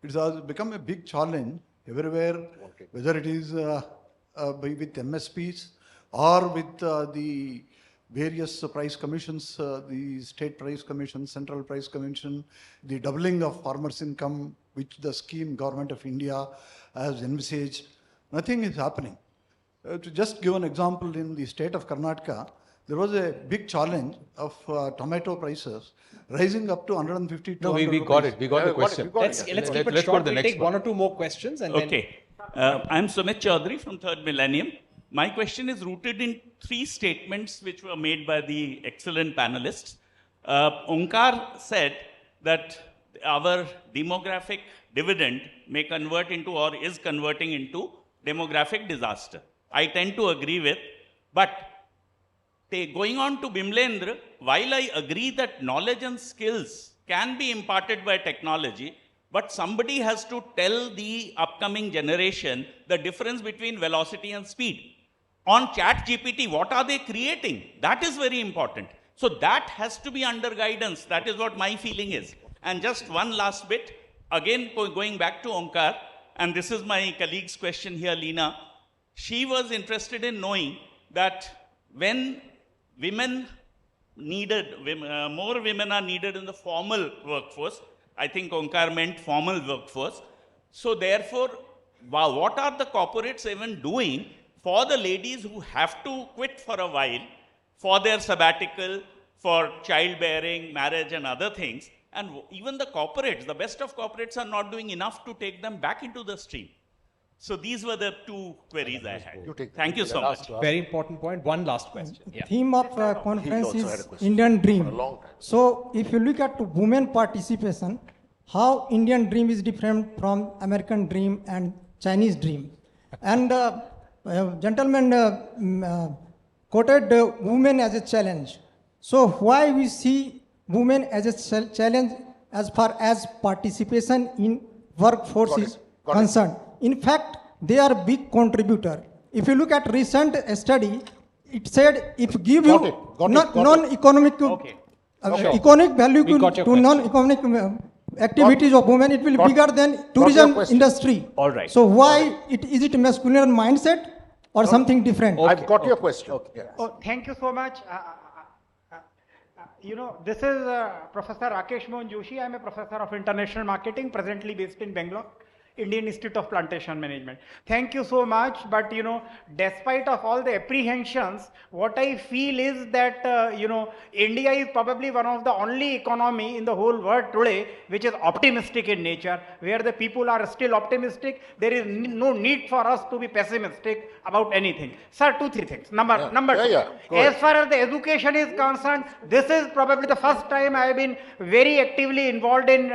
It has become a big challenge everywhere, whether it is with MSPs or with the various price commissions, the state price commission, central price commission, the doubling of farmers' income, which the scheme government of India has envisaged. Nothing is happening. To just give an example, in the state of Karnataka, there was a big challenge of tomato prices rising up to 150 to No, we got it. We got the question. Let's keep it short. We'll take one or two more questions. And Okay. I'm Sumit Chaudhary from Third Millennium. My question is rooted in three statements which were made by the excellent panelists. Onkar said that our demographic dividend may convert into or is converting into demographic disaster. I tend to agree with, but going on to Bimlendra, while I agree that knowledge and skills can be imparted by technology, but somebody has to tell the upcoming generation the difference between velocity and speed. On ChatGPT, what are they creating? That is very important. So that has to be under guidance. That is what my feeling is. And just one last bit, again going back to Onkar, and this is my colleague's question here, Leena. She was interested in knowing that when women needed, more women are needed in the formal workforce. I think Onkar meant formal workforce. So therefore, what are the corporates even doing for the ladies who have to quit for a while, for their sabbatical, for childbearing, marriage and other things? And even the corporates, the best of corporates are not doing enough to take them back into the stream. So these were the two queries I had. Thank you so much. Very important point. One last question. Yeah. Theme of conference is Indian Dream. So if you look at women participation, how Indian Dream is different from American Dream and Chinese Dream. And gentleman quoted women as a challenge. So why we see women as a challenge as far as participation in workforce is concerned? In fact, they are a big contributor. If you look at recent study, it said if give you non-economic economic value to non-economic activities of women, it will be bigger than tourism industry. All right. So why is it masculine mindset or something different? I've got your question. Oh, thank you so much. This is Professor Rakesh Mohan Joshi. I'm a professor of international marketing, presently based in Bangalore, Indian Institute of Plantation Management. Thank you so much. But, despite of all the apprehensions, what I feel is that, India is probably one of the only economy in the whole world today which is optimistic in nature, where the people are still optimistic. There is no need for us to be pessimistic about anything. Sir, 2-3 things. Number two, as far as the education is concerned, this is probably the first time I have been very actively involved in,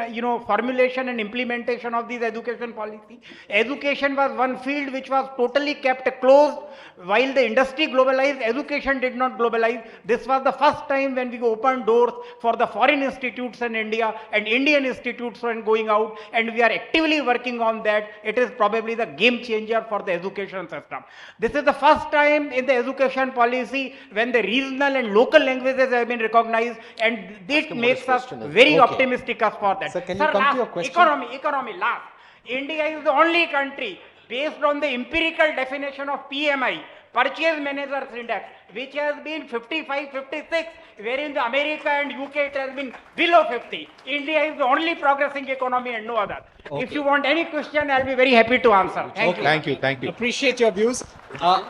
formulation and implementation of these education policy. Education was one field which was totally kept closed. While the industry globalized, education did not globalize. This was the first time when we opened doors for the foreign institutes in India and Indian institutes when going out, and we are actively working on that. It is probably the game changer for the education system. This is the first time in the education policy when the regional and local languages have been recognized, and this makes us very optimistic as for that. Sir, can you come to your question? Economy, last. India is the only country based on the empirical definition of PMI, Purchase Managers Index, which has been 55, 56, wherein the America and UK it has been below 50. India is the only progressing economy and no other. Okay. If you want any question, I'll be very happy to answer. Thank you. Thank you. Appreciate your views.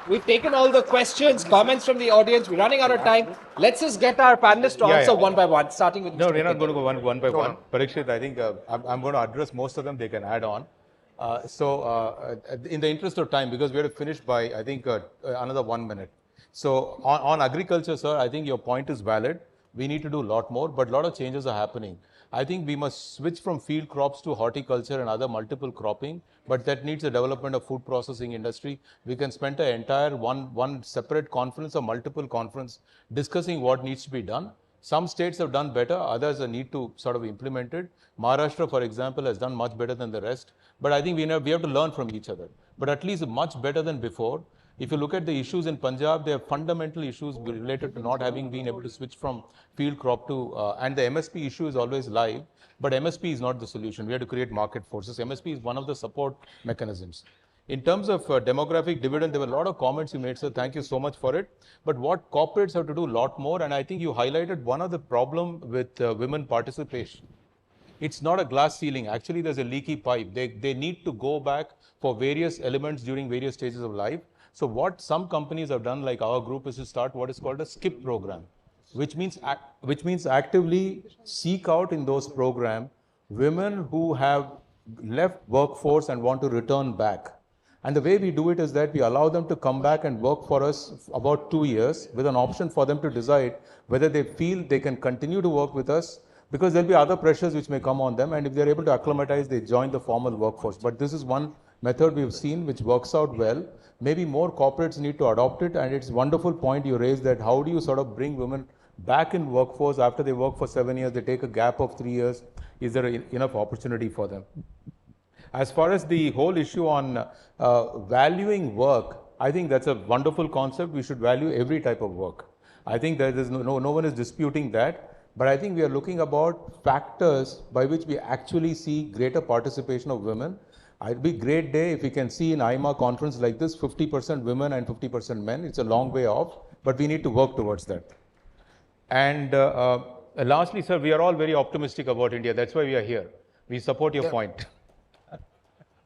We've taken all the questions, comments from the audience. We're running out of time. Let's just get our panelists to answer one by one, starting with No, Mr. we're not Nikhil. going to go one by one. Parikshit, I think I'm going to address most of them. They can add on. In the interest of time, because we have to finish by, I think, another 1 minute. So on agriculture, sir, I think your point is valid. We need to do a lot more, but a lot of changes are happening. I think we must switch from field crops to horticulture and other multiple cropping, but that needs the development of food processing industry. We can spend an entire one separate conference or multiple conference discussing what needs to be done. Some states have done better, others need to sort of implement it. Maharashtra, for example, has done much better than the rest. But I think we have to learn from each other. But at least much better than before. If you look at the issues in Punjab, there are fundamental issues related to not having been able to switch from field crop to, and the MSP issue is always live. But MSP is not the solution. We have to create market forces. MSP is one of the support mechanisms. In terms of demographic dividend, there were a lot of comments you made, sir. Thank you so much for it. But what corporates have to do a lot more, and I think you highlighted one of the problem with women participation. It's not a glass ceiling. Actually, there's a leaky pipe. They need to go back for various elements during various stages of life. So what some companies have done, like our group, is to start what is called a SKIP program, which means actively seek out in those programs women who have left workforce and want to return back. And the way we do it is that we allow them to come back and work for us about 2 years with an option for them to decide whether they feel they can continue to work with us, because there'll be other pressures which may come on them, and if they're able to acclimatize, they join the formal workforce. But this is one method we've seen which works out well. Maybe more corporates need to adopt it, and it's a wonderful point you raised that how do you sort of bring women back in workforce after they work for 7 years, they take a gap of 3 years, is there enough opportunity for them? As far as the whole issue on valuing work, I think that's a wonderful concept. We should value every type of work. I think there is no one is disputing that. But I think we are looking about factors by which we actually see greater participation of women. It'd be a great day if we can see in AIMA conference like this, 50% women and 50% men. It's a long way off, but we need to work towards that. And lastly, sir, we are all very optimistic about India. That's why we are here. We support your point.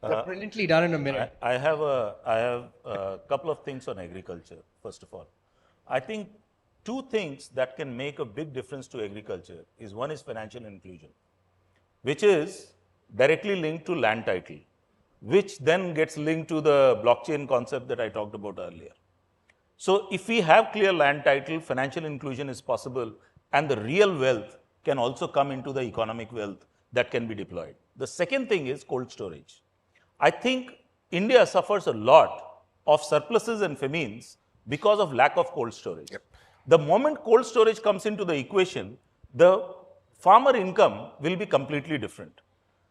Brilliantly done in a minute. I have a couple of things on agriculture, first of all. I think two things that can make a big difference to agriculture is one is financial inclusion, which is directly linked to land title, which then gets linked to the blockchain concept that I talked about earlier. So if we have clear land title, financial inclusion is possible, and the real wealth can also come into the economic wealth that can be deployed. The second thing is cold storage. I think India suffers a lot of surpluses and famines because of lack of cold storage. Yep. The moment cold storage comes into the equation, the farmer income will be completely different.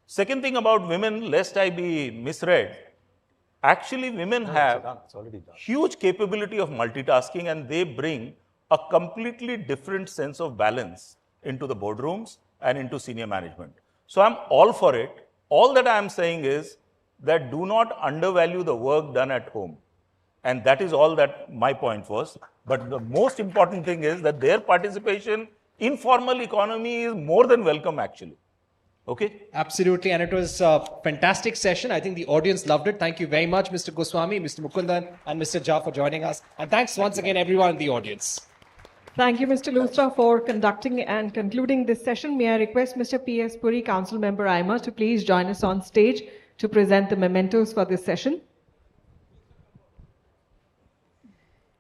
Second thing about women, lest I be misread, actually women have huge capability of multitasking, and they bring a completely different sense of balance into the boardrooms and into senior management. So I'm all for it. All that I am saying is that do not undervalue the work done at home. And that is all that my point was. But the most important thing is that their participation in formal economy is more than welcome, actually. Okay? Absolutely. And it was a fantastic session. I think the audience loved it. Thank you very much, Mr. Goswami, Mr. Mukundan, and Mr. Jha for joining us. And thanks once again, everyone in the audience. Thank you, Mr. Lustra, for conducting and concluding this session. May I request Mr. P.S. Puri, Council Member AIMA, to please join us on stage to present the mementos for this session.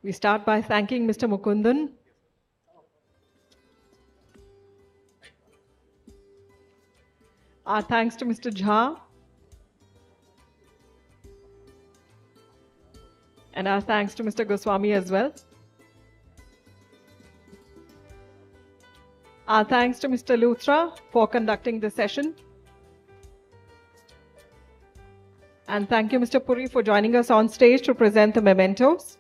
We start by thanking Mr. Mukundan. Our thanks to Mr. Jha. And our thanks to Mr. Goswami as well. Our thanks to Mr. Luthra for conducting the session. And thank you, Mr. Puri, for joining us on stage to present the mementos.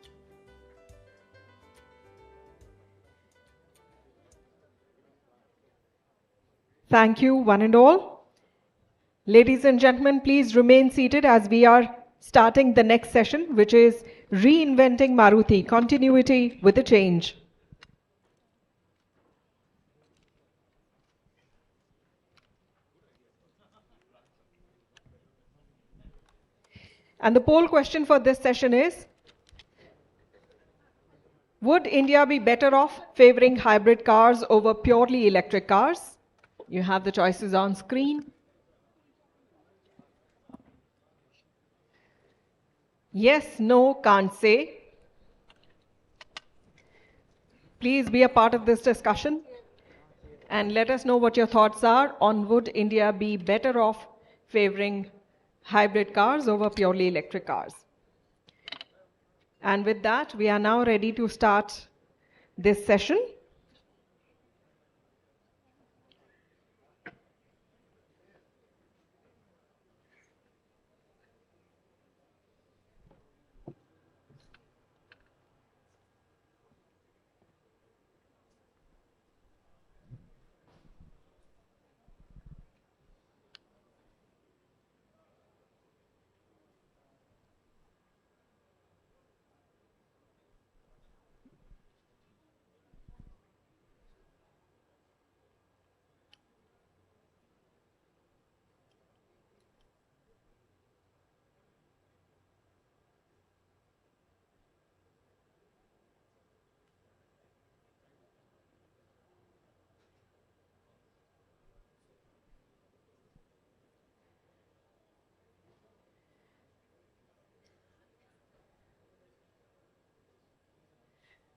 Thank you, one and all. Ladies and gentlemen, please remain seated as we are starting the next session, which is Reinventing Maruti, Continuity with a Change. And the poll question for this session is, would India be better off favoring hybrid cars over purely electric cars? You have the choices on screen. Yes, no, can't say. Please be a part of this discussion and let us know what your thoughts are on would India be better off favoring hybrid cars over purely electric cars. And with that, we are now ready to start this session.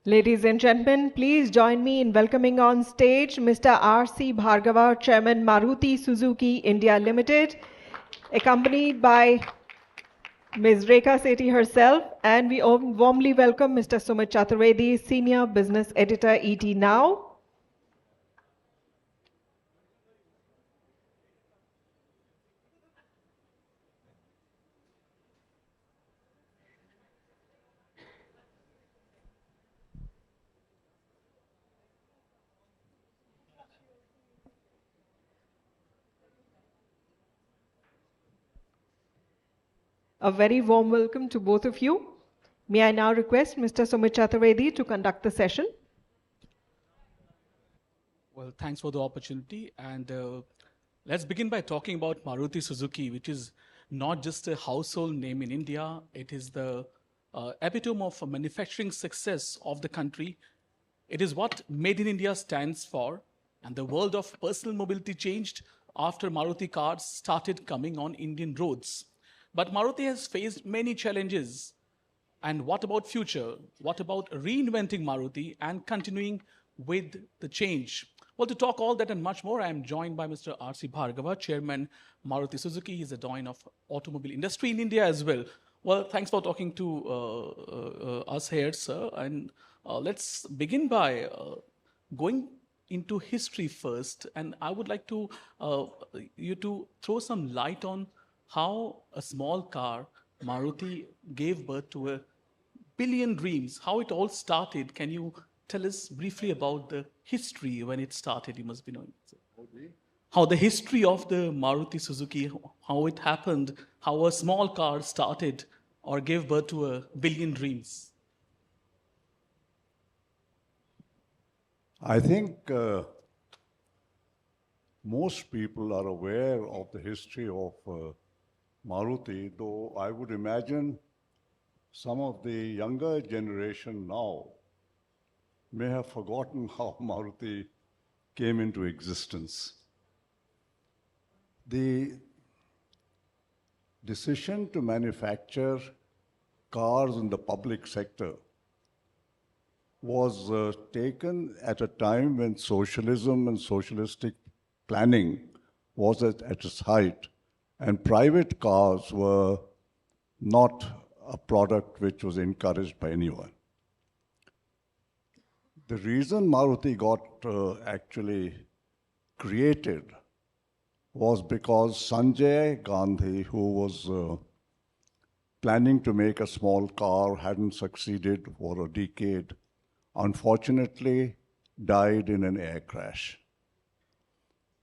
Ladies and gentlemen, please join me in welcoming on stage Mr. R.C. Bhargava, Chairman Maruti Suzuki India Limited, accompanied by Ms. Rekha Sethi herself, and we warmly welcome Mr. Sumit Chaturvedi, Senior Business Editor, ET Now. A very warm welcome to both of you. May I now request Mr. Sumit Chaturvedi to conduct the session. Well, thanks for the opportunity. And let's begin by talking about Maruti Suzuki, which is not just a household name in India. It is the epitome of manufacturing success of the country. It is what Made in India stands for. And the world of personal mobility changed after Maruti cars started coming on Indian roads. But Maruti has faced many challenges. And what about future? What about reinventing Maruti and continuing with the change? Well, to talk all that and much more, I am joined by Mr. R.C. Bhargava, Chairman Maruti Suzuki. He's a doyen of automobile industry in India as well. Well, thanks for talking to us here, sir. And let's begin by going into history first. And I would like to you to throw some light on how a small car, Maruti, gave birth to a billion dreams, how it all started. Can you tell us briefly about the history when it started? You must be knowing. How the history of the Maruti Suzuki, how it happened, how a small car started or gave birth to a billion dreams. I think most people are aware of the history of Maruti, though I would imagine some of the younger generation now may have forgotten how Maruti came into existence. The decision to manufacture cars in the public sector was taken at a time when socialism and socialistic planning was at its height, and private cars were not a product which was encouraged by anyone. The reason Maruti got actually created was because Sanjay Gandhi, who was planning to make a small car, hadn't succeeded for a decade, unfortunately died in an air crash.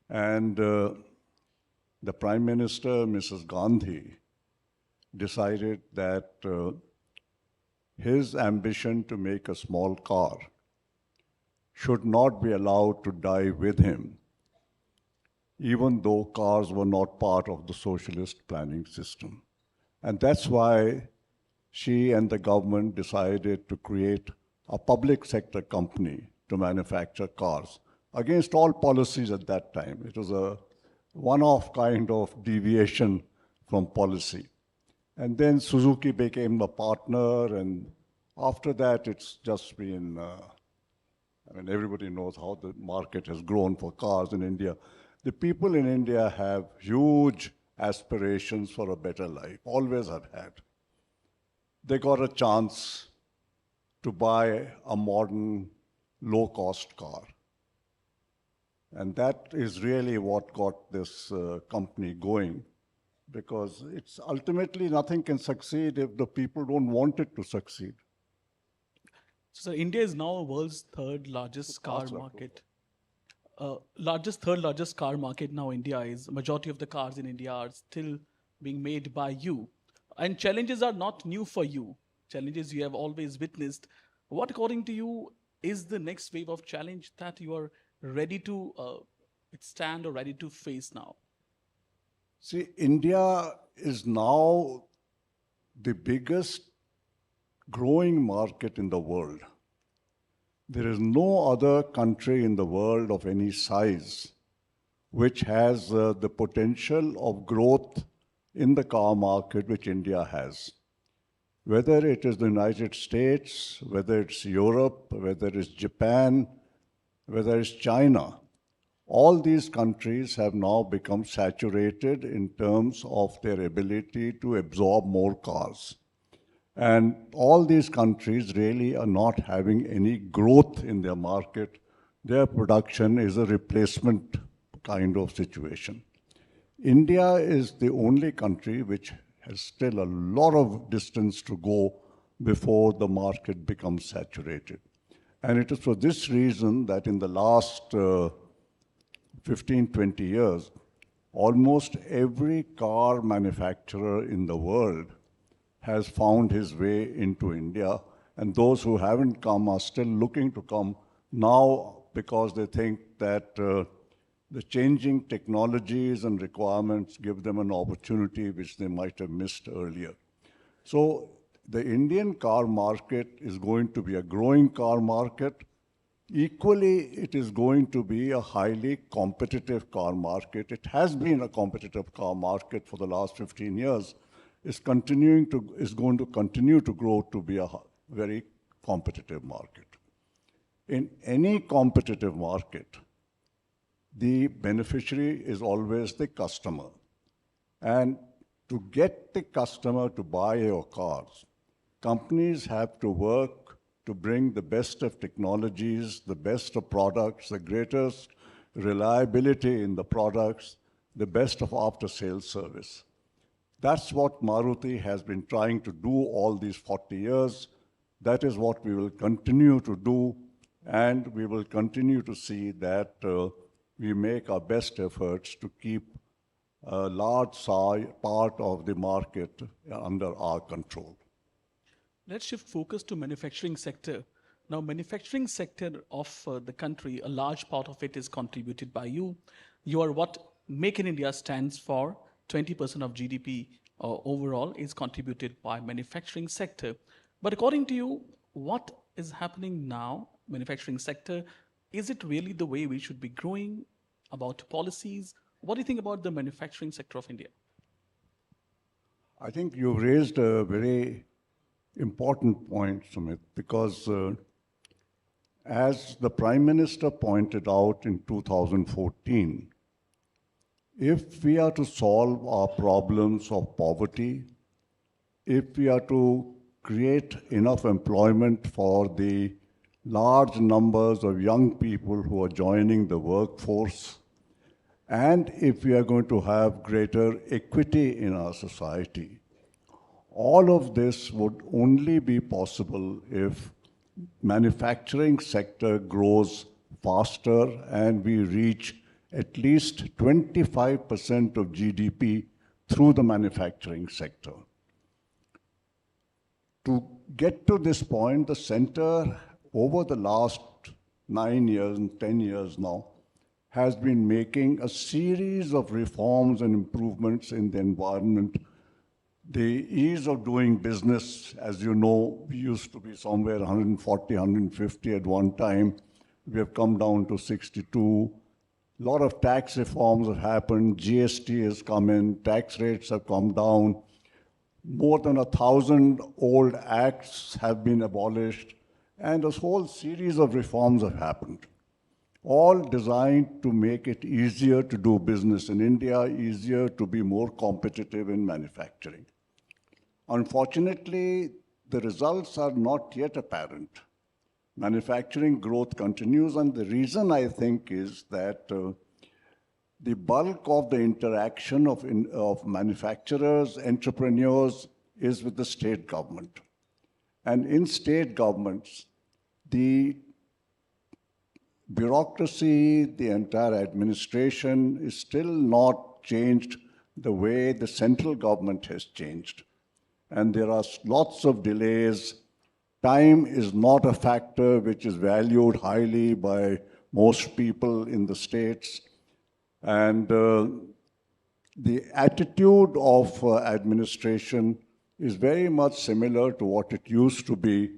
And the Prime Minister, Mrs. Gandhi, decided that his ambition to make a small car should not be allowed to die with him, even though cars were not part of the socialist planning system. And that's why she and the government decided to create a public sector company to manufacture cars against all policies at that time. It was a one-off kind of deviation from policy. And then Suzuki became a partner, and after that it's just been, everybody knows how the market has grown for cars in India. The people in India have huge aspirations for a better life, always have had. They got a chance to buy a modern, low-cost car. And that is really what got this company going, because it's ultimately nothing can succeed if the people don't want it to succeed. So India is now the world's third largest car market. Third largest car market now India is. Majority of the cars in India are still being made by you. And challenges are not new for you. Challenges you have always witnessed. What, according to you, is the next wave of challenge that you are ready to stand or ready to face now? See, India is now the biggest growing market in the world. There is no other country in the world of any size which has the potential of growth in the car market which India has. Whether it is the United States, whether it's Europe, whether it's Japan, whether it's China, all these countries have now become saturated in terms of their ability to absorb more cars. And all these countries really are not having any growth in their market. Their production is a replacement kind of situation. India is the only country which has still a lot of distance to go before the market becomes saturated. And it is for this reason that in the last 15, 20 years, almost every car manufacturer in the world has found his way into India, and those who haven't come are still looking to come now because they think that the changing technologies and requirements give them an opportunity which they might have missed earlier. So the Indian car market is going to be a growing car market. Equally, it is going to be a highly competitive car market. It has been a competitive car market for the last 15 years. Is going to continue to grow to be a very competitive market. In any competitive market, the beneficiary is always the customer. And to get the customer to buy your cars, companies have to work to bring the best of technologies, the best of products, the greatest reliability in the products, the best of after-sales service. That's what Maruti has been trying to do all these 40 years. That is what we will continue to do, and we will continue to see that we make our best efforts to keep a large part of the market under our control. Let's shift focus to manufacturing sector. Now, manufacturing sector of the country, a large part of it is contributed by you. You are what Make in India stands for. 20% of GDP overall is contributed by manufacturing sector. But according to you, what is happening now, manufacturing sector? Is it really the way we should be growing? About policies? What do you think about the manufacturing sector of India? I think you've raised a very important point, Sumit, because as the Prime Minister pointed out in 2014, if we are to solve our problems of poverty, if we are to create enough employment for the large numbers of young people who are joining the workforce, and if we are going to have greater equity in our society, all of this would only be possible if manufacturing sector grows faster and we reach at least 25% of GDP through the manufacturing sector. To get to this point, the center over the last 9 years and 10 years now has been making a series of reforms and improvements in the environment. The ease of doing business, as you know, we used to be somewhere 140, 150 at one time. We have come down to 62. A lot of tax reforms have happened. GST has come in. Tax rates have come down. More than 1,000 old acts have been abolished. And a whole series of reforms have happened, all designed to make it easier to do business in India, easier to be more competitive in manufacturing. Unfortunately, the results are not yet apparent. Manufacturing growth continues, and the reason I think is that the bulk of the interaction of manufacturers, entrepreneurs is with the state government. And in state governments, the bureaucracy, the entire administration is still not changed the way the central government has changed. And there are lots of delays. Time is not a factor which is valued highly by most people in the states. And the attitude of administration is very much similar to what it used to be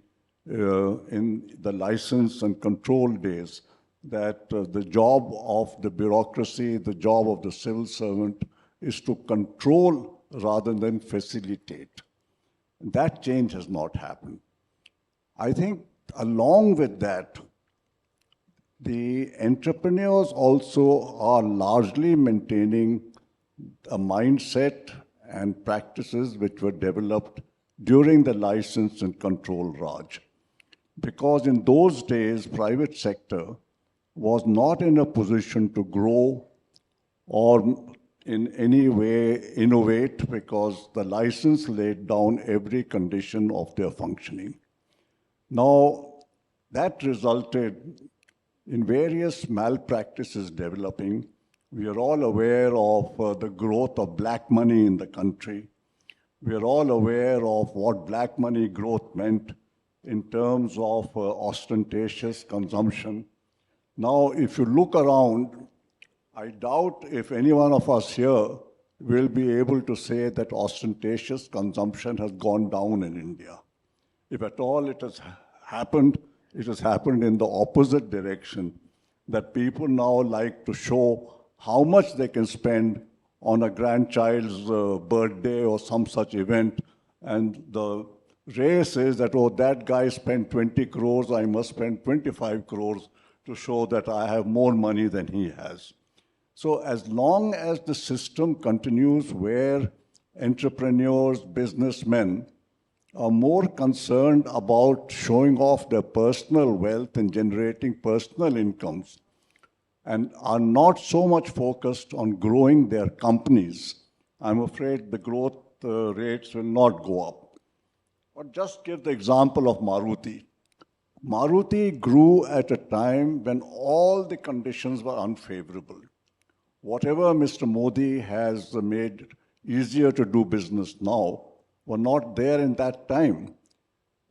in the license and control days, that the job of the bureaucracy, the job of the civil servant is to control rather than facilitate. That change has not happened. I think along with that, the entrepreneurs also are largely maintaining a mindset and practices which were developed during the license and control Raj. Because in those days, private sector was not in a position to grow or in any way innovate, because the license laid down every condition of their functioning. Now, that resulted in various malpractices developing. We are all aware of the growth of black money in the country. We are all aware of what black money growth meant in terms of ostentatious consumption. Now, if you look around, I doubt if any one of us here will be able to say that ostentatious consumption has gone down in India. If at all it has happened in the opposite direction, that people now like to show how much they can spend on a grandchild's birthday or some such event. And the race is that, oh, that guy spent 20 crores, I must spend 25 crores to show that I have more money than he has. So as long as the system continues where entrepreneurs, businessmen are more concerned about showing off their personal wealth and generating personal incomes, and are not so much focused on growing their companies, I'm afraid the growth rates will not go up. But just give the example of Maruti. Maruti grew at a time when all the conditions were unfavorable. Whatever Mr. Modi has made easier to do business now were not there in that time.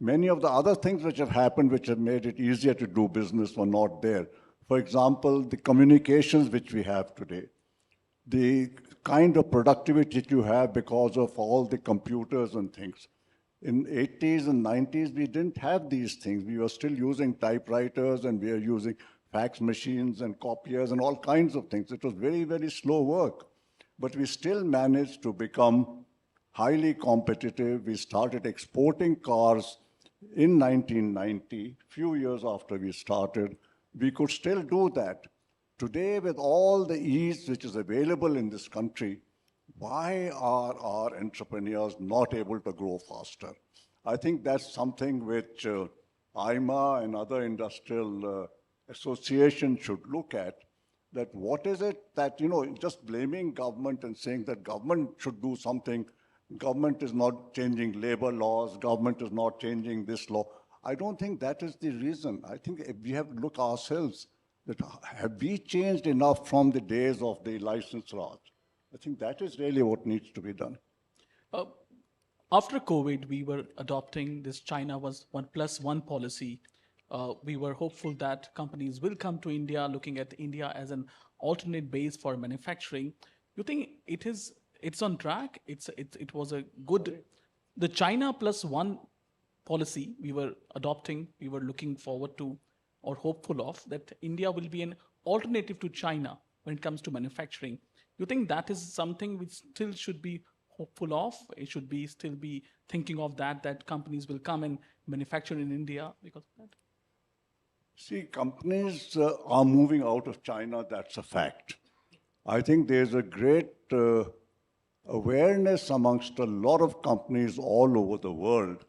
Many of the other things which have happened which have made it easier to do business were not there. For example, the communications which we have today, the kind of productivity that you have because of all the computers and things. In 80s and 90s, we didn't have these things. We were still using typewriters, and we were using fax machines and copiers and all kinds of things. It was very, very slow work. But we still managed to become highly competitive. We started exporting cars in 1990, few years after we started. We could still do that. Today, with all the ease which is available in this country, why are our entrepreneurs not able to grow faster? I think that's something which AIMA and other industrial associations should look at, that what is it that, just blaming government and saying that government should do something, government is not changing labor laws, government is not changing this law. I don't think that is the reason. I think we have to look ourselves, that have we changed enough from the days of the license Raj? I think that is really what needs to be done. After COVID, we were adopting this China was 1+1 policy. We were hopeful that companies will come to India, looking at India as an alternate base for manufacturing. You think it's on track? It was a good, the China +1 policy we were adopting, we were looking forward to or hopeful of, that India will be an alternative to China when it comes to manufacturing. You think that is something which still should be hopeful of? It should be still be thinking of that companies will come and manufacture in India because of that? See, companies are moving out of China, that's a fact. I think there's a great awareness amongst a lot of companies all over the world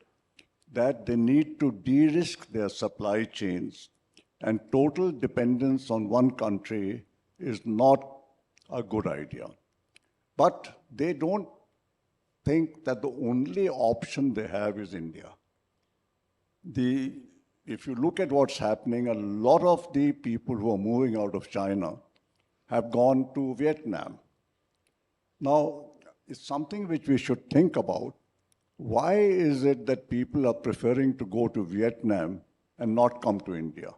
that they need to de-risk their supply chains, and total dependence on one country is not a good idea. But they don't think that the only option they have is India. If you look at what's happening, a lot of the people who are moving out of China have gone to Vietnam. Now, it's something which we should think about. Why is it that people are preferring to go to Vietnam and not come to India?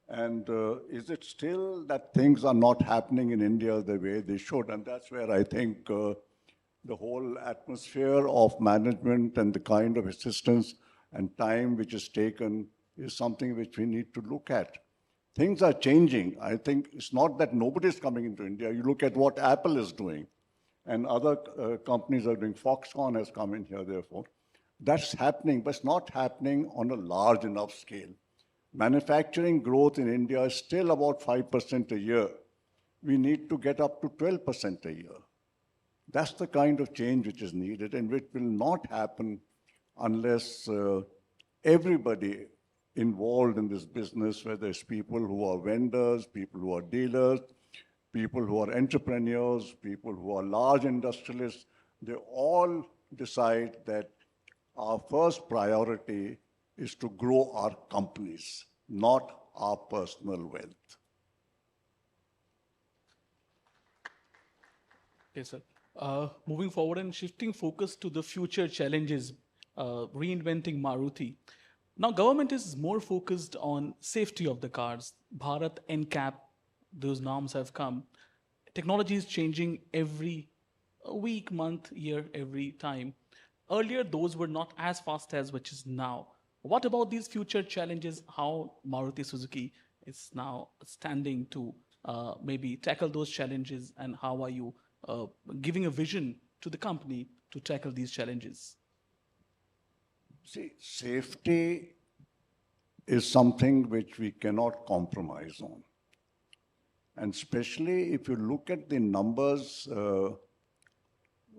And is it still that things are not happening in India the way they should? And that's where I think the whole atmosphere of management and the kind of assistance and time which is taken is something which we need to look at. Things are changing. I think it's not that nobody's coming into India. You look at what Apple is doing, and other companies are doing. Foxconn has come in here, therefore. That's happening, but it's not happening on a large enough scale. Manufacturing growth in India is still about 5% a year. We need to get up to 12% a year. That's the kind of change which is needed, and which will not happen unless everybody involved in this business, whether it's people who are vendors, people who are dealers, people who are entrepreneurs, people who are large industrialists, they all decide that our first priority is to grow our companies, not our personal wealth. Yes, sir. Moving forward and shifting focus to the future challenges, reinventing Maruti. Now, government is more focused on safety of the cars. Bharat NCAP, those norms have come. Technology is changing every week, month, year, every time. Earlier, those were not as fast as which is now. What about these future challenges? How Maruti Suzuki is now standing to maybe tackle those challenges, and how are you giving a vision to the company to tackle these challenges? See, safety is something which we cannot compromise on. And especially if you look at the numbers,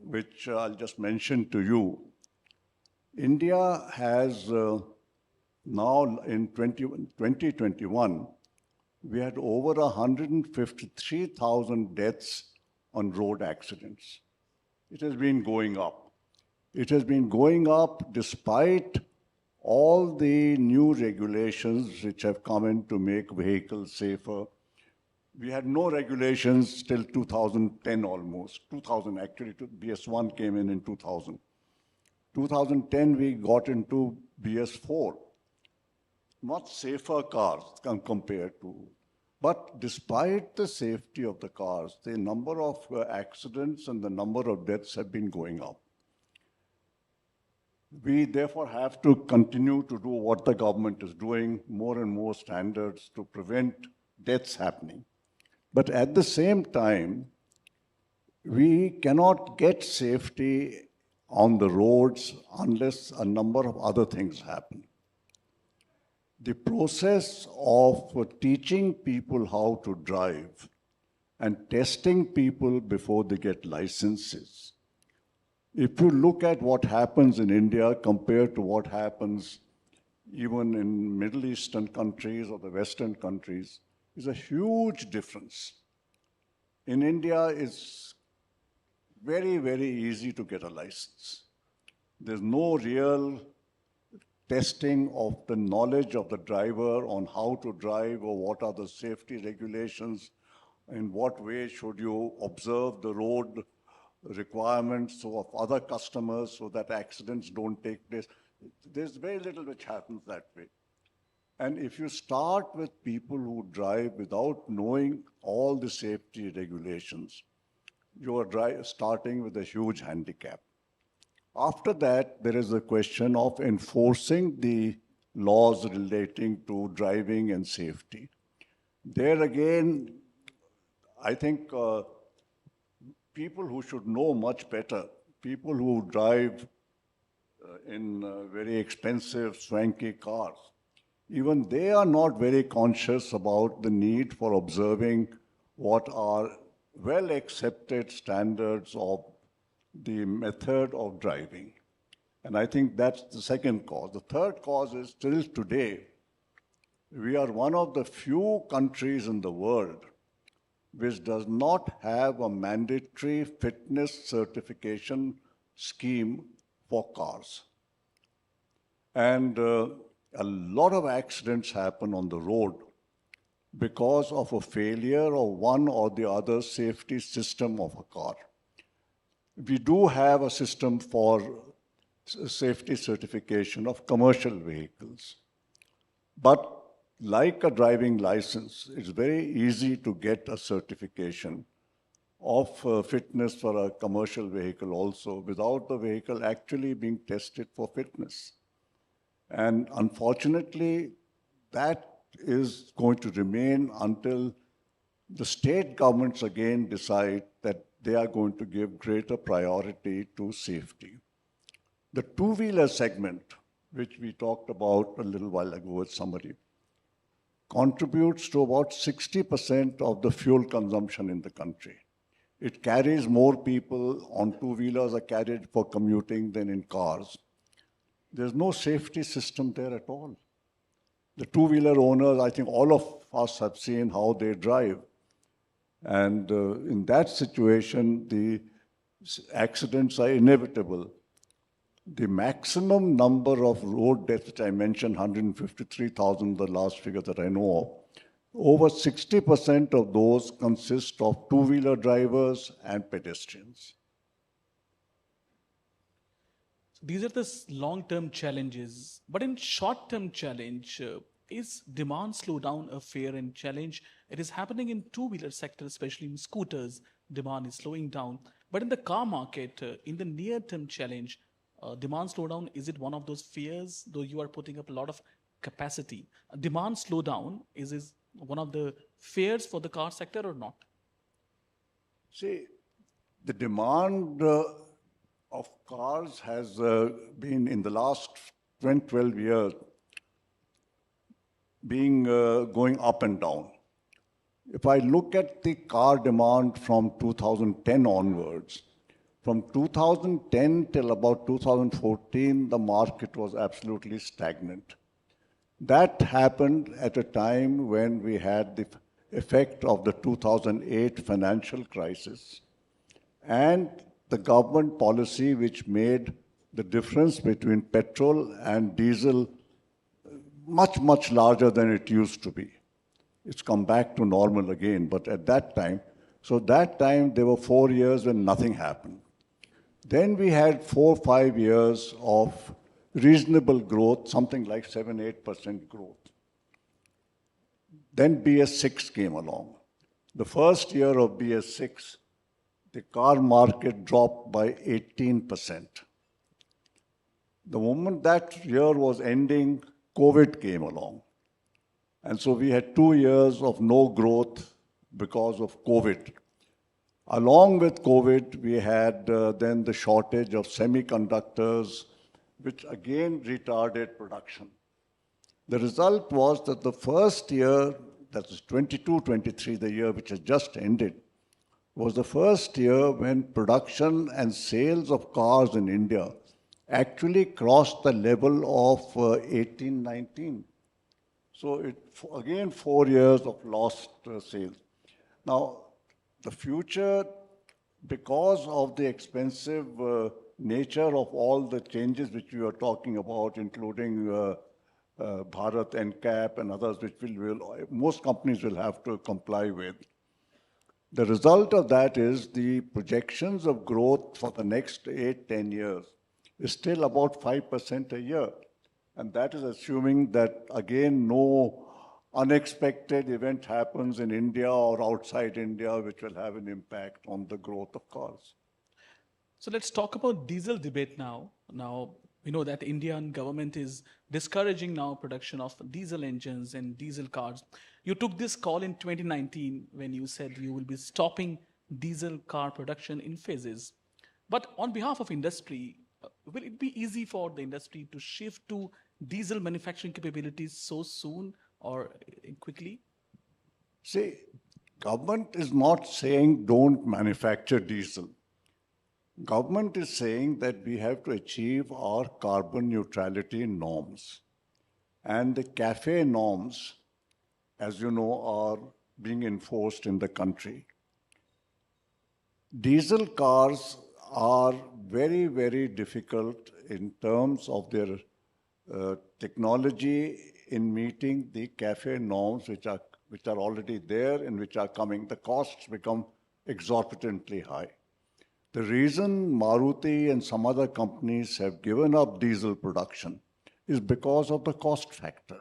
which I'll just mention to you, India has now in 2021, we had over 153,000 deaths on road accidents. It has been going up. It has been going up despite all the new regulations which have come in to make vehicles safer. We had no regulations till 2010 almost. 2000 actually, BS1 came in 2000. 2010 we got into BS4. Much safer cars compared to. But despite the safety of the cars, the number of accidents and the number of deaths have been going up. We therefore have to continue to do what the government is doing, more and more standards to prevent deaths happening. But at the same time, we cannot get safety on the roads unless a number of other things happen. The process of teaching people how to drive and testing people before they get licenses. If you look at what happens in India compared to what happens even in Middle Eastern countries or the Western countries, is a huge difference. In India, it's very, very easy to get a license. There's no real testing of the knowledge of the driver on how to drive or what are the safety regulations, in what way should you observe the road requirements of other customers so that accidents don't take place. There's very little which happens that way. And if you start with people who drive without knowing all the safety regulations, you are starting with a huge handicap. After that, there is a question of enforcing the laws relating to driving and safety. There again, I think people who should know much better, people who drive in very expensive, swanky cars, even they are not very conscious about the need for observing what are well-accepted standards of the method of driving. And I think that's the second cause. The third cause is still today, we are one of the few countries in the world which does not have a mandatory fitness certification scheme for cars. And a lot of accidents happen on the road because of a failure of one or the other safety system of a car. We do have a system for safety certification of commercial vehicles. But like a driving license, it's very easy to get a certification of fitness for a commercial vehicle also without the vehicle actually being tested for fitness. And unfortunately, that is going to remain until the state governments again decide that they are going to give greater priority to safety. The two-wheeler segment, which we talked about a little while ago with somebody, contributes to about 60% of the fuel consumption in the country. It carries more people on two-wheelers are carried for commuting than in cars. There's no safety system there at all. The two-wheeler owners, I think all of us have seen how they drive. And in that situation, the accidents are inevitable. The maximum number of road deaths, which I mentioned, 153,000, the last figure that I know of, over 60% of those consist of two-wheeler drivers and pedestrians. These are the long-term challenges. But in short-term challenge, is demand slowdown a fair and challenge? It is happening in two-wheeler sector, especially in scooters. Demand is slowing down. But in the car market, in the near-term challenge, demand slowdown, is it one of those fears, though you are putting up a lot of capacity? Demand slowdown, is one of the fears for the car sector or not? See, the demand of cars has been in the last 10, 12 years being going up and down. If I look at the car demand from 2010 onwards, from 2010 till about 2014, the market was absolutely stagnant. That happened at a time when we had the effect of the 2008 financial crisis and the government policy which made the difference between petrol and diesel much, much larger than it used to be. It's come back to normal again, but at that time, so that time there were 4 years when nothing happened. Then we had 4 or 5 years of reasonable growth, something like 7-8% growth. Then BS6 came along. The first year of BS6, the car market dropped by 18%. The moment that year was ending, COVID came along. And so we had 2 years of no growth because of COVID. Along with COVID, we had then the shortage of semiconductors, which again retarded production. The result was that the first year, that is 22-23, the year which has just ended, was the first year when production and sales of cars in India actually crossed the level of 18-19. So again, 4 years of lost sales. Now, the future, because of the expensive nature of all the changes which we are talking about, including Bharat NCAP and others, which most companies will have to comply with. The result of that is the projections of growth for the next 8-10 years is still about 5% a year. And that is assuming that, again, no unexpected event happens in India or outside India, which will have an impact on the growth of cars. So let's talk about diesel debate now. Now, we know that Indian government is discouraging now production of diesel engines and diesel cars. You took this call in 2019 when you said you will be stopping diesel car production in phases. But on behalf of industry, will it be easy for the industry to shift to diesel manufacturing capabilities so soon or quickly? See, government is not saying don't manufacture diesel. Government is saying that we have to achieve our carbon neutrality norms. And the CAFE norms, as you know, are being enforced in the country. Diesel cars are very, very difficult in terms of their technology in meeting the CAFE norms, which are already there and which are coming. The costs become exorbitantly high. The reason Maruti and some other companies have given up diesel production is because of the cost factor.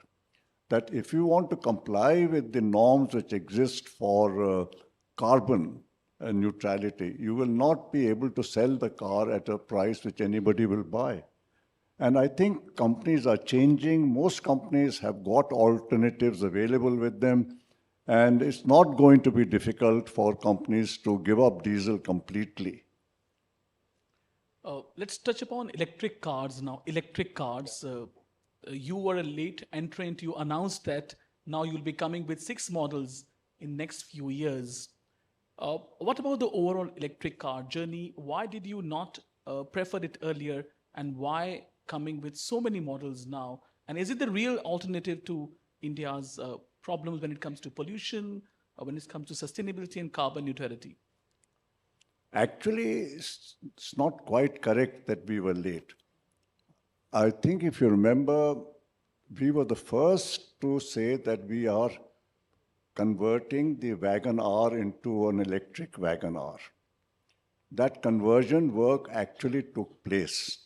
That if you want to comply with the norms which exist for carbon neutrality, you will not be able to sell the car at a price which anybody will buy. And I think companies are changing. Most companies have got alternatives available with them. And it's not going to be difficult for companies to give up diesel completely. Let's touch upon electric cars now. Electric cars, you were a late entrant. You announced that now you'll be coming with 6 models in next few years. What about the overall electric car journey? Why did you not prefer it earlier, and why coming with so many models now? And is it the real alternative to India's problems when it comes to pollution, when it comes to sustainability and carbon neutrality? Actually, it's not quite correct that we were late. I think if you remember, we were the first to say that we are converting the Wagon R into an electric Wagon R. That conversion work actually took place.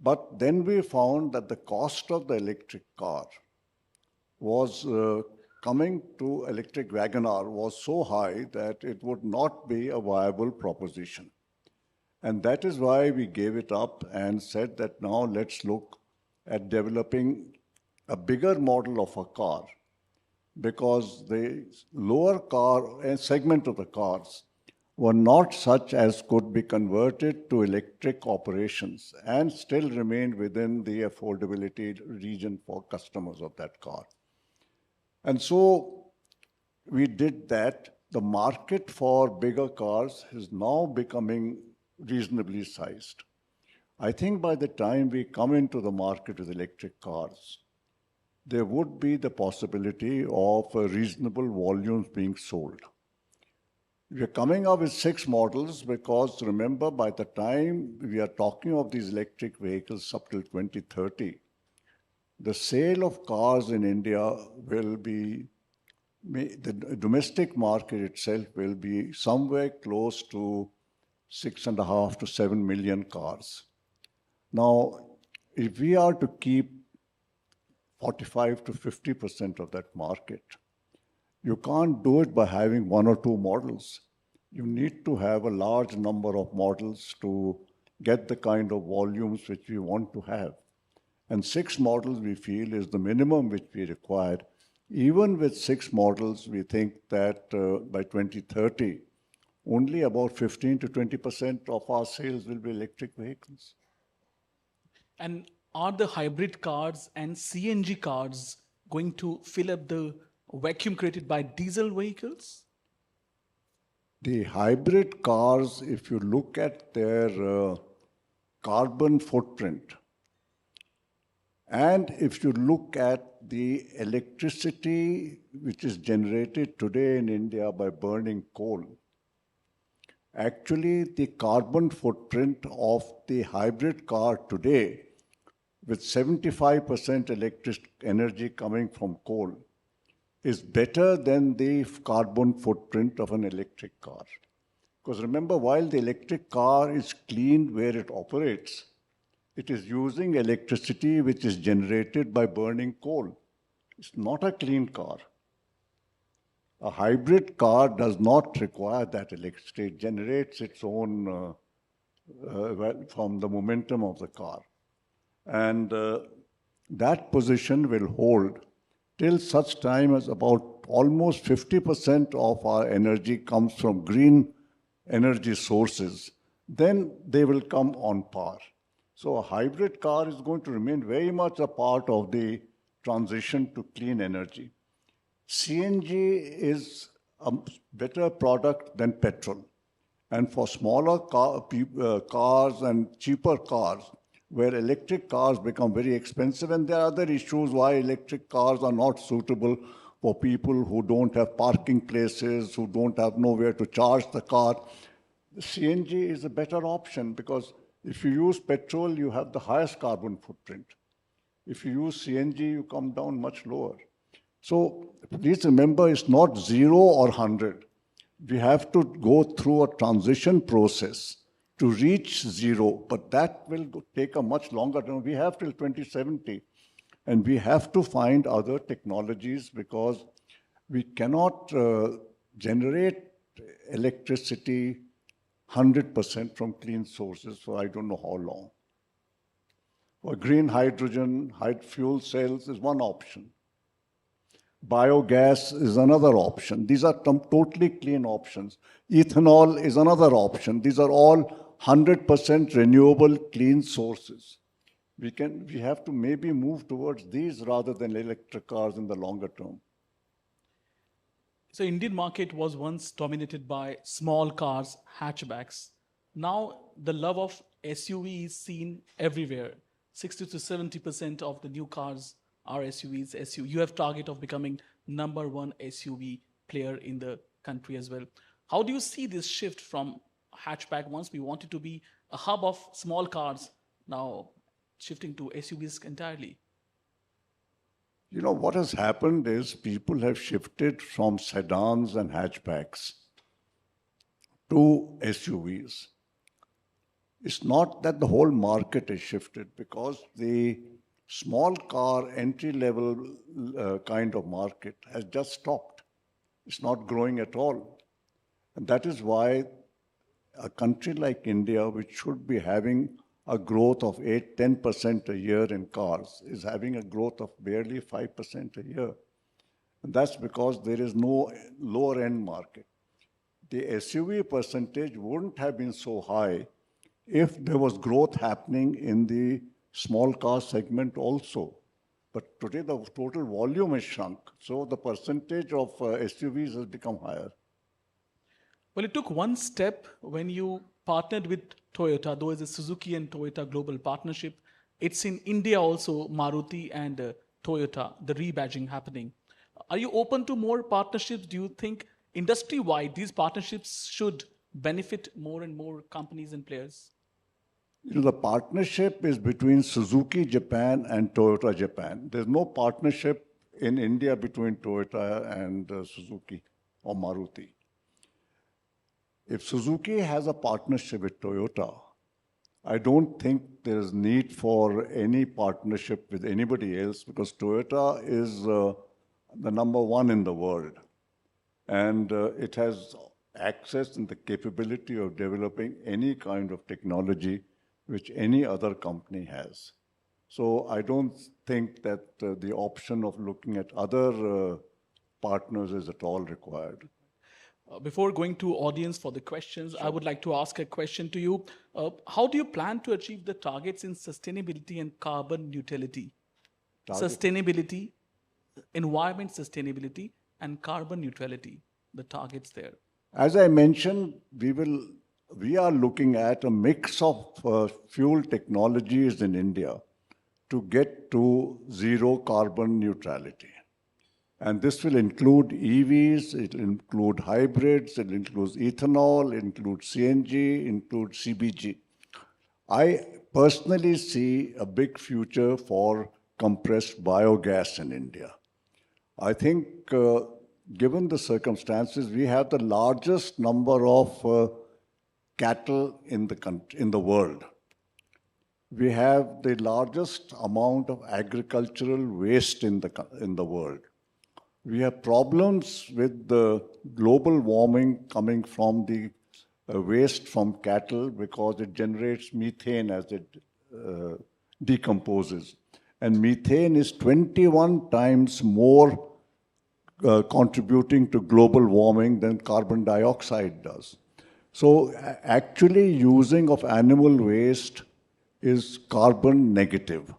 But then we found that the cost of the electric car was coming to electric Wagon R was so high that it would not be a viable proposition. And that is why we gave it up and said that now let's look at developing a bigger model of a car, because the lower car segment of the cars were not such as could be converted to electric operations and still remain within the affordability region for customers of that car. And so we did that. The market for bigger cars is now becoming reasonably sized. I think by the time we come into the market with electric cars, there would be the possibility of reasonable volumes being sold. We are coming up with 6 models because, remember, by the time we are talking of these electric vehicles up till 2030, the sale of cars in India will be, the domestic market itself will be somewhere close to 6.5 to 7 million cars. Now, if we are to keep 45 to 50% of that market, you can't do it by having 1 or 2 models. You need to have a large number of models to get the kind of volumes which we want to have. And 6 models, we feel, is the minimum which we require. Even with 6 models, we think that by 2030, only about 15 to 20% of our sales will be electric vehicles. And are the hybrid cars and CNG cars going to fill up the vacuum created by diesel vehicles? The hybrid cars, if you look at their carbon footprint, and if you look at the electricity which is generated today in India by burning coal, actually the carbon footprint of the hybrid car today, with 75% electric energy coming from coal, is better than the carbon footprint of an electric car. Because remember, while the electric car is clean where it operates, it is using electricity which is generated by burning coal. It's not a clean car. A hybrid car does not require that electricity. It generates its own from the momentum of the car. And that position will hold till such time as about almost 50% of our energy comes from green energy sources. Then they will come on par. So a hybrid car is going to remain very much a part of the transition to clean energy. CNG is a better product than petrol. And for smaller cars and cheaper cars, where electric cars become very expensive, and there are other issues why electric cars are not suitable for people who don't have parking places, who don't have nowhere to charge the car. CNG is a better option because if you use petrol, you have the highest carbon footprint. If you use CNG, you come down much lower. So please remember, it's not 0 or 100. We have to go through a transition process to reach 0, but that will take a much longer time. We have till 2070, and we have to find other technologies because we cannot generate electricity 100% from clean sources for I don't know how long. For green hydrogen, fuel cells is one option. Biogas is another option. These are totally clean options. Ethanol is another option. These are all 100% renewable clean sources. We have to maybe move towards these rather than electric cars in the longer term. So Indian market was once dominated by small cars, hatchbacks. Now the love of SUV is seen everywhere. 60 to 70% of the new cars are SUVs. You have target of becoming #1 SUV player in the country as well. How do you see this shift from hatchback? Once we wanted to be a hub of small cars, now shifting to SUVs entirely. You know, what has happened is people have shifted from sedans and hatchbacks to SUVs. It's not that the whole market has shifted because the small car entry-level kind of market has just stopped. It's not growing at all. And that is why a country like India, which should be having a growth of 8-10% a year in cars, is having a growth of barely 5% a year. And that's because there is no lower-end market. The SUV percentage wouldn't have been so high if there was growth happening in the small car segment also. But today the total volume has shrunk, so the percentage of SUVs has become higher. Well, it took one step when you partnered with Toyota, though it's a Suzuki and Toyota global partnership. It's in India also, Maruti and Toyota, the rebadging happening. Are you open to more partnerships? Do you think industry-wide these partnerships should benefit more and more companies and players? You know, the partnership is between Suzuki Japan and Toyota Japan. There's no partnership in India between Toyota and Suzuki or Maruti. If Suzuki has a partnership with Toyota, I don't think there's need for any partnership with anybody else because Toyota is the #1 in the world. And it has access and the capability of developing any kind of technology which any other company has. So I don't think that the option of looking at other partners is at all required. Before going to audience for the questions, sure. I would like to ask a question to you. How do you plan to achieve the targets in sustainability and carbon neutrality? Sustainability, environment sustainability, and carbon neutrality, the targets there. As I mentioned, we are looking at a mix of fuel technologies in India to get to zero carbon neutrality. And this will include EVs, it will include hybrids, it includes ethanol, it includes CNG, includes CBG. I personally see a big future for compressed biogas in India. I think, given the circumstances, we have the largest number of cattle in the world. We have the largest amount of agricultural waste in the world. We have problems with the global warming coming from the waste from cattle because it generates methane as it decomposes. And methane is 21 times more contributing to global warming than carbon dioxide does. So actually using of animal waste is carbon negative.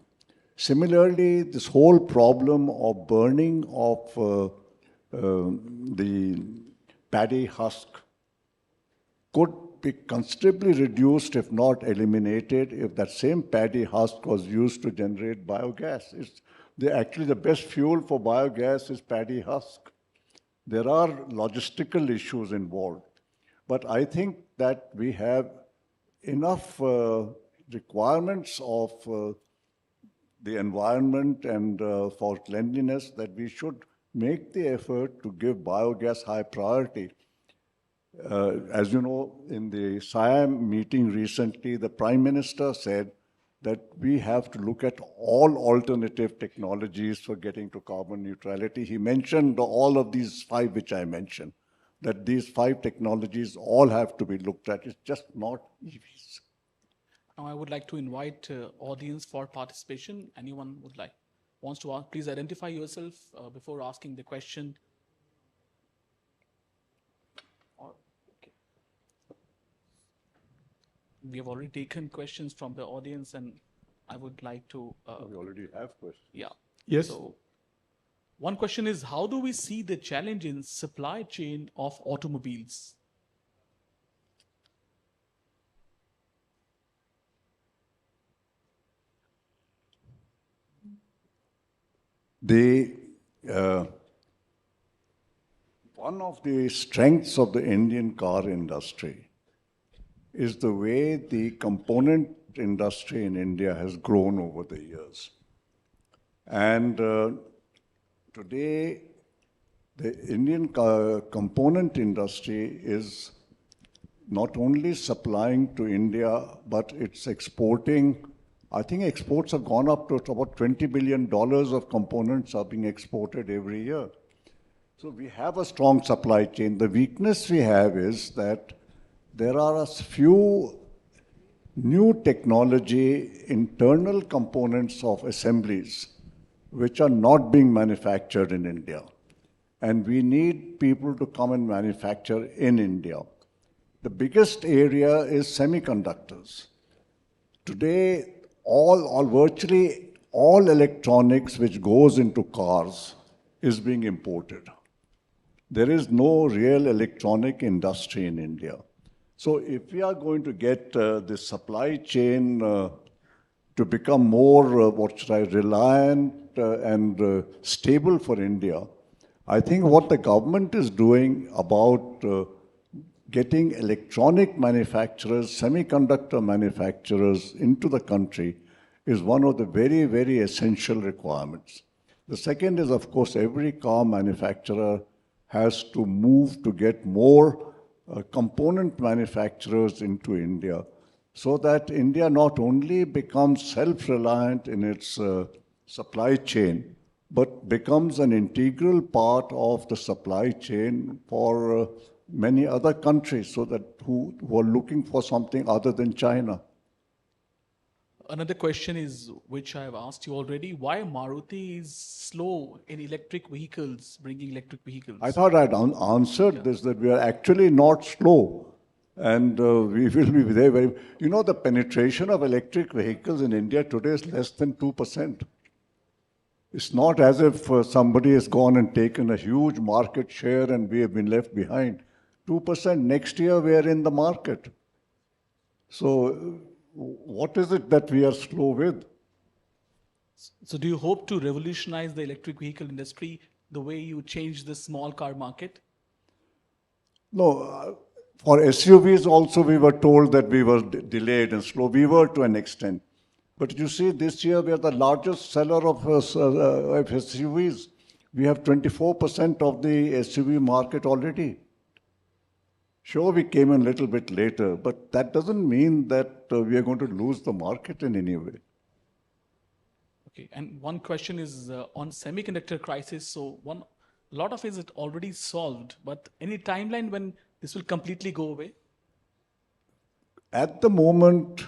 Similarly, this whole problem of burning of the paddy husk could be considerably reduced, if not eliminated, if that same paddy husk was used to generate biogas. Actually, the best fuel for biogas is paddy husk. There are logistical issues involved. But I think that we have enough requirements of the environment and for cleanliness that we should make the effort to give biogas high priority. As you know, in the Siam meeting recently, the Prime Minister said that we have to look at all alternative technologies for getting to carbon neutrality. He mentioned all of these 5 which I mentioned, that these 5 technologies all have to be looked at. It's just not EVs. Now I would like to invite audience for participation. Anyone wants to ask, please identify yourself before asking the question. We have already taken questions from the audience, and I would like to... we already have questions. Yeah. Yes. So one question is, how do we see the challenge in supply chain of automobiles? One of the strengths of the Indian car industry is the way the component industry in India has grown over the years. And today, the Indian component industry is not only supplying to India, but it's exporting. I think exports have gone up to about $20 billion of components are being exported every year. So we have a strong supply chain. The weakness we have is that there are a few new technology internal components of assemblies which are not being manufactured in India. And we need people to come and manufacture in India. The biggest area is semiconductors. Today, virtually all electronics which goes into cars is being imported. There is no real electronic industry in India. So if we are going to get the supply chain to become more, reliant and stable for India, I think what the government is doing about getting electronic manufacturers, semiconductor manufacturers into the country is one of the very, very essential requirements. The second is, of course, every car manufacturer has to move to get more component manufacturers into India so that India not only becomes self-reliant in its supply chain, but becomes an integral part of the supply chain for many other countries so that who are looking for something other than China. Another question is, which I have asked you already, why Maruti is slow in electric vehicles, bringing electric vehicles? I thought I'd answered this, that we are actually not slow. And we will be there very... You know, the penetration of electric vehicles in India today is less than 2%. It's not as if somebody has gone and taken a huge market share and we have been left behind. 2% next year we are in the market. So what is it that we are slow with? So do you hope to revolutionize the electric vehicle industry the way you changed the small car market? No, for SUVs also we were told that we were delayed and slow. We were to an extent. But you see, this year we are the largest seller of SUVs. We have 24% of the SUV market already. Sure, we came in a little bit later, but that doesn't mean that we are going to lose the market in any way. Okay, and one question is on semiconductor crisis. So a lot of it is already solved, but any timeline when this will completely go away? At the moment,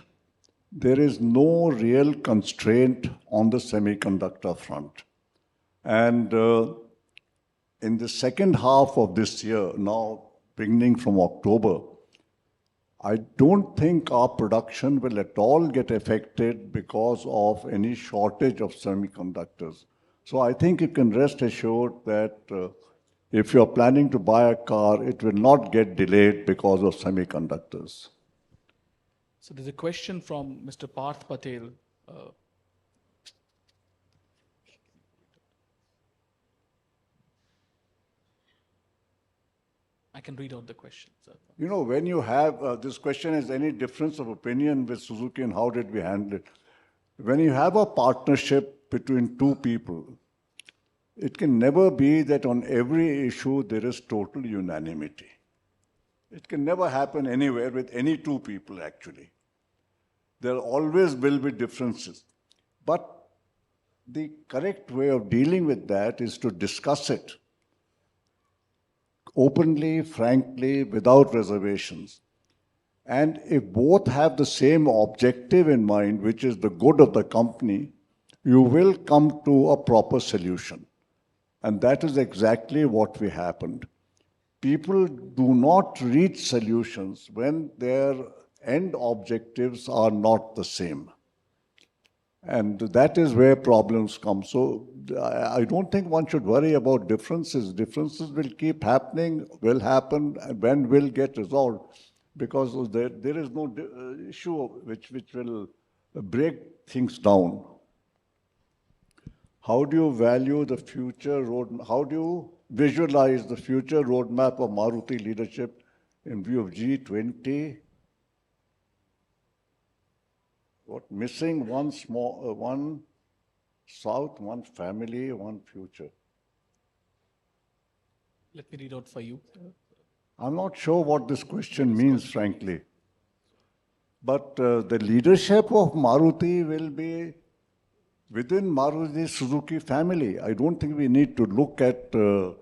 there is no real constraint on the semiconductor front. And in the second half of this year, now beginning from October, I don't think our production will at all get affected because of any shortage of semiconductors. So I think you can rest assured that if you're planning to buy a car, it will not get delayed because of semiconductors. So there's a question from Mr. Parth Patel. I can read out the question, sir. You know, when you have, this question is any difference of opinion with Suzuki and how did we handle it? When you have a partnership between two people, it can never be that on every issue there is total unanimity. It can never happen anywhere with any two people, actually. There always will be differences. But the correct way of dealing with that is to discuss it openly, frankly, without reservations. And if both have the same objective in mind, which is the good of the company, you will come to a proper solution. And that is exactly what we happened. People do not reach solutions when their end objectives are not the same. And that is where problems come. So I don't think one should worry about differences. Differences will keep happening, will happen, and when will get resolved. Because there is no issue which will break things down. How do you value the future road? How do you visualize the future roadmap of Maruti leadership in view of G20? What missing? One small, one South, one family, one future. Let me read out for you. I'm not sure what this question means, frankly. But the leadership of Maruti will be within Maruti Suzuki family. I don't think we need to look at the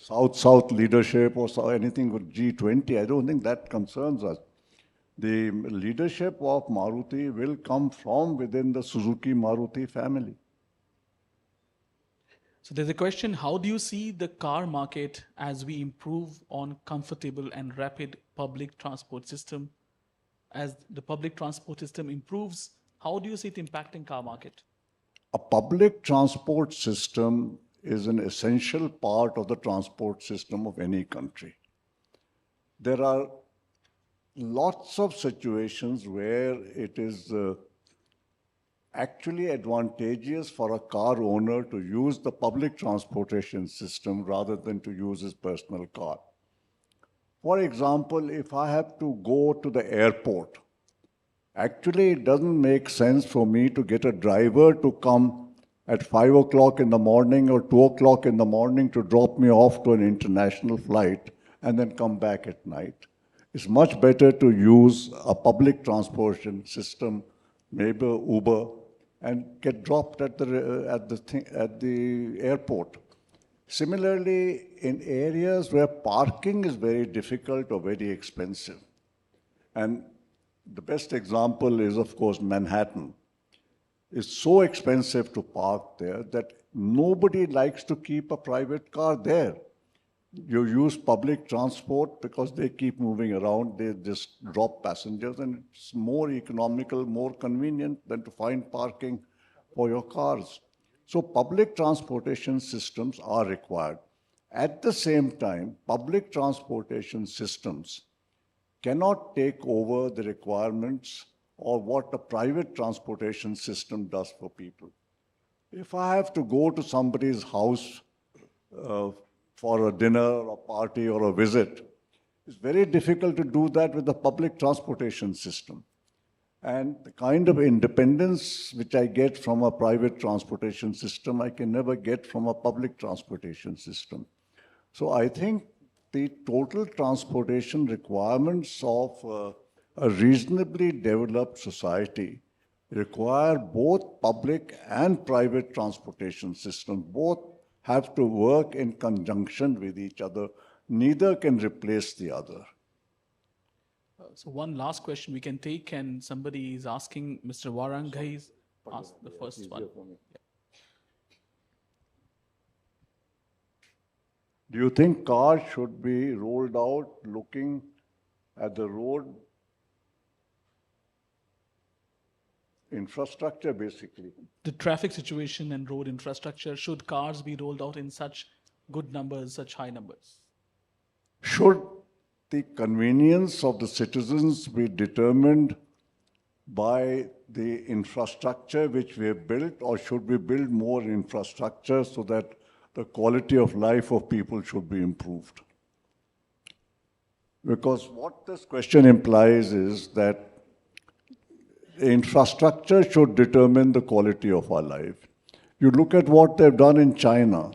South-South leadership or anything with G20. I don't think that concerns us. The leadership of Maruti will come from within the Suzuki Maruti family. So there's a question, how do you see the car market as we improve on comfortable and rapid public transport system? As the public transport system improves, how do you see it impacting car market? A public transport system is an essential part of the transport system of any country. There are lots of situations where it is actually advantageous for a car owner to use the public transportation system rather than to use his personal car. For example, if I have to go to the airport, actually it doesn't make sense for me to get a driver to come at 5 o'clock in the morning or 2 o'clock in the morning to drop me off to an international flight and then come back at night. It's much better to use a public transportation system, maybe Uber, and get dropped at the airport. Similarly, in areas where parking is very difficult or very expensive, and the best example is, of course, Manhattan. It's so expensive to park there that nobody likes to keep a private car there. You use public transport because they keep moving around, they just drop passengers, and it's more economical, more convenient than to find parking for your cars. So public transportation systems are required. At the same time, public transportation systems cannot take over the requirements of what a private transportation system does for people. If I have to go to somebody's house for a dinner or party or a visit, it's very difficult to do that with the public transportation system. And the kind of independence which I get from a private transportation system, I can never get from a public transportation system. So I think the total transportation requirements of a reasonably developed society require both public and private transportation systems. Both have to work in conjunction with each other. Neither can replace the other. So one last question we can take, and somebody is asking, Mr. Waranghai's asked the first one. Do you think cars should be rolled out looking at the road infrastructure, basically? The traffic situation and road infrastructure, should cars be rolled out in such good numbers, such high numbers? Should the convenience of the citizens be determined by the infrastructure which we have built, or should we build more infrastructure so that the quality of life of people should be improved? Because what this question implies is that the infrastructure should determine the quality of our life. You look at what they've done in China.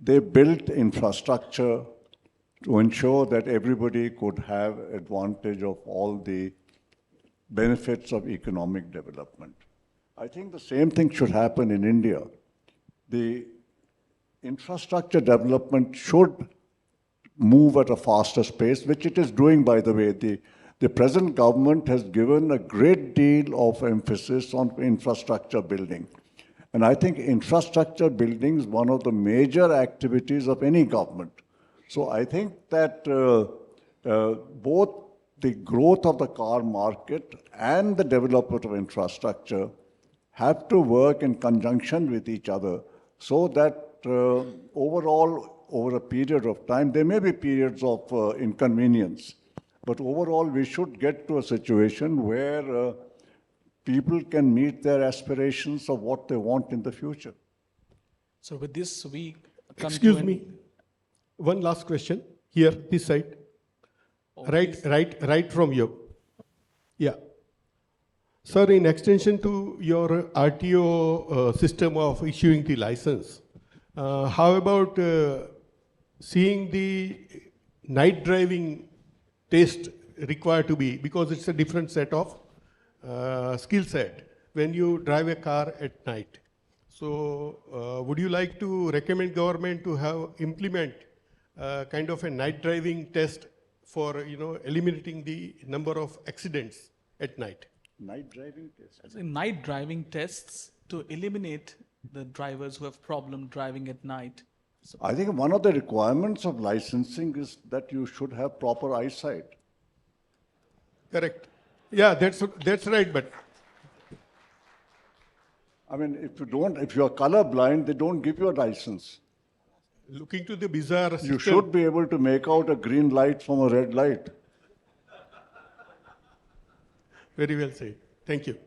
They built infrastructure to ensure that everybody could have advantage of all the benefits of economic development. I think the same thing should happen in India. The infrastructure development should move at a faster pace, which it is doing, by the way. The present government has given a great deal of emphasis on infrastructure building. And I think infrastructure building is one of the major activities of any government. So I think that both the growth of the car market and the development of infrastructure have to work in conjunction with each other, so that overall, over a period of time, there may be periods of inconvenience, but overall we should get to a situation where people can meet their aspirations of what they want in the future. So with this, we come Excuse to me. One last question. Here, this side. Oh, right from you. Yeah. Sir, in extension to your RTO system of issuing the license, how about seeing the night driving test required to be, because it's a different set of skill set when you drive a car at night. So would you like to recommend government to have implement kind of a night driving test for eliminating the number of accidents at night? Night driving tests? Night driving tests to eliminate the drivers who have problem driving at night. So I think one of the requirements of licensing is that you should have proper eyesight. Correct. Yeah, that's right, but I mean, if you're colorblind, they don't give you a license. Looking to the bizarre system. You should be able to make out a green light from a red light. Very well said. Thank you.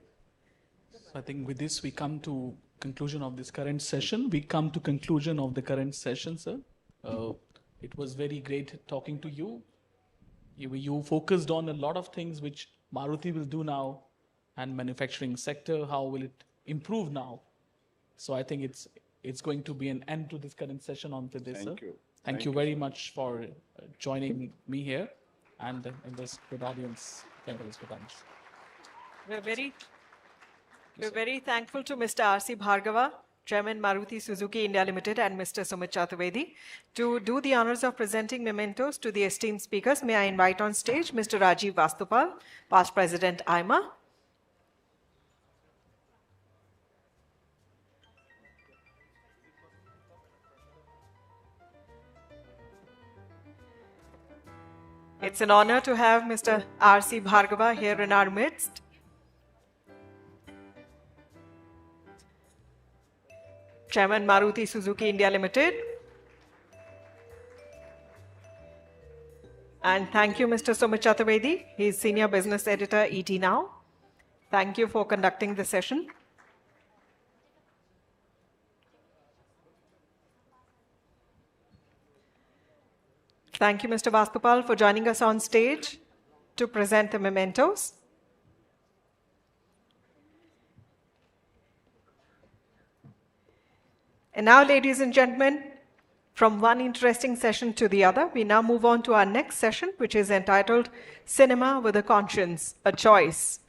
I think with this, we come to conclusion of this current session. We come to conclusion of the current session, sir. It was very great talking to you. You focused on a lot of things which Maruti will do now, and manufacturing sector, how will it improve now? So I think it's going to be an end to this current session on to this, sir. Thank you. Thank you very much for joining me here and in this good audience. Thank you for coming. We're very thankful to Mr. R.C. Bhargava, Chairman Maruti Suzuki India Limited, and Mr. Sumit Chaturvedi. To do the honors of presenting mementos to the esteemed speakers, may I invite on stage Mr. Rajeev Vastupal, Past President AIMA. It's an honor to have Mr. R.C. Bhargava here in our midst. Chairman Maruti Suzuki India Limited, And thank you, Mr. Sumit Chaturvedi. He's Senior Business Editor, ET Now. Thank you for conducting the session. Thank you, Mr. Vastupal, for joining us on stage to present the mementos. And now, ladies and gentlemen, from one interesting session to the other, we now move on to our next session, which is entitled Cinema with a Conscience, a Choice.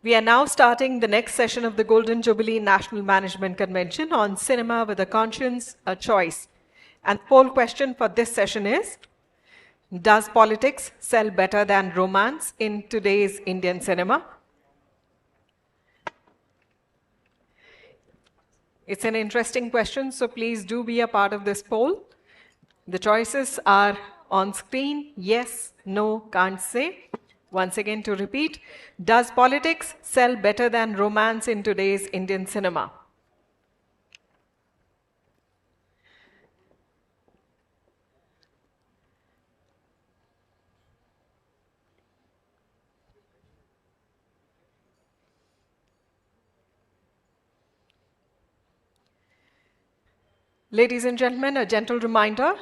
We are now starting the next session of the Golden Jubilee National Management Convention on Cinema with a Conscience, a Choice. And the poll question for this session is, does politics sell better than romance in today's Indian cinema? It's an interesting question, so please do be a part of this poll. The choices are on screen: yes, no, can't say. Once again, to repeat, does politics sell better than romance in today's Indian cinema? Ladies and gentlemen, a gentle reminder,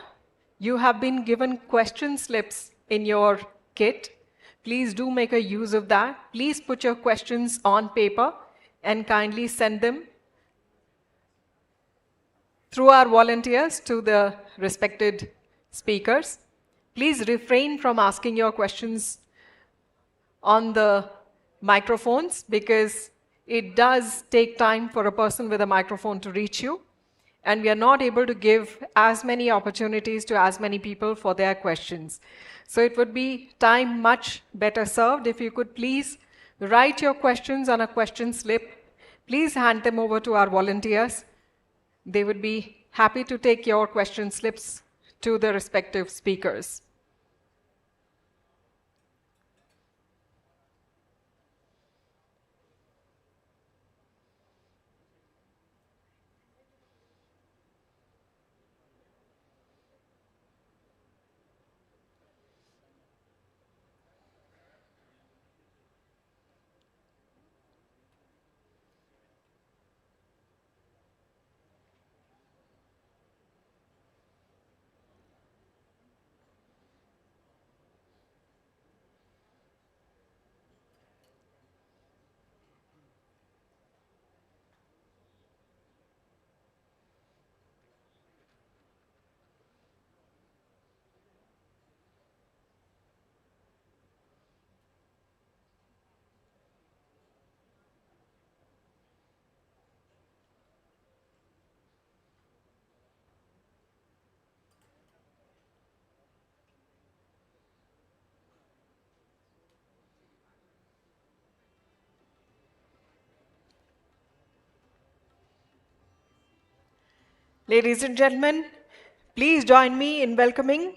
you have been given question slips in your kit. Please do make a use of that. Please put your questions on paper and kindly send them through our volunteers to the respected speakers. Please refrain from asking your questions on the microphones because it does take time for a person with a microphone to reach you. And we are not able to give as many opportunities to as many people for their questions. So it would be time much better served if you could please write your questions on a question slip. Please hand them over to our volunteers. They would be happy to take your question slips to the respective speakers. Ladies and gentlemen, please join me in welcoming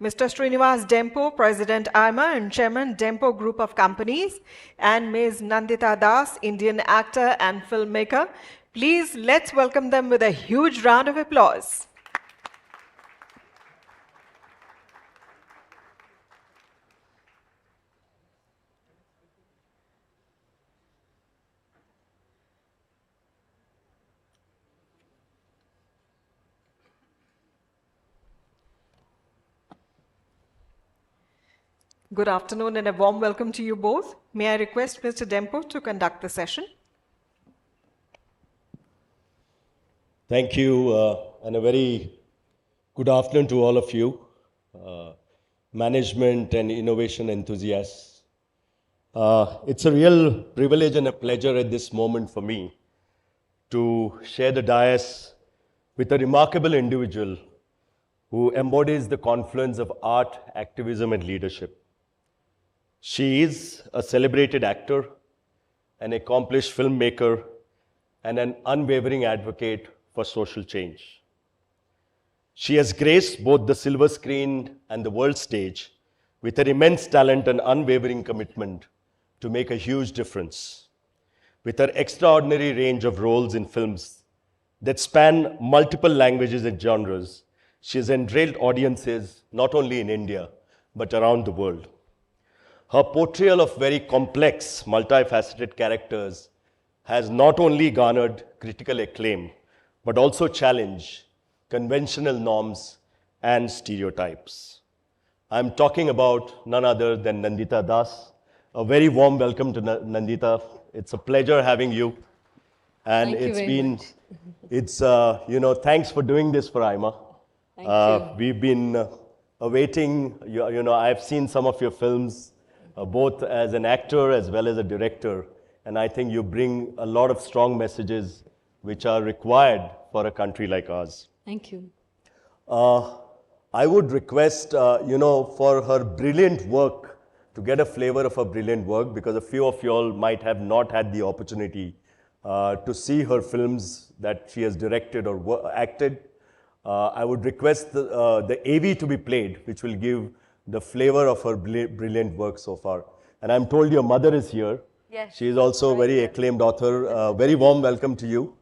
Mr. Srinivas Dempo, President AIMA and Chairman Dempo Group of Companies, and Ms. Nandita Das, Indian actor and filmmaker. Please let's welcome them with a huge round of applause. Good afternoon and a warm welcome to you both. May I request Mr. Dempo to conduct the session? Thank you, and a very good afternoon to all of you, management and innovation enthusiasts. It's a real privilege and a pleasure at this moment for me to share the dais with a remarkable individual who embodies the confluence of art, activism, and leadership. She is a celebrated actor, an accomplished filmmaker, and an unwavering advocate for social change. She has graced both the silver screen and the world stage with her immense talent and unwavering commitment to make a huge difference. With her extraordinary range of roles in films that span multiple languages and genres, she has enthralled audiences not only in India, but around the world. Her portrayal of very complex, multifaceted characters has not only garnered critical acclaim, but also challenged conventional norms and stereotypes. I'm talking about none other than Nandita Das. A very warm welcome to Nandita. It's a pleasure having you. And Thank you very much. Thanks for doing this for AIMA. Thank you. We've been awaiting, I've seen some of your films, both as an actor as well as a director. And I think you bring a lot of strong messages which are required for a country like ours. Thank you. I would request, for her brilliant work, to get a flavor of her brilliant work, because a few of you all might have not had the opportunity to see her films that she has directed or acted. I would request the AV to be played, which will give the flavor of her brilliant work so far. And I'm told your mother is here. Yes. She is also a very acclaimed author. Very warm welcome to you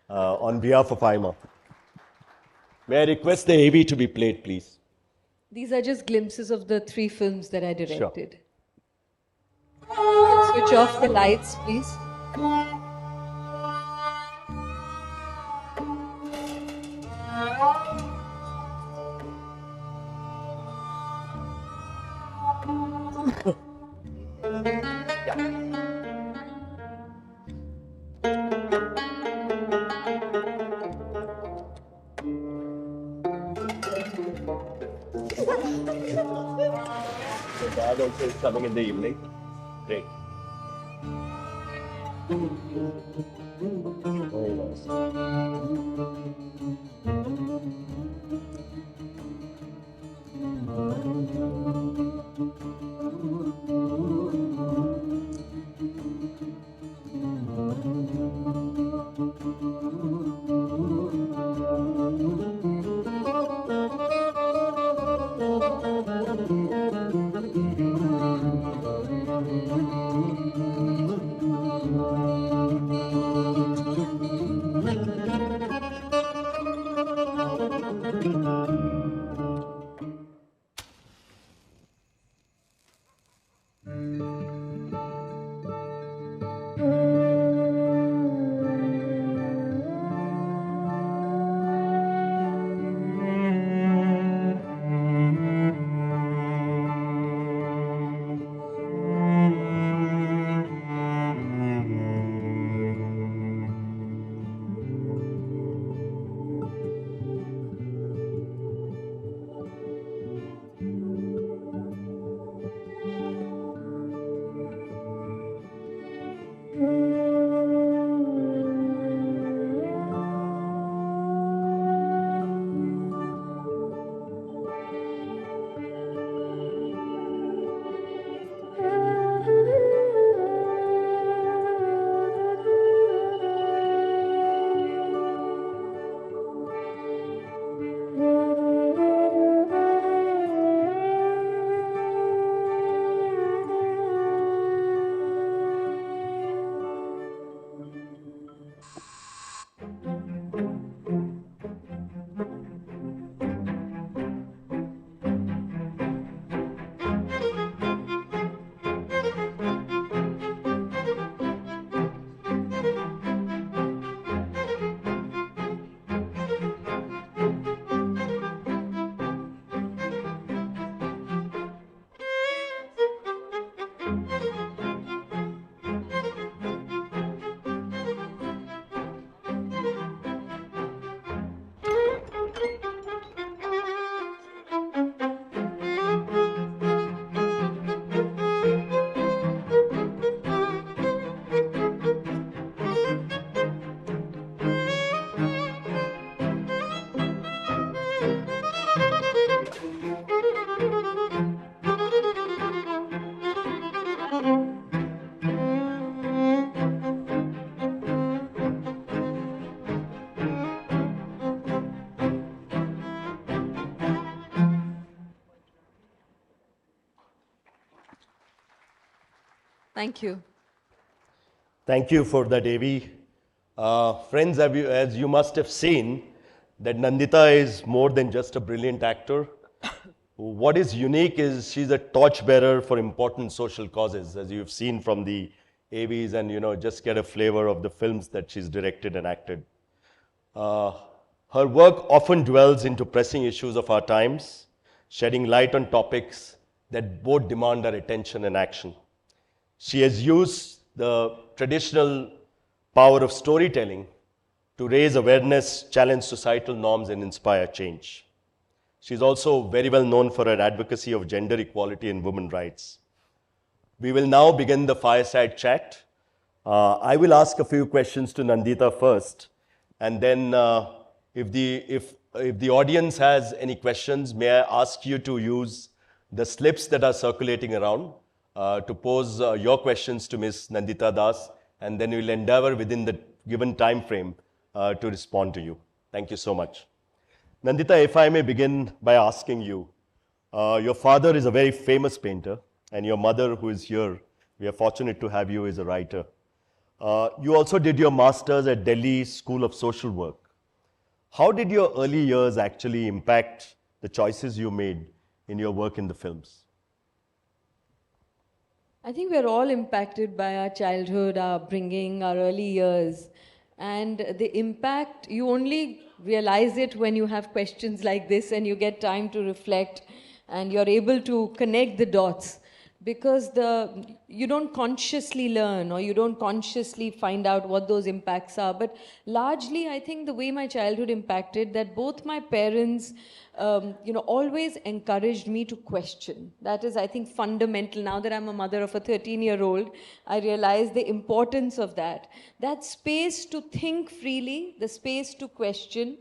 on behalf of AIMA. May I request the AV to be played, please? These are just glimpses of the 3 films that I directed. Sure. Switch off the lights, please. Dad also is coming in the evening. Great. Very nice. Thank you. Thank you for that, Avi. Friends, as you must have seen, that Nandita is more than just a brilliant actor. What is unique is she's a torchbearer for important social causes, as you've seen from the AVs and, just get a flavor of the films that she's directed and acted. Her work often dwells into pressing issues of our times, shedding light on topics that both demand our attention and action. She has used the traditional power of storytelling to raise awareness, challenge societal norms, and inspire change. She's also very well known for her advocacy of gender equality and women's rights. We will now begin the fireside chat. I will ask a few questions to Nandita first, and then if the audience has any questions, may I ask you to use the slips that are circulating around to pose your questions to Ms. Nandita Das, and then we'll endeavor within the given time frame to respond to you. Thank you so much. Nandita, if I may begin by asking you, your father is a very famous painter, and your mother, who is here, we are fortunate to have you as a writer. You also did your master's at Delhi School of Social Work. How did your early years actually impact the choices you made in your work in the films? I think we're all impacted by our childhood, our upbringing, our early years. And the impact, you only realize it when you have questions like this and you get time to reflect and you're able to connect the dots. Because you don't consciously learn or you don't consciously find out what those impacts are. But largely, I think the way my childhood impacted, that both my parents, always encouraged me to question. That is, I think, fundamental. Now that I'm a mother of a 13-year-old, I realize the importance of that. That space to think freely, the space to question,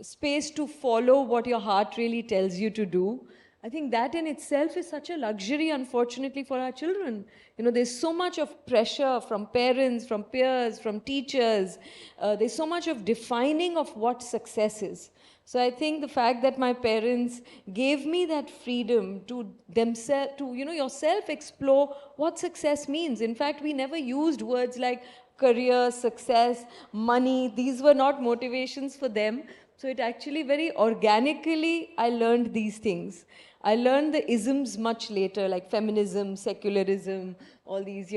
space to follow what your heart really tells you to do. I think that in itself is such a luxury, unfortunately, for our children. There's so much of pressure from parents, from peers, from teachers. There's so much of defining of what success is. So I think the fact that my parents gave me that freedom to themselves, to, yourself explore what success means. In fact, we never used words like career, success, money. These were not motivations for them. So it actually very organically, I learned these things. I learned the isms much later, like feminism, secularism, all these,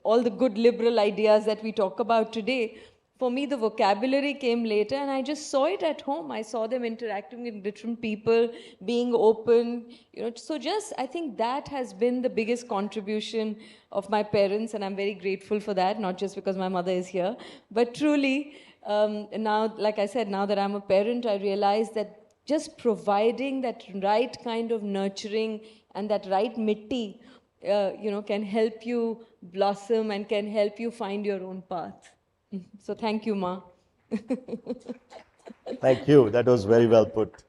all the good liberal ideas that we talk about today. For me, the vocabulary came later, and I just saw it at home. I saw them interacting with different people, being open, So I think that has been the biggest contribution of my parents, and I'm very grateful for that, not just because my mother is here, but truly, now, like I said, now that I'm a parent, I realize that just providing that right kind of nurturing and that right mitti, can help you blossom and can help you find your own path. So thank you, Ma. Thank you. That was very well put.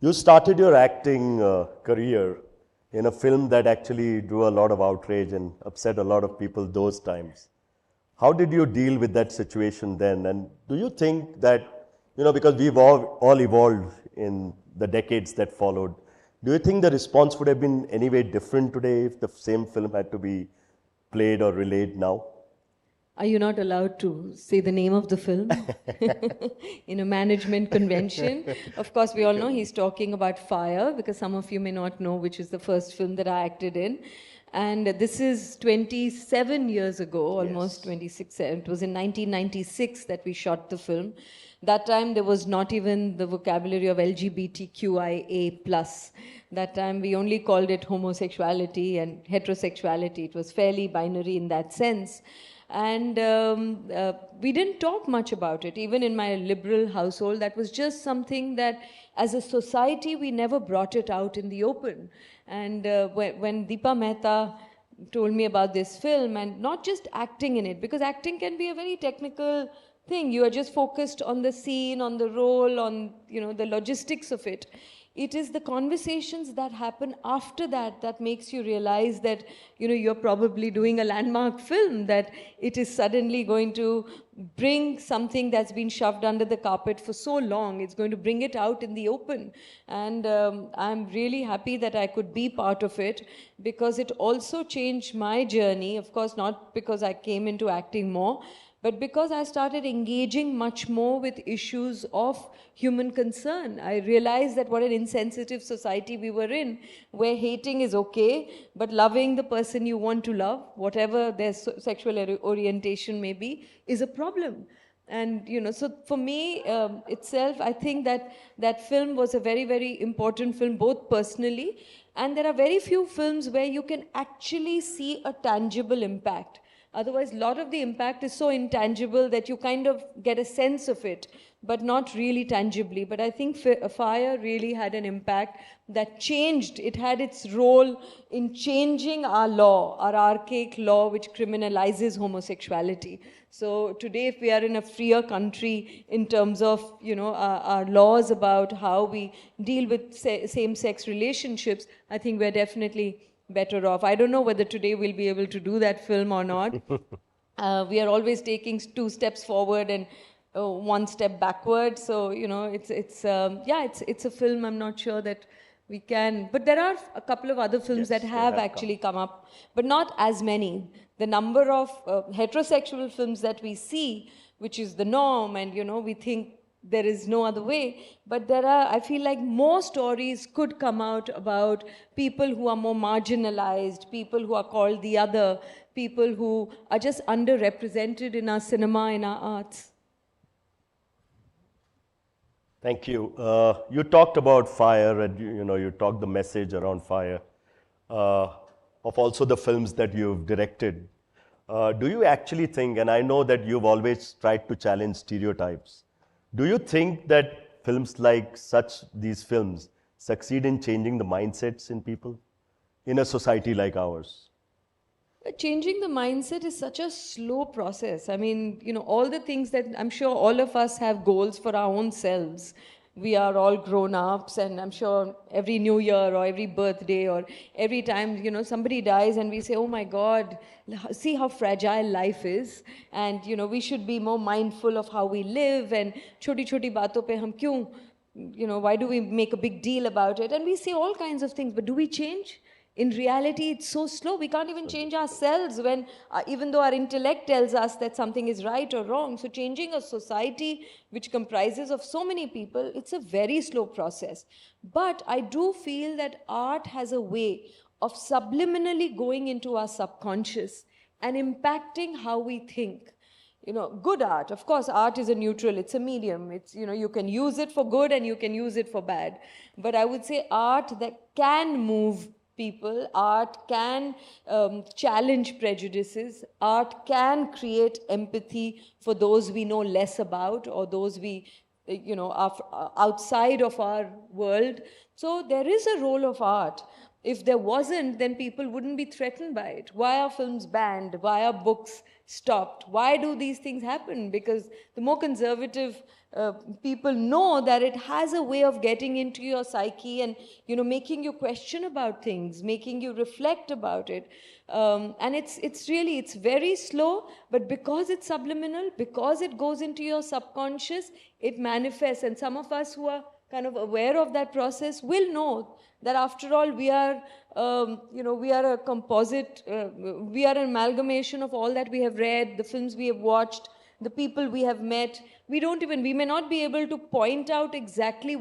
You started your acting career in a film that actually drew a lot of outrage and upset a lot of people those times. How did you deal with that situation then? And do you think that, because we've all evolved in the decades that followed, do you think the response would have been any way different today if the same film had to be played or relayed now? Are you not allowed to say the name of the film in a management convention? Of course, we all know he's talking about Fire, because some of you may not know which is the first film that I acted in. And this is 27 years ago, almost 26. It was in 1996 that we shot the film. That time there was not even the vocabulary of LGBTQIA+. That time we only called it homosexuality and heterosexuality. It was fairly binary in that sense. And we didn't talk much about it. Even in my liberal household, that was just something that as a society, we never brought it out in the open. And when Deepa Mehta told me about this film, and not just acting in it, because acting can be a very technical thing. You are just focused on the scene, on the role, on the logistics of it. It is the conversations that happen after that that makes you realize that, you know, you're probably doing a landmark film, that it is suddenly going to bring something that's been shoved under the carpet for so long. It's going to bring it out in the open. And I'm really happy that I could be part of it, because it also changed my journey. Of course, not because I came into acting more, but because I started engaging much more with issues of human concern. I realized that what an insensitive society we were in, where hating is okay, but loving the person you want to love, whatever their sexual orientation may be, is a problem. And, you know, so for me itself, I think that that film was a very, very important film, both personally, and there are very few films where you can actually see a tangible impact. Otherwise, a lot of the impact is so intangible that you kind of get a sense of it, but not really tangibly. But I think Fire really had an impact that changed. It had its role in changing our law, our archaic law, which criminalizes homosexuality. So today, if we are in a freer country in terms of, you know, our laws about how we deal with same-sex relationships, I think we're definitely better off. I don't know whether today we'll be able to do that film or not. We are always taking 2 steps forward and 1 step backward. So, you know, it's a film. I'm not sure that we can, but there are a couple of other films that have actually come up, but not as many. The number of heterosexual films that we see, which is the norm, and, you know, we think there is no other way, but there are, I feel like more stories could come out about people who are more marginalized, people who are called the other, people who are just underrepresented in our cinema, in our arts. Thank you. You talked about Fire, and you talked the message around Fire, of also the films that you've directed. Do you actually think, and I know that you've always tried to challenge stereotypes, do you think that films like these films succeed in changing the mindsets in people in a society like ours? Changing the mindset is such a slow process. I mean, you know, all the things that I'm sure all of us have goals for our own selves. We are all grown-ups, and I'm sure every New Year or every birthday or every time, you know, somebody dies and we say, oh my God, see how fragile life is, and, you know, we should be more mindful of how we live, and choti-choti baaton pe hum kyun, you know, why do we make a big deal about it? And we say all kinds of things, but do we change? In reality, it's so slow. We can't even change ourselves when, even though our intellect tells us that something is right or wrong. So changing a society which comprises of so many people, it's a very slow process. But I do feel that art has a way of subliminally going into our subconscious and impacting how we think. You know, good art, of course, art is a neutral, it's a medium. It's, you know, you can use it for good and you can use it for bad. But I would say art that can move people, art can challenge prejudices, art can create empathy for those we know less about or those we, you know, are outside of our world. So there is a role of art. If there wasn't, then people wouldn't be threatened by it. Why are films banned? Why are books stopped? Why do these things happen? Because the more conservative people know that it has a way of getting into your psyche and, you know, making you question about things, making you reflect about it. And it's very slow, but because it's subliminal, because it goes into your subconscious, it manifests. And some of us who are kind of aware of that process will know that after all, we are, you know, we are a composite, we are an amalgamation of all that we have read, the films we have watched, the people we have met. We may not be able to point out exactly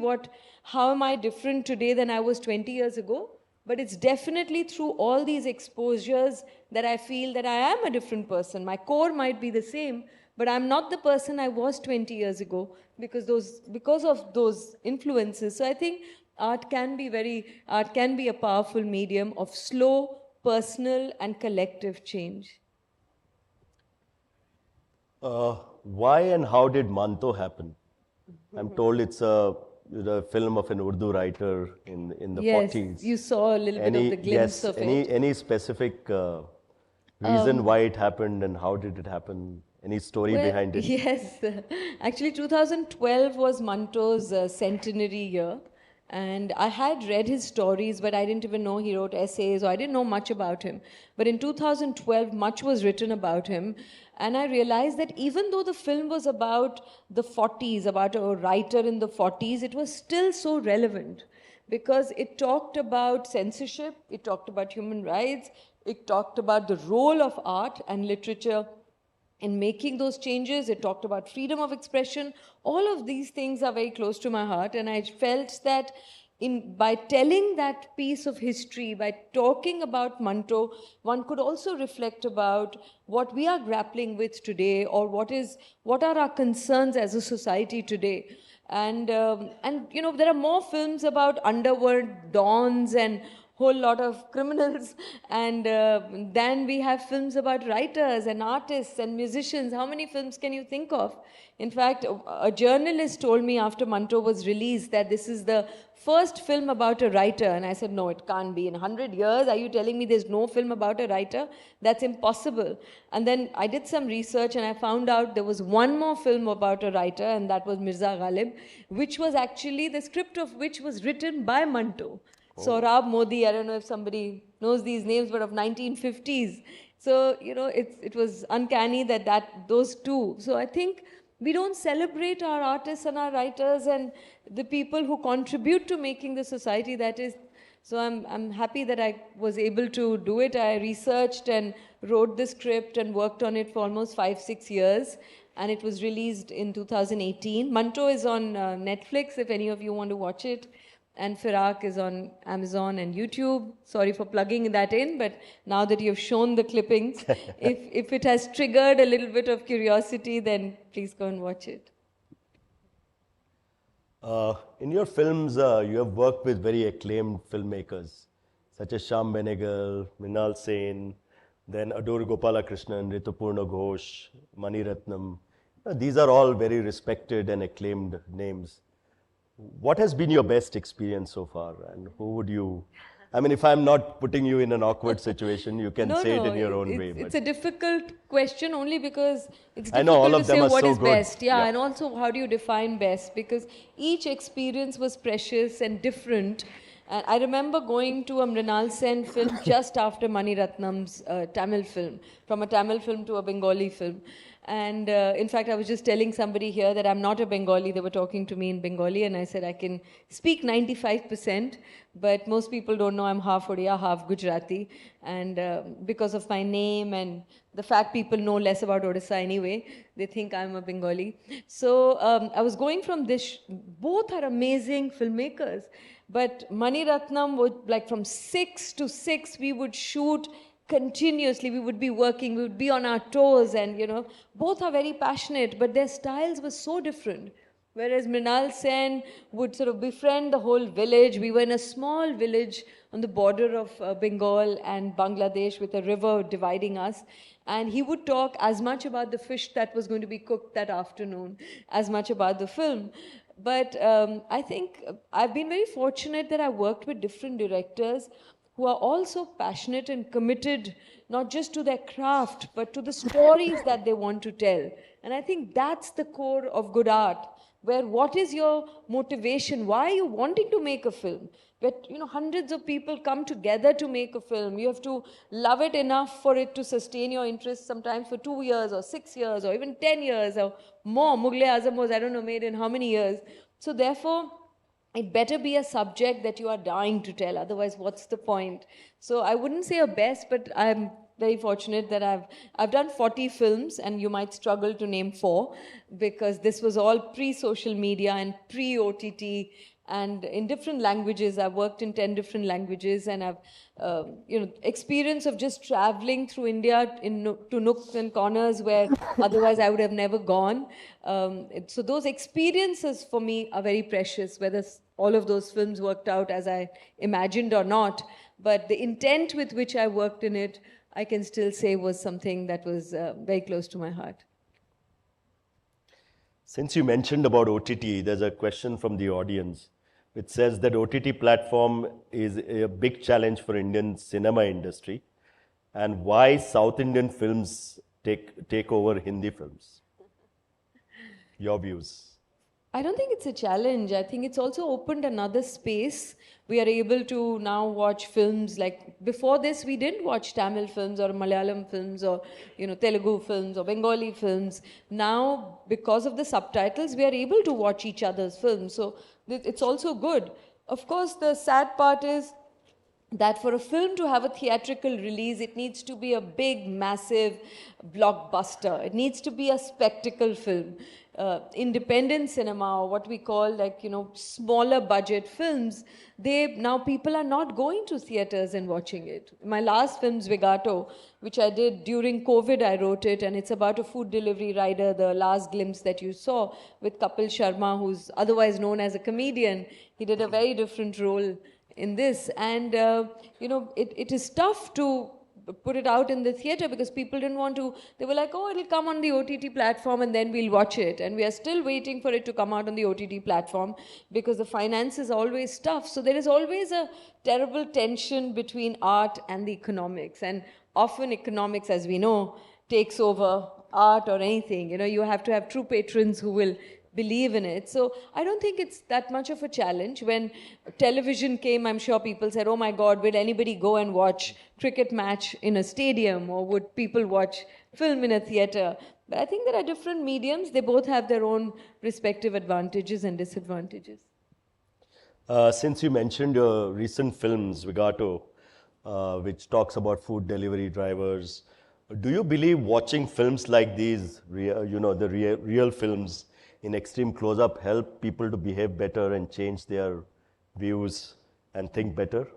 how am I different today than I was 20 years ago, but it's definitely through all these exposures that I feel that I am a different person. My core might be the same, but I'm not the person I was 20 years ago because of those influences. So I think art can be a powerful medium of slow, personal, and collective change. Why and how did Manto happen? I'm told it's a film of an Urdu writer in the 40s. Yes, you saw a little bit of the glimpse of it. Any specific reason why it happened and how did it happen? Any story behind it? Yes. Actually, 2012 was Manto's centenary year. And I had read his stories, but I didn't even know he wrote essays, or I didn't know much about him. But in 2012, much was written about him. And I realized that even though the film was about the 40s, about a writer in the 40s, it was still so relevant because it talked about censorship, it talked about human rights, it talked about the role of art and literature in making those changes. It talked about freedom of expression. All of these things are very close to my heart, and I felt that by telling that piece of history, by talking about Manto, one could also reflect about what we are grappling with today, or what are our concerns as a society today. And you know, there are more films about underworld dons and whole lot of criminals, and then we have films about writers and artists and musicians. How many films can you think of? In fact, a journalist told me after Manto was released that this is the first film about a writer, and I said, no, it can't be. In 100 years, are you telling me there's no film about a writer? That's impossible. And then I did some research and I found out there was one more film about a writer, and that was Mirza Ghalib, which was actually, the script of which was written by Manto. Sohrab Modi, I don't know if somebody knows these names, but of 1950s. So, you know, it was uncanny that those two. So I think we don't celebrate our artists and our writers and the people who contribute to making the society that is. So I'm happy that I was able to do it. I researched and wrote the script and worked on it for almost 5-6 years. And it was released in 2018. Manto is on Netflix if any of you want to watch it. And Firak is on Amazon and YouTube. Sorry for plugging that in, but now that you've shown the clippings, if it has triggered a little bit of curiosity, then please go and watch it. In your films, you have worked with very acclaimed filmmakers, such as Shyam Benegal, Mrinal Sen, then Adoor Gopalakrishnan, Ritupurna Ghosh, Mani Ratnam. These are all very respected and acclaimed names. What has been your best experience so far, and who would you, I mean, if I'm not putting you in an awkward situation, you can say it in your own way. It's a difficult question only because it's I know all difficult of to them say are what so is good. best. Yeah, and also how do you define best? Because each experience was precious and different. And I remember going to a Mrinal Sen film just after Mani Ratnam's Tamil film, from a Tamil film to a Bengali film. And in fact, I was just telling somebody here that I'm not a Bengali. They were talking to me in Bengali, and I said I can speak 95%, but most people don't know I'm half Odia, half Gujarati. And because of my name and the fact people know less about Odisha anyway, they think I'm a Bengali. So I was going from this, both are amazing filmmakers, but Mani Ratnam would, like from 6 to 6, we would shoot continuously. We would be working, we would be on our toes, and you know, both are very passionate, but their styles were so different. Whereas Mrinal Sen would sort of befriend the whole village. We were in a small village on the border of Bengal and Bangladesh with a river dividing us. And he would talk as much about the fish that was going to be cooked that afternoon as much about the film. But I think I've been very fortunate that I worked with different directors who are also passionate and committed, not just to their craft, but to the stories that they want to tell. And I think that's the core of good art, where what is your motivation? Why are you wanting to make a film? But, you know, hundreds of people come together to make a film. You have to love it enough for it to sustain your interest, sometimes for 2 years or 6 years or even 10 years or more. Mughal-e-Azam was, I don't know, made in how many years. So therefore, it better be a subject that you are dying to tell. Otherwise, what's the point? So I wouldn't say a best, but I'm very fortunate that I've done 40 films, and you might struggle to name 4 because this was all pre-social media and pre-OTT and in different languages. I've worked in 10 different languages, and I've experience of just traveling through India to nooks and corners where otherwise I would have never gone. So those experiences for me are very precious, whether all of those films worked out as I imagined or not. But the intent with which I worked in it, I can still say was something that was very close to my heart. Since you mentioned about OTT, there's a question from the audience which says that OTT platform is a big challenge for Indian cinema industry, and why South Indian films take over Hindi films. Your views. I don't think it's a challenge. I think it's also opened another space. We are able to now watch films like before this we didn't watch Tamil films or Malayalam films or Telugu films or Bengali films. Now because of the subtitles we are able to watch each other's films. So it's also good. Of course the sad part is that for a film to have a theatrical release, it needs to be a big, massive blockbuster. It needs to be a spectacle film. Independent cinema, or what we call smaller budget films, now people are not going to theaters and watching it. My last film, Zvigato, which I did during COVID, I wrote it, and it's about a food delivery rider, the last glimpse that you saw with Kapil Sharma, who's otherwise known as a comedian. He did a very different role in this, and it is tough to put it out in the theater because people didn't want to. They were like, oh, it'll come on the OTT platform and then we'll watch it, and we are still waiting for it to come out on the OTT platform because the finance is always tough. So there is always a terrible tension between art and the economics, and often economics, as we know, takes over art or anything. You have to have true patrons who will believe in it. So I don't think it's that much of a challenge. When television came, I'm sure people said, oh my God, will anybody go and watch cricket match in a stadium, or would people watch film in a theater? But I think there are different mediums. They both have their own respective advantages and disadvantages. Since you mentioned your recent film, Zvigato, which talks about food delivery drivers, do you believe watching films like these, the real films, in extreme close-up help people to behave better and change their views and think better?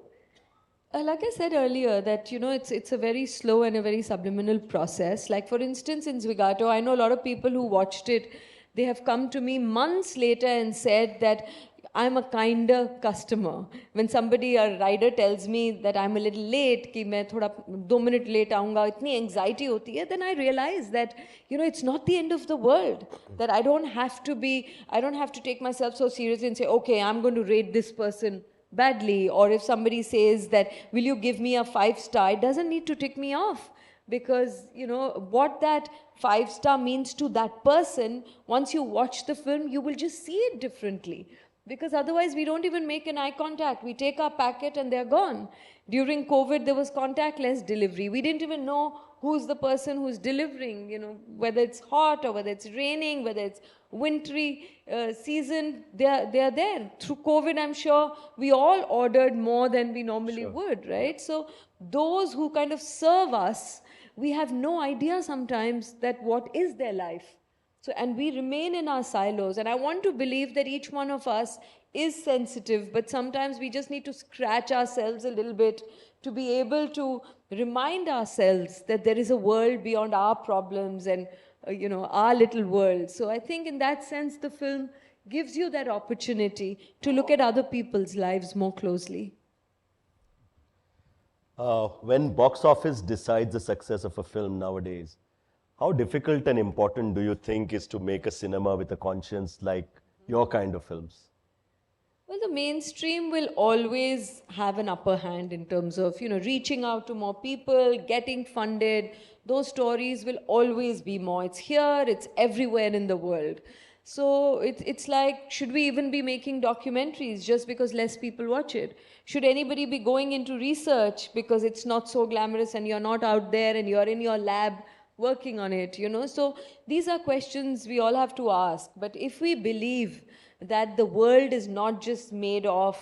Like I said earlier, that it's a very slow and a very subliminal process. Like for instance, in Zvigato, I know a lot of people who watched it. They have come to me months later and said that I'm a kinder customer. When somebody, a rider, tells me that I'm a little late, कि मैं थोड़ा 2 minutes late आऊँगा, इतनी anxiety होती है, then I realize that it's not the end of the world. That I don't have to take myself so seriously and say, okay, I'm going to rate this person badly. Or if somebody says that, will you give me a 5-star? It doesn't need to tick me off. Because, what that 5-star means to that person, once you watch the film, you will just see it differently. Because otherwise we don't even make an eye contact. We take our packet and they're gone. During COVID, there was contactless delivery. We didn't even know who's the person who's delivering, whether it's hot or whether it's raining, whether it's wintry season, they're there. Through COVID, I'm sure we all ordered more than we normally would, right? So those who kind of serve us, we have no idea sometimes that what is their life. So, and we remain in our silos. And I want to believe that each one of us is sensitive, but sometimes we just need to scratch ourselves a little bit to be able to remind ourselves that there is a world beyond our problems and, our little world. So I think in that sense, the film gives you that opportunity to look at other people's lives more closely. When box office decides the success of a film nowadays, how difficult and important do you think is to make a cinema with a conscience like your kind of films? Well, the mainstream will always have an upper hand in terms of, reaching out to more people, getting funded. Those stories will always be more. It's here, it's everywhere in the world. So it's like, should we even be making documentaries just because less people watch it? Should anybody be going into research because it's not so glamorous and you're not out there and you're in your lab working on it, So these are questions we all have to ask. But if we believe that the world is not just made of,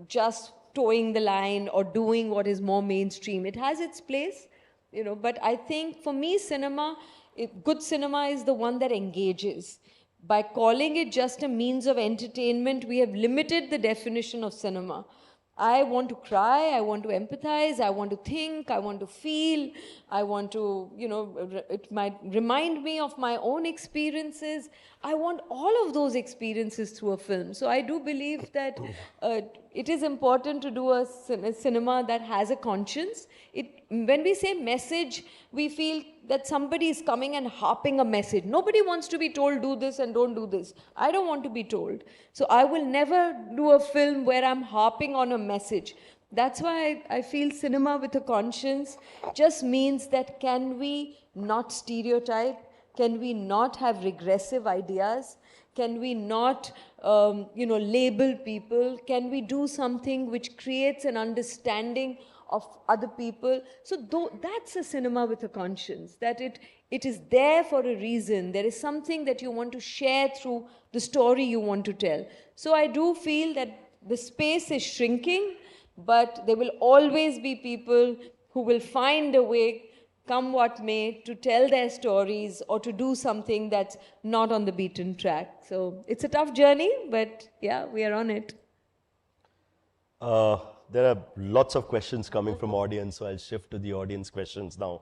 just towing the line or doing what is more mainstream, it has its place, But I think for me, good cinema is the one that engages. By calling it just a means of entertainment, we have limited the definition of cinema. I want to cry, I want to empathize, I want to think, I want to feel, I want to, it might remind me of my own experiences. I want all of those experiences through a film. So I do believe that it is important to do a cinema that has a conscience. When we say message, we feel that somebody is coming and harping a message. Nobody wants to be told, do this and don't do this. I don't want to be told. So I will never do a film where I'm harping on a message. That's why I feel cinema with a conscience just means that can we not stereotype? Can we not have regressive ideas? Can we not, label people? Can we do something which creates an understanding of other people? So that's a cinema with a conscience, that it is there for a reason. There is something that you want to share through the story you want to tell. So I do feel that the space is shrinking, but there will always be people who will find a way, come what may, to tell their stories or to do something that's not on the beaten track. So it's a tough journey, but yeah, we are on it. There are lots of questions coming from audience, so I'll shift to the audience questions now.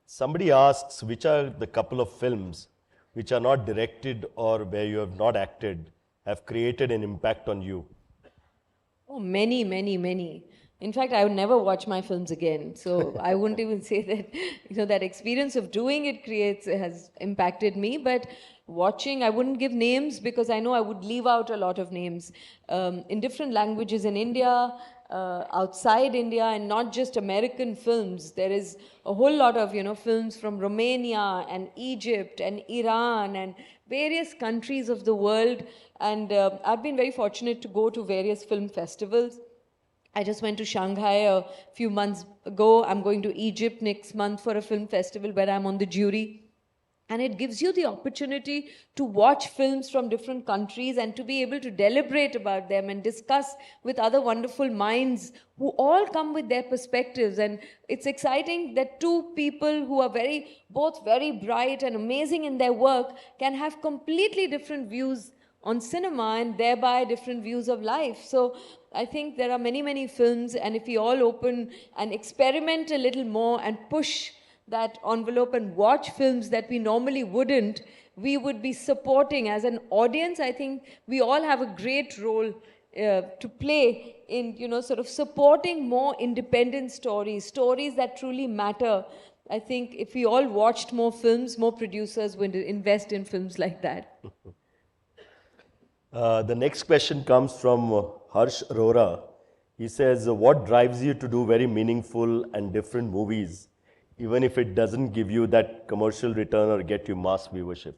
Somebody asks, which are the couple of films which are not directed or where you have not acted have created an impact on you? Oh, many, many, many. In fact, I would never watch my films again. So I wouldn't even say that, that experience of doing it has impacted me. But watching, I wouldn't give names because I know I would leave out a lot of names. In different languages in India, outside India, and not just American films. There is a whole lot of, films from Romania and Egypt and Iran and various countries of the world. And I've been very fortunate to go to various film festivals. I just went to Shanghai a few months ago. I'm going to Egypt next month for a film festival where I'm on the jury. And it gives you the opportunity to watch films from different countries and to be able to deliberate about them and discuss with other wonderful minds who all come with their perspectives. And it's exciting that two people who are both very bright and amazing in their work can have completely different views on cinema and thereby different views of life. So I think there are many, many films, and if we all open and experiment a little more and push that envelope and watch films that we normally wouldn't, we would be supporting as an audience. I think we all have a great role to play in, sort of supporting more independent stories that truly matter. I think if we all watched more films, more producers would invest in films like that. The next question comes from Harsh Arora. He says, what drives you to do very meaningful and different movies, even if it doesn't give you that commercial return or get you mass viewership?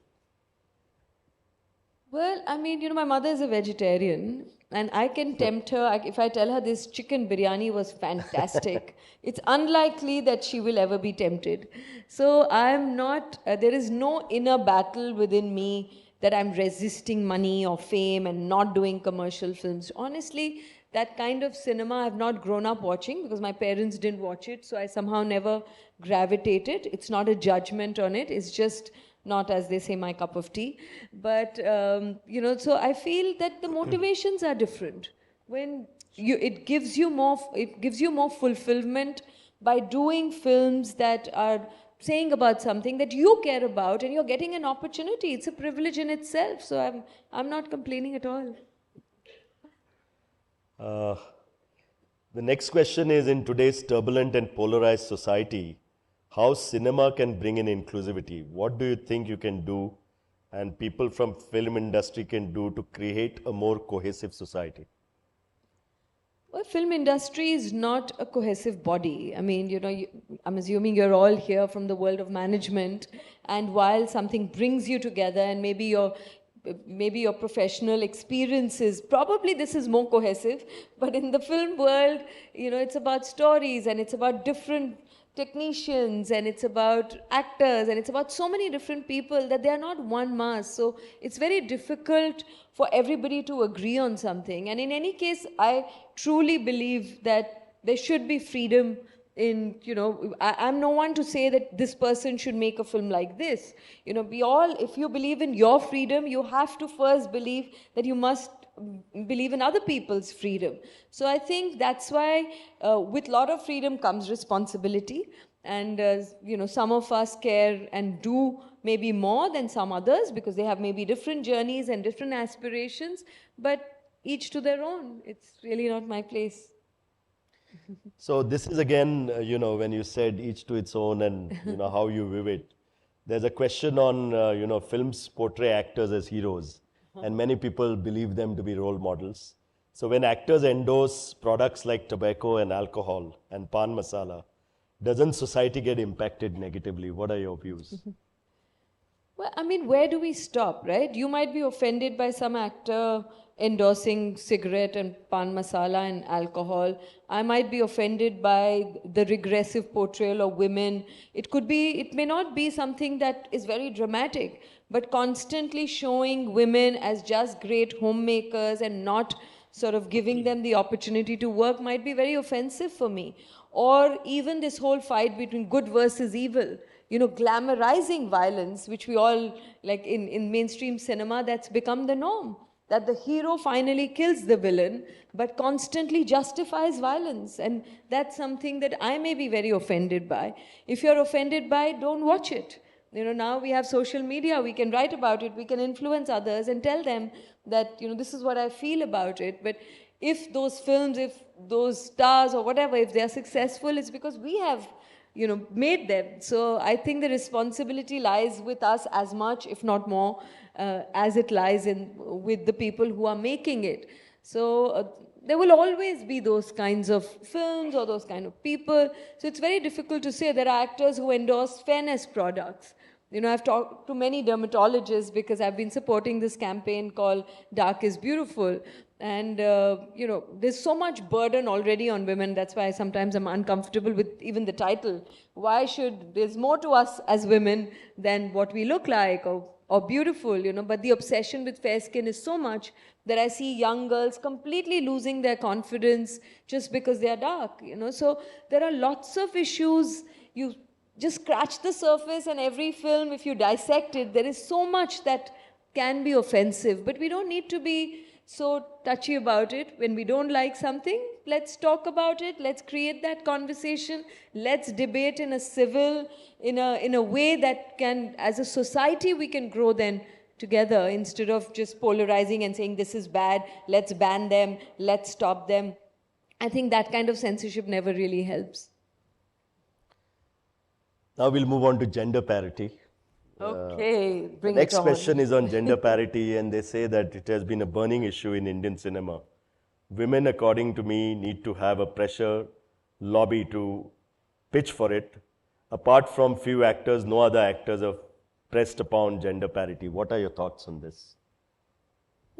Well, I mean, my mother is a vegetarian, and I can tempt her. If I tell her this chicken biryani was fantastic, it's unlikely that she will ever be tempted. So I'm not, there is no inner battle within me that I'm resisting money or fame and not doing commercial films. Honestly, that kind of cinema I've not grown up watching because my parents didn't watch it, so I somehow never gravitated. It's not a judgment on it, it's just not, as they say, my cup of tea. But, so I feel that the motivations are different. When it gives you more fulfillment by doing films that are saying about something that you care about, and you're getting an opportunity. It's a privilege in itself. So I'm not complaining at all. The next question is, in today's turbulent and polarized society, how cinema can bring in inclusivity? What do you think you can do and people from film industry can do to create a more cohesive society? Well, film industry is not a cohesive body. I mean, I'm assuming you're all here from the world of management, and while something brings you together and maybe your professional experiences, probably this is more cohesive, but in the film world, it's about stories and it's about different technicians and it's about actors and it's about so many different people that they are not one mass. So it's very difficult for everybody to agree on something. And in any case, I truly believe that there should be freedom in, I'm no one to say that this person should make a film like this. If you believe in your freedom, you have to first believe that you must believe in other people's freedom. So I think that's why with a lot of freedom comes responsibility. And, some of us care and do maybe more than some others because they have maybe different journeys and different aspirations, but each to their own. It's really not my place. So this is again, when you said each to its own and, how you view it. There's a question on, films portray actors as heroes. And many people believe them to be role models. So when actors endorse products like tobacco and alcohol and pan masala, doesn't society get impacted negatively? What are your views? Well, I mean, where do we stop, right? You might be offended by some actor endorsing cigarette and pan masala and alcohol. I might be offended by the regressive portrayal of women. It may not be something that is very dramatic, but constantly showing women as just great homemakers and not sort of giving them the opportunity to work might be very offensive for me. Or even this whole fight between good versus evil, glamorizing violence, which we all, like in mainstream cinema, that's become the norm. That the hero finally kills the villain, but constantly justifies violence. And that's something that I may be very offended by. If you're offended by it, don't watch it. Now we have social media, we can write about it, we can influence others and tell them that, this is what I feel about it. But if those films, if those stars or whatever, if they're successful, it's because we have, made them. So I think the responsibility lies with us as much, if not more, as it lies with the people who are making it. So there will always be those kinds of films or those kind of people. So it's very difficult to say. There are actors who endorse fairness products. I've talked to many dermatologists because I've been supporting this campaign called Dark is Beautiful. And, there's so much burden already on women. That's why sometimes I'm uncomfortable with even the title. There's more to us as women than what we look like or beautiful, but the obsession with fair skin is so much that I see young girls completely losing their confidence just because they are dark, So there are lots of issues. You just scratch the surface, and every film, if you dissect it, there is so much that can be offensive, but we don't need to be so touchy about it. When we don't like something, let's talk about it. Let's create that conversation. Let's debate in a civil, in a way that can, as a society, we can grow then together instead of just polarizing and saying this is bad, let's ban them, let's stop them. I think that kind of censorship never really helps. Now we'll move on to gender parity. Okay, bring it on. Next question is on gender parity, and they say that it has been a burning issue in Indian cinema. Women, according to me, need to have a pressure lobby to pitch for it. Apart from few actors, no other actors have pressed upon gender parity. What are your thoughts on this?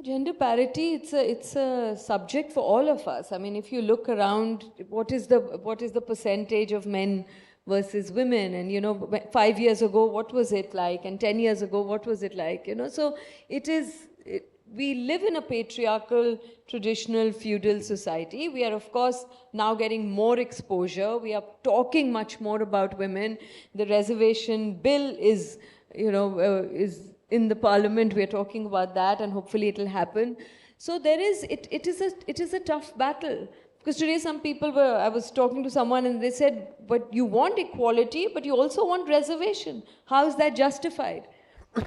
Gender parity, it's a subject for all of us. I mean, if you look around, what is the percentage of men versus women? And 5 years ago, what was it like? And 10 years ago, what was it like? So we live in a patriarchal, traditional, feudal society. We are, of course, now getting more exposure. We are talking much more about women. The reservation bill is in the parliament. We are talking about that, and hopefully it will happen. So it is a tough battle. Because today I was talking to someone and they said, but you want equality, but you also want reservation. How is that justified?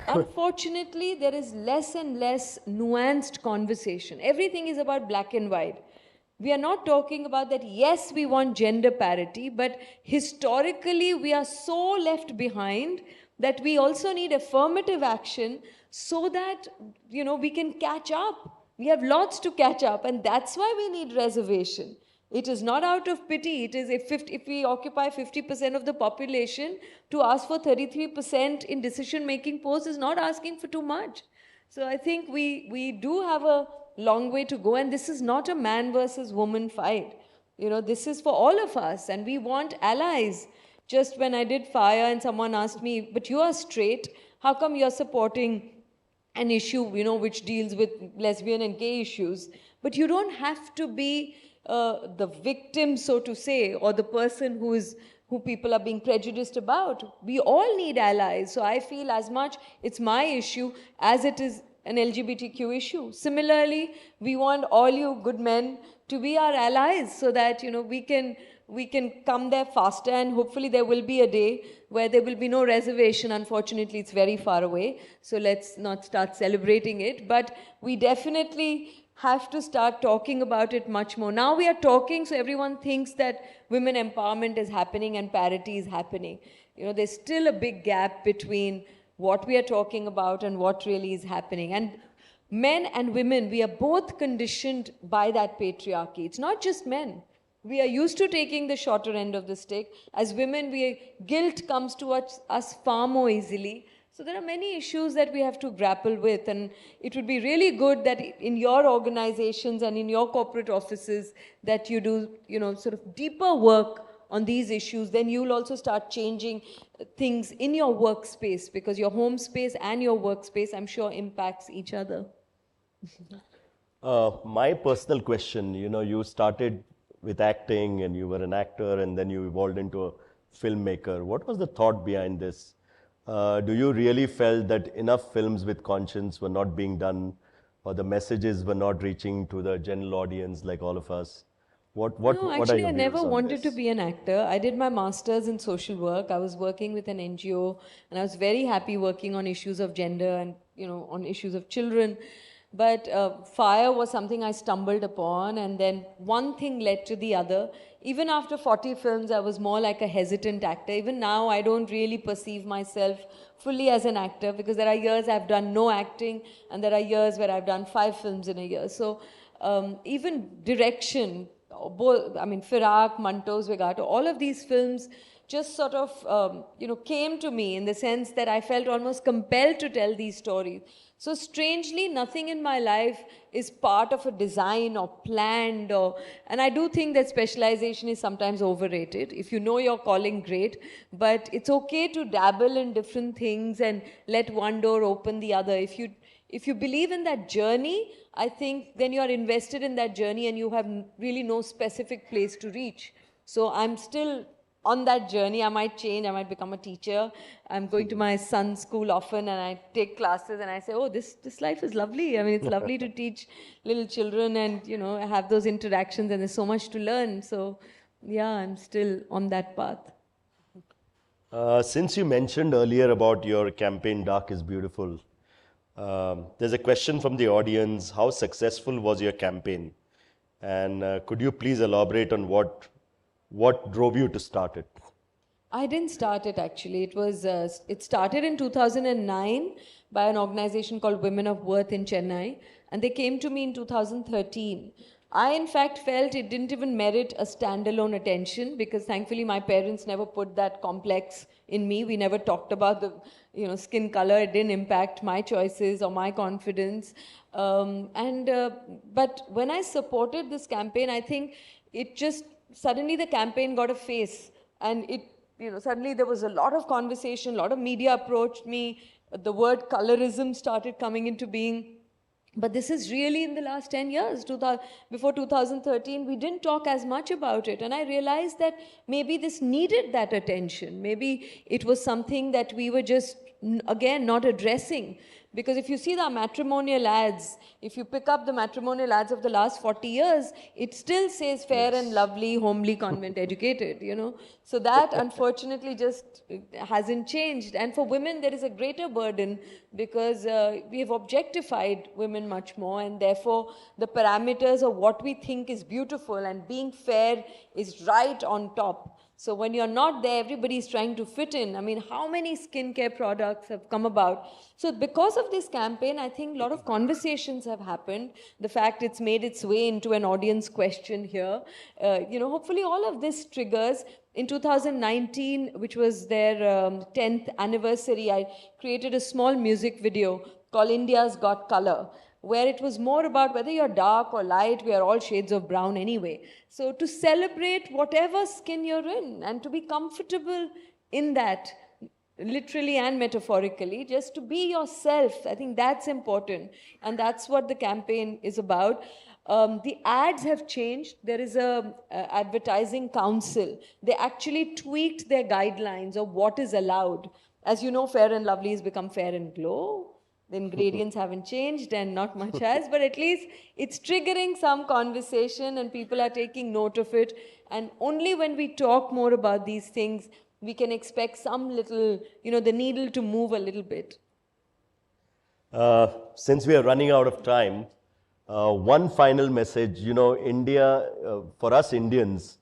Unfortunately, there is less and less nuanced conversation. Everything is about black and white. We are not talking about that, yes, we want gender parity, but historically we are so left behind that we also need affirmative action so that, we can catch up. We have lots to catch up, and that's why we need reservation. It is not out of pity. It is if we occupy 50% of the population, to ask for 33% in decision-making posts is not asking for too much. So I think we do have a long way to go, and this is not a man versus woman fight. This is for all of us, and we want allies. Just when I did Fire and someone asked me, but you are straight, how come you're supporting an issue, which deals with lesbian and gay issues? But you don't have to be the victim, so to say, or the person who people are being prejudiced about. We all need allies. So I feel as much it's my issue as it is an LGBTQ issue. Similarly, we want all you good men to be our allies so that, we can come there faster, and hopefully there will be a day where there will be no reservation. Unfortunately, it's very far away, so let's not start celebrating it. But we definitely have to start talking about it much more. Now we are talking, so everyone thinks that women empowerment is happening and parity is happening. There's still a big gap between what we are talking about and what really is happening. And men and women, we are both conditioned by that patriarchy. It's not just men. We are used to taking the shorter end of the stick. As women, guilt comes to us far more easily. So there are many issues that we have to grapple with, and it would be really good that in your organizations and in your corporate offices that you do, sort of deeper work on these issues. Then you'll also start changing things in your workspace, because your home space and your workspace, I'm sure, impacts each other. My personal question, you started with acting and you were an actor and then you evolved into a filmmaker. What was the thought behind this? Do you really felt that enough films with conscience were not being done, or the messages were not reaching to the general audience like all of us? What are your Actually, I views never on wanted this? to be an actor. I did my master's in social work. I was working with an NGO, and I was very happy working on issues of gender and, on issues of children. But fire was something I stumbled upon, and then one thing led to the other. Even after 40 films, I was more like a hesitant actor. Even now, I don't really perceive myself fully as an actor, because there are years I've done no acting, and there are years where I've done 5 films in a year. So even direction, both, Firak, Mantos, Vegato, all of these films just sort of, came to me in the sense that I felt almost compelled to tell these stories. So strangely, nothing in my life is part of a design or planned, and I do think that specialization is sometimes overrated. If you know your calling, great, but it's okay to dabble in different things and let one door open the other. If you believe in that journey, I think then you are invested in that journey and you have really no specific place to reach. So I'm still on that journey. I might change, I might become a teacher. I'm going to my son's school often and I take classes and I say, oh, this life is lovely. It's lovely to teach little children and, have those interactions, and there's so much to learn. So yeah, I'm still on that path. Since you mentioned earlier about your campaign, Dark is Beautiful, there's a question from the audience. How successful was your campaign? And could you please elaborate on what drove you to start it? I didn't start it actually. It started in 2009 by an organization called Women of Worth in Chennai, and they came to me in 2013. I, in fact, felt it didn't even merit a standalone attention, because thankfully my parents never put that complex in me. We never talked about the skin color. It didn't impact my choices or my confidence. But when I supported this campaign, I think it just suddenly the campaign got a face, and suddenly there was a lot of conversation, a lot of media approached me, the word colorism started coming into being. But this is really in the last 10 years. Before 2013, we didn't talk as much about it. And I realized that maybe this needed that attention. Maybe it was something that we were just, again, not addressing. Because if you see the matrimonial ads, if you pick up the matrimonial ads of the last 40 years, it still says fair and lovely, homely, convent educated, So that unfortunately just hasn't changed. And for women, there is a greater burden, because we have objectified women much more, and therefore the parameters of what we think is beautiful and being fair is right on top. So when you're not there, everybody is trying to fit in. How many skincare products have come about? So because of this campaign, I think a lot of conversations have happened. The fact it's made its way into an audience question here. Hopefully all of this triggers. In 2019, which was their 10th anniversary, I created a small music video called India's Got Color, where it was more about whether you're dark or light, we are all shades of brown anyway. So to celebrate whatever skin you're in and to be comfortable in that, literally and metaphorically, just to be yourself, I think that's important. And that's what the campaign is about. The ads have changed. There is a advertising council. They actually tweaked their guidelines of what is allowed. As you know, Fair and Lovely has become Fair and Glow. The ingredients haven't changed and not much has, but at least it's triggering some conversation and people are taking note of it. And only when we talk more about these things, we can expect some little, the needle to move a little bit. Since we are running out of time, one final message. India, for us Indians,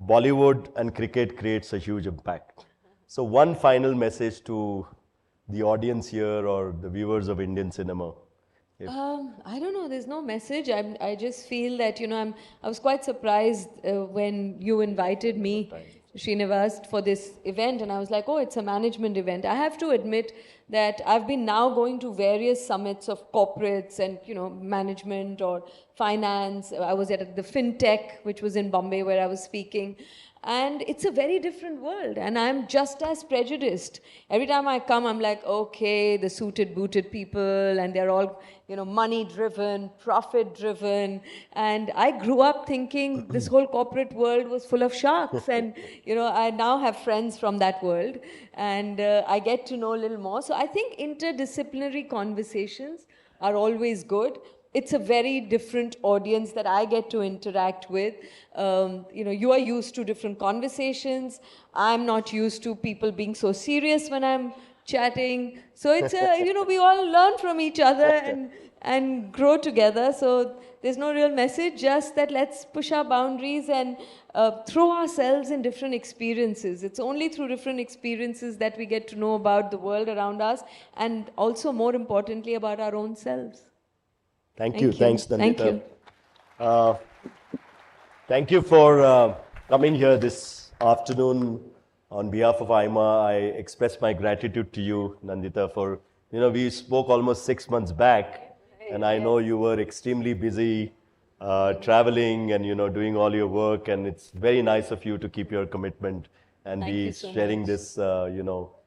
Bollywood and cricket creates a huge impact. So one final message to the audience here or the viewers of Indian cinema. I don't know, there's no message. I just feel that, I was quite surprised when you invited me, Srinivas, for this event, and I was like, oh, it's a management event. I have to admit that I've been now going to various summits of corporates and, management or finance. I was at the FinTech, which was in Bombay, where I was speaking. And it's a very different world. And I'm just as prejudiced. Every time I come, I'm like, okay, the suited, booted people, and they're all, money-driven, profit-driven. And I grew up thinking this whole corporate world was full of sharks. And, I now have friends from that world. And I get to know a little more. So I think interdisciplinary conversations are always good. It's a very different audience that I get to interact with. You are used to different conversations. I'm not used to people being so serious when I'm chatting. So it's we all learn from each other and grow together. So there's no real message, just that let's push our boundaries and throw ourselves in different experiences. It's only through different experiences that we get to know about the world around us, and also, more importantly, about our own selves. Thank you. Thanks, Nandita. Thank you. Thank you for coming here this afternoon. On behalf of AIMA, I express my gratitude to you, Nandita, for, we spoke almost 6 months back, and I know you were extremely busy traveling and, doing all your work, and it's very nice of you to keep your commitment and be sharing this,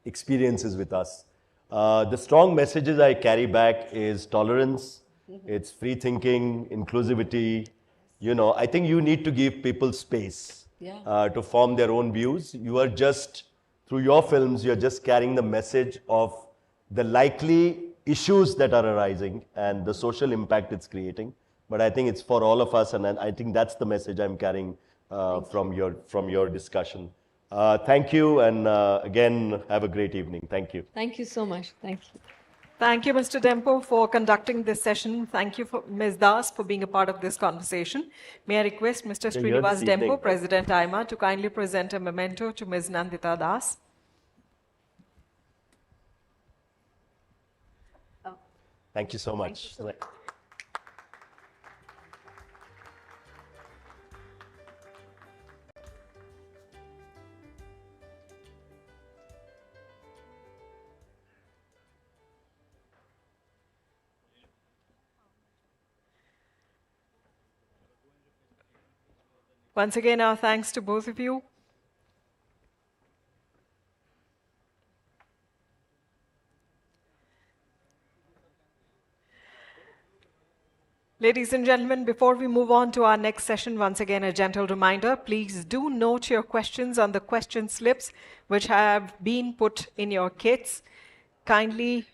experiences with us. The strong messages I carry back is tolerance. It's free thinking, inclusivity. I think you need to give people space to form their own views. You are just, through your films, you're just carrying the message of the likely issues that are arising and the social impact it's creating. But I think it's for all of us, and I think that's the message I'm carrying from your discussion. Thank you, and again, have a great evening. Thank you. Thank you so much. Thank you. Thank you, Mr. Dempo, for conducting this session. Thank you, Ms. Das, for being a part of this conversation. May I request Mr. Srinivas Dempo, President AIMA, to kindly present a memento to Ms. Nandita Das. Thank you so much. Once again, our thanks to both of you. Ladies and gentlemen, before we move on to our next session, once again, a gentle reminder, please do note your questions on the question slips which have been put in your kits. Kindly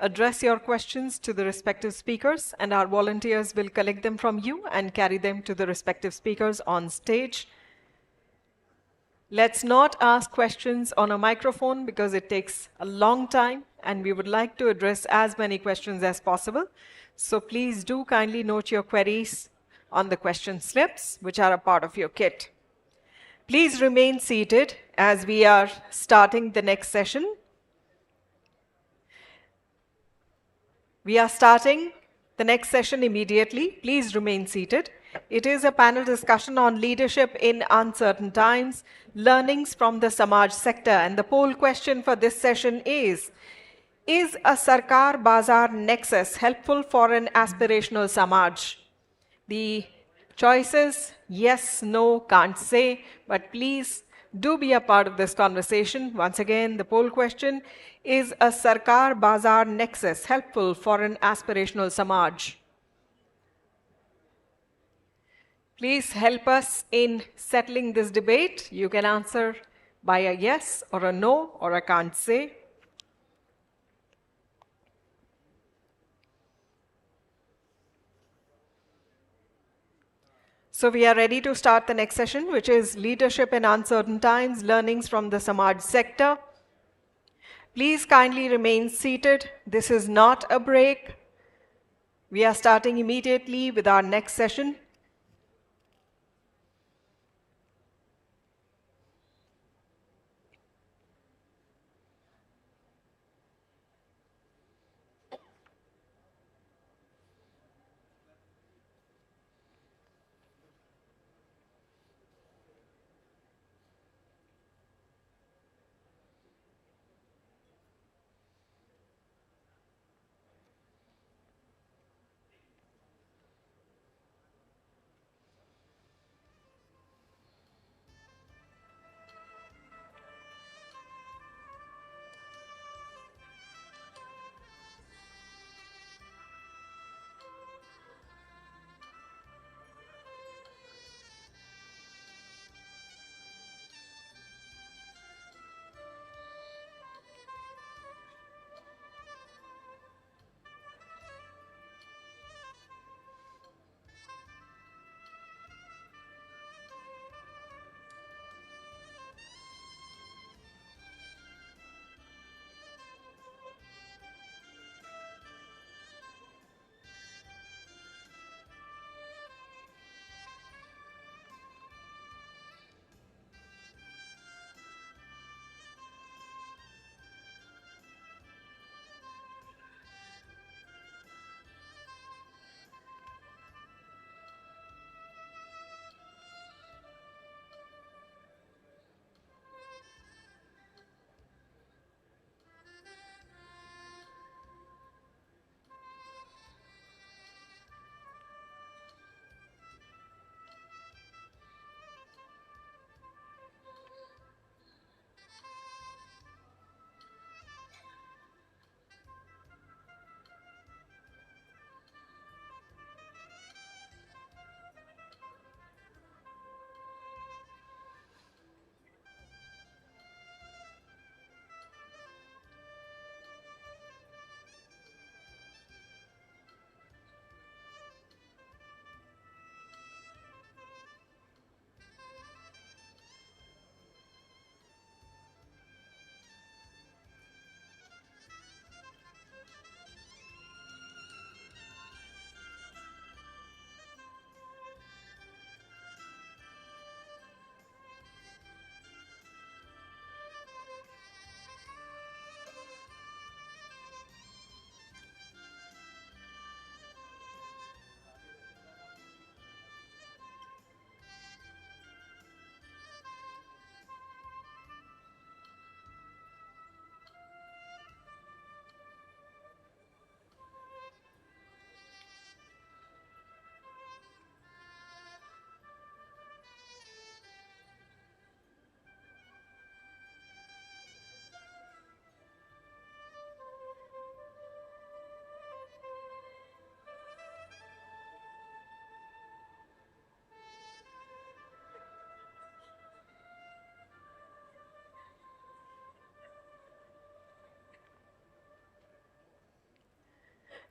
address your questions to the respective speakers, and our volunteers will collect them from you and carry them to the respective speakers on stage. Let's not ask questions on a microphone because it takes a long time, and we would like to address as many questions as possible. So please do kindly note your queries on the question slips, which are a part of your kit. Please remain seated as we are starting the next session. We are starting the next session immediately. Please remain seated. It is a panel discussion on leadership in uncertain times, learnings from the Samaj sector. And the poll question for this session is a Sarkar Bazar nexus helpful for an aspirational Samaj? The choices, yes, no, can't say, but please do be a part of this conversation. Once again, the poll question is a Sarkar Bazar nexus helpful for an aspirational Samaj? Please help us in settling this debate. You can answer by a yes or a no or a can't say. So we are ready to start the next session, which is Leadership in Uncertain Times, Learnings from the Samaj Sector. Please kindly remain seated. This is not a break. We are starting immediately with our next session.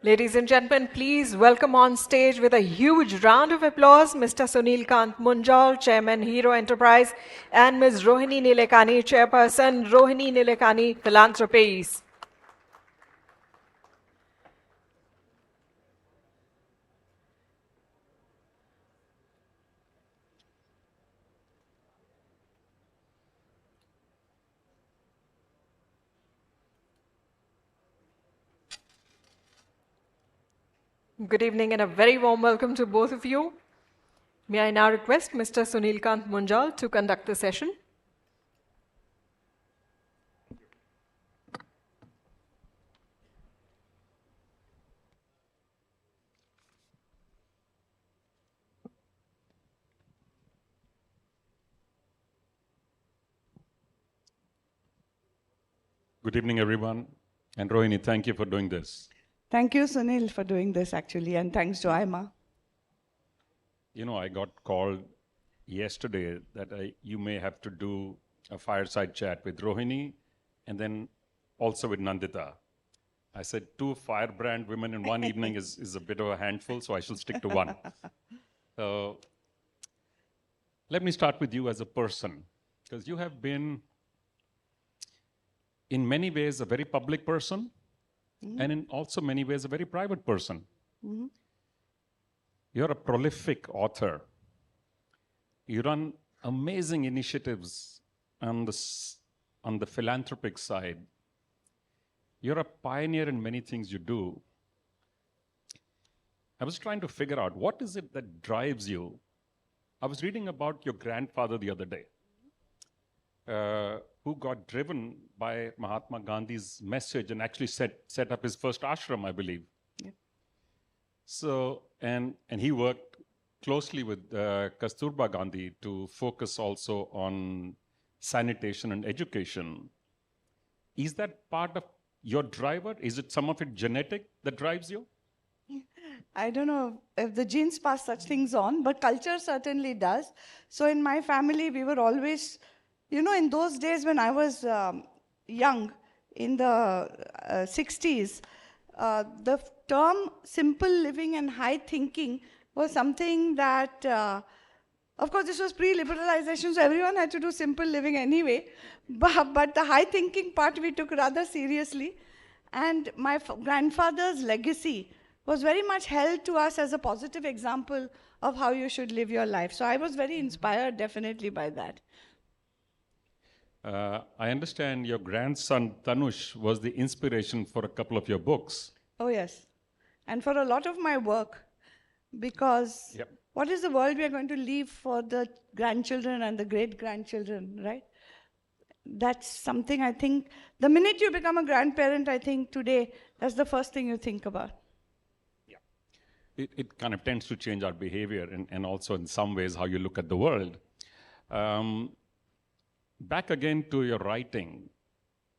Ladies and gentlemen, please welcome on stage with a huge round of applause Mr. Sunil Kant Munjal, Chairman Hero Enterprise, and Ms. Rohini Nilekani, Chairperson Rohini Nilekani Philanthropies. Good evening and a very warm welcome to both of you. May I now request Mr. Sunil Kant Munjal to conduct the session. Good evening, everyone. And Rohini, thank you for doing this. Thank you, Sunil, for doing this, actually, and thanks to AIMA. You know, I got called yesterday that you may have to do a fireside chat with Rohini and then also with Nandita. I said 2 firebrand women in one evening is a bit of a handful, so I shall stick to one. So let me start with you as a person, because you have been, in many ways, a very public person. And in also many ways, a very private person. You're a prolific author. You run amazing initiatives on the philanthropic side. You're a pioneer in many things you do. I was trying to figure out, what is it that drives you? I was reading about your grandfather the other day, who got driven by Mahatma Gandhi's message and actually set up his first ashram, I believe. Yeah. So, and he worked closely with Kasturba Gandhi to focus also on sanitation and education. Is that part of your driver? Is it some of it genetic that drives you? I don't know if the genes pass such things on, but culture certainly does. So in my family, we were always, you know, in those days when I was young, in the 60s, the term simple living and high thinking was something that, of course, this was pre-liberalization, so everyone had to do simple living anyway. But the high thinking part we took rather seriously. And my grandfather's legacy was very much held to us as a positive example of how you should live your life. So I was very inspired, definitely, by that. I understand your grandson Tanush was the inspiration for a couple of your books. Oh, yes. And for a lot of my work, because what is the world we are going to leave for the grandchildren and the great-grandchildren, right? That's something I think, the minute you become a grandparent, I think today, that's the first thing you think about. Yeah. It kind of tends to change our behavior and also in some ways how you look at the world. Back again to your writing.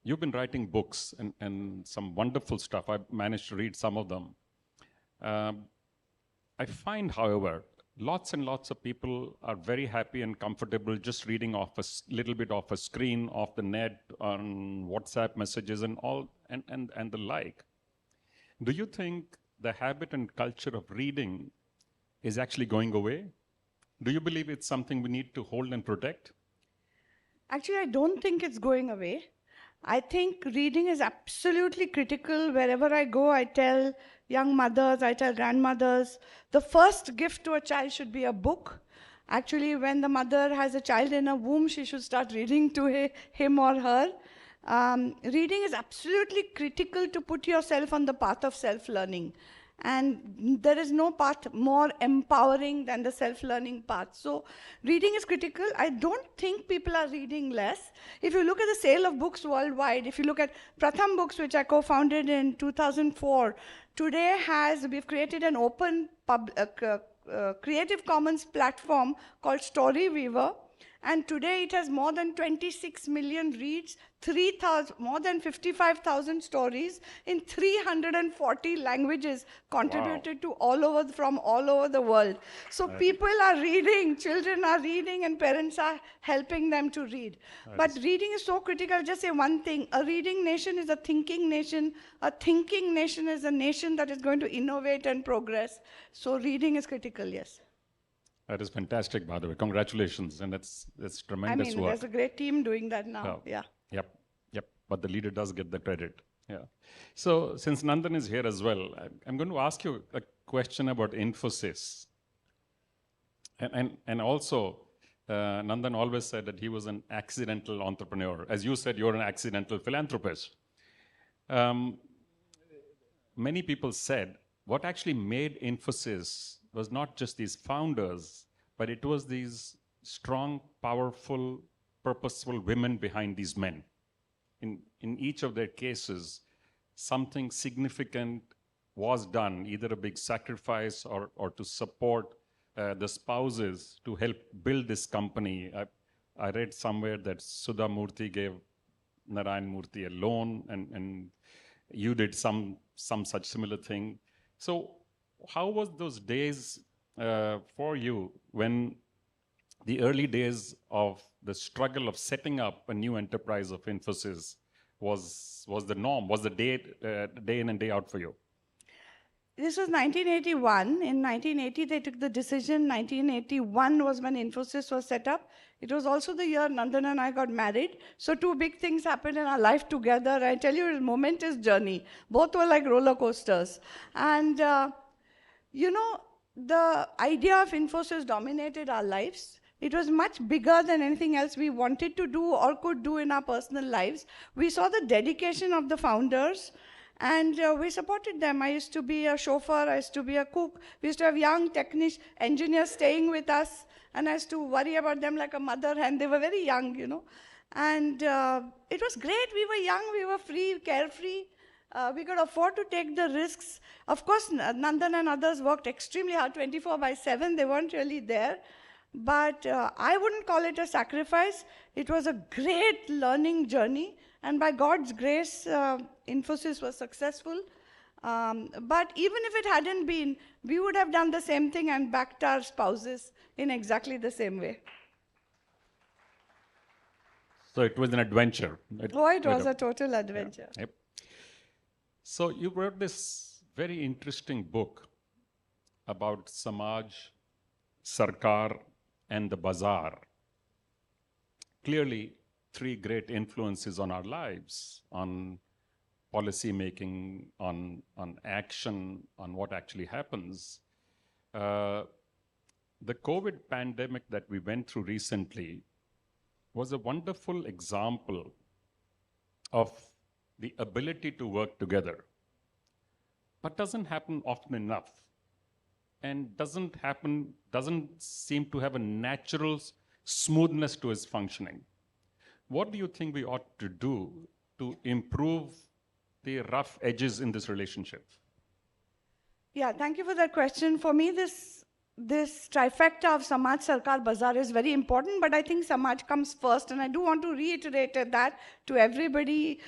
You've been writing books and some wonderful stuff. I've managed to read some of them. I find, however, lots and lots of people are very happy and comfortable just reading off a little bit off a screen, off the net, on WhatsApp messages and all, and the like. Do you think the habit and culture of reading is actually going away? Do you believe it's something we need to hold and protect? Actually, I don't think it's going away. I think reading is absolutely critical. Wherever I go, I tell young mothers, I tell grandmothers, the first gift to a child should be a book. Actually, when the mother has a child in her womb, she should start reading to him or her. Reading is absolutely critical to put yourself on the path of self-learning. And there is no path more empowering than the self-learning path. So reading is critical. I don't think people are reading less. If you look at the sale of books worldwide, if you look at Pratham Books, which I co-founded in 2004, today we've created an open Creative Commons platform called Storyweaver, And today it has more than 26 million reads, more than 55,000 stories in 340 languages contributed to from all over the world. So people are reading, children are reading, and parents are helping them to read. But reading is so critical. I'll just say one thing. A reading nation is a thinking nation. A thinking nation is a nation that is going to innovate and progress. So reading is critical, yes. That is fantastic, by the way. Congratulations. And that's tremendous I mean, work. there's a great team doing that now. Yeah. Yep. But the leader does get the credit. Yeah. So since Nandan is here as well, I'm going to ask you a question about Infosys. And also, Nandan always said that he was an accidental entrepreneur. As you said, you're an accidental philanthropist. Many people said what actually made Infosys was not just these founders, but it was these strong, powerful, purposeful women behind these men. In each of their cases, something significant was done, either a big sacrifice or to support the spouses to help build this company. I read somewhere that Sudha Murthy gave Narayan Murthy a loan, and you did some such similar thing. So how was those days for you when the early days of the struggle of setting up a new enterprise of Infosys was the norm, was the day in and day out for you? This was 1981. In 1980, they took the decision. 1981 was when Infosys was set up. It was also the year Nandan and I got married. So two big things happened in our life together. I tell you, it was a momentous journey. Both were like roller coasters. And, the idea of Infosys dominated our lives. It was much bigger than anything else we wanted to do or could do in our personal lives. We saw the dedication of the founders, and we supported them. I used to be a chauffeur, I used to be a cook. We used to have young engineers staying with us, and I used to worry about them like a mother hen. They were very young, And it was great. We were young, we were free, carefree. We could afford to take the risks. Of course, Nandan and others worked extremely hard, 24/7. They weren't really there. But I wouldn't call it a sacrifice. It was a great learning journey. And by God's grace, Infosys was successful. But even if it hadn't been, we would have done the same thing and backed our spouses in exactly the same way. So it was an adventure. It was a total adventure. Yeah. Yep. So you wrote this very interesting book about Samaj, Sarkar, and the Bazaar. Clearly, three great influences on our lives, on policy making, on action, on what actually happens. The COVID pandemic that we went through recently was a wonderful example of the ability to work together, but doesn't happen often enough, and doesn't seem to have a natural smoothness to its functioning. What do you think we ought to do to improve the rough edges in this relationship? Yeah, thank you for that question. For me, this trifecta of Samaj, Sarkar, Bazaar is very important, but I think Samaj comes first, and I do want to reiterate that to everybody.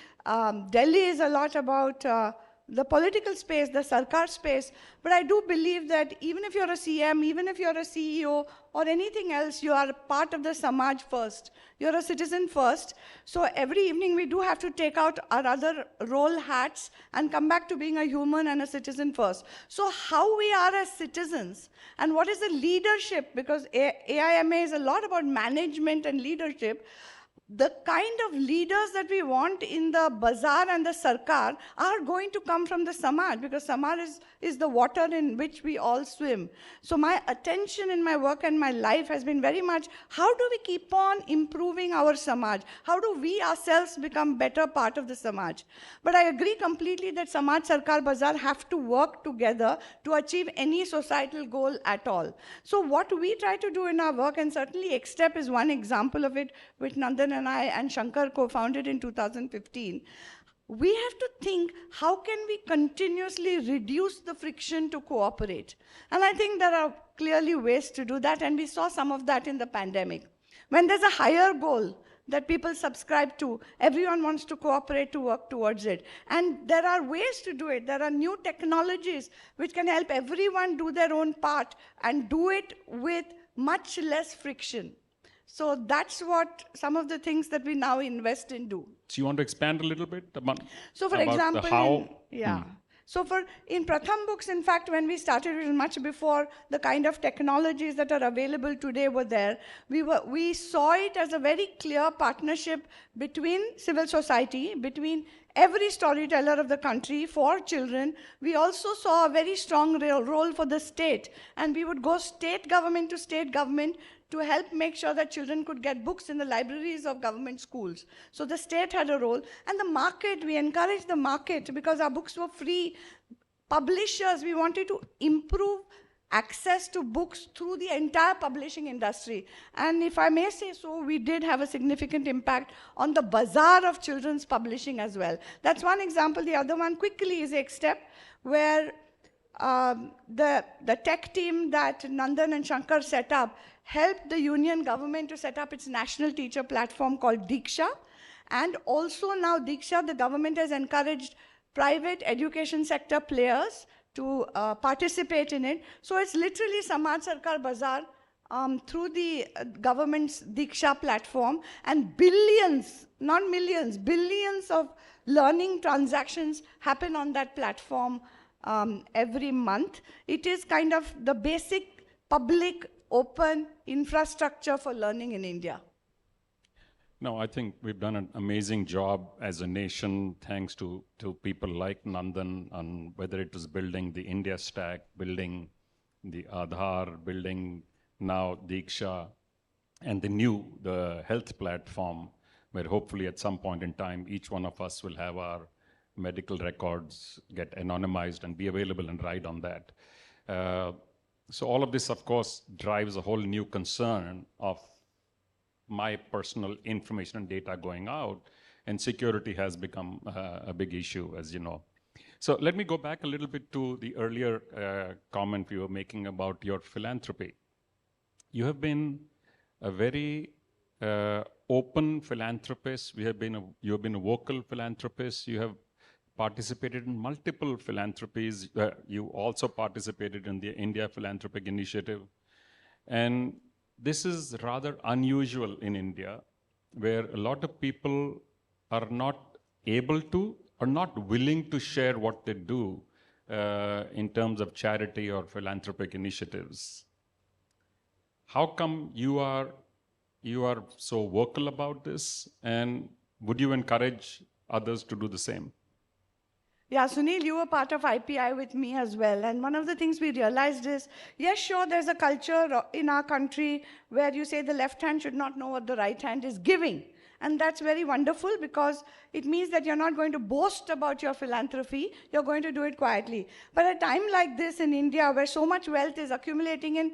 Delhi is a lot about the political space, the Sarkar space, but I do believe that even if you're a CM, even if you're a CEO or anything else, you are part of the Samaj first. You're a citizen first. So every evening we do have to take out our other role hats and come back to being a human and a citizen first. So how we are as citizens and what is the leadership, because AIMA is a lot about management and leadership. The kind of leaders that we want in the Bazaar and the Sarkar are going to come from the Samaj, because Samaj is the water in which we all swim. So my attention in my work and my life has been very much, how do we keep on improving our Samaj? How do we ourselves become better part of the Samaj? But I agree completely that Samaj, Sarkar, Bazaar have to work together to achieve any societal goal at all. So what we try to do in our work, and certainly XSTEP is one example of it, which Nandan and I and Shankar co-founded in 2015, we have to think, how can we continuously reduce the friction to cooperate? And I think there are clearly ways to do that, and we saw some of that in the pandemic. When there's a higher goal that people subscribe to, everyone wants to cooperate to work towards it. And there are ways to do it. There are new technologies which can help everyone do their own part and do it with much less friction. So that's what some of the things that we now invest in do. So you want to expand a little bit about, So for about example, the how? So in Pratham books, in fact, when we started, it was much before the kind of technologies that are available today were there. We saw it as a very clear partnership between civil society, between every storyteller of the country for children. We also saw a very strong role for the state. And we would go state government to help make sure that children could get books in the libraries of government schools. So the state had a role. And the market, we encouraged the market because our books were free. Publishers, we wanted to improve access to books through the entire publishing industry. And if I may say so, we did have a significant impact on the bazaar of children's publishing as well. That's one example. The other one quickly is Xstep, where the tech team that Nandan and Shankar set up helped the union government to set up its national teacher platform called Diksha. And also now Diksha, the government has encouraged private education sector players to participate in it. So it's literally Samaj Sarkar Bazaar through the government's Diksha platform, and billions, not millions, billions of learning transactions happen on that platform every month. It is kind of the basic public open infrastructure for learning in India. No, I think we've done an amazing job as a nation, thanks to people like Nandan, on whether it was building the India stack, building the Aadhaar, building now Diksha, and the health platform, where hopefully at some point in time, each one of us will have our medical records get anonymized and be available and ride on that. So all of this, of course, drives a whole new concern of my personal information and data going out, and security has become a big issue, as you know. So let me go back a little bit to the earlier comment you were making about your philanthropy. You have been a very open philanthropist. You have been a vocal philanthropist. You have participated in multiple philanthropies. You also participated in the India Philanthropic Initiative. And this is rather unusual in India, where a lot of people are not able to or not willing to share what they do in terms of charity or philanthropic initiatives. How come you are so vocal about this, and would you encourage others to do the same? Yeah, Sunil, you were part of IPI with me as well. And one of the things we realized is, yes, sure, there's a culture in our country where you say the left hand should not know what the right hand is giving. And that's very wonderful, because it means that you're not going to boast about your philanthropy, you're going to do it quietly. But at a time like this in India, where so much wealth is accumulating in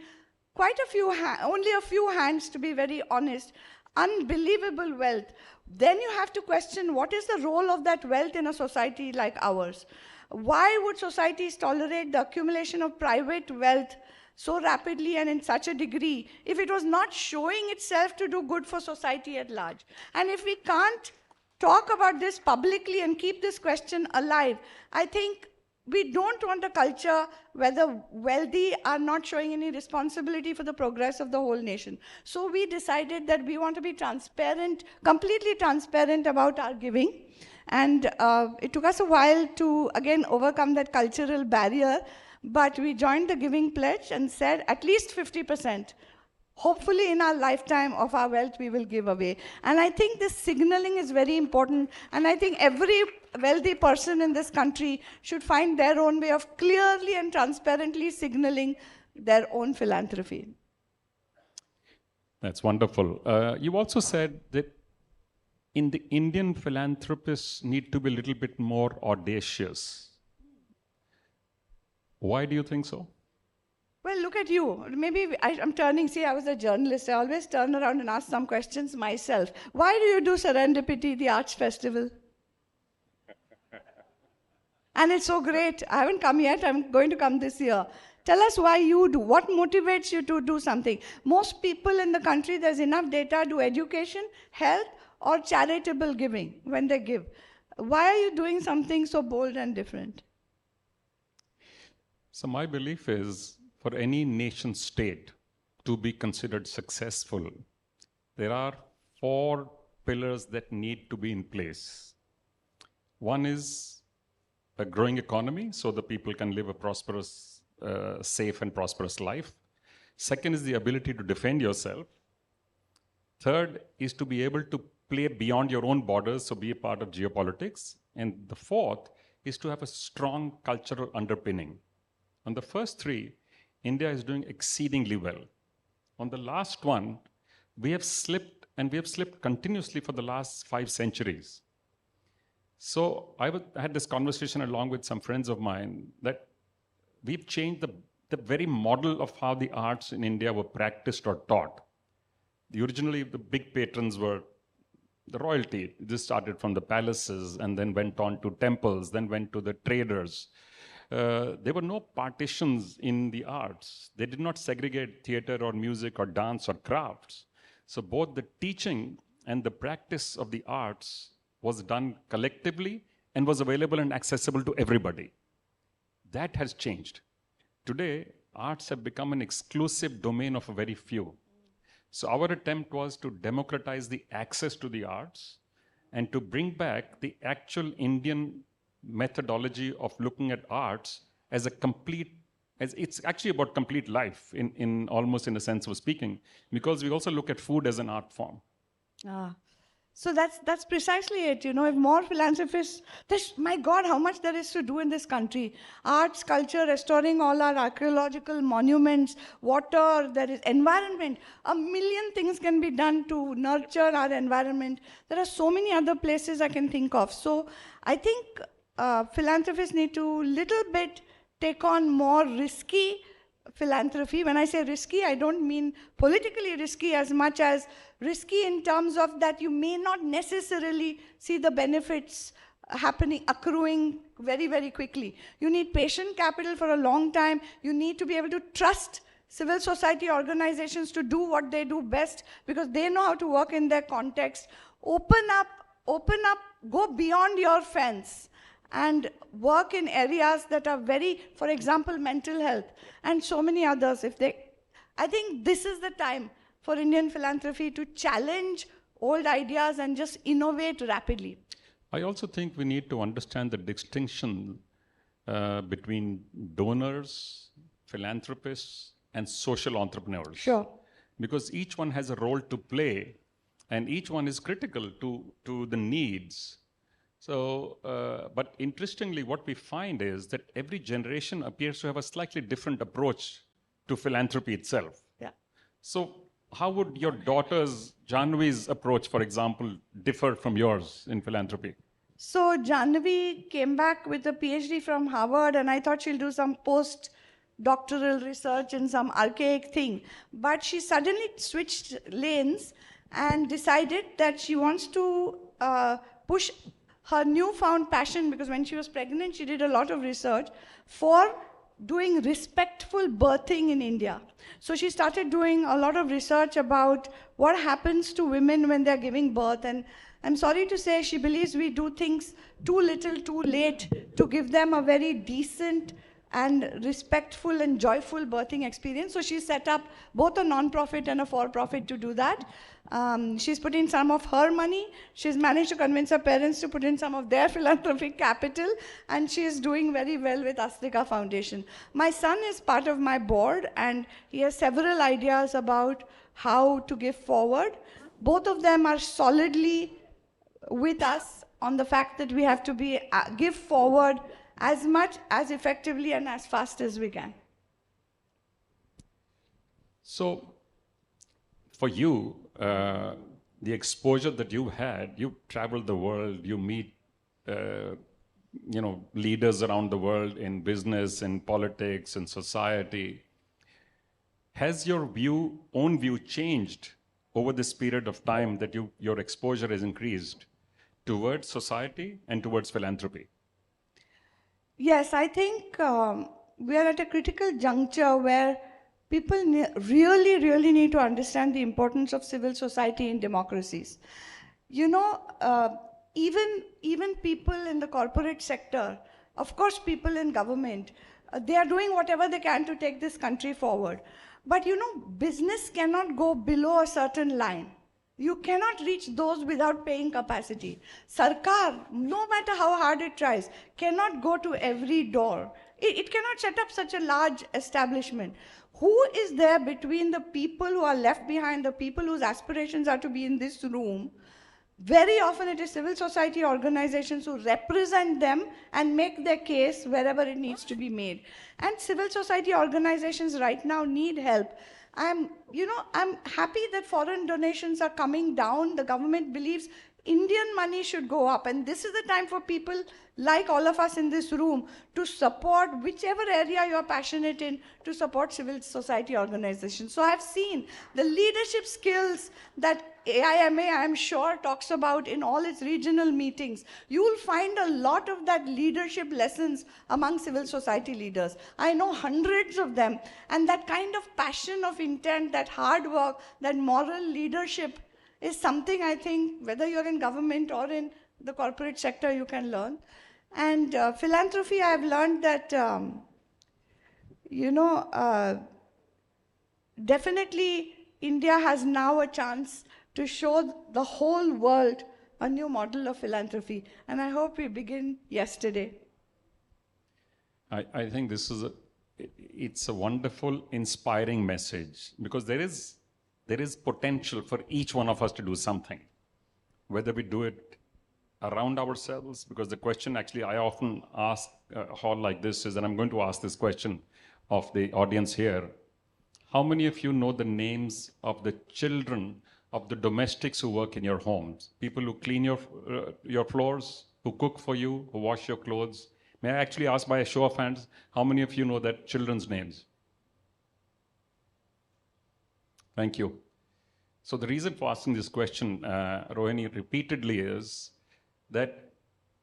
quite a few only a few hands, to be very honest, unbelievable wealth, then you have to question what is the role of that wealth in a society like ours. Why would societies tolerate the accumulation of private wealth so rapidly and in such a degree if it was not showing itself to do good for society at large? And if we can't talk about this publicly and keep this question alive, I think we don't want a culture where the wealthy are not showing any responsibility for the progress of the whole nation. So we decided that we want to be transparent, completely transparent about our giving. And it took us a while to, again, overcome that cultural barrier. But we joined the Giving Pledge and said at least 50%. Hopefully in our lifetime of our wealth we will give away. And I think this signaling is very important. And I think every wealthy person in this country should find their own way of clearly and transparently signaling their own philanthropy. That's wonderful. You also said that in the Indian philanthropists need to be a little bit more audacious. Why do you think so? Well, look at you. Maybe I'm turning, see, I was a journalist. I always turn around and ask some questions myself. Why do you do Serendipity, the Arts Festival? And it's so great. I haven't come yet. I'm going to come this year. Tell us why you do. What motivates you to do something? Most people in the country, there's enough data, do education, health, or charitable giving when they give. Why are you doing something so bold and different? So my belief is, for any nation state to be considered successful, there are 4 pillars that need to be in place. One is a growing economy, so the people can live a prosperous, safe and prosperous life. Second is the ability to defend yourself. Third is to be able to play beyond your own borders, so be a part of geopolitics. And the fourth is to have a strong cultural underpinning. On the first 3, India is doing exceedingly well. On the last one, we have slipped, and we have slipped continuously for the last 5 centuries. So I had this conversation along with some friends of mine that we've changed the very model of how the arts in India were practiced or taught. Originally, the big patrons were the royalty. This started from the palaces and then went on to temples, then went to the traders. There were no partitions in the arts. They did not segregate theater or music or dance or crafts. So both the teaching and the practice of the arts was done collectively and was available and accessible to everybody. That has changed. Today, arts have become an exclusive domain of a very few. So our attempt was to democratize the access to the arts and to bring back the actual Indian methodology of looking at arts as a complete, as it's actually about complete life in almost in a sense of speaking, because we also look at food as an art form. So that's precisely it. You know, if more philanthropists, my God, how much there is to do in this country. Arts, culture, restoring all our archaeological monuments, water, there is environment. A million things can be done to nurture our environment. There are so many other places I can think of. So I think philanthropists need to little bit take on more risky philanthropy. When I say risky, I don't mean politically risky as much as risky in terms of that you may not necessarily see the benefits accruing very, very quickly. You need patient capital for a long time. You need to be able to trust civil society organizations to do what they do best because they know how to work in their context. Open up, go beyond your fence and work in areas that are very, for example, mental health and so many others. I think this is the time for Indian philanthropy to challenge old ideas and just innovate rapidly. I also think we need to understand the distinction between donors, philanthropists, and social entrepreneurs. Sure. Because each one has a role to play, and each one is critical to the needs. So, but interestingly, what we find is that every generation appears to have a slightly different approach to philanthropy itself. Yeah. So, how would your daughter's, Janvi's approach, for example, differ from yours in philanthropy? So, Janvi came back with a PhD from Harvard, and I thought she'll do some post-doctoral research in some archaic thing. But she suddenly switched lanes and decided that she wants to push her newfound passion, because when she was pregnant, she did a lot of research for doing respectful birthing in India. So she started doing a lot of research about what happens to women when they're giving birth. And I'm sorry to say, she believes we do things too little, too late to give them a very decent and respectful and joyful birthing experience. So she set up both a non-profit and a for-profit to do that. She's put in some of her money. She's managed to convince her parents to put in some of their philanthropic capital, and she is doing very well with Astrika Foundation. My son is part of my board, and he has several ideas about how to give forward. Both of them are solidly with us on the fact that we have to give forward as much, as effectively, and as fast as we can. So, for you, the exposure that you had, you traveled the world, you meet, leaders around the world in business, in politics, in society. Has your own view changed over this period of time that your exposure has increased towards society and towards philanthropy? Yes, I think we are at a critical juncture where people really need to understand the importance of civil society in democracies. Even people in the corporate sector, of course people in government, they are doing whatever they can to take this country forward. But business cannot go below a certain line. You cannot reach those without paying capacity. Sarkar, no matter how hard it tries, cannot go to every door. It cannot set up such a large establishment. Who is there between the people who are left behind, the people whose aspirations are to be in this room? Very often it is civil society organizations who represent them and make their case wherever it needs to be made. And civil society organizations right now need help. I'm happy that foreign donations are coming down. The government believes Indian money should go up. And this is the time for people like all of us in this room to support whichever area you are passionate in, to support civil society organizations. So I've seen the leadership skills that AIMA, I'm sure, talks about in all its regional meetings. You will find a lot of that leadership lessons among civil society leaders. I know hundreds of them. And that kind of passion of intent, that hard work, that moral leadership is something I think, whether you're in government or in the corporate sector, you can learn. And philanthropy, I've learned that, definitely India has now a chance to show the whole world a new model of philanthropy. And I hope we begin yesterday. I think it's a wonderful, inspiring message, because there is potential for each one of us to do something, whether we do it around ourselves, because the question actually I often ask a hall like this is, and I'm going to ask this question of the audience here, how many of you know the names of the children of the domestics who work in your homes? People who clean your floors, who cook for you, who wash your clothes. May I actually ask by a show of hands, how many of you know that children's names? Thank you. So the reason for asking this question, Rohini, repeatedly is that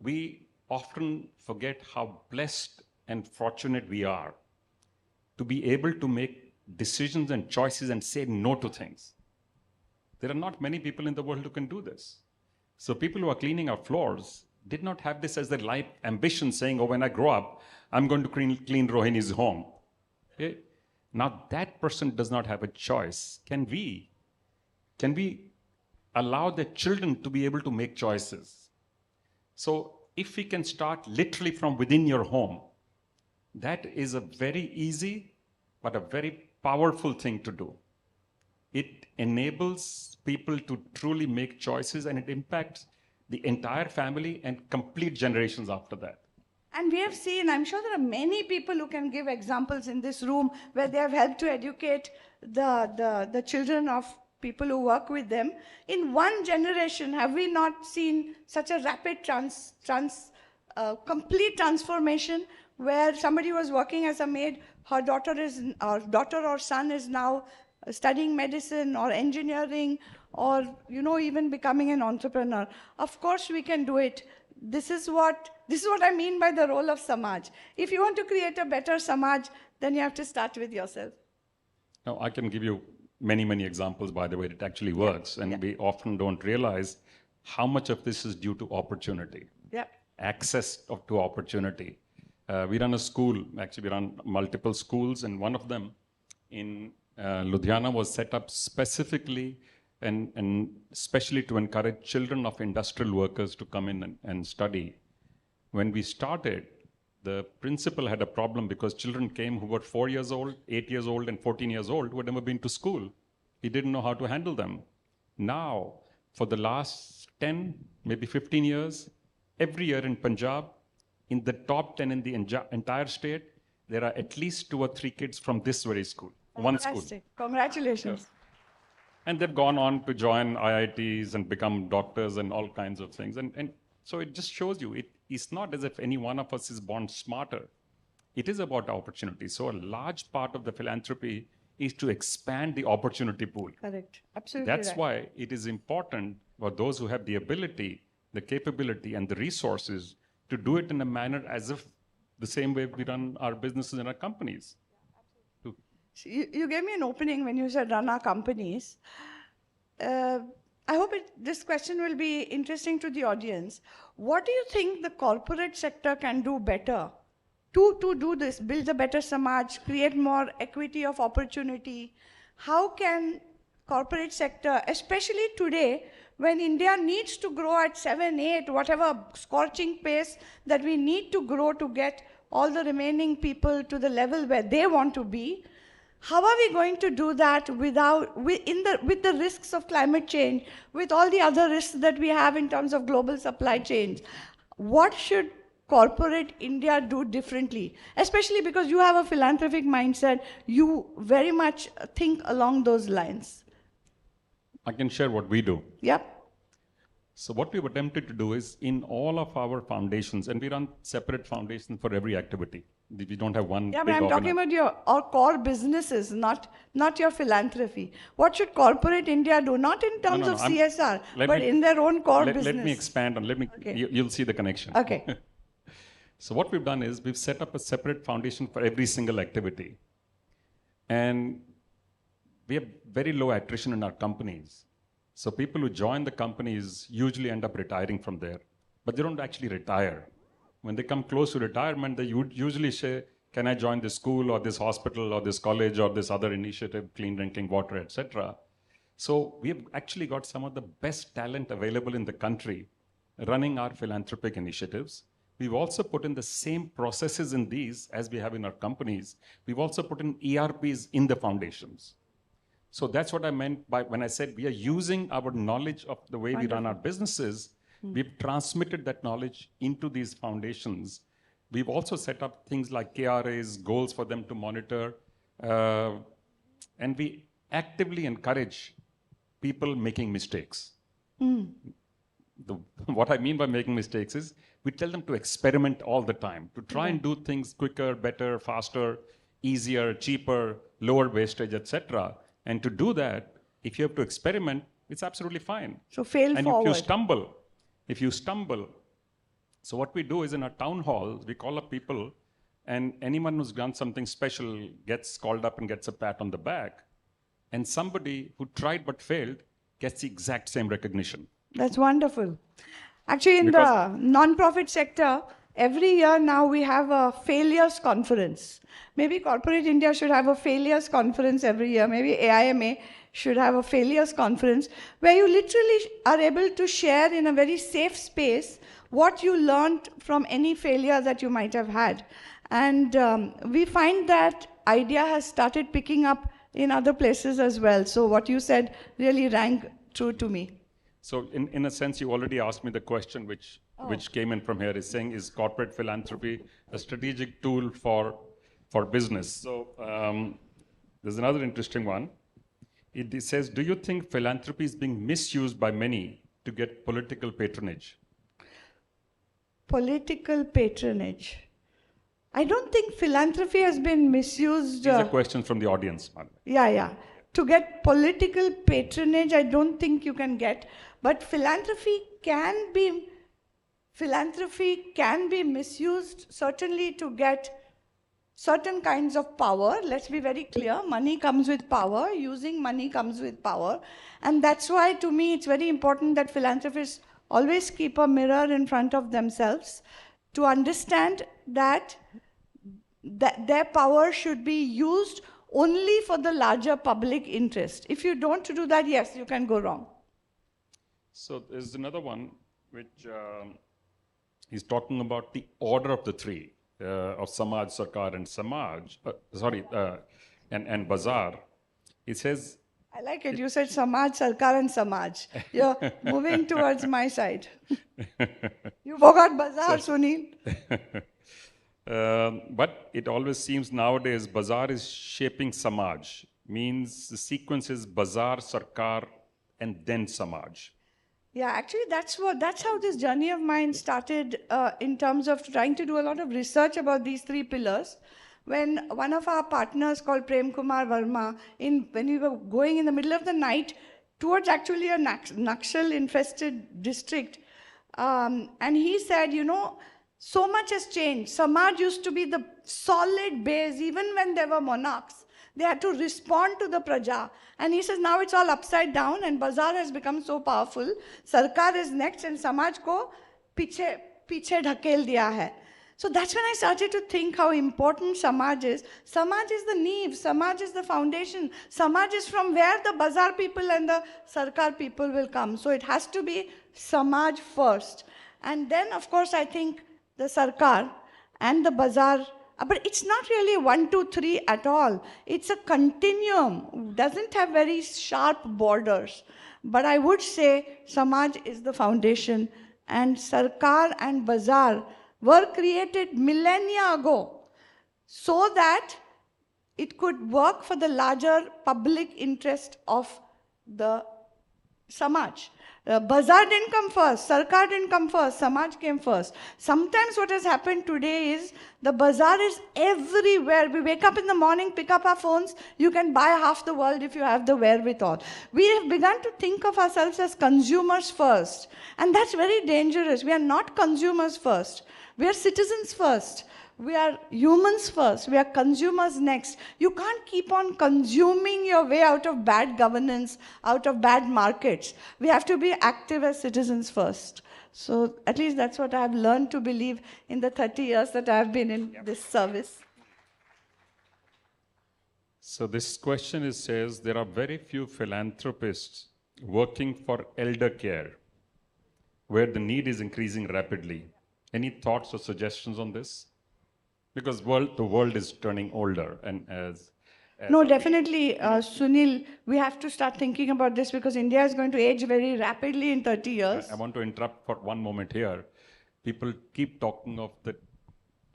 we often forget how blessed and fortunate we are to be able to make decisions and choices and say no to things. There are not many people in the world who can do this. So people who are cleaning our floors did not have this as their life ambition, saying, oh, when I grow up, I'm going to clean Rohini's home. Okay? Now that person does not have a choice. Can we allow the children to be able to make choices? So if we can start literally from within your home, that is a very easy but a very powerful thing to do. It enables people to truly make choices, and it impacts the entire family and complete generations after that. And we have seen, I'm sure there are many people who can give examples in this room where they have helped to educate the children of people who work with them. In one generation, have we not seen such a rapid complete transformation where somebody was working as a maid, her daughter or son is now studying medicine or engineering or even becoming an entrepreneur. Of course we can do it. This is what I mean by the role of Samaj. If you want to create a better Samaj, then you have to start with yourself. Now, I can give you many examples, by the way, it actually works. And we often don't realize how much of this is due to opportunity. Yeah. Access to opportunity. We run a school, actually we run multiple schools, and one of them in Ludhiana was set up specifically and especially to encourage children of industrial workers to come in and study. When we started, the principal had a problem because children came who were 4 years old, 8 years old, and 14 years old who had never been to school. He didn't know how to handle them. Now, for the last 10, maybe 15 years, every year in Punjab, in the top 10 in the entire state, there are at least 2 or 3 kids from this very school, one school. Congratulations. Yes. And they've gone on to join IITs and become doctors and all kinds of things. And so it just shows you, it's not as if any one of us is born smarter. It is about opportunity. So a large part of the philanthropy is to expand the opportunity pool. Correct. Absolutely. That's why it is important for those who have the ability, the capability, and the resources to do it in a manner as if the same way we run our businesses and our companies. You gave me an opening when you said run our companies. I hope this question will be interesting to the audience. What do you think the corporate sector can do better to do this, build a better Samaj, create more equity of opportunity? How can corporate sector, especially today, when India needs to grow at 7, 8, whatever scorching pace that we need to grow to get all the remaining people to the level where they want to be, how are we going to do that with the risks of climate change, with all the other risks that we have in terms of global supply chains? What should corporate India do differently? Especially because you have a philanthropic mindset, you very much think along those lines. I can share what we do. Yep. So what we've attempted to do is in all of our foundations, and we run separate foundations for every activity. We don't have one. Yeah, but I'm talking about your core businesses, not your philanthropy. What should corporate India do? Not in terms of CSR, but in their own core business. Let me expand on. You'll see the connection. Okay. So what we've done is we've set up a separate foundation for every single activity, and we have very low attrition in our companies. So people who join the companies usually end up retiring from there, but they don't actually retire. When they come close to retirement, they usually say, can I join this school or this hospital or this college or this other initiative, clean drinking water, etc. So we have actually got some of the best talent available in the country running our philanthropic initiatives. We've also put in the same processes in these as we have in our companies. We've also put in ERPs in the foundations. So that's what I meant by when I said we are using our knowledge of the way we run our businesses. We've transmitted that knowledge into these foundations. We've also set up things like KRAs, goals for them to monitor. And we actively encourage people making mistakes. What I mean by making mistakes is we tell them to experiment all the time, to try and do things quicker, better, faster, easier, cheaper, lower wastage, etc. And to do that, if you have to experiment, it's absolutely fine. So fail forward. And if you stumble, so what we do is in our town halls, we call up people, and anyone who's done something special gets called up and gets a pat on the back. And somebody who tried but failed gets the exact same recognition. That's wonderful. Actually, in the non-profit sector, every year now we have a failures conference. Maybe corporate India should have a failures conference every year. Maybe AIMA should have a failures conference where you literally are able to share in a very safe space what you learned from any failure that you might have had. And we find that idea has started picking up in other places as well. So what you said really rang true to me. So in a sense, you already asked me the question which came in from here, is saying, is corporate philanthropy a strategic tool for business? So there's another interesting one. It says, do you think philanthropy is being misused by many to get political patronage? Political patronage. I don't think philanthropy has been misused. These are questions from the audience. Yeah. To get political patronage, I don't think you can get. But philanthropy can be misused, certainly to get certain kinds of power. Let's be very clear. Money comes with power. Using money comes with power. And that's why, to me, it's very important that philanthropists always keep a mirror in front of themselves to understand that their power should be used only for the larger public interest. If you don't do that, yes, you can go wrong. So there's another one which he's talking about the order of the three of Samaj, Sarkar, and Samaj. And Bazaar. He says. I like it. You said Samaj, Sarkar, and Samaj. You're moving towards my side. You forgot Bazaar, Sunil. But it always seems nowadays Bazaar is shaping Samaj. Means the sequence is Bazaar, Sarkar, and then Samaj. Yeah, actually that's how this journey of mine started in terms of trying to do a lot of research about these three pillars. When one of our partners called Prem Kumar Verma, when we were going in the middle of the night towards actually a Naxal-infested district, and he said, So much has changed. Samaj used to be the solid base, even when there were monarchs. They had to respond to the praja. And he says now it's all upside down and bazaar has become so powerful. Sarkar is next and Samaj ko piche dhakel diya hai. So that's when I started to think how important Samaj is. Samaj is the neve, Samaj is the foundation. Samaj is from where the bazaar people and the Sarkar people will come. So it has to be Samaj first. And then, of course, I think the Sarkar and the bazaar, but it's not really 1, 2, 3 at all. It's a continuum, doesn't have very sharp borders. But I would say Samaj is the foundation and Sarkar and bazaar were created millennia ago so that it could work for the larger public interest of the Samaj. Bazaar didn't come first, Sarkar didn't come first, Samaj came first. Sometimes what has happened today is the bazaar is everywhere. We wake up in the morning, pick up our phones, you can buy half the world if you have the wherewithal. We have begun to think of ourselves as consumers first, and that's very dangerous. We are not consumers first. We are citizens first. We are humans first. We are consumers next. You can't keep on consuming your way out of bad governance, out of bad markets. We have to be active as citizens first. So at least that's what I've learned to believe in the 30 years that I've been in this service. So this question says, there are very few philanthropists working for elder care, where the need is increasing rapidly. Any thoughts or suggestions on this? Because the world is turning older, and as no, definitely, Sunil, we have to start thinking about this because India is going to age very rapidly in 30 years. I want to interrupt for one moment here. People keep talking of the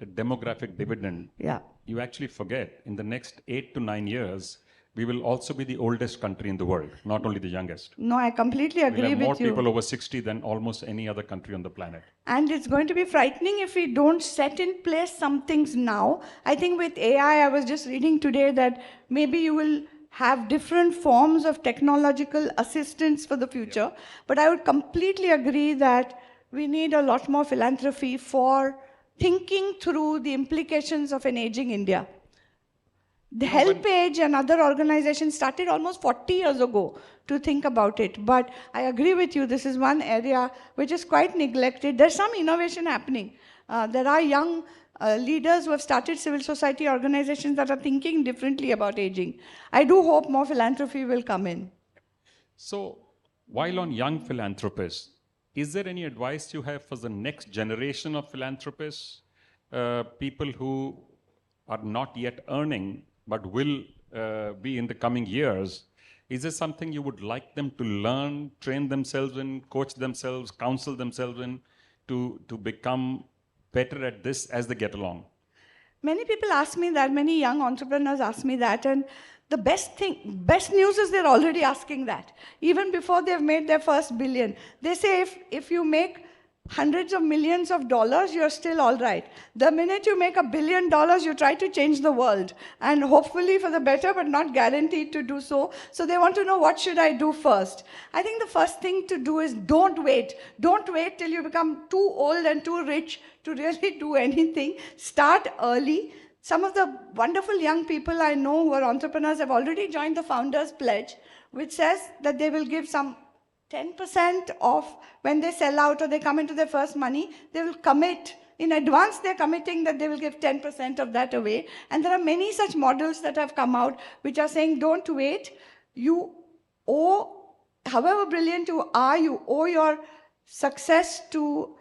demographic dividend. Yeah. You actually forget, in the next 8 to 9 years, we will also be the oldest country in the world, not only the youngest. No, I completely agree with you. We'll have more people over 60 than almost any other country on the planet. And it's going to be frightening if we don't set in place some things now. I think with AI, I was just reading today that maybe you will have different forms of technological assistance for the future. But I would completely agree that we need a lot more philanthropy for thinking through the implications of an aging India. The HelpAge and other organizations started almost 40 years ago to think about it. But I agree with you, this is one area which is quite neglected. There's some innovation happening. There are young leaders who have started civil society organizations that are thinking differently about aging. I do hope more philanthropy will come in. So, while on young philanthropists, is there any advice you have for the next generation of philanthropists, people who are not yet earning, but will be in the coming years? Is there something you would like them to learn, train themselves in, coach themselves, counsel themselves in, to become better at this as they get along? Many people ask me that, many young entrepreneurs ask me that, and the best news is they're already asking that. Even before they've made their first billion. They say if you make hundreds of millions of dollars, you're still all right. The minute you make $1 billion, you try to change the world. And hopefully for the better, but not guaranteed to do so. So they want to know, what should I do first? I think the first thing to do is don't wait. Don't wait till you become too old and too rich to really do anything. Start early. Some of the wonderful young people I know who are entrepreneurs have already joined the Founders Pledge, which says that they will give some 10% of when they sell out or they come into their first money, they will commit. In advance, they're committing that they will give 10% of that away. And there are many such models that have come out which are saying, don't wait. You owe, however brilliant you are, you owe your success to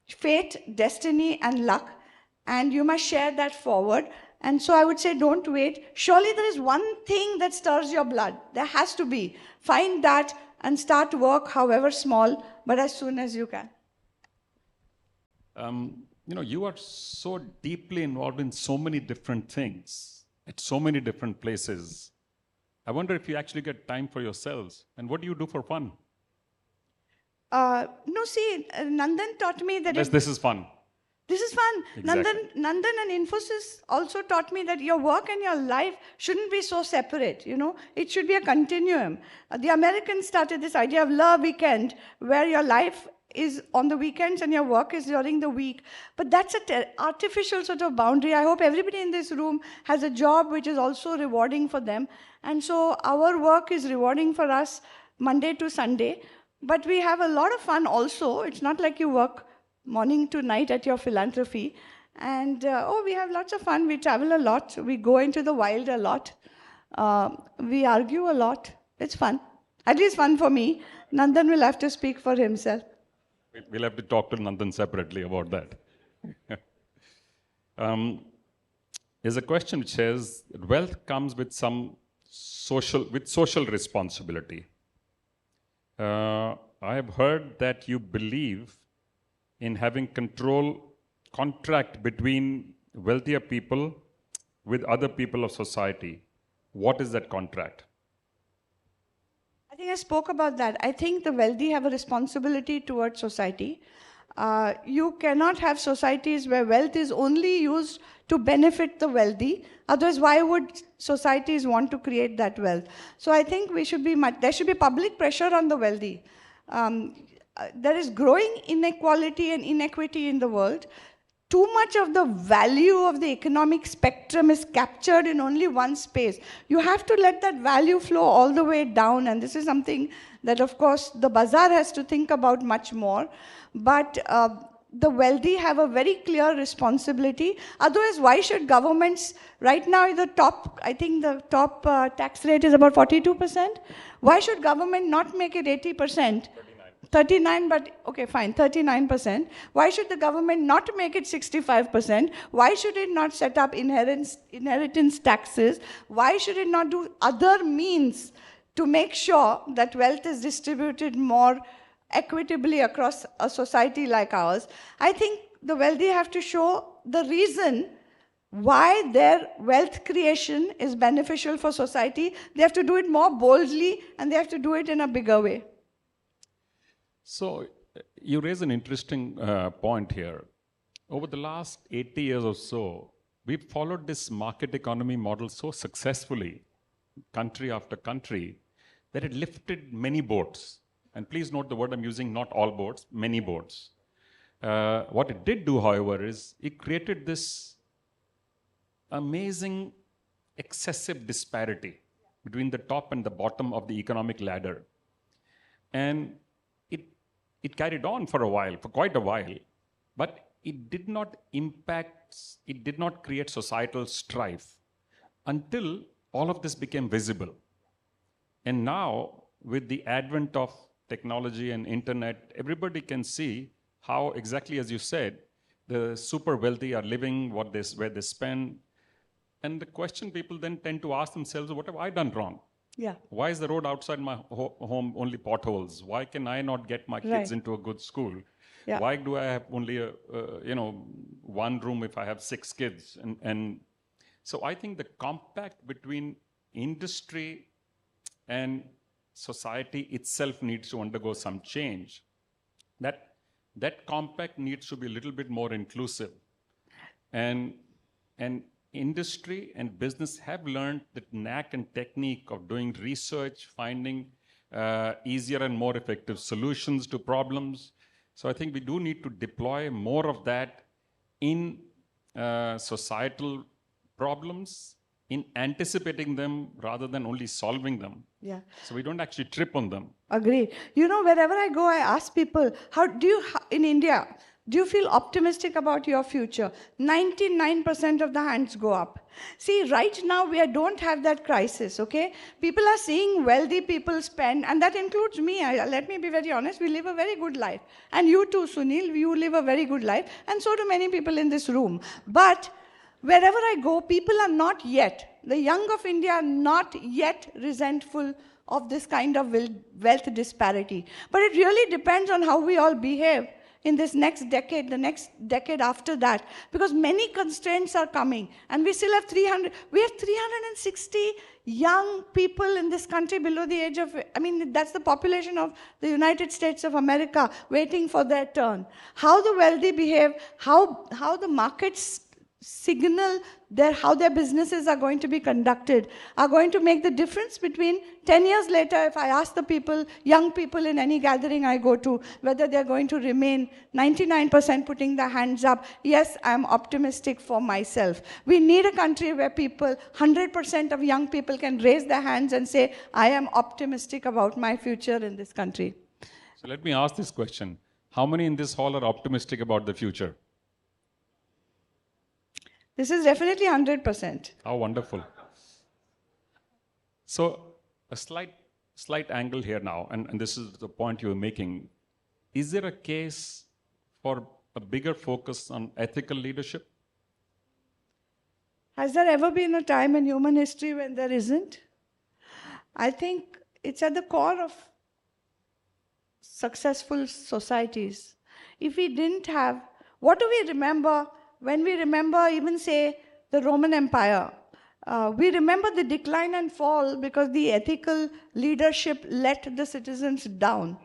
fate, destiny, and luck. And you must share that forward. And so I would say, don't wait. Surely there is one thing that stirs your blood. There has to be. Find that and start work, however small, but as soon as you can. You are so deeply involved in so many different things, at so many different places. I wonder if you actually get time for yourselves. And what do you do for fun? No, see, Nandan taught me that... This is fun. This is fun. Exactly. Nandan and Infosys also taught me that your work and your life shouldn't be so separate, you know. It should be a continuum. The Americans started this idea of Le Weekend, where your life is on the weekends and your work is during the week. But that's an artificial sort of boundary. I hope everybody in this room has a job which is also rewarding for them. And so our work is rewarding for us Monday to Sunday. But we have a lot of fun also. It's not like you work morning to night at your philanthropy. And we have lots of fun. We travel a lot. We go into the wild a lot. We argue a lot. It's fun. At least fun for me. Nandan will have to speak for himself. We'll have to talk to Nandan separately about that. There's a question which says, wealth comes with some social responsibility. I have heard that you believe in having contract between wealthier people with other people of society. What is that contract? I think I spoke about that. I think the wealthy have a responsibility towards society. You cannot have societies where wealth is only used to benefit the wealthy. Otherwise, why would societies want to create that wealth? So I think there should be public pressure on the wealthy. There is growing inequality and inequity in the world. Too much of the value of the economic spectrum is captured in only one space. You have to let that value flow all the way down, and this is something that, of course, the bazaar has to think about much more. But the wealthy have a very clear responsibility. Otherwise, why should governments, right now I think the top tax rate is about 42%. Why should government not make it 80%? 39, but okay, fine, 39%. Why should the government not make it 65%? Why should it not set up inheritance taxes? Why should it not do other means to make sure that wealth is distributed more equitably across a society like ours? I think the wealthy have to show the reason why their wealth creation is beneficial for society. They have to do it more boldly, and they have to do it in a bigger way. So you raise an interesting point here. Over the last 80 years or so, we've followed this market economy model so successfully, country after country, that it lifted many boats. And please note the word I'm using, not all boats, many boats. What it did do, however, is it created this amazing excessive disparity between the top and the bottom of the economic ladder. And it carried on for quite a while, but it did not create societal strife until all of this became visible. And now, with the advent of technology and internet, everybody can see how, exactly as you said, the super wealthy are living, where they spend. And the question people then tend to ask themselves, what have I done wrong? Yeah. Why is the road outside my home only potholes? Why can I not get my kids into a good school? Yeah. Why do I have only one room if I have 6 kids? And so I think the compact between industry and society itself needs to undergo some change. That compact needs to be a little bit more inclusive. And industry and business have learned the knack and technique of doing research, finding easier and more effective solutions to problems. So I think we do need to deploy more of that in societal problems, in anticipating them rather than only solving them. Yeah. So we don't actually trip on them. Agreed. You know, wherever I go, I ask people, in India, do you feel optimistic about your future? 99% of the hands go up. See, right now we don't have that crisis, okay? People are seeing wealthy people spend, and that includes me. Let me be very honest, we live a very good life. And you too, Sunil, you live a very good life, and so do many people in this room. But wherever I go, people are not yet, the young of India are not yet resentful of this kind of wealth disparity. But it really depends on how we all behave in this next decade, the next decade after that, because many constraints are coming. And we still have 360 young people in this country below the age of, I mean, that's the population of the United States of America waiting for their turn. How the wealthy behave, how the markets signal how their businesses are going to be conducted, are going to make the difference between 10 years later, if I ask the people, young people in any gathering I go to, whether they're going to remain 99% putting their hands up, yes, I'm optimistic for myself. We need a country where people, 100% of young people can raise their hands and say, I am optimistic about my future in this country. So let me ask this question. How many in this hall are optimistic about the future? This is definitely 100%. How wonderful. So a slight angle here now, and this is the point you were making. Is there a case for a bigger focus on ethical leadership? Has there ever been a time in human history when there isn't? I think it's at the core of successful societies. If we didn't have, what do we remember when we remember even say the Roman Empire? We remember the decline and fall because the ethical leadership let the citizens down.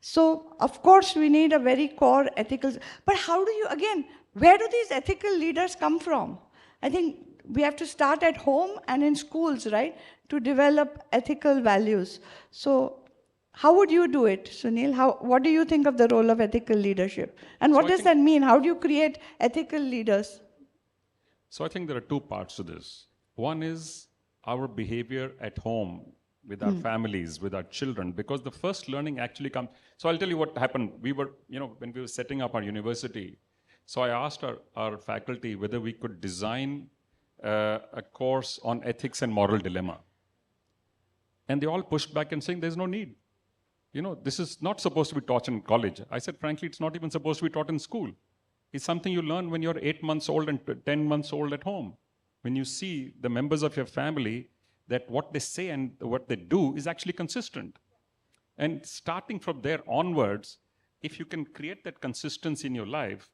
So of course we need a very core ethical, but how do you, again, where do these ethical leaders come from? I think we have to start at home and in schools, right, to develop ethical values. So how would you do it, Sunil? What do you think of the role of ethical leadership? And what does that mean? How do you create ethical leaders? So I think there are two parts to this. One is our behavior at home with our families, with our children, because the first learning actually comes. So I'll tell you what happened. We were, when we were setting up our university, so I asked our faculty whether we could design a course on ethics and moral dilemma. And they all pushed back and saying there's no need. This is not supposed to be taught in college. I said, frankly, it's not even supposed to be taught in school. It's something you learn when you're 8 months old and 10 months old at home. When you see the members of your family, that what they say and what they do is actually consistent. And starting from there onwards, if you can create that consistency in your life,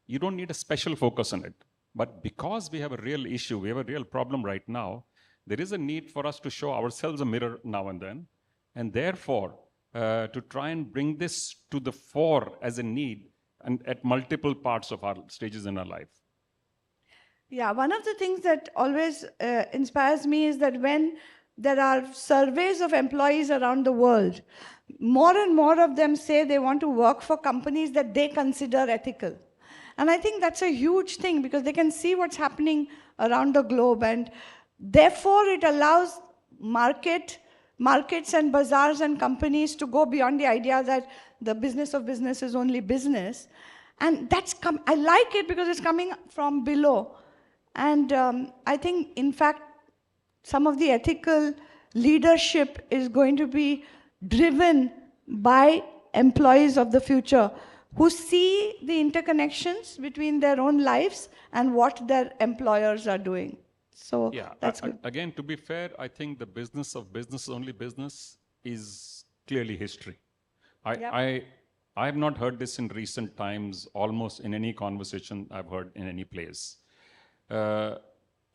you don't need a special focus on it. But because we have a real issue, we have a real problem right now, there is a need for us to show ourselves a mirror now and then. And therefore, to try and bring this to the fore as a need and at multiple parts of our stages in our life. Yeah, one of the things that always inspires me is that when there are surveys of employees around the world, more and more of them say they want to work for companies that they consider ethical. And I think that's a huge thing because they can see what's happening around the globe, and therefore it allows markets and bazaars and companies to go beyond the idea that the business of business is only business. And I like it because it's coming from below. And I think, in fact, some of the ethical leadership is going to be driven by employees of the future who see the interconnections between their own lives and what their employers are doing. So yeah, that's good. Again, to be fair, I think the business of business is only business is clearly history. I have not heard this in recent times, almost in any conversation I've heard in any place.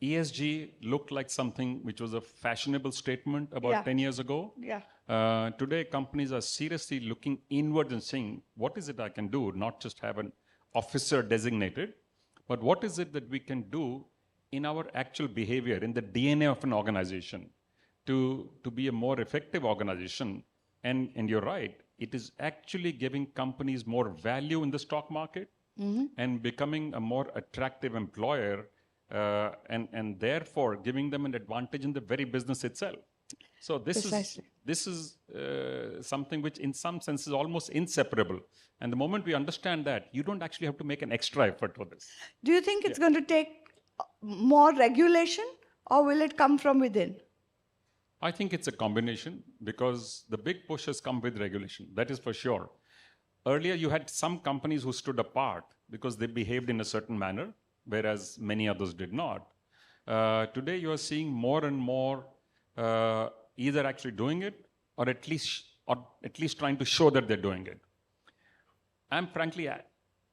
ESG looked like something which was a fashionable statement about 10 years ago. Yeah. Today, companies are seriously looking inward and saying, what is it I can do? Not just have an officer designated, but what is it that we can do in our actual behavior, in the DNA of an organization to be a more effective organization. And you're right, it is actually giving companies more value in the stock market and becoming a more attractive employer and therefore giving them an advantage in the very business itself. So this is something which in some sense is almost inseparable. And the moment we understand that, you don't actually have to make an extra effort for this. Do you think it's going to take more regulation, or will it come from within? I think it's a combination because the big push has come with regulation. That is for sure. Earlier, you had some companies who stood apart because they behaved in a certain manner, whereas many others did not. Today, you are seeing more and more either actually doing it or at least trying to show that they're doing it. I'm frankly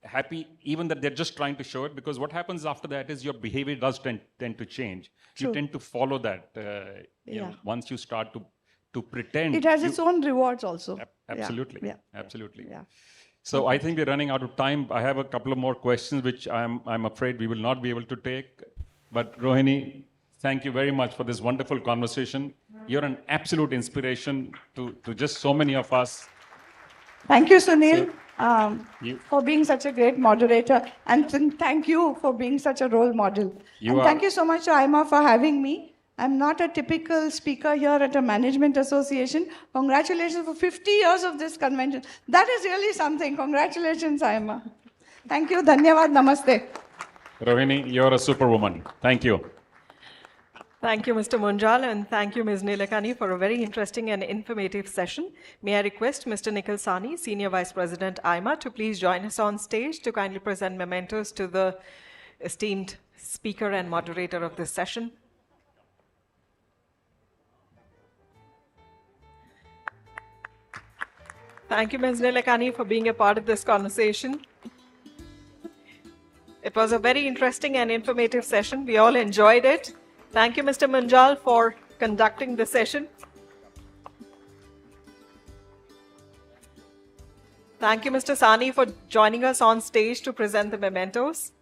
happy even that they're just trying to show it, because what happens after that is your behavior does tend to change. True. You tend to follow that. You know, once you start to pretend. It has its own rewards also. Absolutely. Yeah. Absolutely. Yeah. So I think we're running out of time. I have a couple of more questions, which I'm afraid we will not be able to take. But Rohini, thank you very much for this wonderful conversation. You're an absolute inspiration to just so many of us. Thank you, Sunil, for being such a great moderator. And thank you for being such a role model. Thank you so much, AIMA, for having me. I'm not a typical speaker here at a management association. Congratulations for 50 years of this convention. That is really something. Congratulations, AIMA. Thank you. Dhanyavad. Namaste. Rohini, you're a superwoman. Thank you. Thank you, Mr. Munjal, and thank you, Ms. Nilekani, for a very interesting and informative session. May I request Mr. Nikhil Sani, Senior Vice President, AIMA, to please join us on stage to kindly present mementos to the esteemed speaker and moderator of this session. Thank you, Ms. Nilekani, for being a part of this conversation. It was a very interesting and informative session. We all enjoyed it. Thank you, Mr. Munjal, for conducting the session. Thank you, Mr. Sani, for joining us on stage to present the mementos.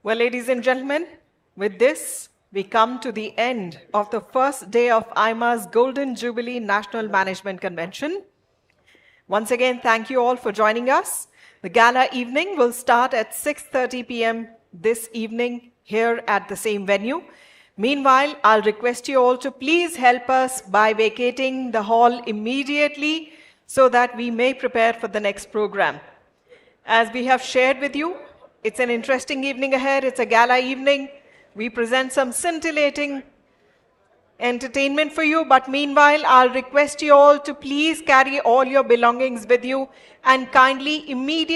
Well, ladies and gentlemen, with this, we come to the end of the first day of AIMA's Golden Jubilee National Management Convention. Once again, thank you all for joining us. The gala evening will start at 6:30 p.m. this evening here at the same venue. Meanwhile, I'll request you all to please help us by vacating the hall immediately so that we may prepare for the next program. As we have shared with you, it's an interesting evening ahead. It's a gala evening. We present some scintillating entertainment for you, but meanwhile, I'll request you all to please carry all your belongings with you and kindly immediately